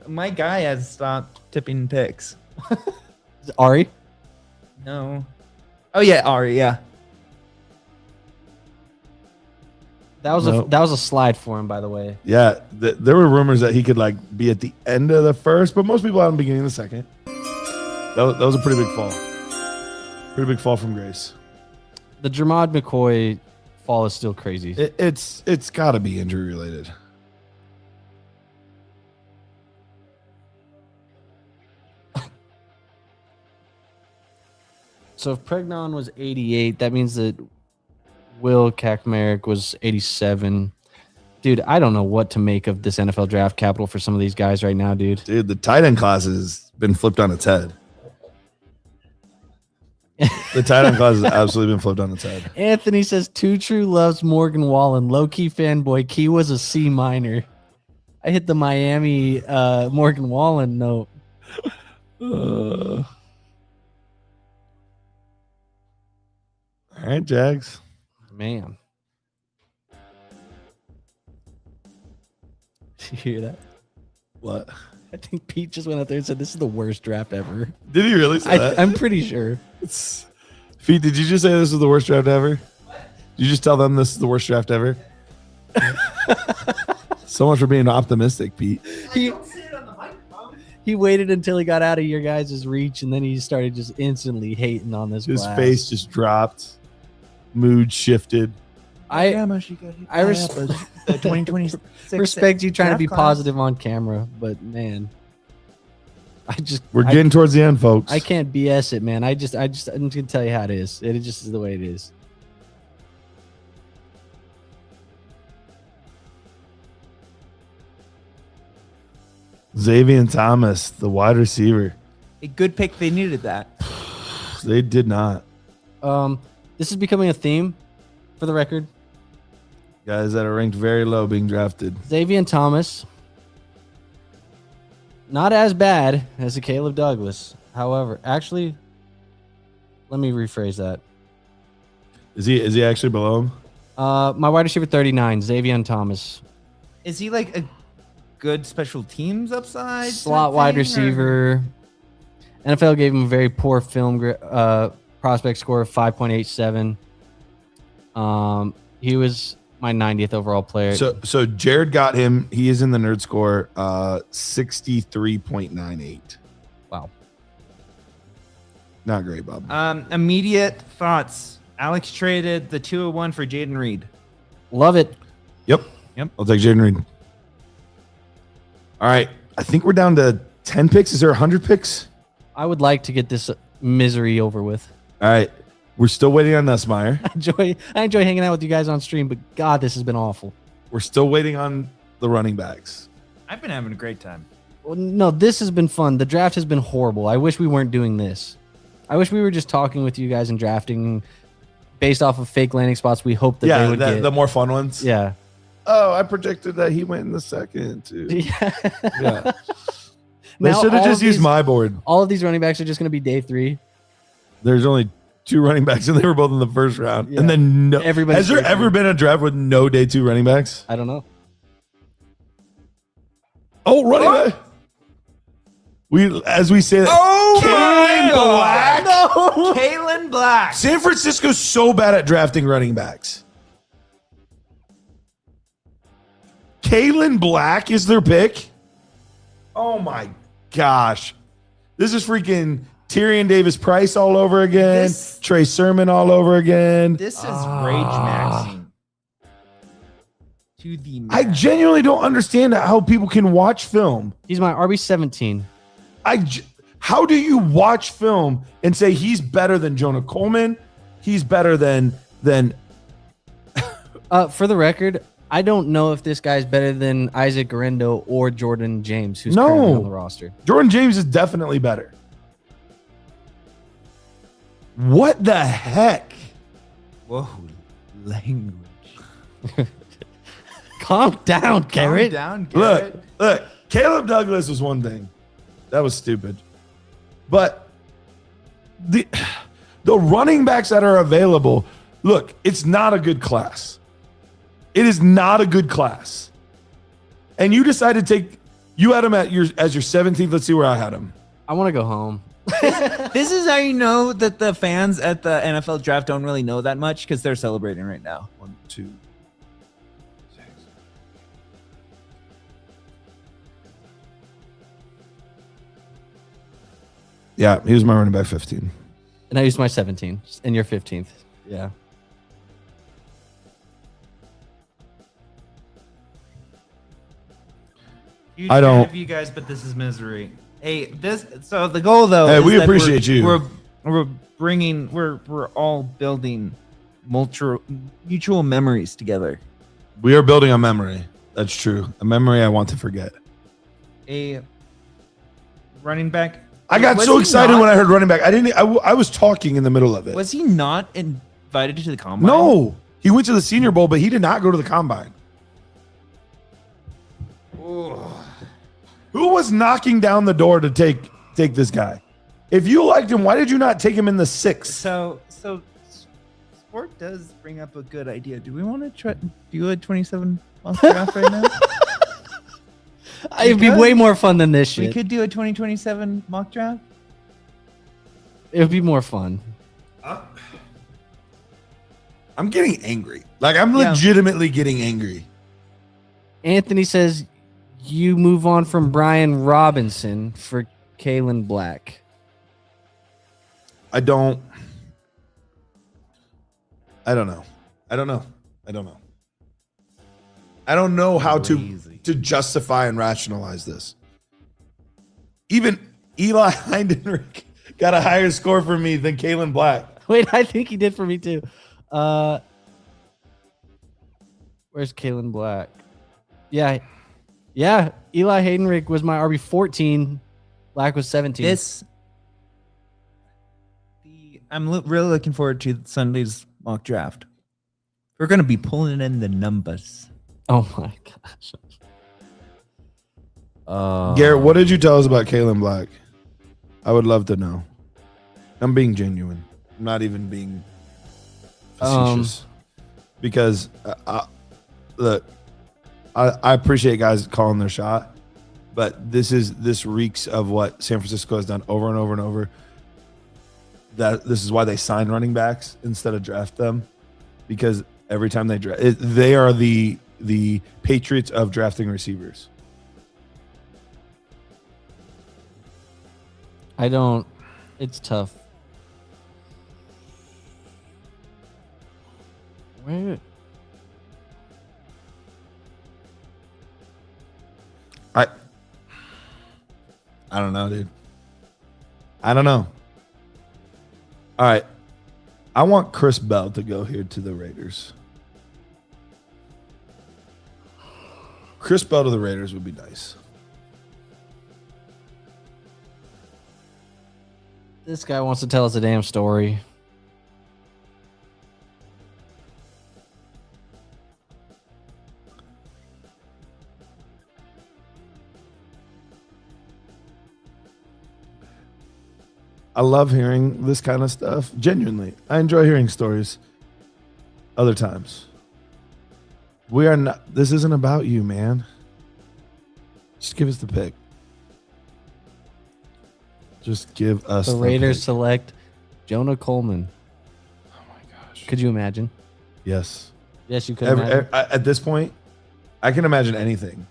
my guy has stopped tipping picks. Is it Ari? No. Oh yeah, Ari. Yeah. That was Nope. that was a slide for him, by the way. Yeah. There were rumors that he could like be at the end of the first, but most people out in the beginning of the second. That was a pretty big fall. Pretty big fall from grace. The Jermod McCoy fall is still crazy. It's got to be injury related. So if Pregnon was 88, that means that Will Kaczmarek was 87. Dude, I don't know what to make of this NFL draft capital for some of these guys right now, dude. Dude, the tight end class has been flipped on its head. The tight end class has absolutely been flipped on its head. Anthony says Too True loves Morgan Wallen. Low key fanboy. Key was a C minor. I hit the Miami Morgan Wallen note. All right, Jags. Man. Did you hear that? What? I think Pete just went out there and said this is the worst draft ever. Did he really say that? I'm pretty sure. Pete, did you just say this is the worst draft ever? Did you just tell them this is the worst draft ever? So much for being optimistic, Pete. He waited until he got out of your guys' reach, and then he started just instantly hating on this His class. face just dropped. Mood shifted. I the 2026 respect you trying to draft be class. positive on camera, but man, We're getting towards the end, folks. I can't BS it, man. I'm just gonna tell you how it is. It just is the way it is. Xavier Thomas, the wide receiver. A good pick. They needed that. They did not. This is becoming a theme, for the record. Guys that are ranked very low being drafted. Xavier Thomas, not as bad as a Caleb Douglas. However, actually, let me rephrase that. Is he actually below him? My wide receiver 39, Xavier Thomas, Is he like a good special teams upside? slot type wide thing, or- receiver. NFL gave him a very poor film prospect score of 5.87. He was my 90th overall player. So Jared got him. He is in the nerd score 63.98. Wow. Not great, Bob. Immediate thoughts. Alex traded the 201 for Jaden Reed. Love it. Yep. I'll take Jaden Reed. All right. I think we're down to 10 picks. Is there 100 picks? I would like to get this misery over with. All right. We're still waiting on Nussmeyer. I enjoy hanging out with you guys on stream, but God, this has been awful. We're still waiting on the running backs. I've been having a great time. Well, no, this has been fun. The draft has been horrible. I wish we weren't doing this. I wish we were just talking with you guys and drafting based off of fake landing spots we hope that they would get. The more fun ones. Yeah. Oh, I predicted that he went in the second, too. Yeah. They Now should have all just of used these- my board. All of these running backs are just going to be day 3. There's only 2 running backs, and they were both in the first round. Yeah. And then Everybody's has there day ever three. been a draft with no day 2 running backs? I don't know. Oh, running back. As we say that. Oh, Kalen Black. No, Kalen Black. San Francisco's so bad at drafting running backs. Kalen Black is their pick. Oh my gosh. This is freaking Tyrion Davis Price all over again. This- Trey Sermon all over again. This is rage maxing. To the I max. genuinely don't understand how people can watch film. He's my RB17. How do you watch film and say he's better than Jonah Coleman? He's better than For the record, I don't know if this guy's better than Isaac Garendo or Jordan James, who's No. currently on the roster. Jordan James is definitely better. What the heck? Whoa, language. Calm down, Garrett. Calm down, Garrett. Look, Caleb Douglas was one thing. That was stupid. But the running backs that are available, look, it's not a good class. It is not a good class. And you decided to you had him as your 17th. Let's see where I had him. I want to go home. This is how you know that the fans at the NFL draft don't really know that much because they're celebrating right now. 1, 2, 6. Yeah, he was my running back 15. And I used my 17 and your 15th. Yeah. Huge I don't- fan of you guys, but this is misery. Hey, so the goal though. Hey, is we that appreciate you. We're all building mutual memories together. We are building a memory. That's true. A memory I want to forget. A running back I got Was so he excited not? when I heard running back. I was talking in the middle of it. Was he not invited to the combine? No, he went to the Senior Bowl, but he did not go to the combine. Who was knocking down the door to take this guy? If you liked him, why did you not take him in the 6th? So sport does bring up a good idea. Do we want to try do a 27 month draft right now? It'd be way more fun than this We shit. could do a 2027 mock draft. It would be more fun. I'm getting angry. Like I'm Yeah. legitimately getting angry. Anthony says you move on from Brian Robinson for Kalen Black. I don't know. I don't know how to justify and rationalize this. Even Eli Heidenreich got a higher score for me than Kalen Black. Wait, I think he did for me too. Where's Kalen Black? Yeah. Eli Haydenrick was my RB 14. Black was 17. I'm really looking forward to Sunday's mock draft. We're going to be pulling in the numbers. Oh my gosh. Garrett, what did you tell us about Kalen Black? I would love to know. I'm being genuine. I'm not even being facetious. Because look, I appreciate guys calling their shot, but this reeks of what San Francisco has done over and over and over. That this is why they sign running backs instead of draft them, because every time they draft, they are the Patriots of drafting receivers. It's tough. Where? I don't know, dude. I don't know. All right. I want Chris Bell to go here to the Raiders. Chris Bell to the Raiders would be nice. This guy wants to tell us a damn story. I love hearing this kind of stuff. Genuinely. I enjoy hearing stories other times. We are not, this isn't about you, man. Just give us the pick. Just give us The Raiders pick. select Jonah Coleman. Oh my gosh. Could you imagine? Yes. Yes, you could imagine. At this point, I can imagine anything.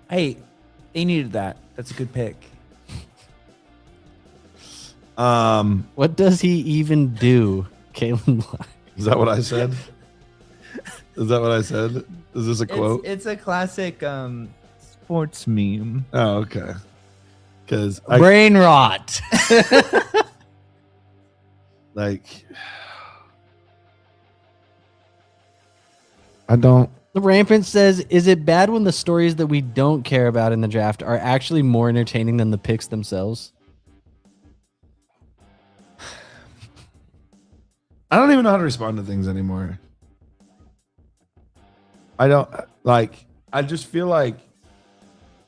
Hey, they needed that. That's a good pick. What does he even do, Kalen Black? Is that what I said? Is that what I said? Is this a quote? It's a classic sports meme. Oh, okay. Because Brain rot. like, I don't. The Rampant says, is it bad when the stories that we don't care about in the draft are actually more entertaining than the picks themselves? I don't even know how to respond to things anymore. I don't like. I just feel like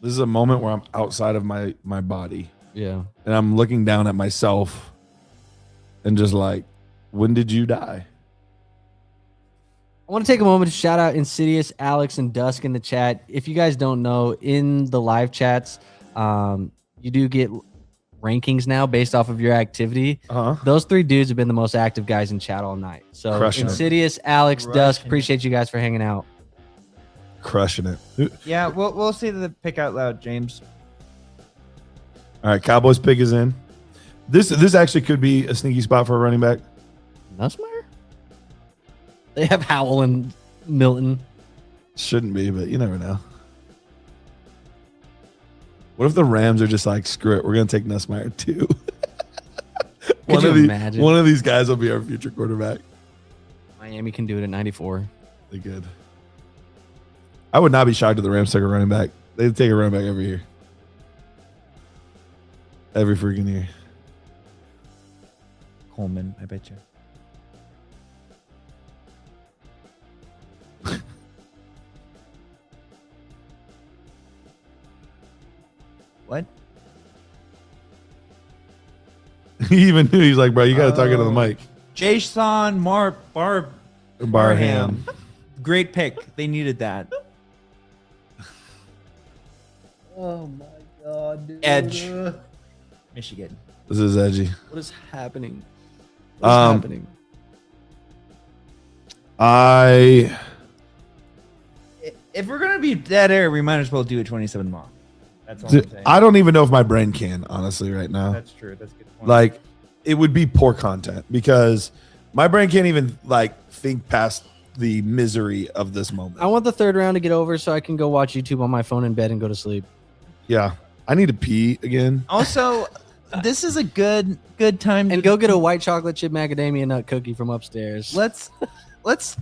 this is a moment where I'm outside of my body, Yeah. and I'm looking down at myself, and just like, when did you die? I want to take a moment to shout out Insidious, Alex, and Dusk in the chat. If you guys don't know, in the live chats, you do get rankings now based off of your activity. Those three dudes have been the most active guys in chat all night. So Crushing it. Insidious, Alex, Crushing Dusk, it. appreciate you guys for hanging out. Crushing it. Yeah, we'll say the pick out loud, James. All right, Cowboys pick is in. This actually could be a sneaky spot for a running back. Nussmeier? They have Howell and Milton. Shouldn't be, but you never know. What if the Rams are just like, screw it, we're gonna take Nussmeier too? Could you imagine? One of these guys will be our future quarterback. Miami can do it at 94. They good. I would not be shocked if the Rams took a running back. They take a running back every year. Every freaking year. Coleman, I bet you. What? He even knew. He's like, bro, you got to talk into the mic. Jason Barham. Great pick. They needed that. Oh my god, dude. Edge. Michigan. This is edgy. What is happening? Happening? If we're gonna be dead air, we might as well do a 27 mock. That's all I'm Dude, saying. I don't even know if my brain can, honestly, right now. That's true. That's a good point. Like, it would be poor content because my brain can't even like think past the misery of this moment. I want the third round to get over so I can go watch YouTube on my phone in bed and go to sleep. Yeah, I need to pee again. Also, this is a good time And go get a white chocolate chip macadamia nut cookie from upstairs. Let's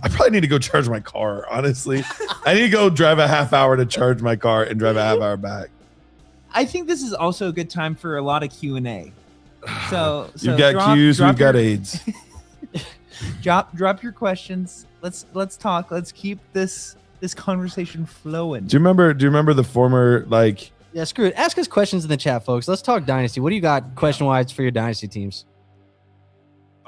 I probably need to go charge my car. Honestly, I need to go drive a half hour to charge my car and drive a half hour back. I think this is also a good time for a lot of Q&A. So You've got Q's, we've got AIDS. Drop your questions. Let's talk. Let's keep this conversation flowing. Do you remember the former like? Yeah, screw it. Ask us questions in the chat, folks. Let's talk Dynasty. What do you got question-wise for your Dynasty teams?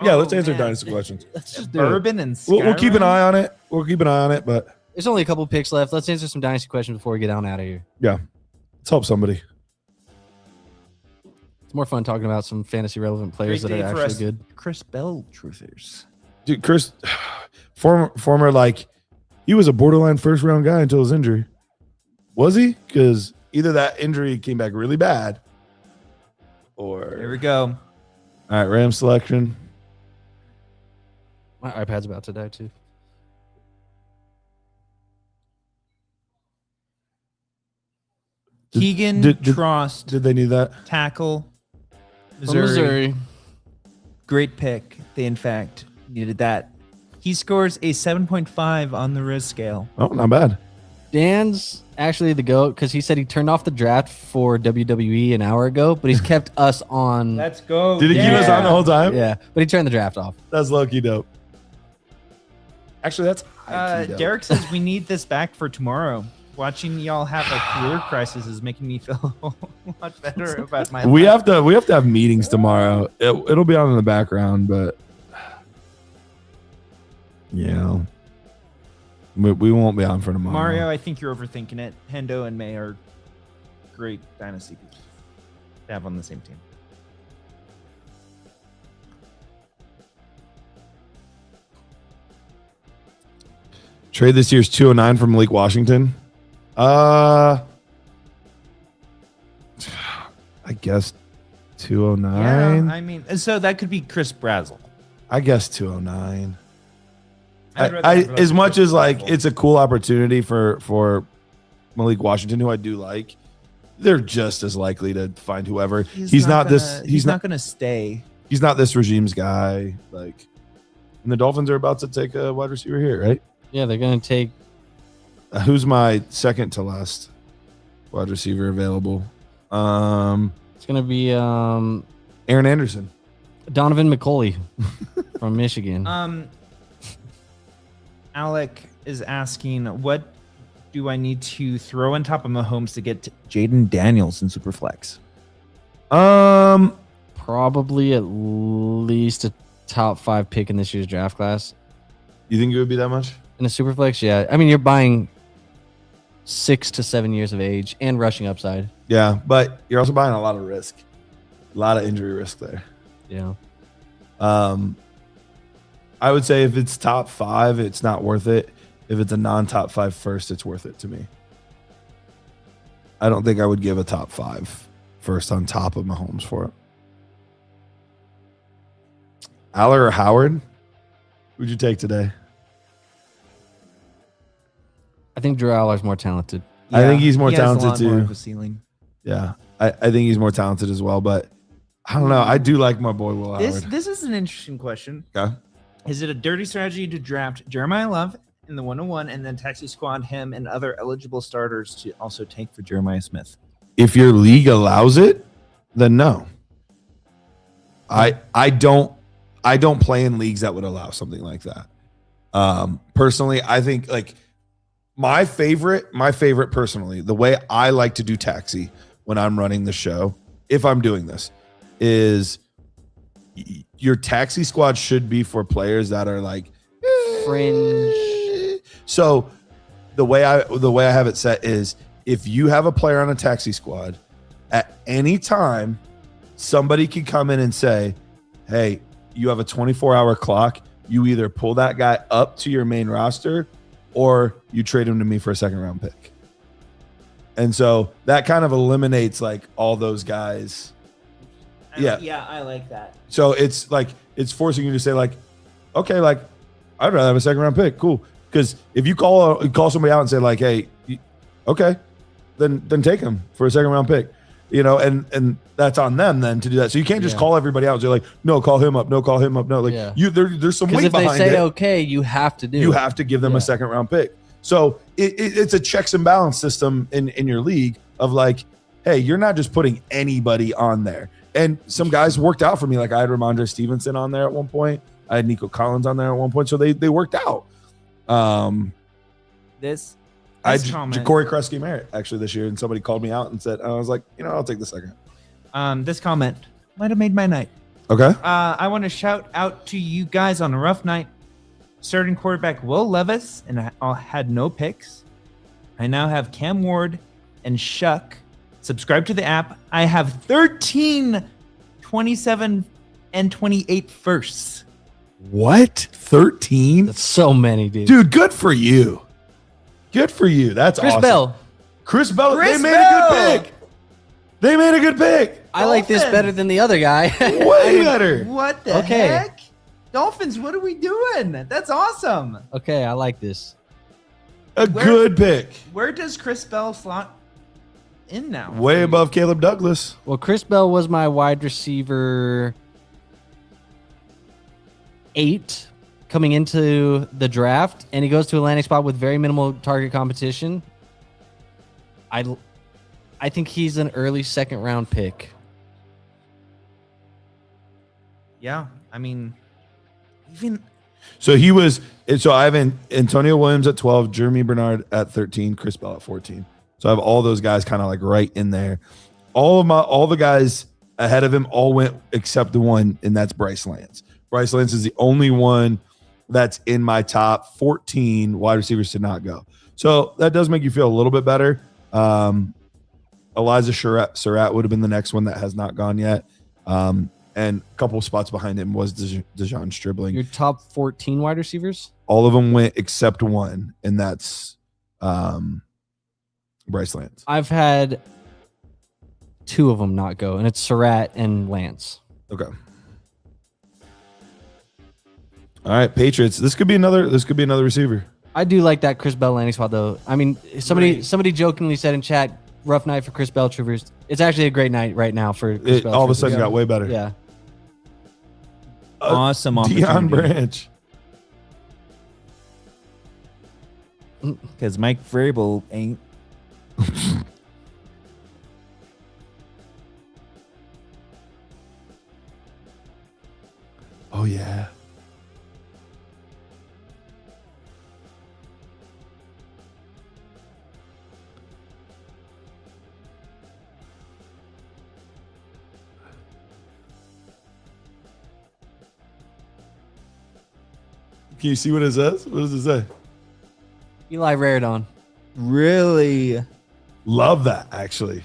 Yeah, let's answer Dynasty questions. Let's just do it. Bourbon and We'll keep an Skyrim? eye on it. We'll keep an eye on it, but There's only a couple picks left. Let's answer some Dynasty questions before we get on out of here. yeah, let's help somebody. It's more fun talking about some fantasy relevant players Great that day are for actually us good. Chris Bell truthers. Dude, Chris, former like, he was a borderline first round guy until his injury. Was he? Because either that injury came back really bad, or Here we go. all right, Rams selection. My iPad's about to die too. Keegan did- Trost, Did they need that? tackle, From Missouri. Great pick. They, in fact, needed that. He scores a 7.5 on the Riz scale. Oh, not bad. Dan's actually the GOAT because he said he turned off the draft for WWE an hour ago, but he's kept us on. Let's go. Did he keep us on the whole time? Yeah, but he turned the draft off. That's low-key dope. Actually, that's high-key dope. Derek says we need this back for tomorrow. Watching y'all have a career crisis is making me feel a lot better about my We life. have to have meetings tomorrow. It'll be on in the background, but yeah, we won't be on for tomorrow. Mario, I think you're overthinking it. Hendo and May are great dynasty pieces to have on the same team. Trade this year's 209 from Malik Washington. I guess 209. Yeah, I mean, so that could be Chris Brazel. I guess 209. I'd rather have As much Chris as like Brazel. it's a cool opportunity for Malik Washington, who I do like, they're just as likely to find whoever. He's not gonna stay. He's not this regime's guy. Like, and the Dolphins are about to take a wide receiver here, right? Yeah, they're gonna take. Who's my second to last wide receiver available? It's gonna be Aaron Anderson. Donovan McCulley from Michigan. Alec is asking, what do I need to throw on top of Mahomes to get Jaden Daniels in Superflex? Probably at least a top 5 pick in this year's draft class. You think it would be that much? In a Superflex, yeah. I mean, you're buying 6 to 7 years of age and rushing upside. Yeah, but you're also buying a lot of risk, a lot of injury risk there. Yeah. I would say if it's top 5, it's not worth it. If it's a non-top 5 first, it's worth it to me. I don't think I would give a top 5 first on top of Mahomes for it. Aller or Howard? Who'd you take today? I think Drew Aller's more talented. I think he's more he has a talented lot more too. of a ceiling. Yeah, I think he's more talented as well, but I don't know. I do like my boy Will Howard. This is an interesting question. Okay. Is it a dirty strategy to draft Jeremiah Love in the 101 and then taxi squad him and other eligible starters to also tank for Jeremiah Smith? If your league allows it, then no. I don't play in leagues that would allow something like that. Personally, I think like my favorite personally, the way I like to do taxi when I'm running the show, if I'm doing this, is your taxi squad should be for players that are like Fringe. So the way I have it set is if you have a player on a taxi squad, at any time somebody can come in and say, hey, you have a 24-hour clock. You either pull that guy up to your main roster or you trade him to me for a second round pick. And so that kind of eliminates like all those guys. Yeah, I like that. So it's like it's forcing you to say like, okay, like I'd rather have a second round pick. Cool. Because if you call somebody out and say like, hey, okay, then take him for a second round pick. And that's on them then to do that. So you can't just call everybody out and say like, no, call him up. No, call him up. No, like there's some weight behind it. If they say okay, you have to do. You have to give them a second round pick. So it's a checks and balance system in your league of like, hey, you're not just putting anybody on there. And some guys worked out for me. Like I had Ramondre Stevenson on there at one point. I had Nico Collins on there at one point. So they worked out. I had Ja'Cory Kresge-Merritt actually this year, and somebody called me out and said, I was like, I'll take the second. This comment might have made my night. Okay. I want to shout out to you guys on a rough night. Starting quarterback Will Levis, and I had no picks. I now have Cam Ward and Shuck. Subscribe to the app. I have 13, 27, and 28 firsts. What? 13? That's so many, dude. Dude, good for you. Good for you. That's Chris awesome. Bell. Chris Bell. They made a good pick. They made a good pick. I like this better than the other guy. Way better. What the heck? Dolphins, what are we doing? That's awesome. Okay, I like this. Good pick. Where does Chris Bell slot in now? Way above Caleb Douglas. Well, Chris Bell was my wide receiver 8 coming into the draft, and he goes to a landing spot with very minimal target competition. I think he's an early second round pick. Yeah, I mean, even so I have Antonio Williams at 12, Jeremy Bernard at 13, Chris Bell at 14. So I have all those guys kind of like right in there. All the guys ahead of him all went except the one, and that's Bryce Lance. Bryce Lance is the only one that's in my top 14 wide receivers to not go. So that does make you feel a little bit better. Elijah Surratt would have been the next one that has not gone yet. And a couple of spots behind him was Dejon Stribling. Your top 14 wide receivers? All of them went except one, and that's Bryce Lance. I've had 2 of them not go, and it's Surratt and Lance. Okay. All right, Patriots. This could be another receiver. I do like that Chris Bell landing spot, though. I mean, somebody jokingly said in chat, rough night for Chris Bell Travers. It's actually a great night right now for Chris Bell. All of a sudden got way better. Yeah. Awesome Deion Branch. Because Mike Vrabel ain't. Oh, yeah. Can you see what it says? What does it say? Eli Raridon. Really? Love that, actually.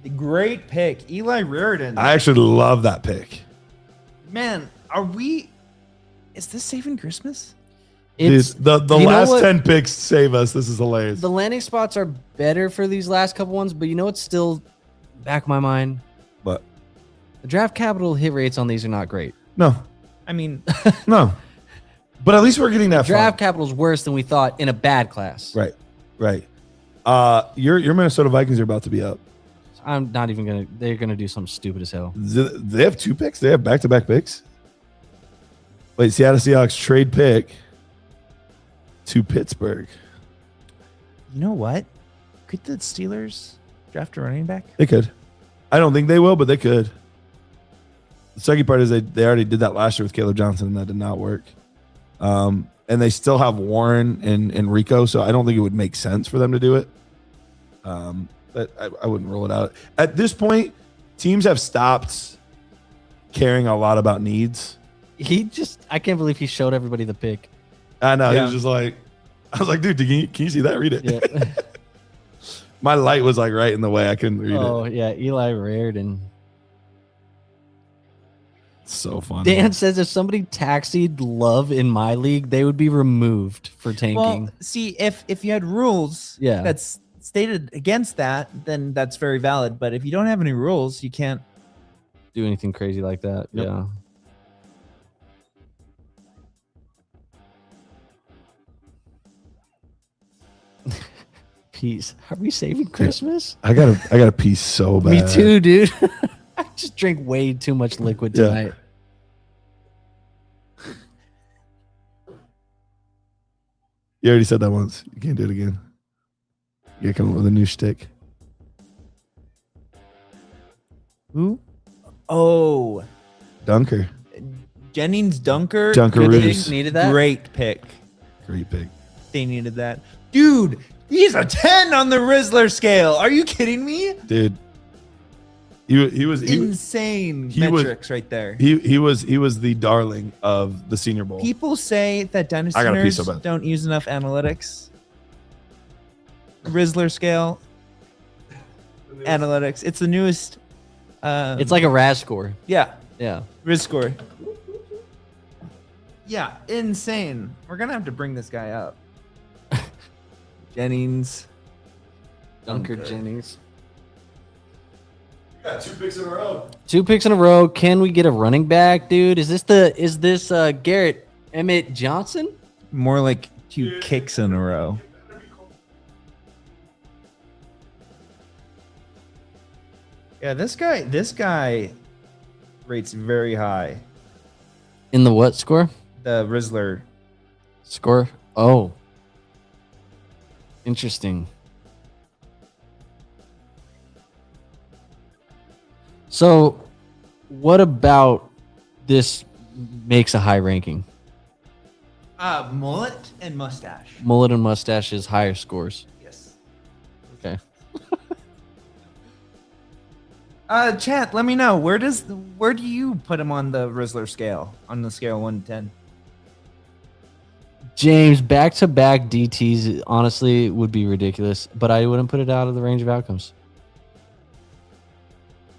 great pick. Eli Raridon. I actually love that pick. Man, is this saving Christmas? It's the last 10 picks save us. This is hilarious. The landing spots are better for these last couple ones, but you know what's still back of my mind? But the draft capital hit rates on these are not great. No. I mean, no. But at least we're getting that draft capital is worse than we thought in a bad class. Right. Right. Your Minnesota Vikings are about to be up. I'm not even they're gonna do something stupid as hell. They have 2 picks. They have back-to-back picks. Wait, Seattle Seahawks trade pick to Pittsburgh. You know what? Could the Steelers draft a running back? They could. I don't think they will, but they could. The second part is they already did that last year with Caleb Johnson, and that did not work. And they still have Warren and Rico, so I don't think it would make sense for them to do it. But I wouldn't rule it out. At this point, teams have stopped caring a lot about needs. I can't believe he showed everybody the pick. I know. Yeah. He was just like, I was like, dude, can you see that? Read it. Yeah. My light was like right in the way. I couldn't read it. Oh, yeah. Eli Raridon. So fun. Dan says if somebody taxied Love in my league, they would be removed for tanking. Well, see, if you had rules Yeah. that's stated against that, then that's very valid. But if you don't have any rules, you can't. Do anything crazy like that. Yep. Yeah. Peace. Are we saving Christmas? I got a piece so bad. Me too, dude. I just drank way too much liquid Yeah. tonight. You already said that once. You can't do it again. You gotta come up with a new shtick. Who? Oh, Dunker. Jennings Dunker. Dunker Good Roos. thing needed that. Great pick. Great pick. They needed that. Dude, he's a 10 on the Rizzler scale. Are you kidding me? Dude. He was Insane he was- metrics right there. he was the darling of the Senior Bowl. People say that Dynasty I got a piece nerds of it. don't use enough analytics. Rizzler scale. Analytics. It's the newest. It's like a RAS score. Yeah, Yeah. Riz score. Yeah, insane. We're gonna have to bring this guy up. Jennings. Dunker Jennings. You got 2 picks in a row. 2 picks in a row. Can we get a running back, dude? Is this Garrett Emmett Johnson? More like 2 kicks in a row. Yeah, this guy rates very high. In the what score? The Rizzler. Score? Oh. Interesting. So, what about this makes a high ranking? Mullet and mustache. Mullet and mustache is higher scores. Yes. Okay. Chat, let me know. Where do you put him on the Rizzler scale? On the scale 1 to 10? James, back-to-back DTs honestly would be ridiculous, but I wouldn't put it out of the range of outcomes.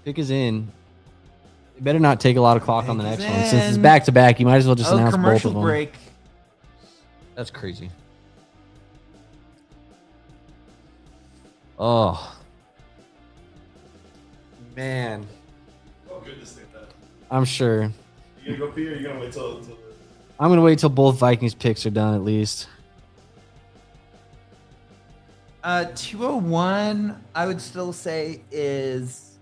Pick is in. You better not take a lot of clock on the Pick next is one. Since it's in. back-to-back, you might as well just announce both commercial of them. break. That's crazy. Oh. Man. Oh, goodness, think that. I'm sure. You gonna go pee or you gonna wait till I'm going to wait till both Vikings picks are done at least. 201, I would still say is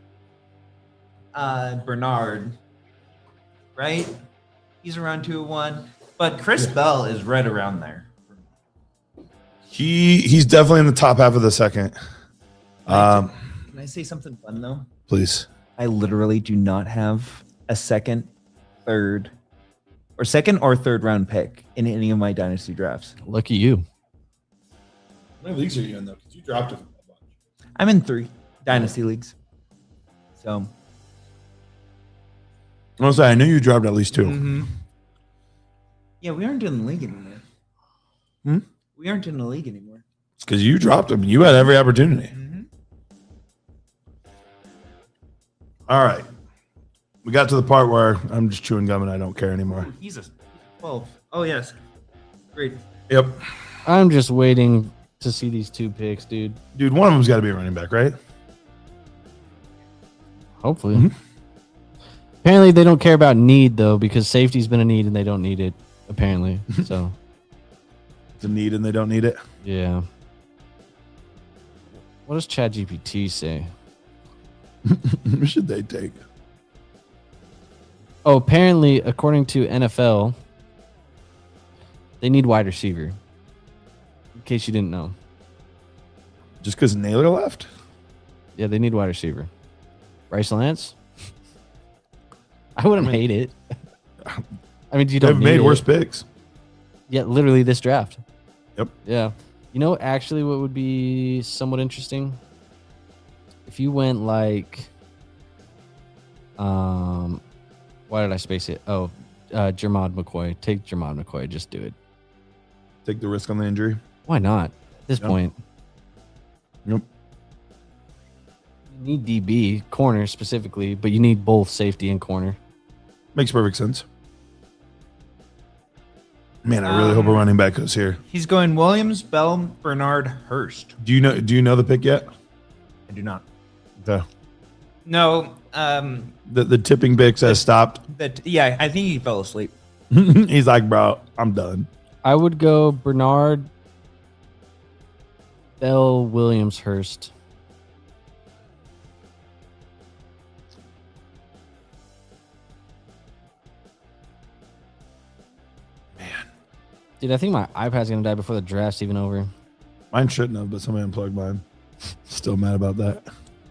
Bernard, right? He's around 201, but Chris Bell is right around there. he's definitely in the top half of the second. Can I say something fun though? Please. I literally do not have a second or third round pick in any of my dynasty drafts. Lucky you. How many leagues are you in though? Because you dropped a bunch. I'm in 3 dynasty leagues. So I'm gonna say I knew you dropped at least 2. Mm-hmm. Yeah, we aren't in the league anymore. Hmm? We aren't in the league anymore. It's because you dropped them. You had every opportunity. All right. We got to the part where I'm just chewing gum and I don't care anymore. He's a 12. Oh, yes. Great. Yep. I'm just waiting to see these 2 picks, dude. Dude, one of them's got to be a running back, right? Hopefully. Mhm. Apparently, they don't care about need, though, because safety's been a need and they don't need it, apparently. So, It's a need and they don't need it. yeah. What does ChatGPT say? Who should they take? Oh, apparently, according to NFL, They need wide receiver. In case you didn't know. Just because Naylor left? Yeah, they need wide receiver. Bryce Lance? I wouldn't hate it. I mean, you don't They've made need worse it. picks. Yeah, literally this draft. Yep. Yeah. You know, actually, what would be somewhat interesting? If you went like, why did I space it? Oh, Jermod McCoy. Take Jermod McCoy. Just do it. Take the risk on the injury. Why not? At this point, Yep. you need DB, corner specifically, but you need both safety and corner. Makes perfect sense. Man, I really hope a running back goes here. He's going Williams, Bell, Bernard, Hurst. Do you know the pick yet? I do not. Okay. No. The tipping picks has stopped. Yeah, I think he fell asleep. He's like, bro, I'm done. I would go Bernard, Bell, Williams, Hurst. Dude, I think my iPad's gonna die before the draft's even over. Mine shouldn't have, but somebody unplugged mine. Still mad about that.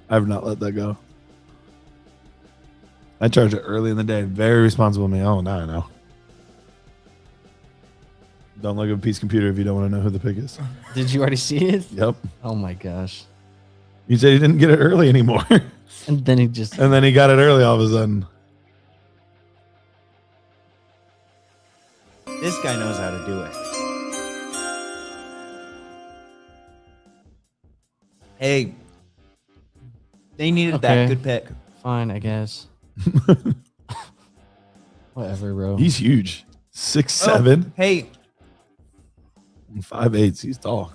I have not let that go. I charged it early in the day. Very responsible of me. Oh, now I know. Don't look at a piece of computer if you don't want to know who the pick is. Did you already see it? Yep. Oh my gosh. You said he didn't get it early anymore. And then he just And then he got it early all of a sudden. This guy knows how to do it. Hey, they needed that good pick. fine, I guess. Whatever, bro. He's huge. 6'7", Oh, hey, 5'8". He's tall.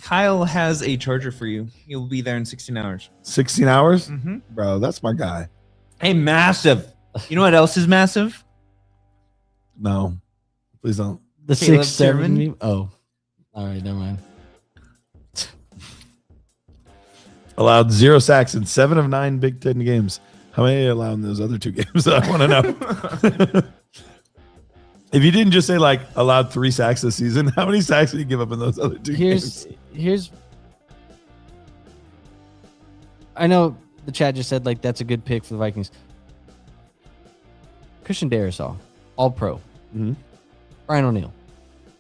Kyle has a charger for you. He'll be there in 16 hours. 16 hours? Mm-hmm. Bro, that's my guy. Hey, massive. You know what else is massive? No. Please don't. The Caleb 6'7" Sherman? meme? Oh. All right, never mind. Allowed 0 sacks in 7 of 9 Big Ten games. How many allowed in those other 2 games? I want to know. If you didn't just say like allowed 3 sacks this season, how many sacks did he give up in those other 2 games? Here's I know the chat just said like that's a good pick for the Vikings. Christian Darrisaw, all pro. Mhm. Brian O'Neill,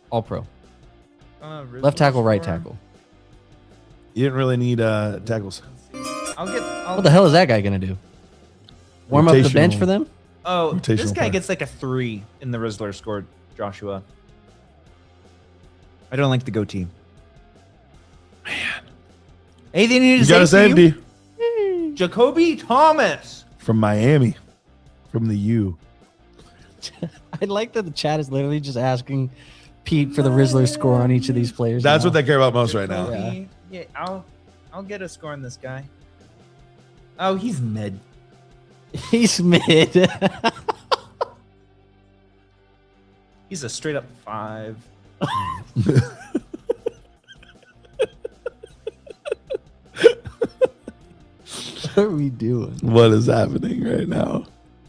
all pro. Left tackle, right tackle. You didn't really need tackles. What the hell is that guy gonna do? Warm up the bench Rotational. for them? Oh, this Rotational guy player. gets like a 3 in the Rizzler score, Joshua. I don't like the goatee. Man. Hey, they need You got a safety Jacoby Thomas. from Miami, from the U. I like that the chat is literally just asking Pete for the Rizzler score on each of these players. That's now. what they care about most right now. Jacoby- Yeah, I'll get a score on this guy. Oh, he's mid. He's mid. He's a straight up 5. What are we doing? What is happening right now?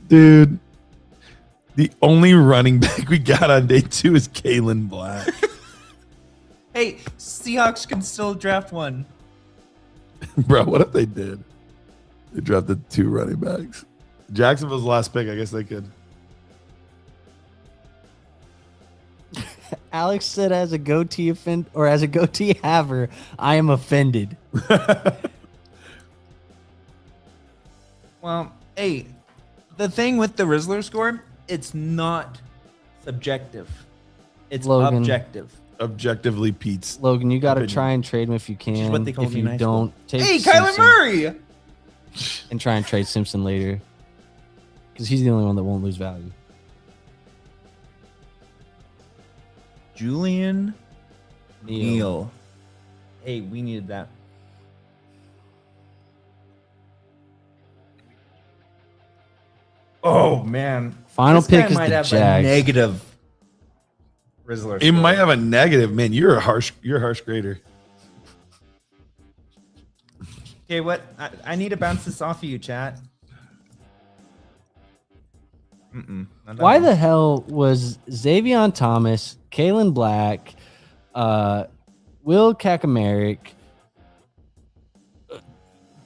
Dude, the only running back we got on day 2 is Kalen Black. Hey, Seahawks can still draft one. Bro, what if they did? They drafted 2 running backs. Jacksonville's the last pick. I guess they could. Alex said, "As a goatee as a goatee haver, I am offended." Well, hey, the thing with the Rizzler score, it's not subjective. It's Logan. objective. Objectively, Pete's. Logan, you got to Opinion. try and trade him if you can. is what they called if me in you high school. don't, take Hey, Kyler Simpson Murray! and try and trade Simpson later, because he's the only one that won't lose value. Julian Neal. Hey, we needed that. Oh, man. Final This guy pick is might the have a Jags. negative Rizzler It score. might have a negative, man. You're a harsh grader. Okay, what? I need to bounce this off of you, chat. Not that Why one. the hell was Xavion Thomas, Kalen Black, Will Kakamaric?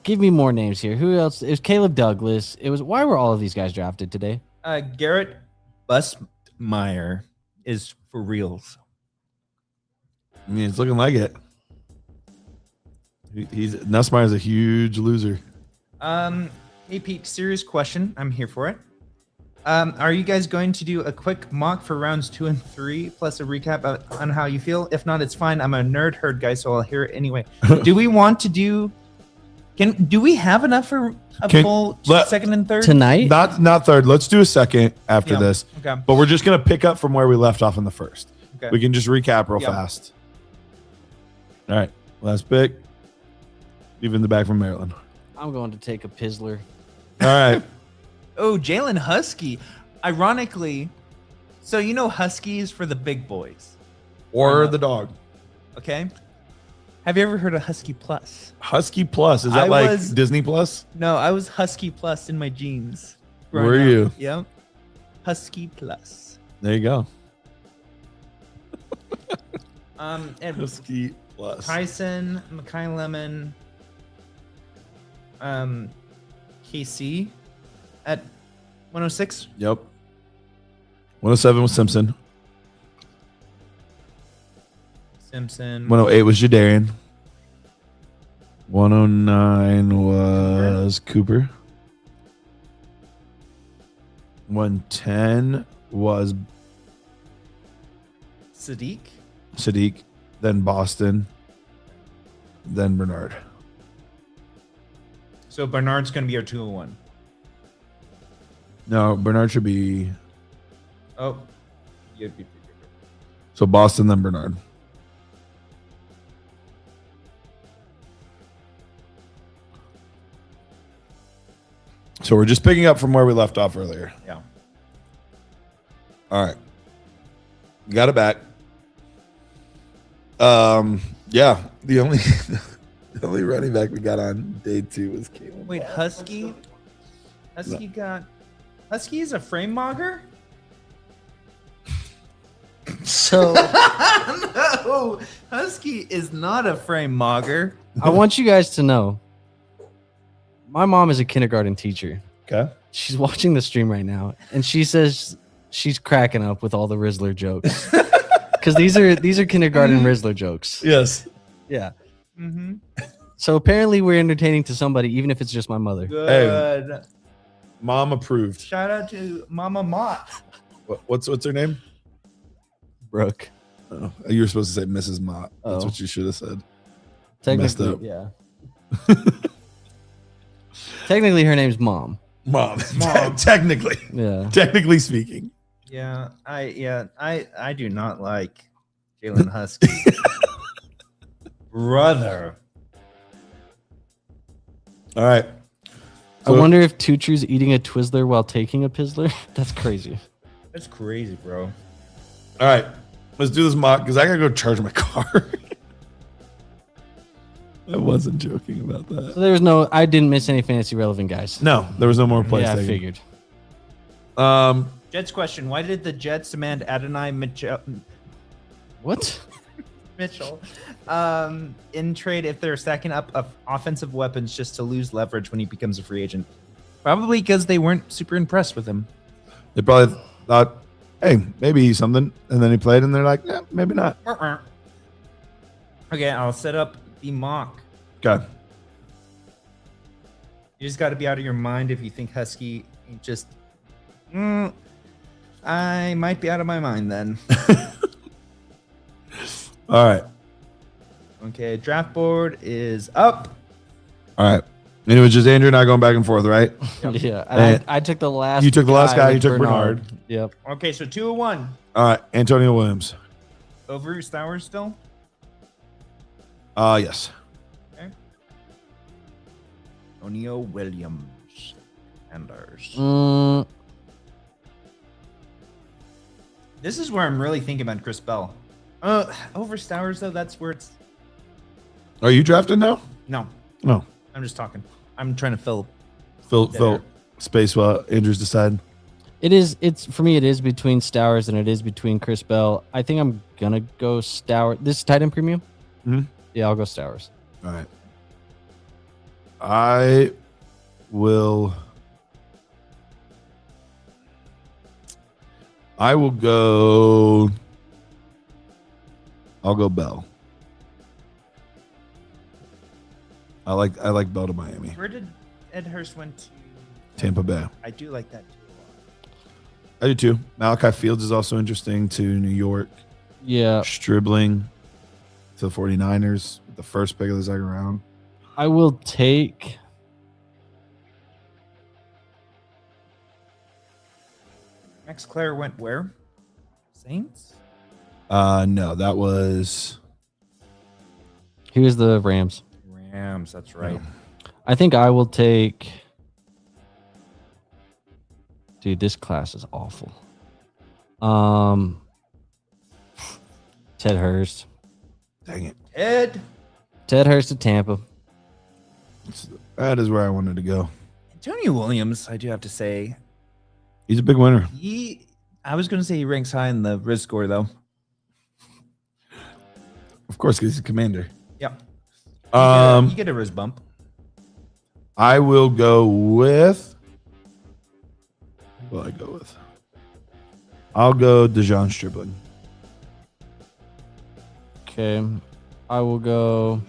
Give me more names here. Who else? It was Caleb Douglas. It was. Why were all of these guys drafted today? Garrett Busmeyer is for reals. I mean, it's looking like it. He's Nussmeier's a huge loser. Hey Pete, serious question. I'm here for it. Are you guys going to do a quick mock for rounds 2 and 3 plus a recap on how you feel? If not, it's fine. I'm a nerd herd guy, so I'll hear it anyway. Do we want to do? Do we have enough for a full second and third Tonight? Not third. Let's do a second after Yeah, this. okay. But we're just gonna pick up from where we left off in the first. Okay. We can just recap real Yeah. fast. All right, last pick. Even the back from Maryland. I'm going to take a Pizzler. All right. Oh, Jalen Husky. Ironically, so you know Husky is for the big boys. Or the dog. Okay. Have you ever heard of Husky Plus? Husky Plus. Is that I like was- Disney Plus? No, I was Husky Plus in my jeans. growing Were up. you? Yep. Husky Plus. There you go. And Husky Plus. Tyson, Makai Lemon, KC at 106. Yep. 107 was Simpson. Simpson. 108 was Jadarian. 109 was Cooper. 110 was Sadiq. Sadiq, then Boston, then Bernard. So Bernard's going to be our 201. No, Bernard should be Oh. You'd be so Boston, then Bernard. So we're just picking up from where we left off earlier. Yeah. All right. Got it back. Yeah, the only the only running back we got on day 2 was Caleb. Wait, Husky? Husky is a frame mogger? So No, Husky is not a frame mogger. I want you guys to know, my mom is a kindergarten teacher. Okay. She's watching the stream right now, and she says she's cracking up with all the Rizzler jokes because these are kindergarten Rizzler jokes. Yes. Yeah. Mm-hmm. So apparently we're entertaining to somebody, even if it's just my mother. Good. Mom approved. Shout out to Mama Mott. What's her name? Brooke. Oh, you were supposed to say Mrs. Mott. That's Oh. what you should have said. Technically, up. yeah. Technically, her name's Mom. Mom. Mom. Technically. Yeah. Technically speaking. Yeah, I do not like Jalen Husky. Brother. All right. I wonder if Tutu's eating a Twizzler while taking a Pizzler. That's crazy. That's crazy, bro. All right. Let's do this mock because I gotta go charge my car. I wasn't joking about that. So there was no. I didn't miss any fantasy relevant guys. No, there was no more plays Yeah, I taken. figured. Jets question: why did the Jets demand Adonai What? Mitchell in trade if they're stacking up offensive weapons just to lose leverage when he becomes a free agent? Probably because they weren't super impressed with him. They probably thought, hey, maybe he's something. And then he played and they're like, yeah, maybe not. Okay, I'll set up the mock. Okay. You just got to be out of your mind if you think Husky ain't just. I might be out of my mind then. All right. Okay, draft board is up. All right. And it was just Andrew and I going back and forth, right? Yeah. And I took the last. you took the last guy, with you took Bernard. Yep. Okay, so 201. All right. Antonio Williams. Over Stowers still? Yes. Antonio Williams. Anders. This is where I'm really thinking about Chris Bell. Over Stowers, though, that's where it's. Are you drafted now? No, No. I'm just talking. I'm trying to fill. Fill There. space while Andrew's deciding. It's for me. It is between Stowers and it is between Chris Bell. I think I'm gonna go Stowers. This is tight end premium. Mhm. Yeah, I'll go Stowers. All right. I will go. I'll go Bell. I like Bell to Miami. Where did Ed Hurst went to? Tampa Bay. I do like that too. I do too. Malachi Fields is also interesting to New York. Yeah, Stribling to the 49ers, the first pick of the second round. I will take. Max Clare went where? Saints? No, that was He was the Rams. Rams, that's right. I think I will take. Dude, this class is awful. Ted Hurst. dang it. Ted Hurst to Tampa. That is where I wanted to go. Antonio Williams, I do have to say, He's a big winner. I was going to say he ranks high in the risk score, though. Of course, because he's a commander. Yep. Um, You get a risk bump. I will go with. What will I go with? I'll go DeJohn Stribling. Okay. I will go.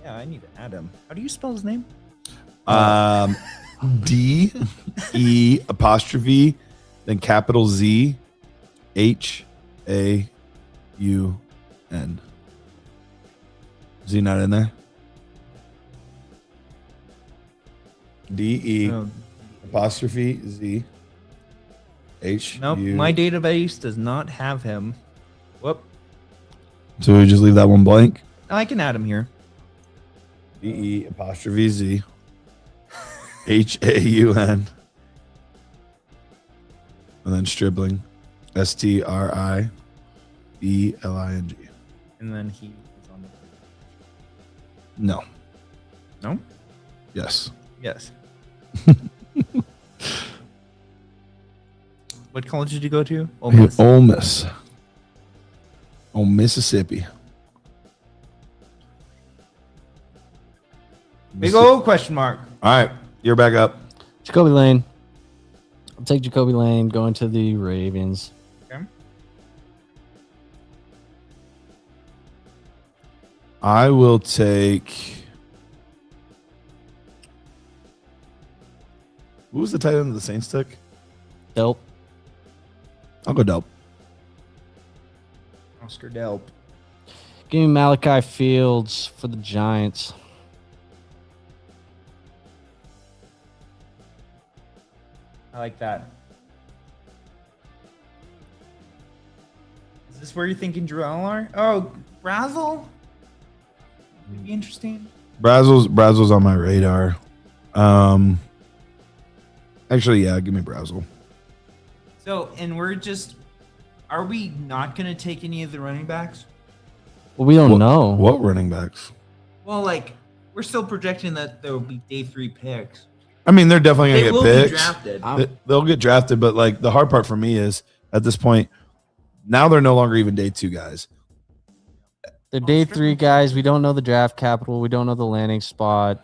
Yeah, I need to add him. How do you spell his name? D-E apostrophe, then capital Z-H-A-U-N. Is he not in there? D-E No, apostrophe Z H. nope, my database does not have him. Whoop. So we just leave that one blank. I can add him here. D-E apostrophe Z H-A-U-N. And then Stribling. S-T-R-I-B-L-I-N-G. And then he is on the. No. No? Yes. Yes. What college did you go to? Ole Miss. Ole Miss. Oh, Mississippi. Big old question mark. All right. You're back up. Jacoby Lane. I'll take Jacoby Lane going to the Ravens. Okay. I will take. Who was the tight end of the Saints took? Dope. I'll go Delp. Oscar Delp. Give me Malachi Fields for the Giants. I like that. Is this where you're thinking Drew Eller? Oh, Brazel? Would be interesting. Brazel's on my radar. Actually, yeah, give me Brazel. So, and are we not going to take any of the running backs? Well, we don't know. What running backs? Well, like, we're still projecting that there will be day 3 picks. I mean, they're definitely They gonna will get be picks. drafted. They'll get drafted, but like the hard part for me is at this point, now they're no longer even day 2 guys. They're day 3 guys. We don't know the draft capital. We don't know the landing spot.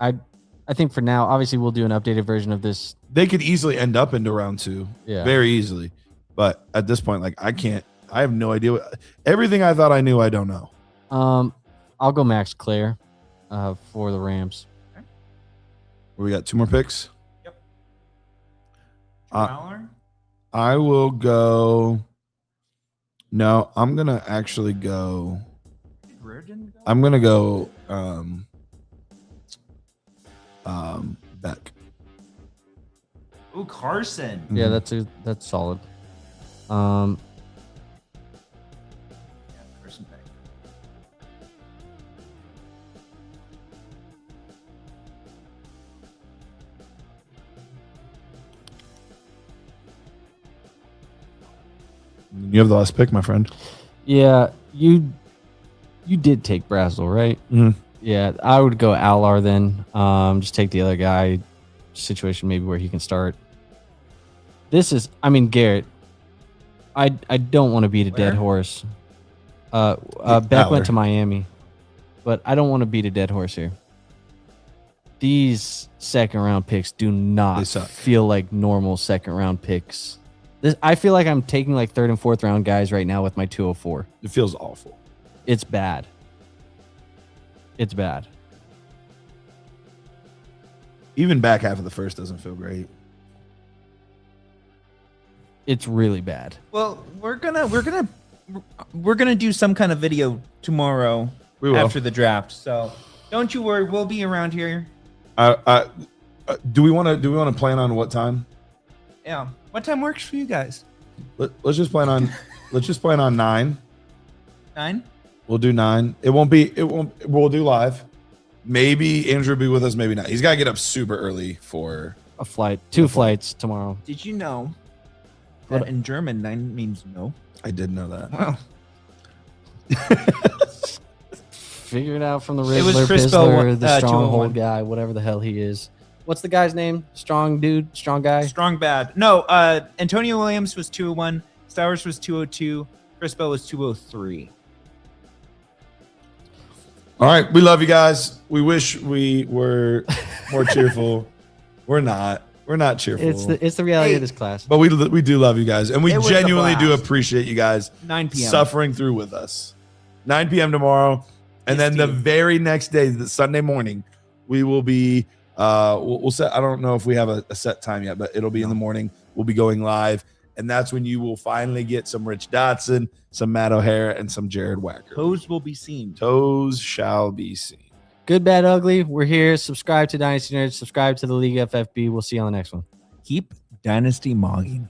I think for now, obviously, we'll do an updated version of this. They could easily end up into round 2, Yeah. very easily. But at this point, like I have no idea. Everything I thought I knew, I don't know. I'll go Max Clare for the Rams. We got 2 more picks. Yep. Uh, Fowler? I will go. No, I'm gonna actually go. Did Reardon go? I'm gonna go. Beck. Ooh, Carson. Mm-hmm. Yeah, that's solid. Yeah, Carson Beck. You have the last pick, my friend. Yeah, you did take Brazel, right? Mhm. Yeah, I would go Alar then. Just take the other guy. Situation maybe where he can start. This is, I mean, Garrett. I don't want to beat a dead horse. Beck went to Miami, but I don't want to beat a dead horse here. These second round picks do not feel like normal second round picks. I feel like I'm taking like third and fourth round guys right now with my 204. It feels awful. It's bad. It's bad. Even back half of the first doesn't feel great. It's really bad. Well, we're gonna do some kind of video tomorrow after the draft. So don't you worry, we'll be around here. Do we want to plan on what time? Yeah. What time works for you guys? Let's just plan on 9. 9? We'll do 9. We'll do live. Maybe Andrew will be with us, maybe not. He's got to get up super early for a flight. 2 flights tomorrow. Did you know that in German 9 means no? I did know that. Wow. Figure it out from the It was Rizzler, Crispo, Pizzler, the 201. stronghold guy, whatever the hell he is. What's the guy's name? Strong dude? Strong guy? Strong bad. No, Antonio Williams was 201. Stowers was 202. Crispo was 203. All right. We love you guys. We wish we were more cheerful. We're not. We're not cheerful. It's the reality of this class. But we do love you guys. And we It was a genuinely do blast. appreciate you guys 9 p.m. suffering through with us. 9 p.m. tomorrow. And then the very next day, the Sunday morning, we will be we'll set. I don't know if we have a set time yet, but it'll be in the morning. We'll be going live. And that's when you will finally get some Rich Dotson, some Matt O'Hara, and some Jared Wacker. Toes will be seen. Toes shall be seen. Good, bad, ugly. We're here. Subscribe to Dynasty Nerds. Subscribe to the League FFB. We'll see you on the next one. Keep Dynasty mogging.